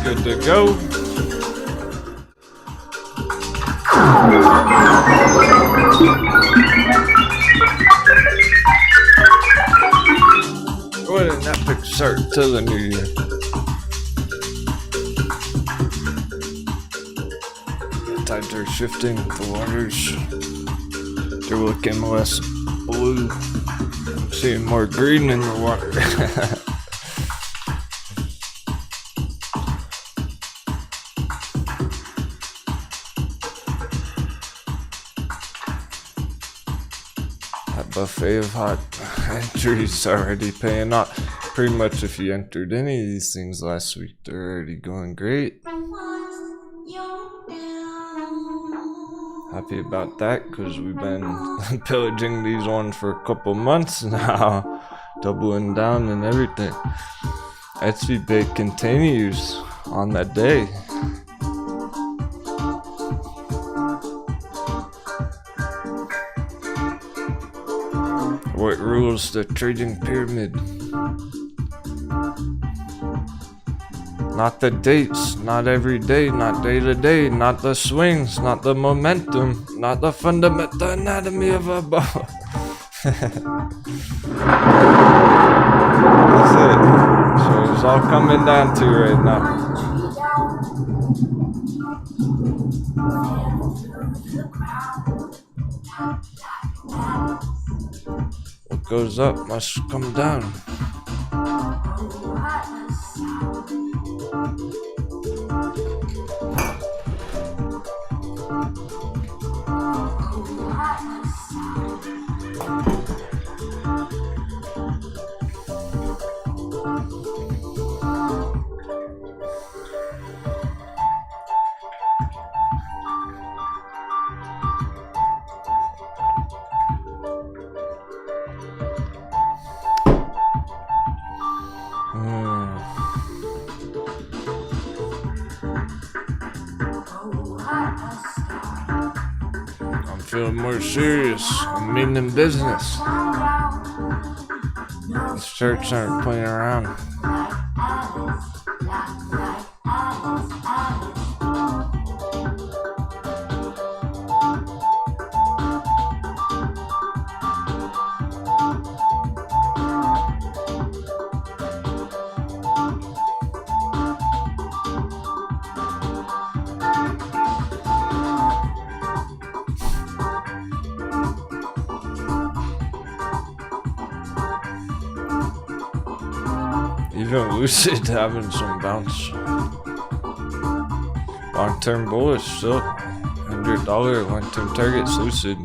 Good to go. What an epic start to the new year. Tides are shifting, the waters, they're looking less blue. I'm seeing more green in the water. That buffet of hot entries already paying off. Pretty much if you entered any of these things last week, they're already going great. Happy about that, because we've been pillaging these ones for a couple months now. Doubling down and everything. SVB continues on that day. What rules the trading pyramid? Not the dates, not every day, not day to day, not the swings, not the momentum, not the fundamental anatomy of a ball. That's it. So it's all coming down to right now. What goes up must come down. I'm feeling more serious. I'm meaning business. These shirts aren't playing around. Even Lucid having some bounce. Long-term bullish still. $100 long-term targets, Lucid.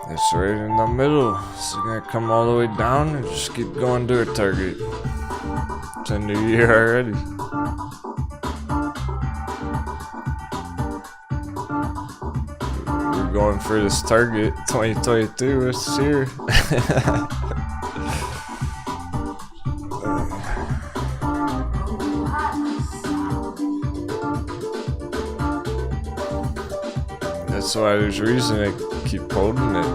It's right in the middle. It's gonna come all the way down and just keep going to a target. It's a new year already. Going for this target 2022, it's here. That's why there's reason to keep holding it.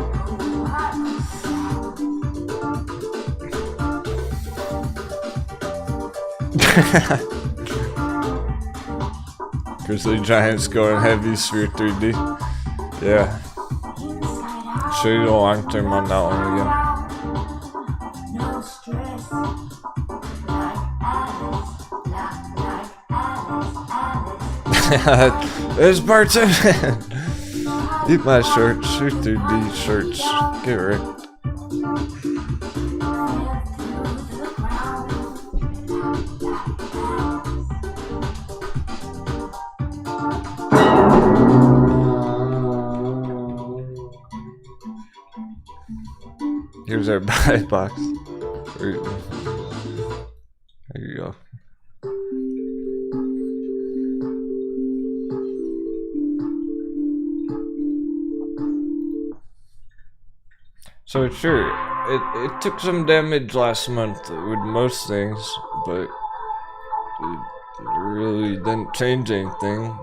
Grizzly Giants going heavy sphere 3D. Yeah. Show you the long term on that one again. There's part 7. Eat my shorts. Shoot 3D shorts. Get wrecked. Here's our buy box. There you go. So sure, it took some damage last month with most things, but it really didn't change anything.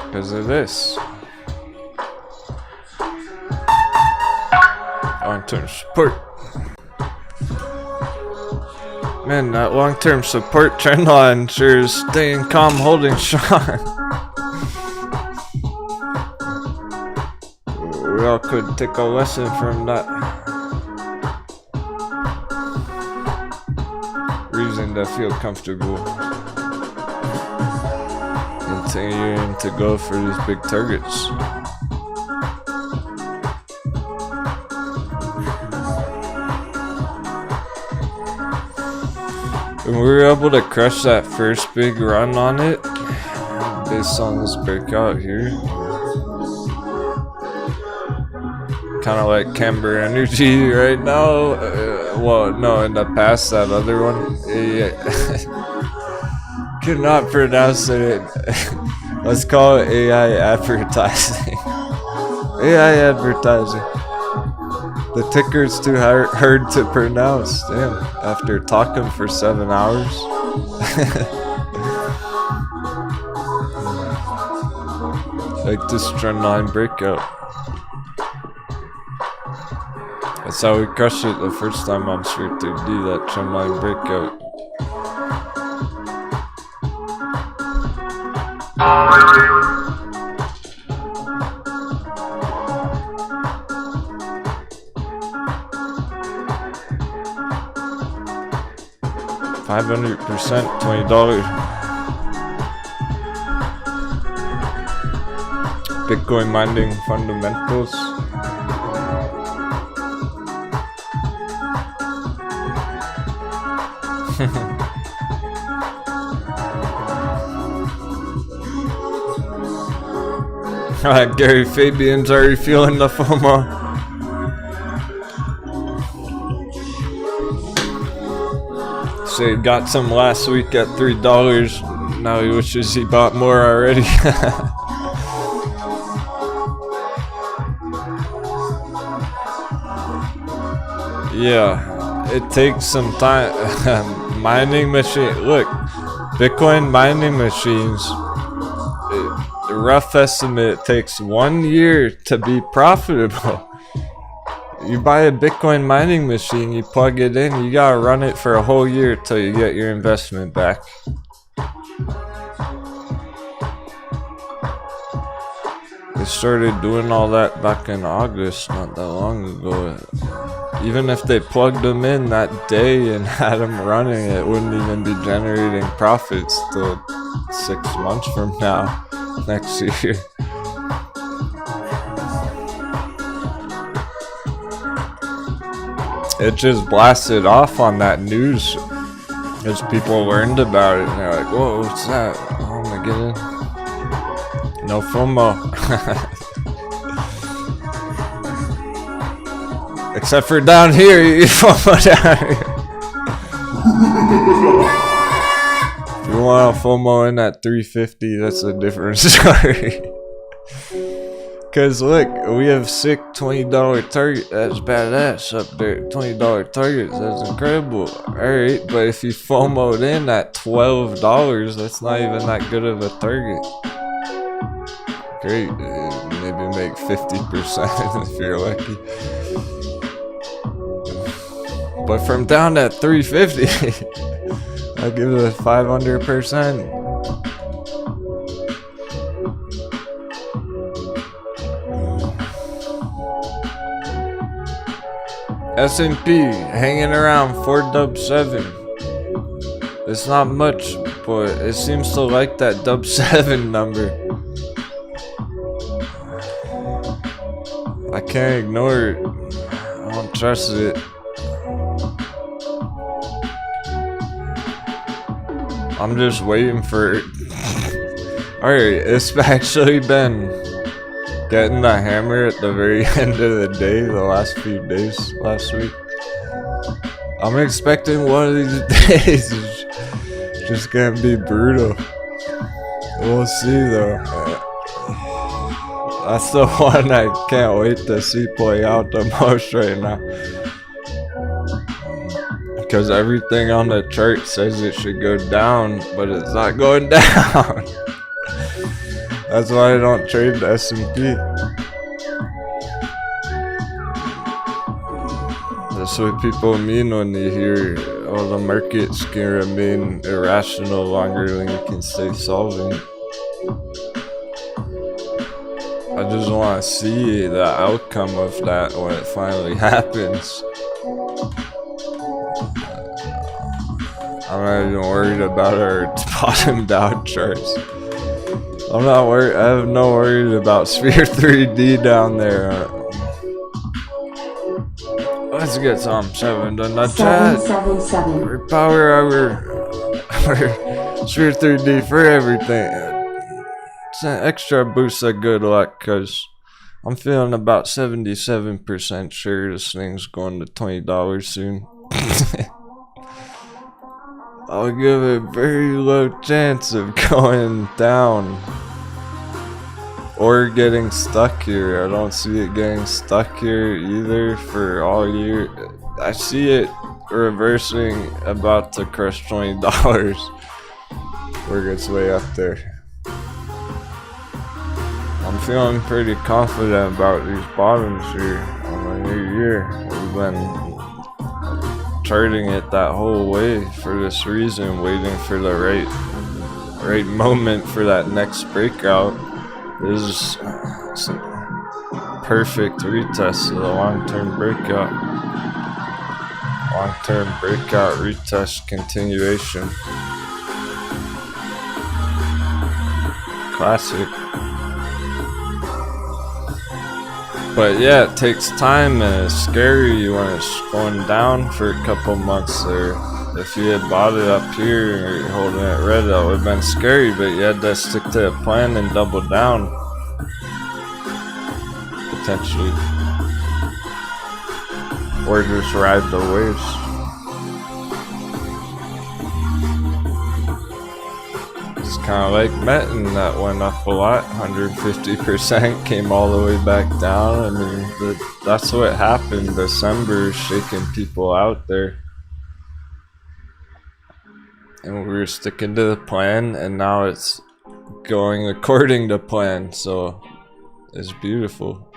Because of this. Long-term support. Man, that long-term support trend line sure is staying calm, holding strong. We all could take a lesson from that. kinda feel comfortable continuing to go for these big targets. And we were able to crush that first big run on it based on this breakout here. Kind of like Camber Energy right now. Well, no, in the past, that other one. Yeah. Could not pronounce it. Let's call it AI advertising. AI advertising. The ticker's too hard to pronounce. Damn. After talking for 7 hours. Like this trendline breakout. That's how we crushed it the first time on Street 3D, that trendline breakout. $500%, $20. Bitcoin mining fundamentals. Alright, Gary Fabian's already feeling the FOMO. So he got some last week at $3. Now he wishes he bought more already. Yeah, it takes some time. Mining machine. Look, Bitcoin mining machines. The rough estimate takes 1 year to be profitable. You buy a Bitcoin mining machine, you plug it in, you gotta run it for a whole year till you get your investment back. They started doing all that back in August, not that long ago. Even if they plugged them in that day and had them running, it wouldn't even be generating profits till 6 months from now, next year. It just blasted off on that news as people learned about it and they're like, whoa, what's that? Oh my goodness. No FOMO. Except for down here, you FOMO down here. If you want to FOMO in at 350, that's a different story. Cause look, we have sick $20 target. That's badass up there. $20 targets. That's incredible. Alright, but if you FOMO'd in at $12, that's not even that good of a target. Great. Maybe make 50% if you're lucky. But from down at 350, I'll give it a 500%. S&P hanging around 4.7. It's not much, but it seems to like that 7 number. I can't ignore it. I don't trust it. I'm just waiting for it. Alright, it's actually been getting the hammer at the very end of the day, the last few days, last week. I'm expecting one of these days is just gonna be brutal. We'll see though. That's the one I can't wait to see play out the most right now. Because everything on the chart says it should go down, but it's not going down. That's why I don't trade the S&P. That's what people mean when they hear, oh, the markets can remain irrational longer than you can stay solvent. I just want to see the outcome of that when it finally happens. I'm not even worried about our bottomed out charts. I'm not worried. I have no worries about Sphere 3D down there. Let's get some 7 done. Not chat. 777. For power hour. Sphere 3D for everything. It's an extra boost of good luck because I'm feeling about 77% sure this thing's going to $20 soon. I'll give a very low chance of going down or getting stuck here. I don't see it getting stuck here either for all year. I see it reversing about to crush $20. Work its way up there. I'm feeling pretty confident about these bottoms here on the new year. We've been charting it that whole way for this reason, waiting for the right moment for that next breakout. This is perfect retest of the long-term breakout. Long-term breakout retest continuation. Classic. But yeah, it takes time and it's scary when it's going down for a couple months there. If you had bought it up here and you're holding it red, that would have been scary, but you had to stick to a plan and double down. Potentially. Or just ride the waves. It's kind of like Metin that went up a lot, 150%, came all the way back down. I mean, that's what happened. December is shaking people out there. And we were sticking to the plan, and now it's going according to plan, so it's beautiful.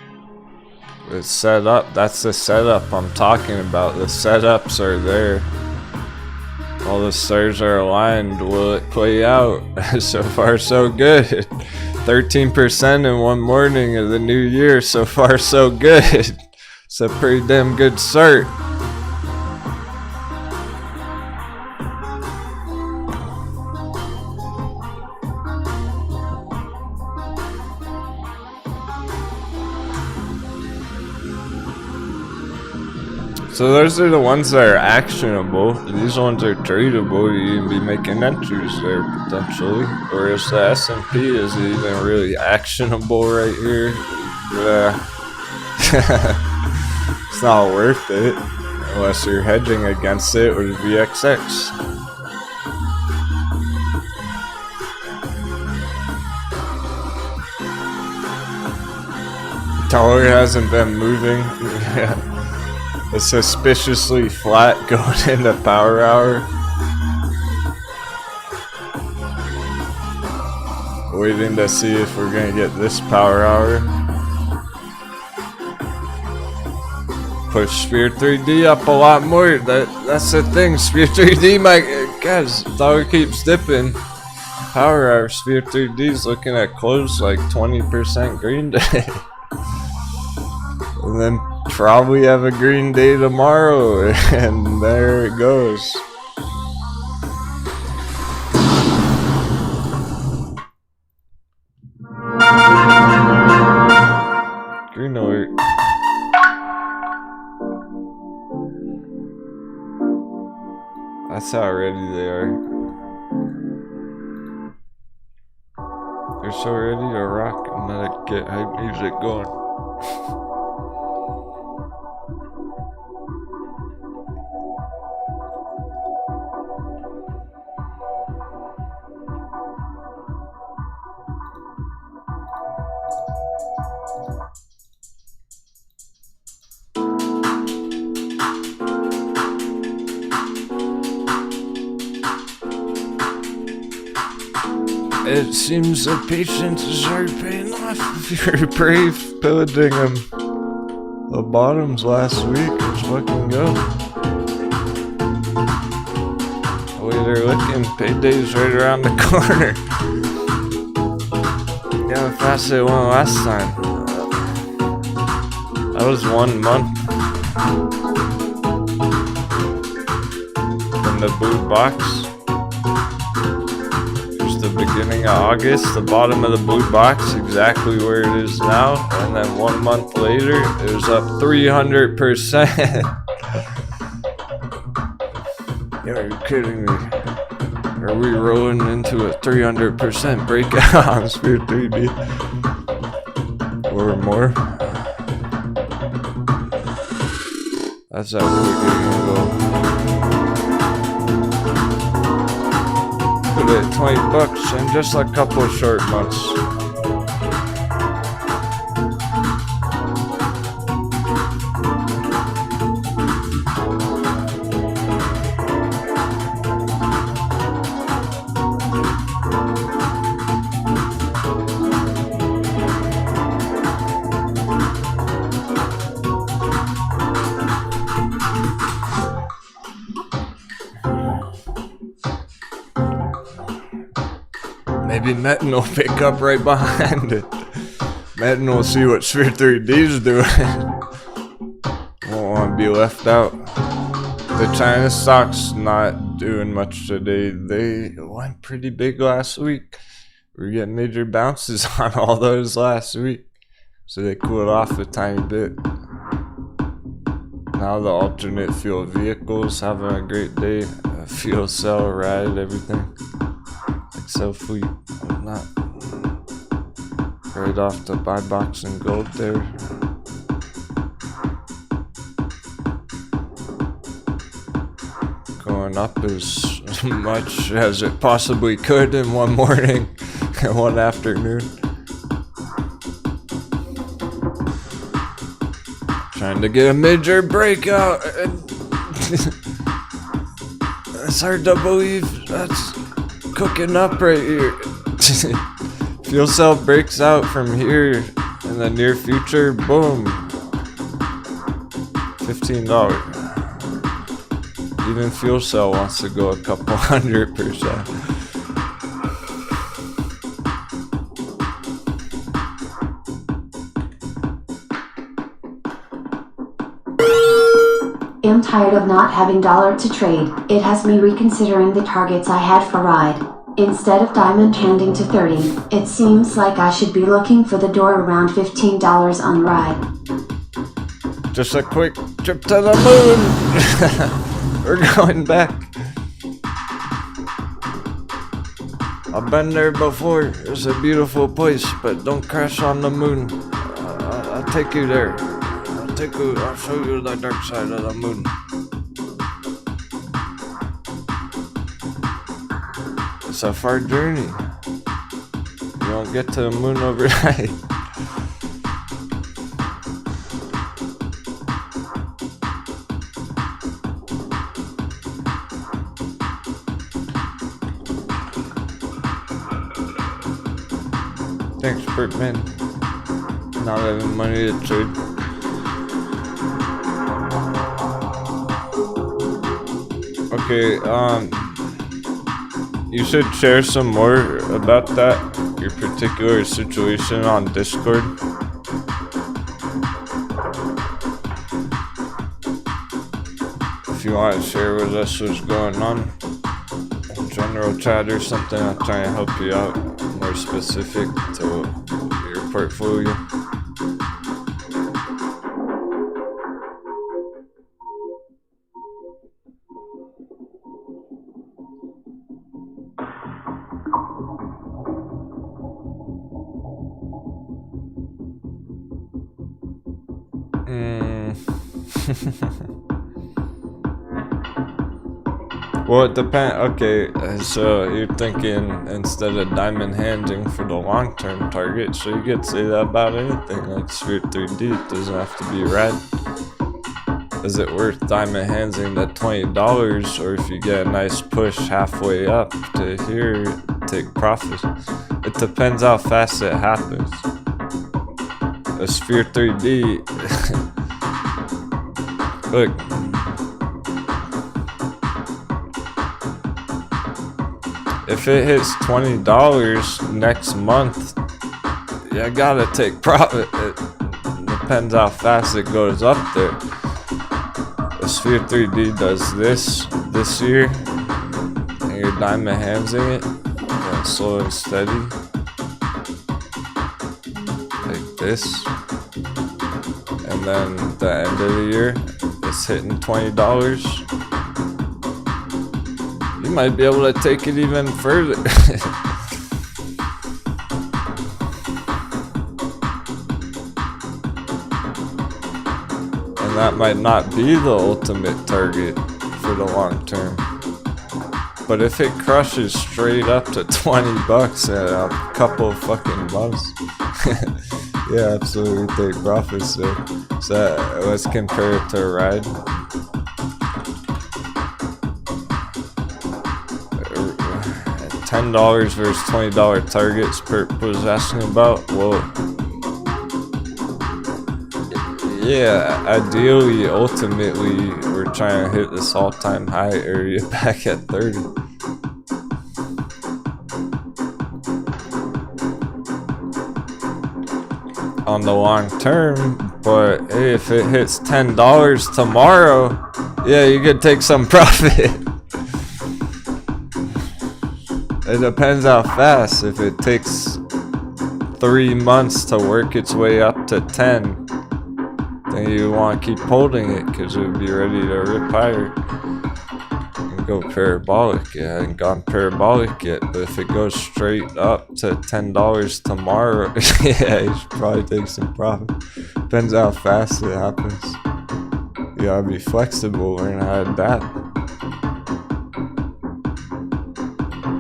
It's set up. That's the setup I'm talking about. The setups are there. All the stars are aligned. Will it play out? So far, so good. 13% in one morning of the new year. So far, so good. It's a pretty damn good start. So those are the ones that are actionable. These ones are tradable. You can be making entries there potentially. Whereas the S&P is even really actionable right here. It's not worth it unless you're hedging against it with VXX. Dollar hasn't been moving. It's suspiciously flat going into power hour. Waiting to see if we're gonna get this power hour. Push Sphere 3D up a lot more. That's the thing. Sphere 3D, my guys, dollar keeps dipping. Power hour, Sphere 3D is looking at close like 20% green day. And then probably have a green day tomorrow, and there it goes. Green alert. That's how ready they are. They're so ready to rock and let it get hype music going. It seems the patience is already paying off if you're brave pillaging them. The bottoms last week, let's fucking go. The way they're looking, payday's right around the corner. Yeah, how fast they went last time. That was 1 month. The the blue box. Here's the beginning of August, the bottom of the blue box, exactly where it is now. And then 1 month later, it was up 300%. Yo, are you kidding me? Are we rolling into a 300% breakout on Sphere 3D? Or more? That's how we're gonna go. Put it at 20 bucks in just a couple short months. Maybe Metin will pick up right behind it. Metin will see what Sphere 3D's doing. Won't want to be left out. The China stock's not doing much today. They went pretty big last week. We were getting major bounces on all those last week. So they cooled off a tiny bit. Now the alternate fuel vehicles having a great day. Fuel cell, ride, everything. Excel fleet, not right off the buy box and gold there. Going up as much as it possibly could in one morning and one afternoon. Trying to get a major breakout. It's hard to believe that's cooking up right here. Fuel cell breaks out from here in the near future, boom, $15. Even fuel cell wants to go a couple 100%. I'm tired of not having dollar to trade. It has me reconsidering the targets I had for ride. Instead of diamond handing to 30, it seems like I should be looking for the door around $15 on ride. Just a quick trip to the moon. We're going back. I've been there before. It's a beautiful place, but don't crash on the moon. I'll take you there. I'll show you the dark side of the moon. It's a far journey. You don't get to the moon overnight. Thanks, Bertman. Not having money to trade. Okay, you should share some more about that, your particular situation on Discord. If you want to share with us what's going on, in general chat or something, I'll try and help you out more specific to your portfolio. Well, it depends. Okay, so you're thinking instead of diamond handing for the long-term target, so you could say that about anything like Sphere 3D. It doesn't have to be red. Is it worth diamond handing the $20, or if you get a nice push halfway up to here, take profits? It depends how fast it happens. A Sphere 3D, look. If it hits $20 next month, you gotta take profit. It depends how fast it goes up there. The Sphere 3D does this year, your diamond hands in it, and slow and steady, like this, and then the end of the year, it's hitting $20. You might be able to take it even further. And that might not be the ultimate target for the long term. But if it crushes straight up to 20 bucks in a couple of fucking months, yeah, absolutely take profits there. So let's compare it to a ride. $10 versus $20 targets Perp was asking about. Well, yeah, ideally, ultimately, we're trying to hit this all-time high area back at 30. On the long term, but hey, if it hits $10 tomorrow, yeah, you could take some profit. It depends how fast. If it takes 3 months to work its way up to 10, then you want to keep holding it because it would be ready to rip higher and go parabolic. Yeah, I haven't gone parabolic yet, but if it goes straight up to $10 tomorrow, yeah, you should probably take some profit. Depends how fast it happens. You gotta be flexible, learn how to adapt.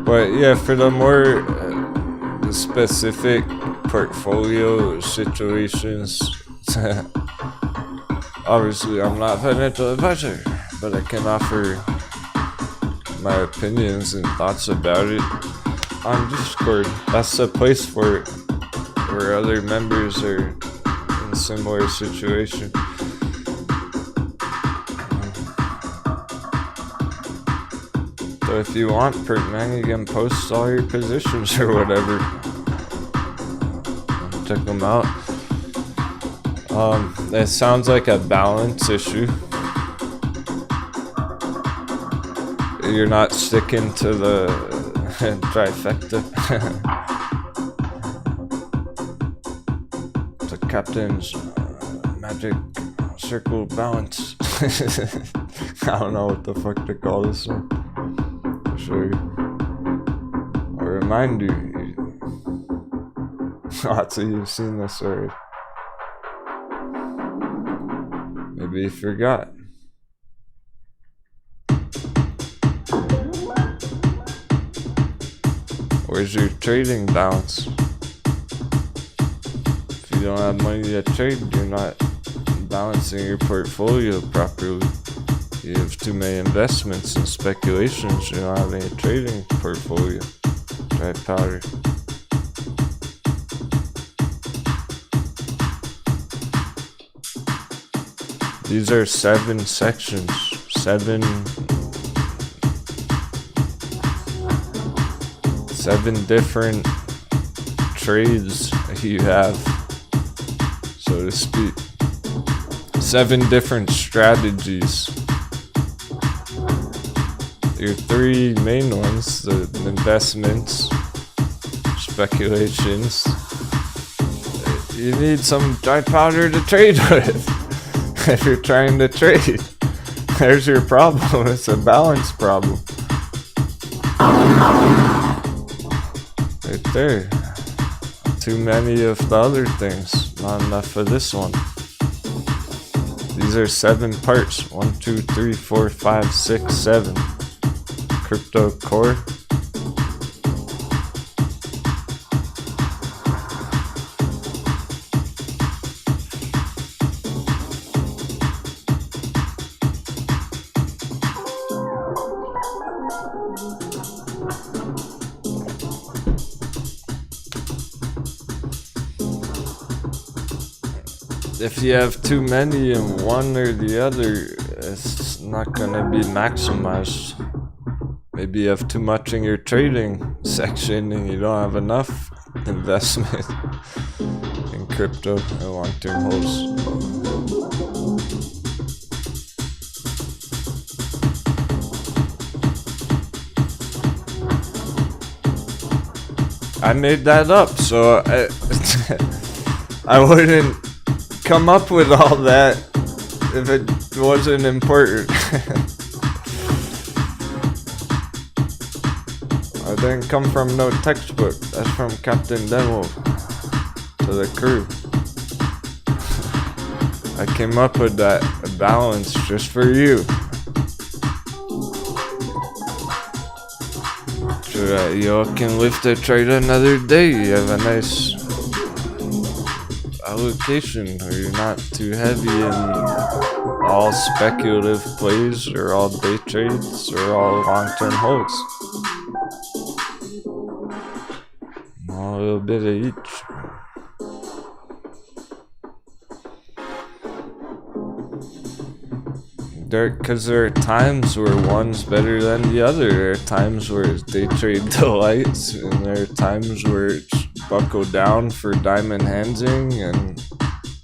But yeah, for the more specific portfolio situations, obviously I'm not a financial advisor, but I can offer my opinions and thoughts about it on Discord. That's the place for it, where other members are in a similar situation. So if you want, man, you can post all your positions or whatever. Check them out. It sounds like a balance issue. You're not sticking to the trifecta. The captain's magic circle balance. I don't know what the fuck to call this one. I'll show you. I'll remind you. Lots of you've seen this already. Maybe you forgot. Where's your trading balance? If you don't have money to trade, you're not balancing your portfolio properly. You have too many investments and speculations, you don't have any trading portfolio. Dry powder. These are 7 sections, 7 different trades you have, so to speak. 7 different strategies. Your 3 main ones, the investments, speculations. You need some dry powder to trade with. If you're trying to trade, there's your problem. It's a balance problem. Right there. Too many of the other things, not enough of this one. These are 7 parts. 1, 2, 3, 4, 5, 6, 7. Crypto core. If you have too many in one or the other, it's not gonna be maximized. Maybe you have too much in your trading section and you don't have enough investment in crypto and long-term holds. I made that up, so I wouldn't come up with all that if it wasn't important. I didn't come from no textbook. That's from Captain Denwo to the crew. I came up with that balance just for you. So that y'all can live to trade another day. You have a nice allocation where you're not too heavy in all speculative plays or all day trades or all long-term holds. A little bit of each. Because there are times where one's better than the other. There are times where it's day trade delights, and there are times where it's buckle down for diamond handing, and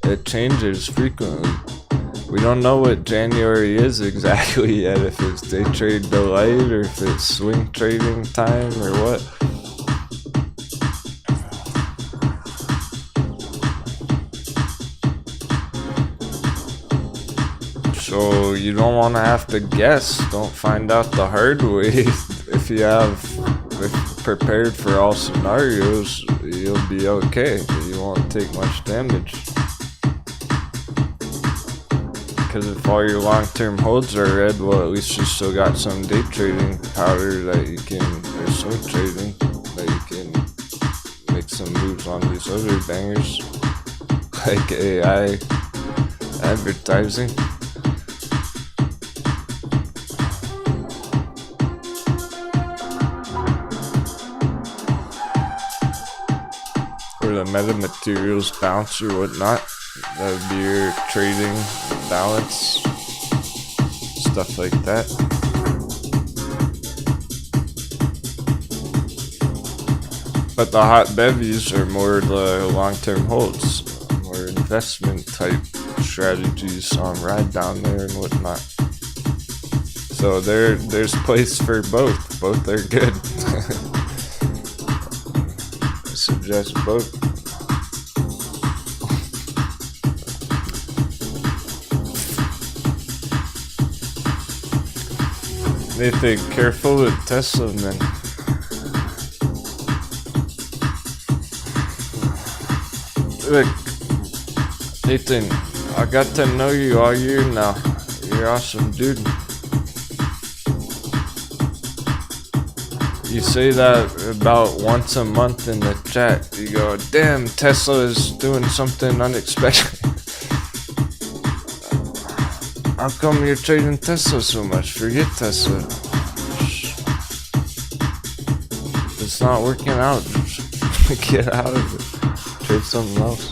it changes frequently. We don't know what January is exactly yet, if it's day trade delight or if it's swing trading time or what. So you don't want to have to guess. Don't find out the hard way. If prepared for all scenarios, you'll be okay. You won't take much damage. Because if all your long-term holds are red, well, at least you still got some day trading powder that you can, or swing trading, that you can make some moves on these other bangers, like AI advertising. Or the metamaterials bounce or whatnot. That would be your trading balance, stuff like that. But the hot bevies are more the long-term holds, more investment type strategies on ride down there and whatnot. So there's place for both. Both are good. I suggest both. Nathan, careful with Tesla, man. Look, Nathan, I got to know you all year now. You're awesome, dude. You say that about once a month in the chat. You go, damn, Tesla is doing something unexpected. How come you're trading Tesla so much? Forget Tesla. It's not working out. Get out of it. Trade something else.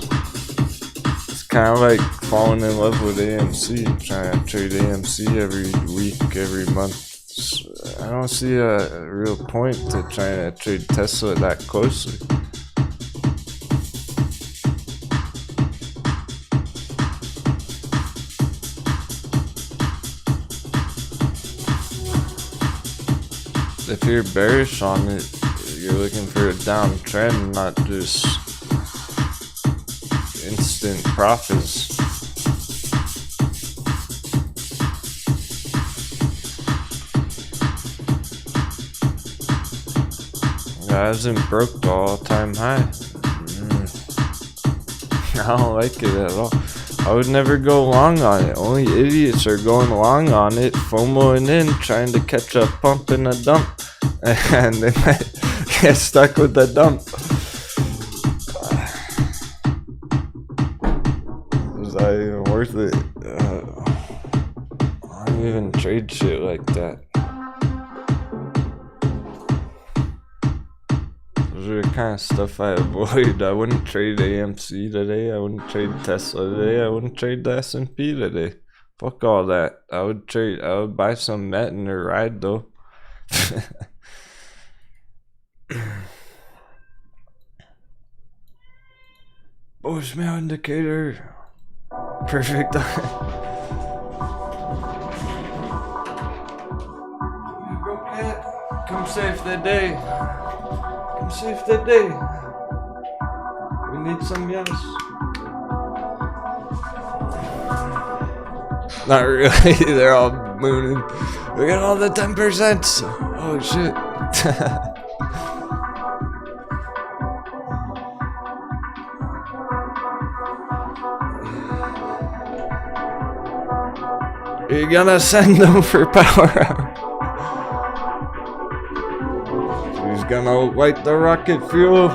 It's kind of like falling in love with AMC. Trying to trade AMC every week, every month. I don't see a real point to trying to trade Tesla that closely. If you're bearish on it, you're looking for a downtrend, not just instant profits. It hasn't broke the all-time high. I don't like it at all. I would never go long on it. Only idiots are going long on it, FOMOing in, trying to catch a pump and a dump. And they might get stuck with the dump. Is that even worth it? I don't even trade shit like that. Those are the kind of stuff I avoid. I wouldn't trade AMC today. I wouldn't trade Tesla today. I wouldn't trade the S&P today. Fuck all that. I would buy some Met in a ride though. Bullish mail indicator. Perfect. Go cat. Come save the day. I'm safe today. We need some yes. Not really, they're all mooning. We got all the 10%. Oh shit. You're gonna send them for power hour. She's gonna light the rocket fuel.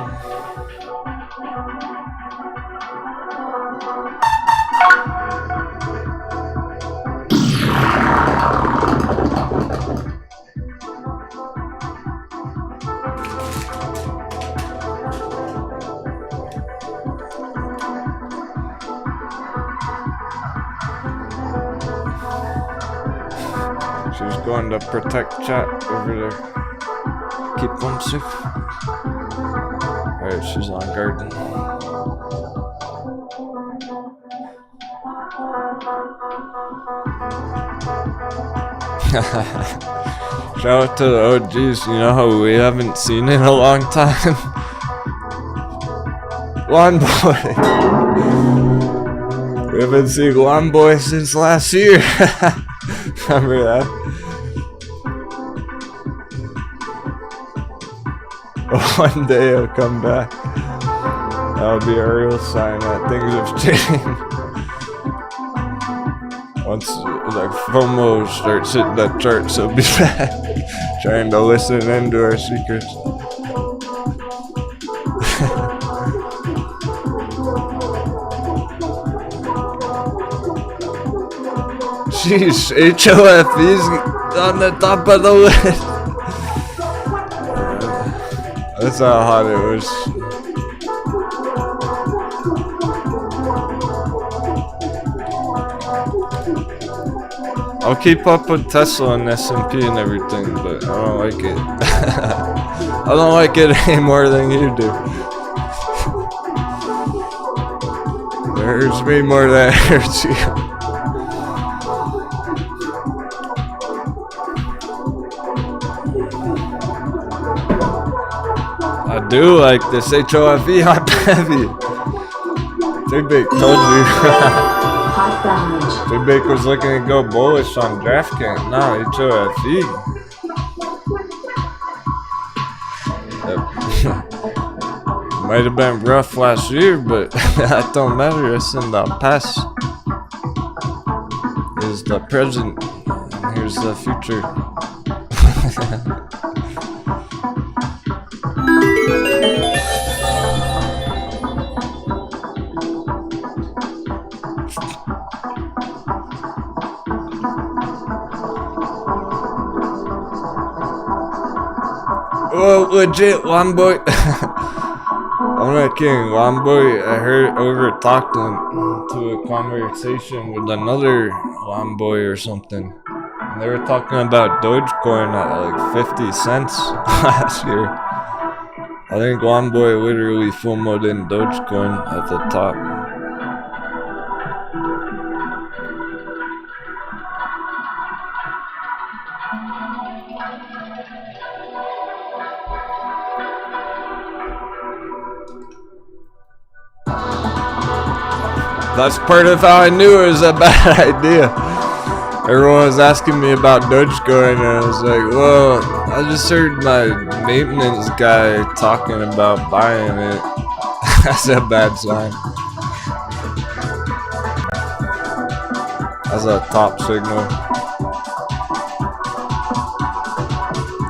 She's going to protect chat over there. Keep them safe. Alright, she's on guard. Shout out to the OGs, you know how we haven't seen in a long time? Lawn Boy! We haven't seen Lawn Boy since last year! Remember that? One day he'll come back. That'll be a real sign that things have changed. Once the FOMO starts hitting the charts, he'll be back. Trying to listen into our secrets. Jeez, HOFE's on the top of the list. That's how hot it was. I'll keep up with Tesla and S&P and everything, but I don't like it. I don't like it any more than you do. It hurts me more than it hurts you. I do like this HOFE hot heavy. Big Big told you. Big Big was looking to go bullish on DraftKings. No, HOFE. Might have been rough last year, but that don't matter. It's in the past. Is the present. And here's the future. Whoa, legit, Lawn Boy. I'm not kidding, Lawn Boy. I overtalked into a conversation with another Lawn Boy or something. And they were talking about Dogecoin at like 50 cents last year. I think Lawn Boy literally FOMO'd in Dogecoin at the top. That's part of how I knew it was a bad idea. Everyone was asking me about Dogecoin, and I was like, well, I just heard my maintenance guy talking about buying it. That's a bad sign. That's a top signal.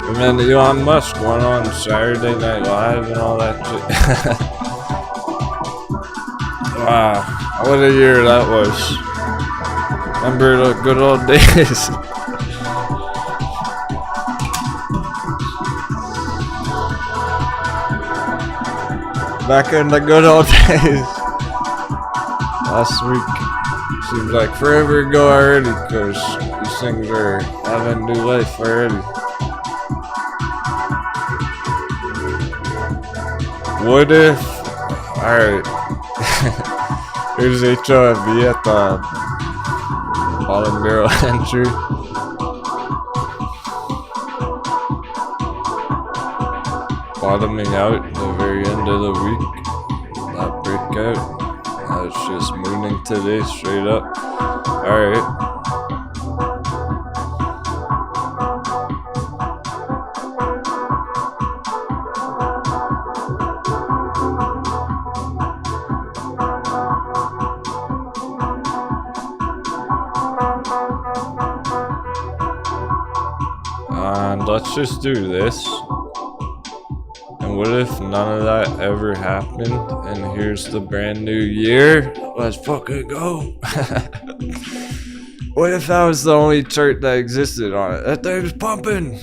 And then Elon Musk went on Saturday Night Live and all that shit. Wow. What a year that was. Remember the good old days. Back in the good old days. Last week seems like forever ago already, because these things are having new life already. What if... Alright. Here's HOFE at the bottom barrel entry. bottoming out at the very end of the week. That breakout. Now it's just mooning today straight up. Alright. And let's just do this. And what if none of that ever happened? And here's the brand new year. Let's fucking go. What if that was the only chart that existed on it? That thing was pumping.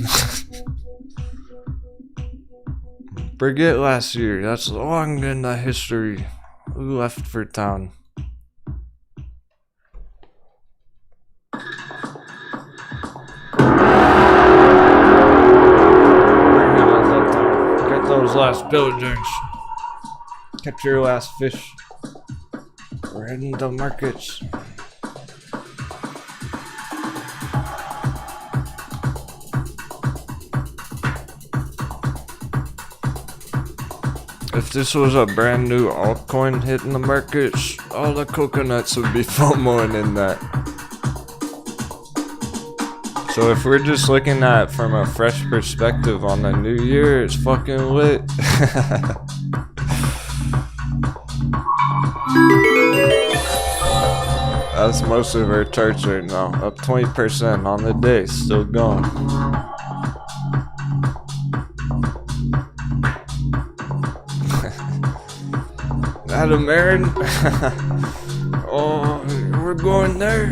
Forget last year. That's long in the history. Who left for town? Those last villagers. Catch your last fish. We're heading to markets. If this was a brand new altcoin hitting the markets, all the coconuts would be FOMOing in that. So if we're just looking at it from a fresh perspective on the new year, it's fucking lit. That's most of our charts right now. Up 20% on the day, still going. Adam Aaron. Oh, we're going there.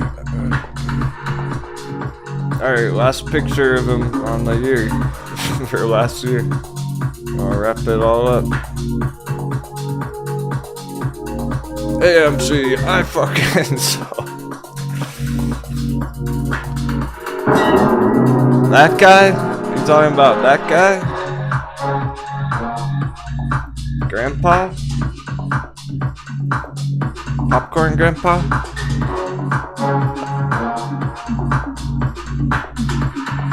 Alright, last picture of him on the year. For last year. I'll wrap it all up. AMC, I fucking saw. That guy? You talking about that guy? Grandpa? Popcorn Grandpa?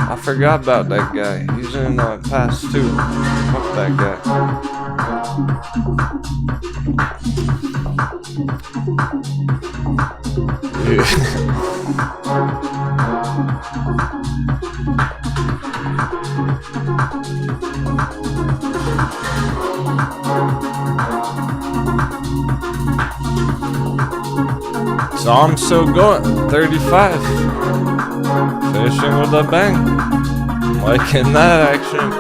I forgot about that guy. He's in the past too. Fuck that guy. Yeah. So I'm still going. 35. Finishing with a bang. Liking that action.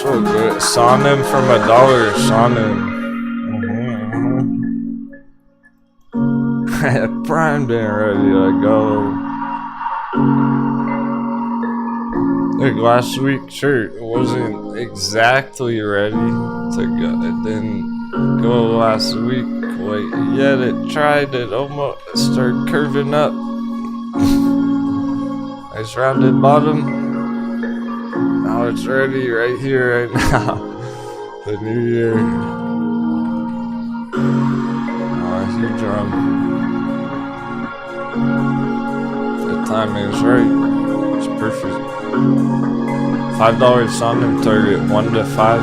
So good. Saw him from $1. Saw him. Primed and ready to go. Like last week, sure, it wasn't exactly ready to go. It didn't go last week. Like, yet it tried. It almost started curving up. Nice rounded bottom. Now it's ready right here, right now. The new year. Oh, huge run. The timing is right. It's perfect. $5 on him, target 1 to 5.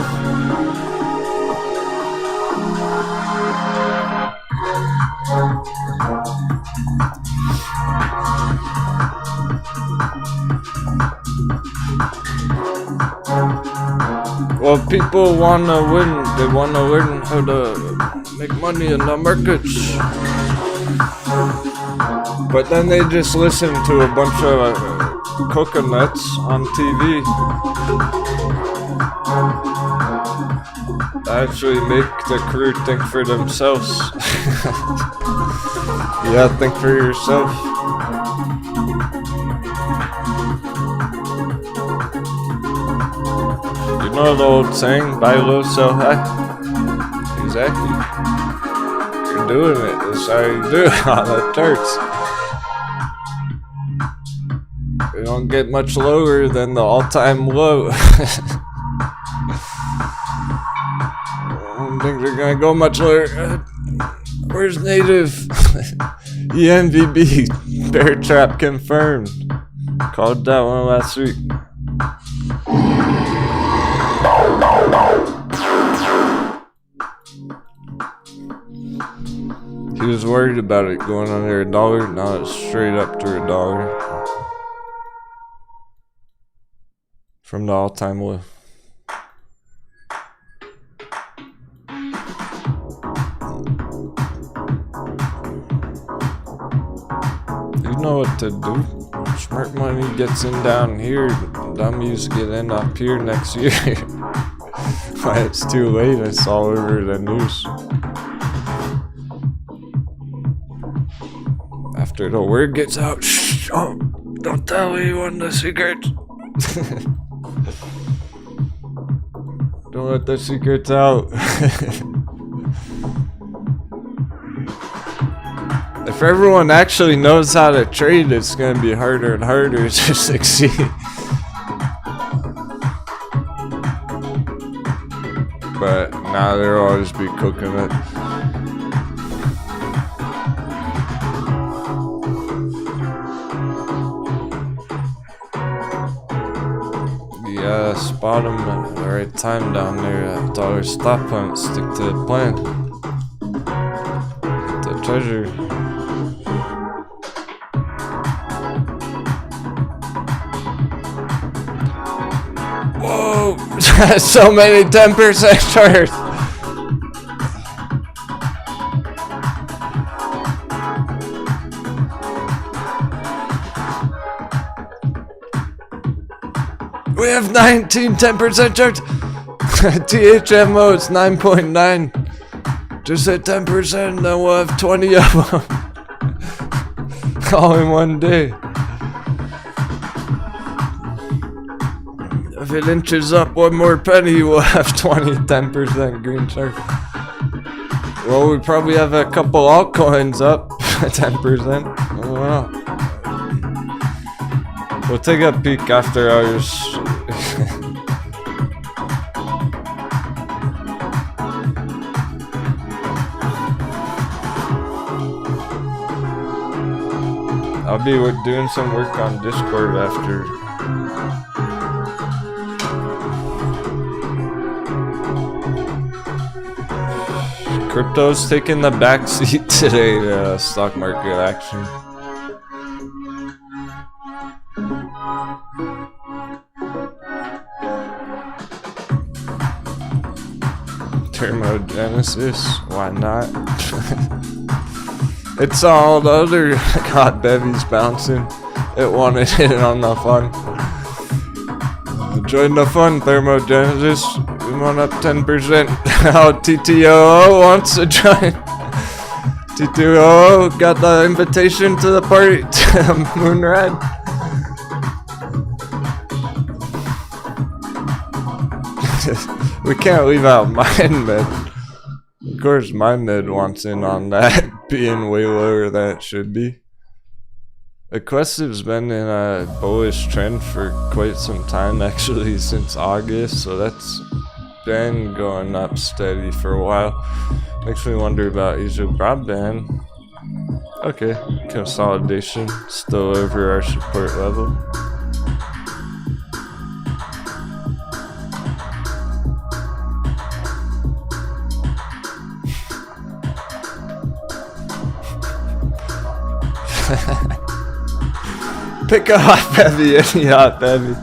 Well, people wanna win. They wanna learn how to make money in the markets. But then they just listen to a bunch of coconuts on TV. Actually make the crew think for themselves. Yeah, think for yourself. You know the old saying, buy low, sell high? Exactly. You're doing it. That's how you do it on the charts. You don't get much lower than the all-time low. I don't think they're gonna go much lower. Where's native? ENVB. Bear trap confirmed. Called that one last week. He was worried about it going under $1. Now it's straight up to $1 from the all-time low. You know what to do. Smart money gets in down here. Dummies get in up here next year. Why it's too late, it's all over the news. After the word gets out, shh, oh, don't tell anyone the secrets. Don't let the secrets out. If everyone actually knows how to trade, it's gonna be harder and harder to succeed. But now there'll always be coconut. Yeah, spot him at the right time down there at dollar stop hunt. Stick to the plan. Get the treasure. Whoa! So many 10% charts. We have 19 10% charts. THMO it's 9.9. Just at 10%, then we'll have 20 of them. All in one day. If it inches up one more penny, we'll have 20 10% green charts. Well, we probably have a couple altcoins up 10%. I don't know. We'll take a peek after hours. I'll be doing some work on Discord after. Crypto's taking the back seat today to stock market action. Thermogenesis, why not? It's all the other hot bevies bouncing. It wanted it on the fun. Join the fun, Thermogenesis. We went up 10%. Now TTOO wants to join. TTOO got the invitation to the party. Moonrad. We can't leave out mine mid. Of course my mid wants in on that being way lower than it should be. Aggressive's been in a bullish trend for quite some time, actually since August, so that's been going up steady for a while. Makes me wonder about Asia broadband. Okay, consolidation, still over our support level. Pick a hot bevy, any hot bevy.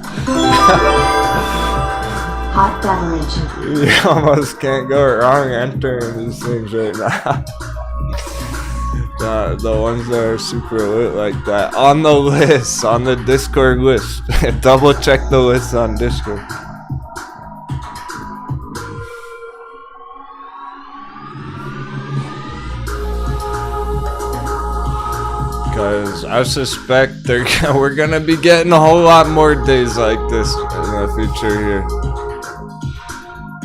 Hot beverage. You almost can't go wrong entering these things right now. The ones that are super lit like that. On the list, on the Discord list. Double check the list on Discord. Because I suspect we're gonna be getting a whole lot more days like this in the future here.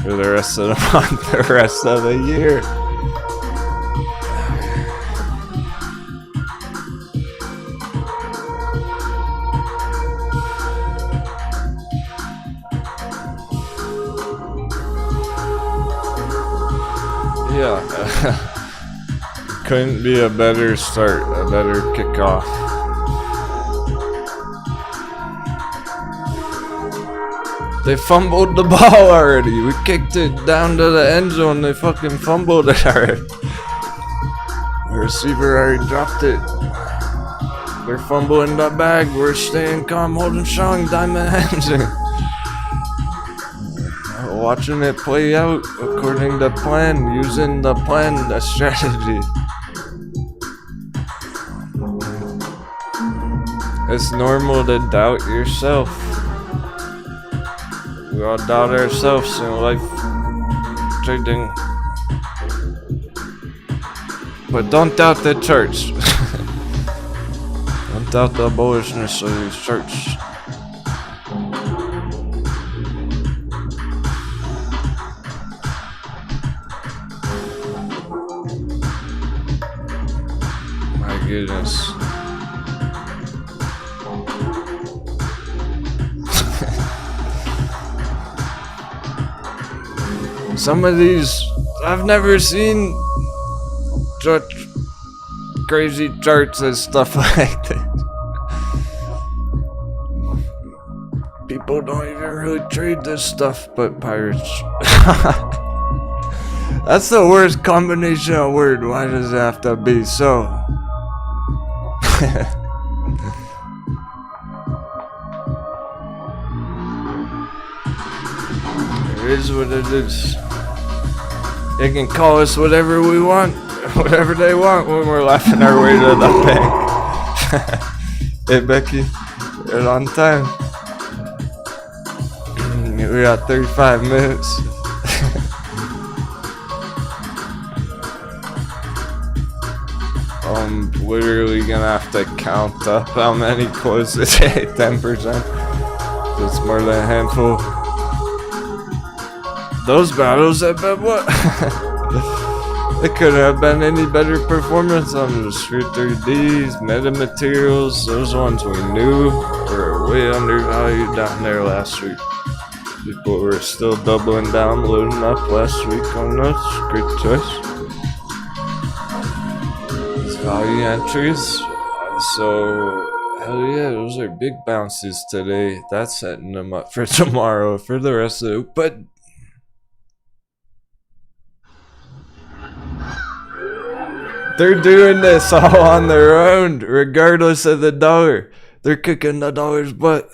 For the rest of the month, the rest of the year. Yeah. Couldn't be a better start, a better kickoff. They fumbled the ball already. We kicked it down to the end zone. They fucking fumbled it already. The receiver already dropped it. They're fumbling the bag. We're staying calm, holding strong, diamond hands in. Watching it play out according to plan, using the plan, the strategy. It's normal to doubt yourself. We all doubt ourselves in life trading. But don't doubt the charts. Don't doubt the bullishness of these charts. My goodness. Some of these, I've never seen such crazy charts and stuff like this. People don't even really trade this stuff, but pirates. That's the worst combination of word. Why does it have to be so? It is what it is. They can call us whatever we want, whatever they want when we're laughing our way to the bank. Hey Becky, you're on time. We got 35 minutes. I'm literally gonna have to count up how many closes today. 10%. It's more than a handful. Those battles, I bet what? It couldn't have been any better performance on the Sphere 3Ds, metamaterials. Those ones we knew were way undervalued down there last week. People were still doubling down, loading up last week on those. Great choice. These value entries. So, hell yeah, those are big bounces today. That's setting them up for tomorrow, for the rest of it. But they're doing this all on their own, regardless of the dollar. They're kicking the dollar's butt.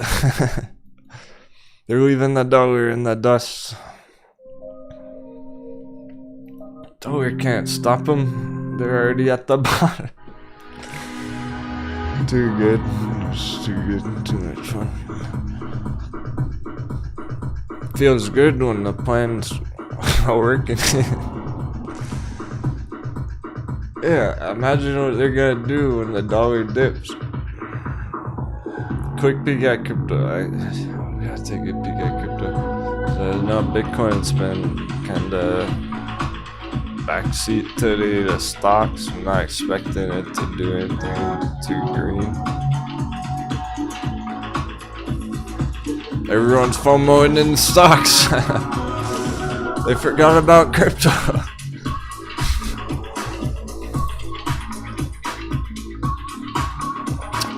They're leaving the dollar in the dust. Dollar can't stop them. They're already at the bottom. Too good. It's too good. Too much fun. Feels good when the plan's working. Yeah, imagine what they're gonna do when the dollar dips. Quick peek at crypto. I gotta take a peek at crypto. No, Bitcoin's been kinda backseat today to stocks. I'm not expecting it to do anything too green. Everyone's FOMOing in stocks. They forgot about crypto.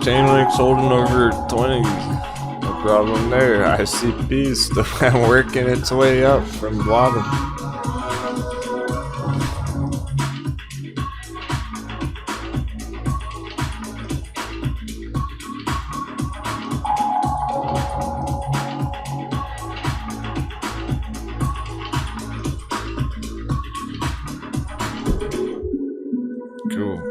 Chainlink's holding over 20. No problem there. ICP's still working its way up from the bottom. Cool.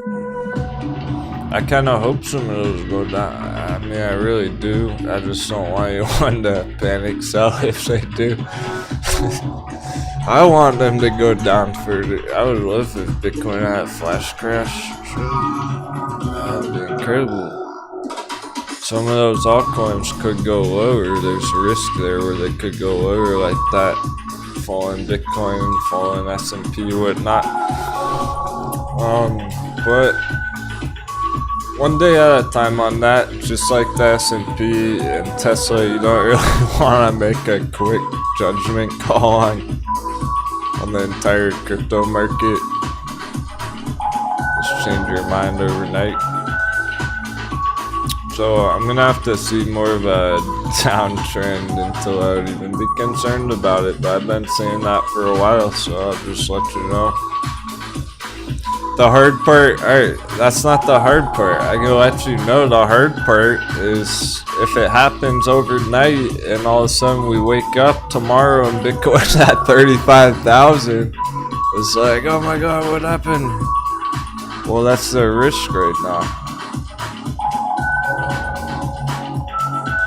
I kind of hope some of those go down. I mean, I really do. I just don't want anyone to panic sell if they do. I want them to go down further. I would love if Bitcoin had a flash crash. That would be incredible. Some of those altcoins could go lower. There's a risk there where they could go lower like that. Falling Bitcoin, falling S&P, whatnot. But one day at a time on that, just like the S&P and Tesla, you don't really want to make a quick judgment call on the entire crypto market. Just change your mind overnight. So I'm gonna have to see more of a downtrend until I would even be concerned about it. But I've been saying that for a while, so I'll just let you know. The hard part, alright, that's not the hard part. I can let you know the hard part is if it happens overnight and all of a sudden we wake up tomorrow and Bitcoin's at 35,000. It's like, oh my god, what happened? Well, that's the risk right now.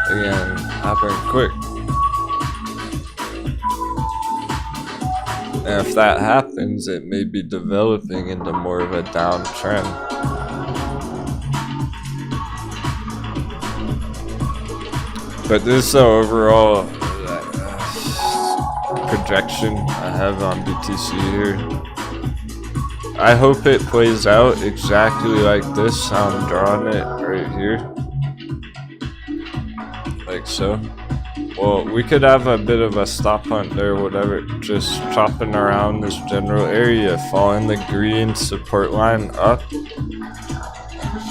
Again, happen quick. And if that happens, it may be developing into more of a downtrend. But this is the overall projection I have on BTC here. I hope it plays out exactly like this. I'm drawing it right here. Like so. Well, we could have a bit of a stop hunt there, whatever, just chopping around this general area, following the green support line up,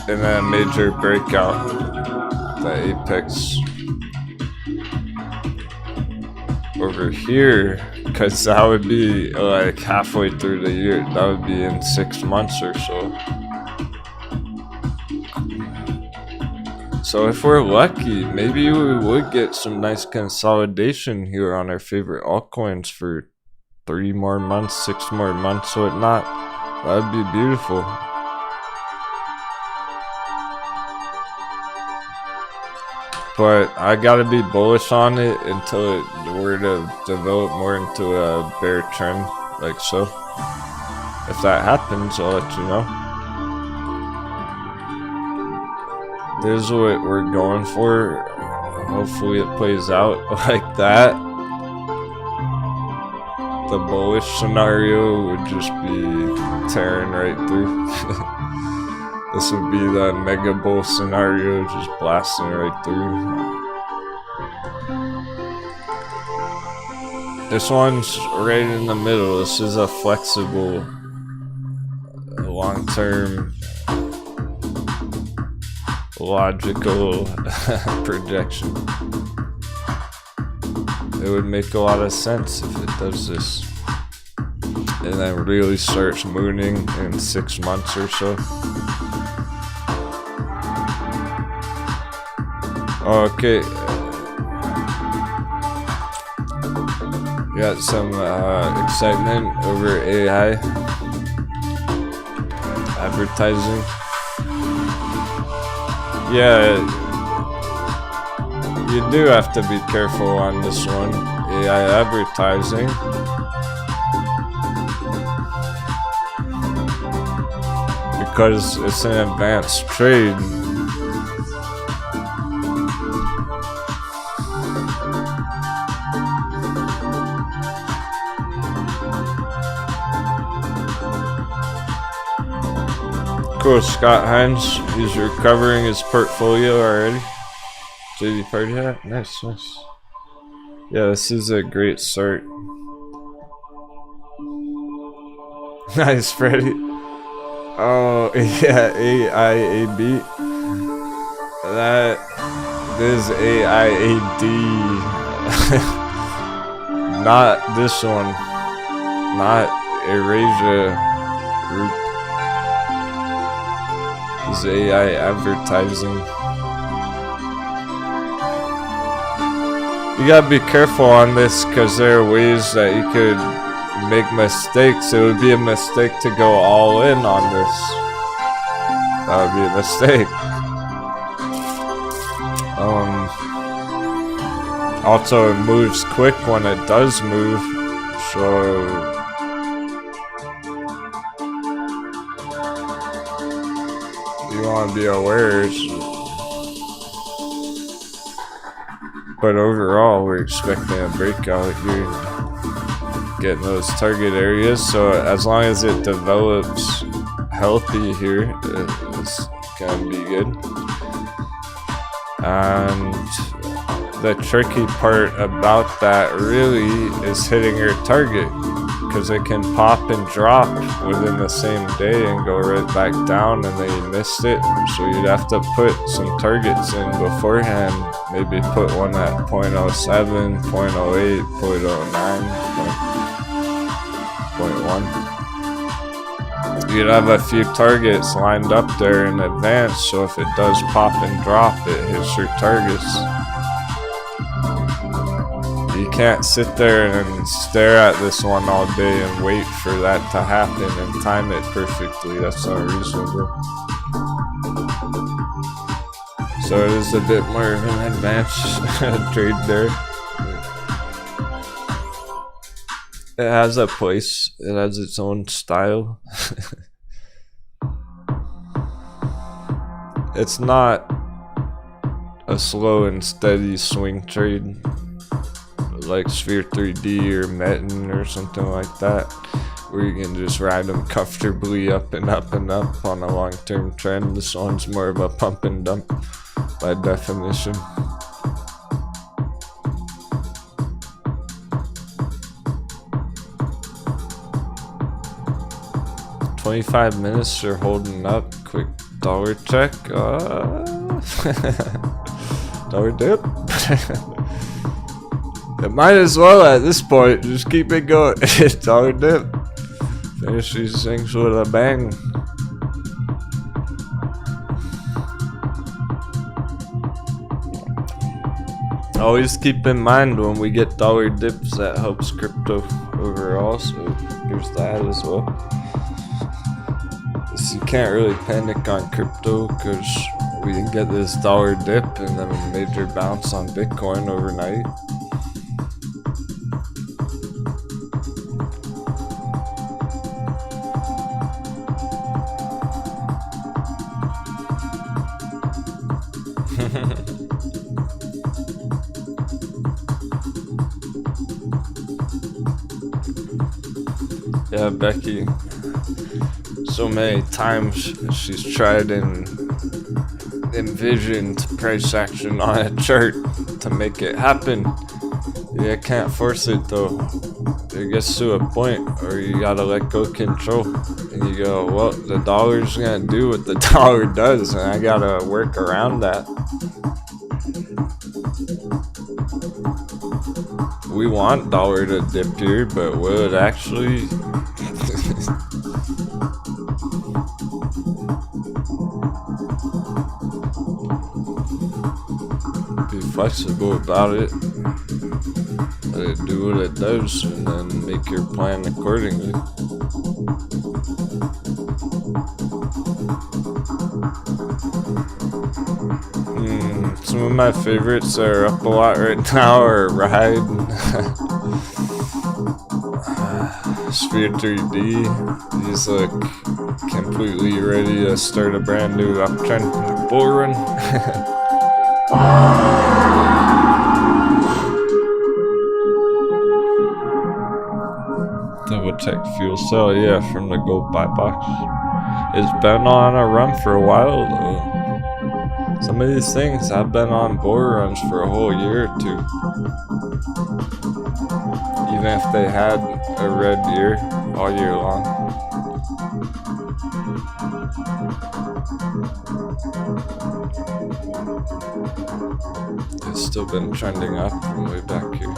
and then a major breakout, the apex over here, because that would be like halfway through the year. That would be in 6 months or so. So if we're lucky, maybe we would get some nice consolidation here on our favorite altcoins for 3 more months, 6 more months, whatnot. That would be beautiful. But I gotta be bullish on it until it were to develop more into a bear trend, like so. If that happens, I'll let you know. This is what we're going for. Hopefully it plays out like that. The bullish scenario would just be tearing right through. This would be the mega bull scenario, just blasting right through. This one's right in the middle. This is a flexible, long-term, logical projection. It would make a lot of sense if it does this. And then really starts mooning in 6 months or so. Okay. Got some excitement over AI advertising. Yeah, you do have to be careful on this one. AI advertising. Because it's an advanced trade. Cool, Scott Hines, he's recovering his portfolio already. JD Party hat, nice, nice. Yeah, this is a great start. Nice, Freddy. Oh, yeah, AIAB. That is AIAD. Not this one. Not Eurasia Group. Is AI advertising. You gotta be careful on this because there are ways that you could make mistakes. It would be a mistake to go all in on this. That would be a mistake. Also, it moves quick when it does move, so you want to be aware. But overall, we're expecting a breakout here, getting those target areas. So as long as it develops healthy here, it's gonna be good. And the tricky part about that really is hitting your target, because it can pop and drop within the same day and go right back down, and they missed it. So you'd have to put some targets in beforehand. Maybe put one at 0.07, 0.08, 0.09, 0.1. You'd have a few targets lined up there in advance, so if it does pop and drop, it hits your targets. You can't sit there and stare at this one all day and wait for that to happen and time it perfectly. That's not reasonable. So it is a bit more of an advanced trade there. It has a place. It has its own style. It's not a slow and steady swing trade like Sphere 3D or Metin or something like that, where you can just ride them comfortably up and up and up on a long-term trend. This one's more of a pump and dump by definition. $25 minutes are holding up. Quick dollar check. Dollar dip. It might as well at this point. Just keep it going. Dollar dip. Finish these things with a bang. Always keep in mind when we get dollar dips, that helps crypto overall. So here's that as well. So you can't really panic on crypto because we can get this dollar dip and then a major bounce on Bitcoin overnight. Yeah, Becky, so many times she's tried and envisioned price action on a chart to make it happen. You can't force it though. It gets to a point where you gotta let go control. And you go, well, the dollar's gonna do what the dollar does, and I gotta work around that. We want dollar to dip here, but will it actually? Be flexible about it. Let it do what it does, and then make your plan accordingly. Some of my favorites that are up a lot right now are Ride, Sphere 3D. These look completely ready to start a brand new uptrend bull run. Double check fuel cell, yeah, from the gold buy box. It's been on a run for a while though. Some of these things have been on bull runs for a whole year or two. Even if they had a red year all year long. It's still been trending up from way back here.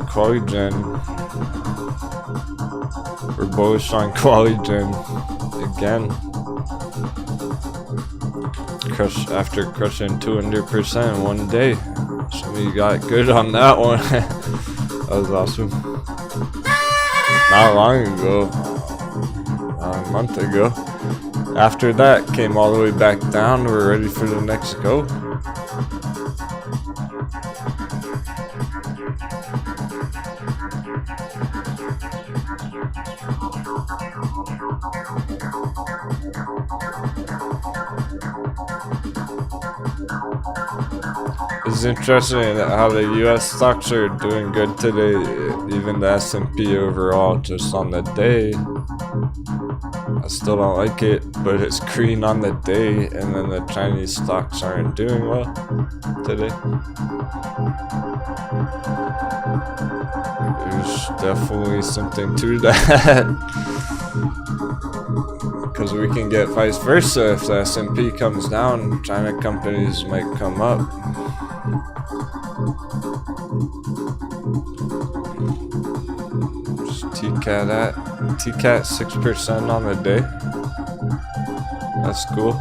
Qualigen. We're bullish on Qualigen again. After crushing 200% in one day. Some of you got good on that one. That was awesome. Not long ago. A month ago. After that, came all the way back down. We're ready for the next go. It's interesting how the US stocks are doing good today, even the S&P overall, just on the day. I still don't like it. but it's green on the day, and then the Chinese stocks aren't doing well today. There's definitely something to that. Because we can get vice versa. If the S&P comes down, China companies might come up. Just TCAT at TCAT 6% on the day. That's cool.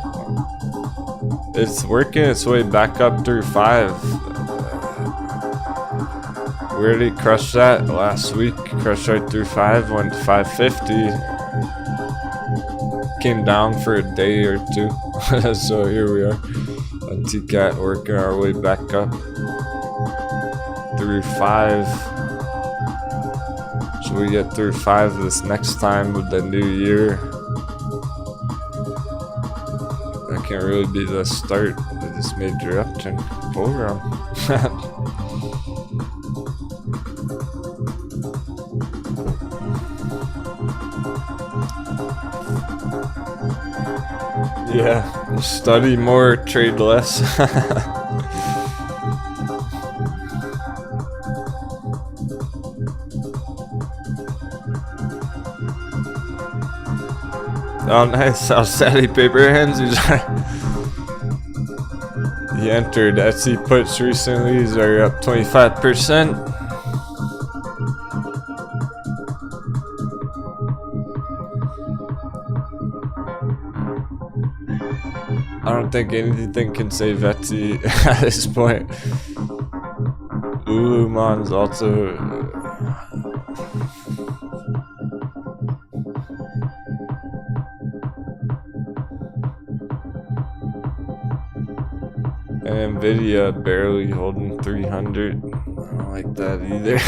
It's working its way back up through 5. We already crushed that last week. Crushed right through 5, went to 550. Came down for a day or two. So here we are on TCAT, working our way back up through 5. So we get through 5 this next time with the new year. That can really be the start of this major uptrend program. Yeah, study more, trade less. Oh, nice. How Sadie paper hands. He entered Etsy puts recently. These are up 25%. I don't think anything can save Etsy at this point. Lululemon's also and Nvidia barely holding 300. I don't like that either.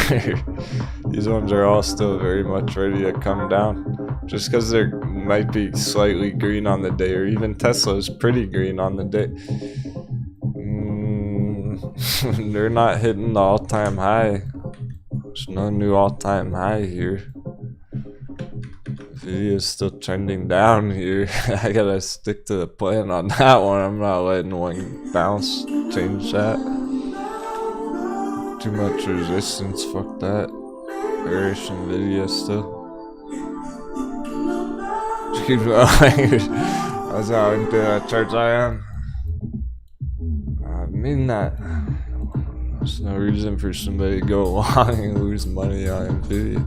These ones are all still very much ready to come down. Just because they might be slightly green on the day, or even Tesla is pretty green on the day. They're not hitting the all-time high. There's no new all-time high here. Nvidia is still trending down here. I gotta stick to the plan on that one. I'm not letting one bounce change that. Too much resistance, fuck that. Bearish Nvidia still. Keep going. That's how into that charts I am. I mean that. There's no reason for somebody to go long and lose money on Nvidia.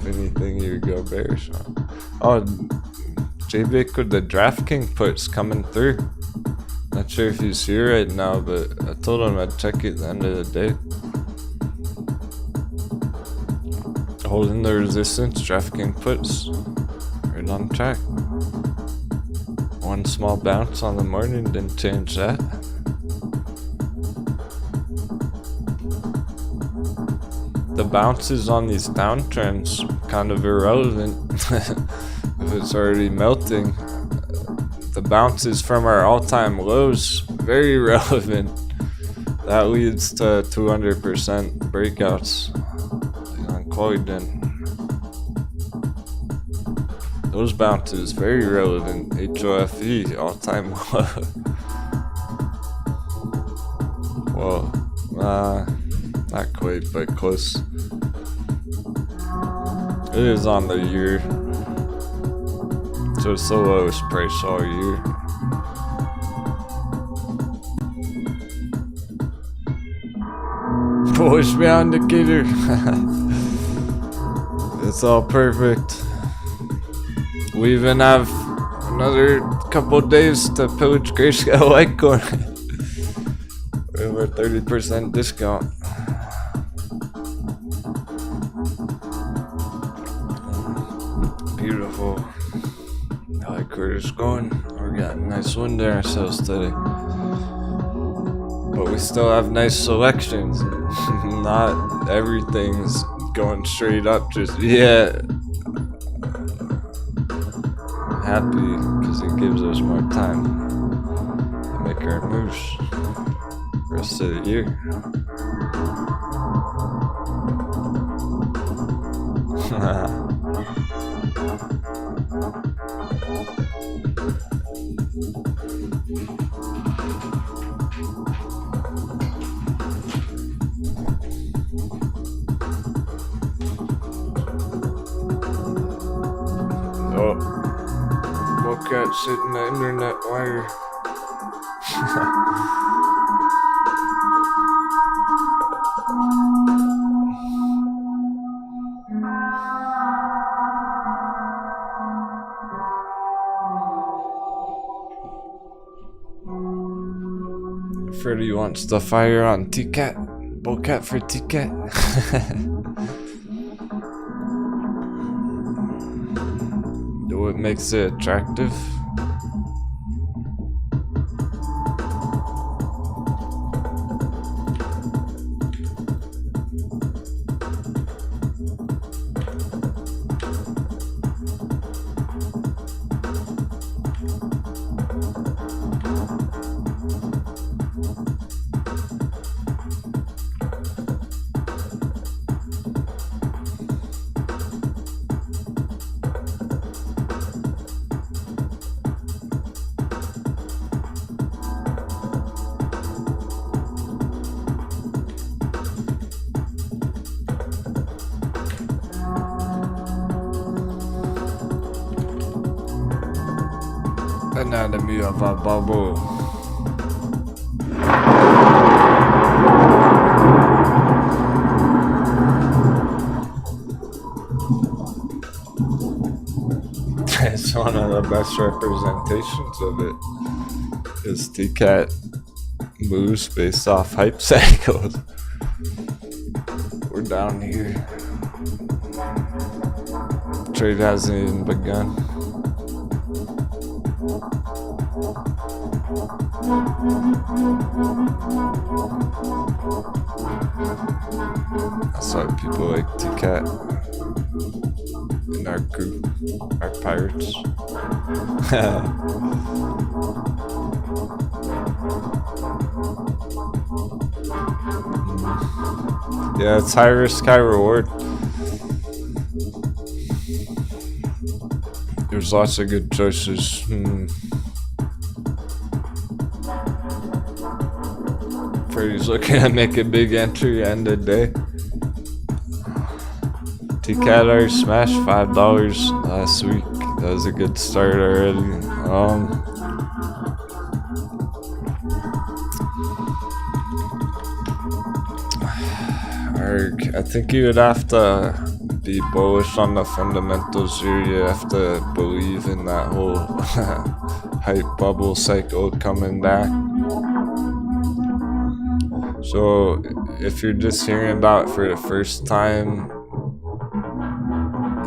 If anything, you would go bearish on. Oh, JBIC with the DraftKings puts coming through. Not sure if he's here right now, but I told him I'd check it at the end of the day. Holding the resistance, DraftKings puts. Right on track. One small bounce on the morning didn't change that. The bounces on these downtrends kind of irrelevant. If it's already melting, the bounces from our all-time lows very relevant. That leads to 200% breakouts on Coin. Those bounces very relevant. HOFE all-time low. Well, not quite, but close. It is on the year, so it's the lowest price all year. Bullish beyond indicator. It's all perfect. We even have another couple days to pillage Grayscale Litecoin. We have a 30% discount. Beautiful. I like where it's going. We got a nice win there ourselves today. But we still have nice selections. Not everything's going straight up just yet. Happy because it gives us more time to make our moves rest of the year. that shit in the internet wire. Freddy wants the fire on T-Cat. Bullcat for T-Cat. What makes it attractive? Anatomy of a bubble. It's one of the best representations of it. Is T-Cat moves based off hype cycles. We're down here. Trade hasn't even begun. That's why people like T-Cat in our group, our pirates. Yeah, it's high risk, high reward. There's lots of good choices. Freddy's looking to make a big entry end of day. T-Cat already smashed $5 last week. That was a good start already. I think you would have to be bullish on the fundamentals here. You have to believe in that whole hype bubble cycle coming back. So if you're just hearing about it for the first time,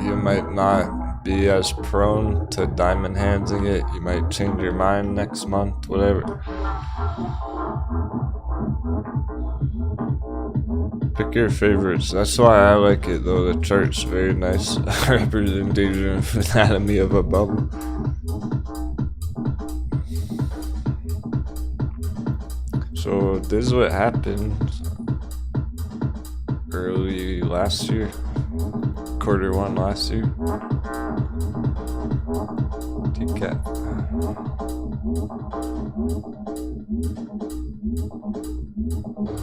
you might not be as prone to diamond handsing it. You might change your mind next month, whatever. Pick your favorites. That's why I like it though. The chart's very nice representation of anatomy of a bubble. So this is what happened early last year, Q1 last year. T-Cat.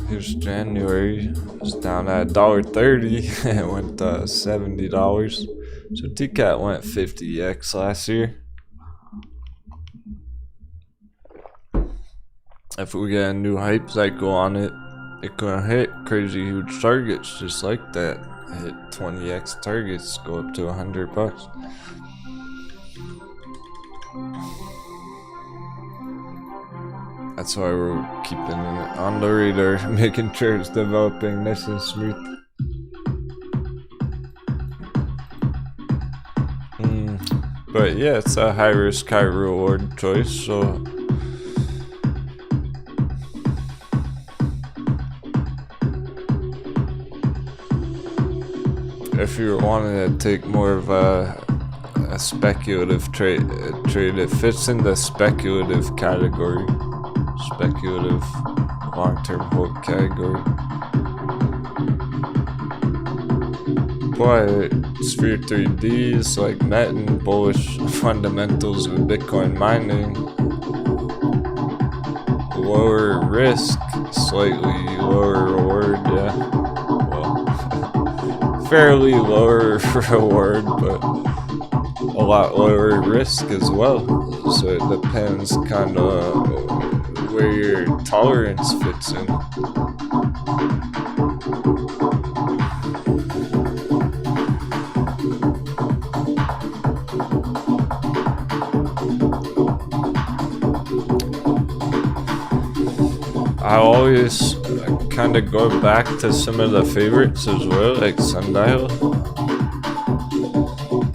Here's January. It's down at $1.30. It went to $70. So T-Cat went 50x last year. If we get a new hype cycle on it, it gonna hit crazy huge targets just like that. Hit 20x targets, go up to $100. That's why we're keeping it on the radar, making sure it's developing nice and smooth. But yeah, it's a high risk, high reward choice, so if you're wanting to take more of a speculative trade, it fits in the speculative category. Speculative long-term hold category. But Sphere 3Ds like Met and bullish fundamentals with Bitcoin mining, lower risk, slightly lower reward, yeah. Well, fairly lower reward, but a lot lower risk as well. so it depends kind of where your tolerance fits in. I always kind of go back to some of the favorites as well, like Sundial.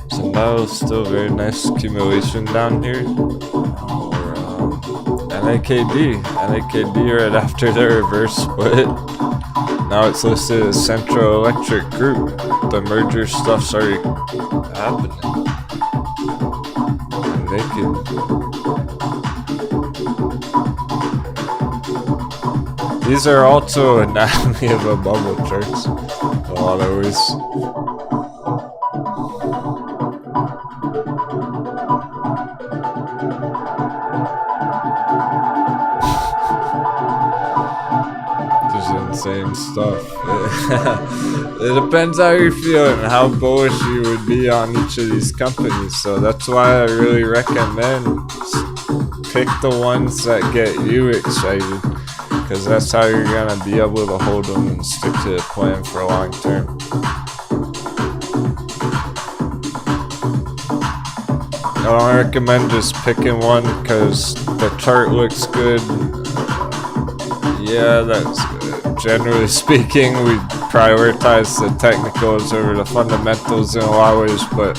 Sundial is still very nice accumulation down here. Or NAKD right after the reverse split. Now it's listed as Central Electric Group. The merger stuff's already happening. And they could. These are also anatomy of a bubble charts. A lot of ways. Just insane stuff. It depends how you're feeling and how bullish you would be on each of these companies. So that's why I really recommend pick the ones that get you excited. Because that's how you're going to be able to hold them and stick to the plan for long term. I don't recommend just picking one because the chart looks good. Yeah, that's good. Generally speaking, we prioritize the technicals over the fundamentals in a lot of ways, but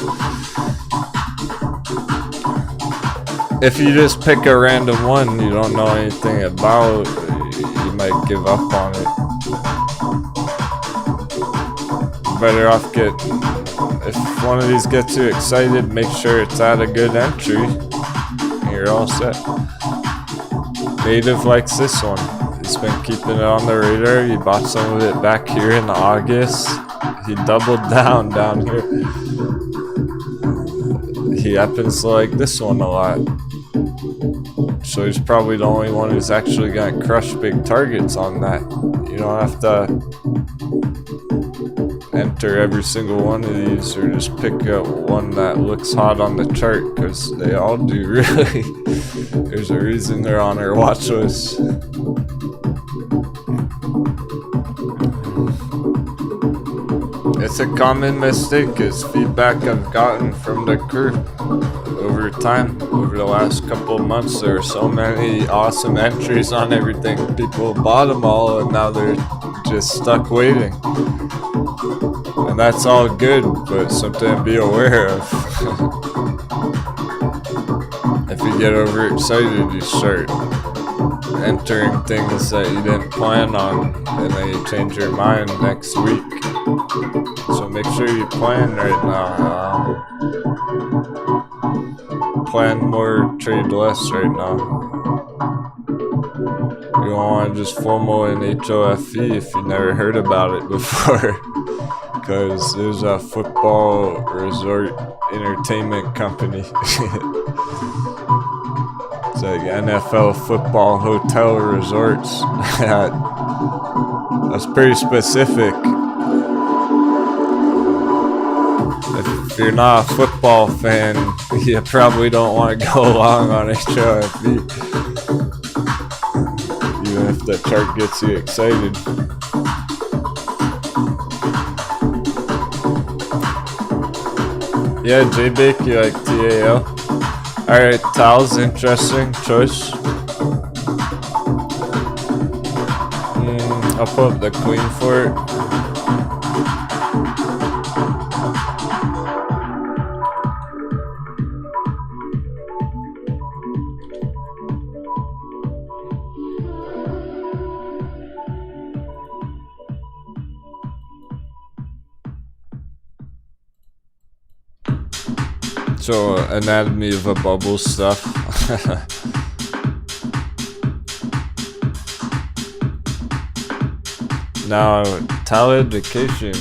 if you just pick a random one you don't know anything about, you might give up on it. Better off if one of these gets you excited, make sure it's at a good entry and you're all set. Native likes this one. He's been keeping it on the radar. He bought some of it back here in August. He doubled down here. He happens to like this one a lot. So he's probably the only one who's actually gonna crush big targets on that. You don't have to enter every single one of these or just pick up one that looks hot on the chart, because they all do really. There's a reason they're on our watch list. It's a common mistake, is feedback I've gotten from the crew over time. Over the last couple of months, there are so many awesome entries on everything. People bought them all and now they're just stuck waiting. And that's all good, but something to be aware of. If you get overexcited, you start entering things that you didn't plan on, and then you change your mind next week. So make sure you plan right now. Plan more, trade less right now. You don't want to just FOMO in HOFE if you never heard about it before. Because there's a football resort entertainment company. It's like NFL football hotel resorts. That's pretty specific. If you're not a football fan, you probably don't want to go along on HOFE. Even if the chart gets you excited. Yeah, J-Bake, you like TAL? Alright, Tal's interesting choice. I'll put up the queen for it. So, anatomy of a bubble stuff. Now, Elliottician.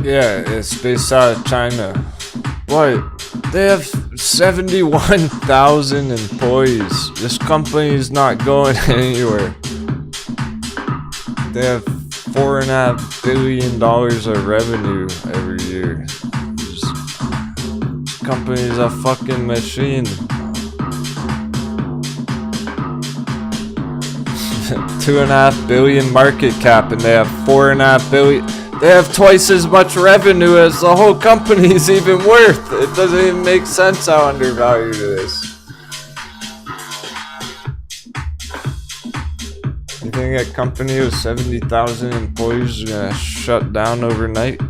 Yeah, it's based out of China. What? They have 71,000 employees. This company is not going anywhere. They have $4.5 billion of revenue every year. This company's a fucking machine. 2.5 billion market cap, and they have 4.5 billion. They have twice as much revenue as the whole company is even worth. It doesn't even make sense how undervalued it is. You think a company with 70,000 employees is gonna shut down overnight?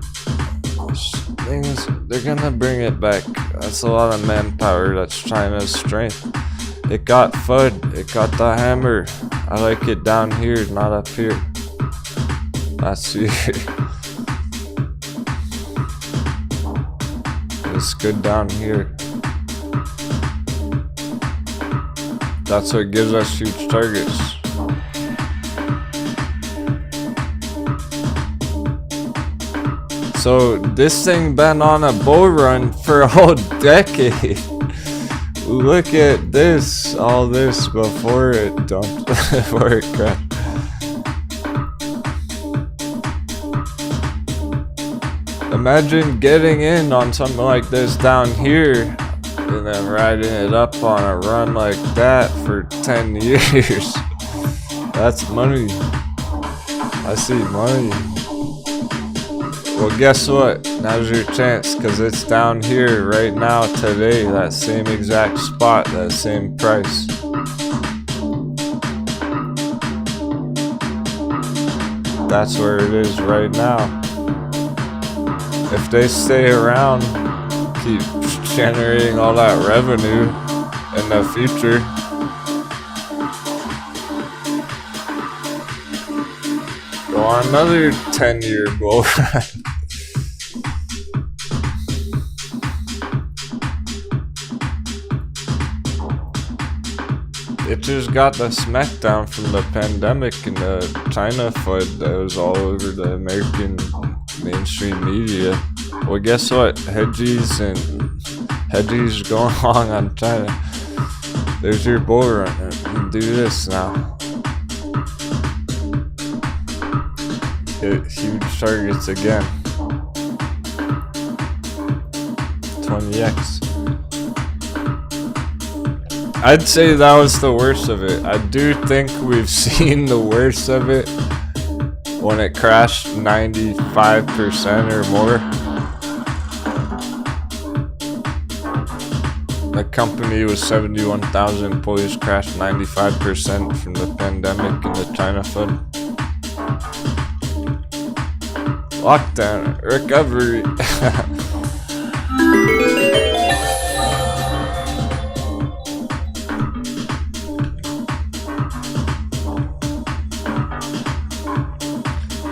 Things, they're gonna bring it back. That's a lot of manpower. That's China's strength. It got FUD. It got the hammer. I like it down here, not up here. Last year. It's good down here. That's what gives us huge targets. So this thing been on a bull run for a whole decade. Look at this, all this before it dumped, before it crashed. Imagine getting in on something like this down here and then riding it up on a run like that for 10 years. That's money. I see money. Well, guess what? Now's your chance, because it's down here right now today, that same exact spot, that same price. That's where it is right now. If they stay around, keep generating all that revenue in the future, go on another 10-year bull run. It just got the smackdown from the pandemic and the China FUD that was all over the American mainstream media. Well, guess what? Hedges going long on China. There's your bull run. Do this now. Hit huge targets again. 20x. I'd say that was the worst of it. I do think we've seen the worst of it when it crashed 95% or more. The company with 71,000 employees crashed 95% from the pandemic and the China FUD. Lockdown, recovery.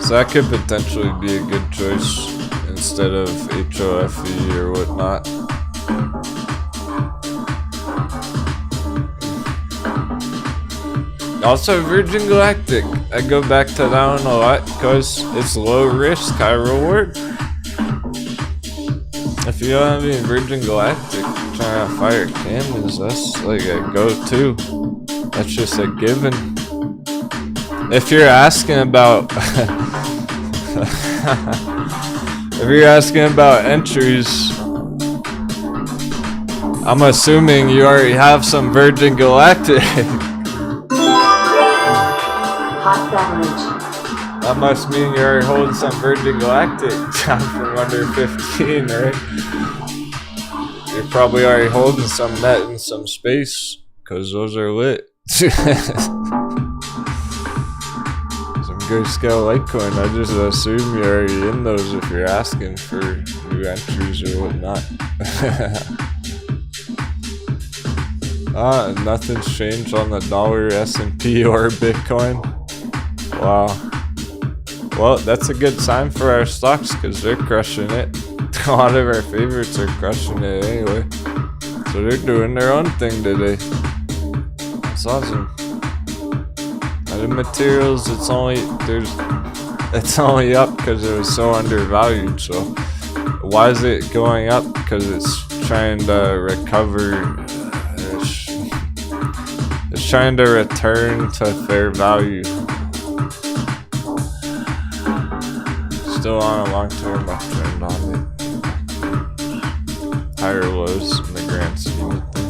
So that could potentially be a good choice instead of HOFE or whatnot. Also, Virgin Galactic. I go back to that one a lot because it's low risk, high reward. If you don't have any Virgin Galactic trying to fire cannons, that's like a go-to. That's just a given. If you're asking about if you're asking about entries, I'm assuming you already have some Virgin Galactic. Hot beverage. That must mean you're already holding some Virgin Galactic down from under 15, right? You're probably already holding some net in some space, because those are lit. Scale Litecoin, I just assume you're already in those if you're asking for new entries or whatnot. Nothing's changed on the dollar, S&P, or Bitcoin. Wow. Well, that's a good sign for our stocks because they're crushing it. A lot of our favorites are crushing it anyway. So they're doing their own thing today. That's awesome. The materials, it's only up because it was so undervalued. So why is it going up? Because it's trying to recover. It's trying to return to fair value. Still on a long-term uptrend on it. Higher lows in the grand scheme of things.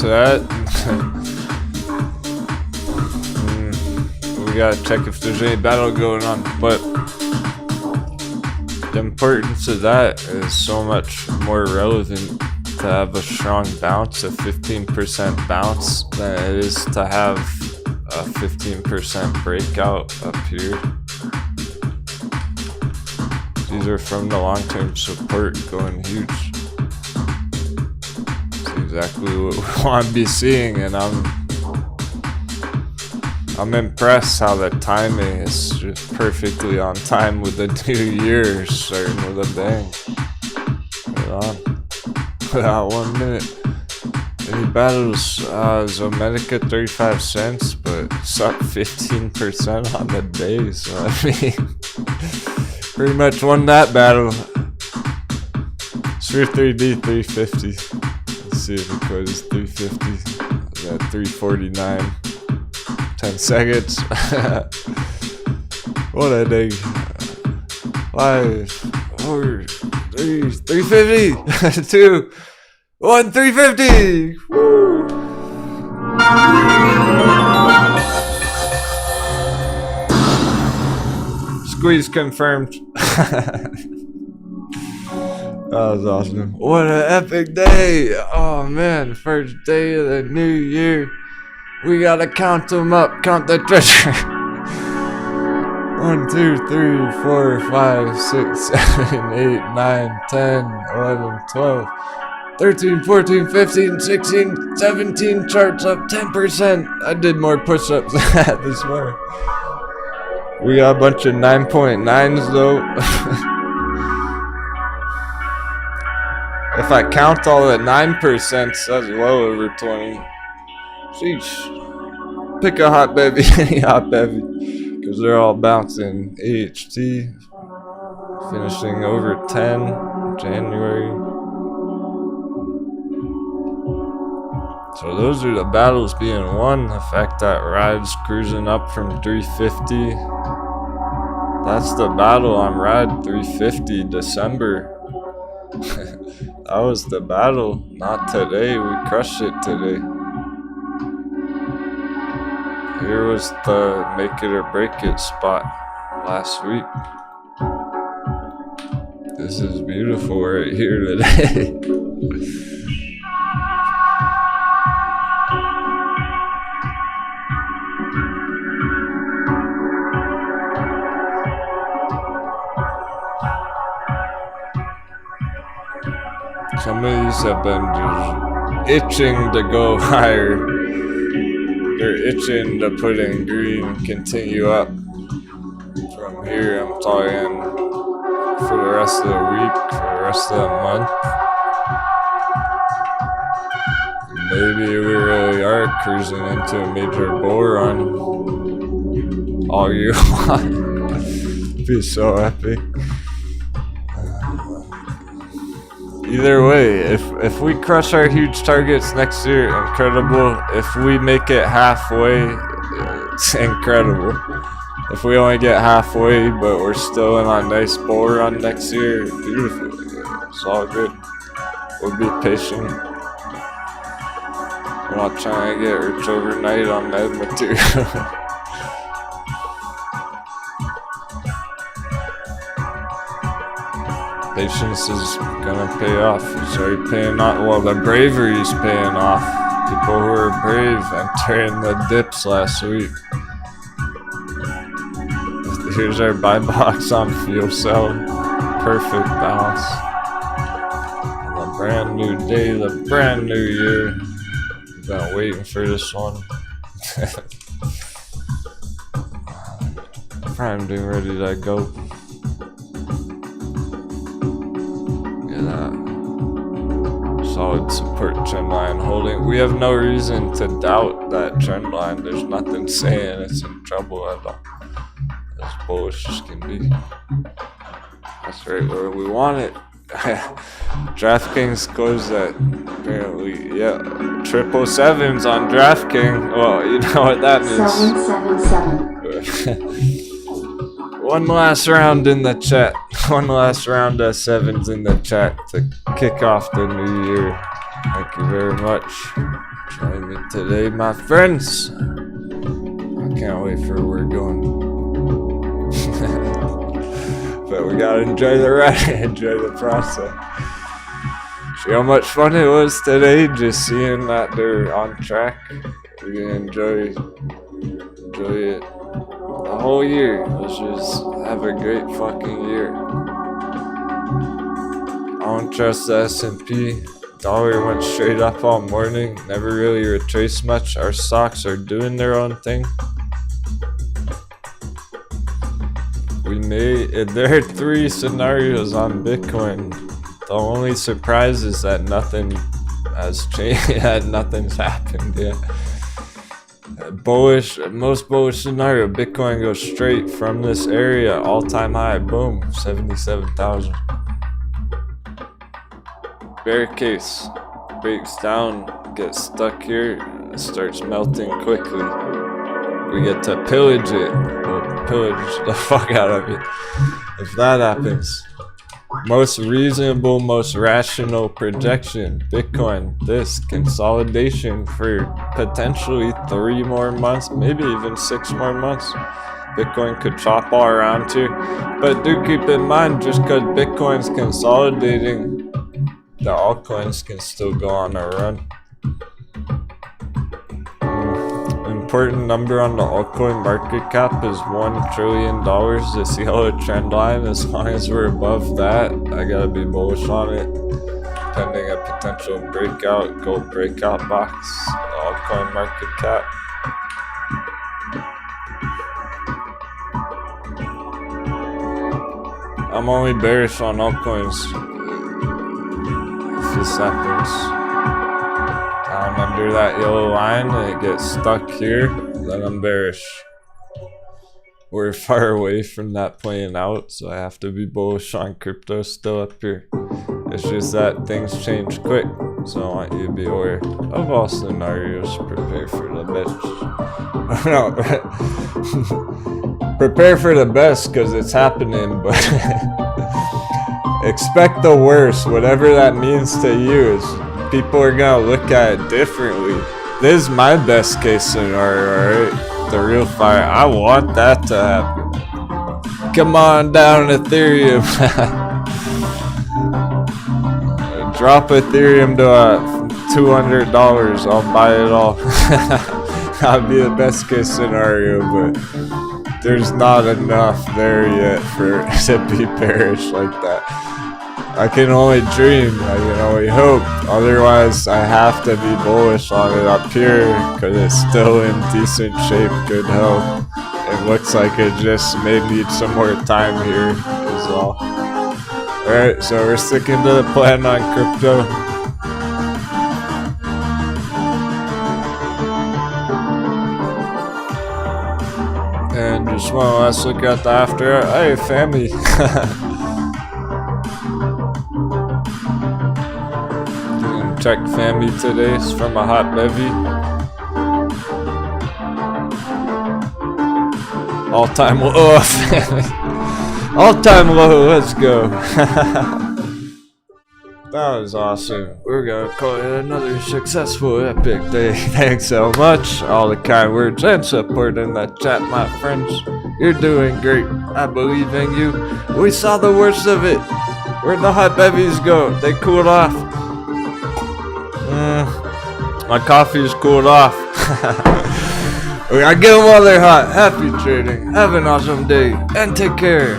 So that we gotta check if there's any battle going on, but the importance of that is so much more relevant to have a strong bounce, a 15% bounce, than it is to have a 15% breakout up here. These are from the long-term support going huge. Exactly what we want to be seeing, and I'm impressed how the timing is just perfectly on time with the new year starting with a bang. Right on. Without 1 minute. Any battles? Zomedica 35 cents, but it's up 15% on the day, so I mean, pretty much won that battle. Sphere 3D 350. See if the code is 350. At 349. 10 seconds. What a day. 5, 4, 3, 350. 2, 1, 350. Woo. Squeeze confirmed. That was awesome. What an epic day. Oh man, first day of the new year. We gotta count them up, count the treasure. 1, 2, 3, 4, 5, 6, 7, 8, 9, 10, 11, 12, 13, 14, 15, 16, 17 charts up 10%. I did more push-ups than that this morning. We got a bunch of 9.9s though. If I count all the 9%, that's well over 20. Sheesh. Pick a hot bevy, any hot bevy. Because they're all bouncing. AHT. Finishing over 10. January. So those are the battles being won. The fact that Ride's cruising up from 350. That's the battle on Ride 350 December. That was the battle, not today. We crushed it today. Here was the make it or break it spot last week. This is beautiful right here today. Some of these have been just itching to go higher. They're itching to put in green, continue up. From here, I'm talking for the rest of the week, for the rest of the month. Maybe we really are cruising into a major bull run all year long. It'd be so epic. Either way, if we crush our huge targets next year, incredible. If we make it halfway, it's incredible. If we only get halfway, but we're still in a nice bull run next year, beautiful. It's all good. We'll be patient. We're not trying to get rich overnight on that material. Patience is gonna pay off. It's already paying off. Well, the bravery is paying off. People who are brave entering the dips last week. Here's our buy box on fuel cell. Perfect balance. The brand new day, the brand new year. We've been waiting for this one. Primed and ready to go. Solid trend line holding. We have no reason to doubt that trend line. There's nothing saying it's in trouble at all. As bullish as can be. That's right where we want it. DraftKings closed at apparently, yeah, 777s on DraftKings. Well, you know what that means. 777. One last round in the chat. One last round of sevens in the chat to kick off the new year. Thank you very much for joining me today, my friends. I can't wait for where we're going. But we gotta enjoy the ride, enjoy the process. See how much fun it was today, just seeing that they're on track. We're gonna enjoy it the whole year. Let's just have a great fucking year. I don't trust the S&P. Dollar went straight up all morning, never really retraced much. Our stocks are doing their own thing. There are 3 scenarios on Bitcoin. The only surprise is that nothing has changed, nothing's happened yet. Most bullish scenario, Bitcoin goes straight from this area, all-time high, boom, 77,000. Bear case, breaks down, gets stuck here, starts melting quickly. We get to pillage it. We'll pillage the fuck out of it if that happens. Most reasonable, most rational projection, Bitcoin, this consolidation for potentially 3 more months, maybe even 6 more months. Bitcoin could chop all around here, but do keep in mind, just because Bitcoin's consolidating, the altcoins can still go on a run. Important number on the altcoin market cap is $1 trillion. This yellow trend line, as long as we're above that, I gotta be bullish on it. Pending a potential breakout, gold breakout box, the altcoin market cap. I'm only bearish on altcoins if this happens. Down under that yellow line and it gets stuck here, then I'm bearish. We're far away from that playing out, so I have to be bullish on crypto still up here. It's just that things change quick, so I want you to be aware of all scenarios. Prepare for the best. No, prepare for the best because it's happening, but expect the worst, whatever that means to you. Is people are gonna look at it differently. This is my best case scenario, alright? The real fire. I want that to happen. Come on down, Ethereum. Drop Ethereum to $200. I'll buy it all. That'd be the best case scenario, but there's not enough there yet for it to be bearish like that. I can only dream, I can only hope. Otherwise, I have to be bullish on it up here because it's still in decent shape, good health. It looks like it just may need some more time here is all. Alright, so we're sticking to the plan on crypto. And just one last look at the after. Hey, family. Check family today. It's from a hot bevy. All-time low. All-time low. Let's go. That was awesome. We're gonna call it another successful epic day. Thanks so much. All the kind words and support in the chat, my friends. You're doing great. I believe in you. We saw the worst of it. Where'd the hot bevies go? They cooled off. My coffee's cooled off. I get them while they're hot. Happy trading. Have an awesome day. And take care.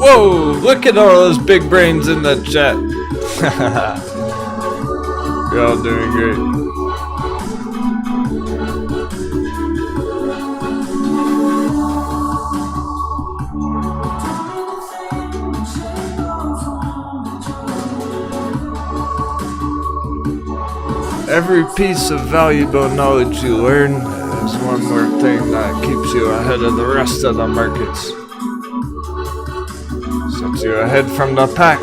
Whoa, look at all those big brains in the chat. You're all doing great. Every piece of valuable knowledge you learn is one more thing that keeps you ahead of the rest of the markets. Sets you ahead from the pack.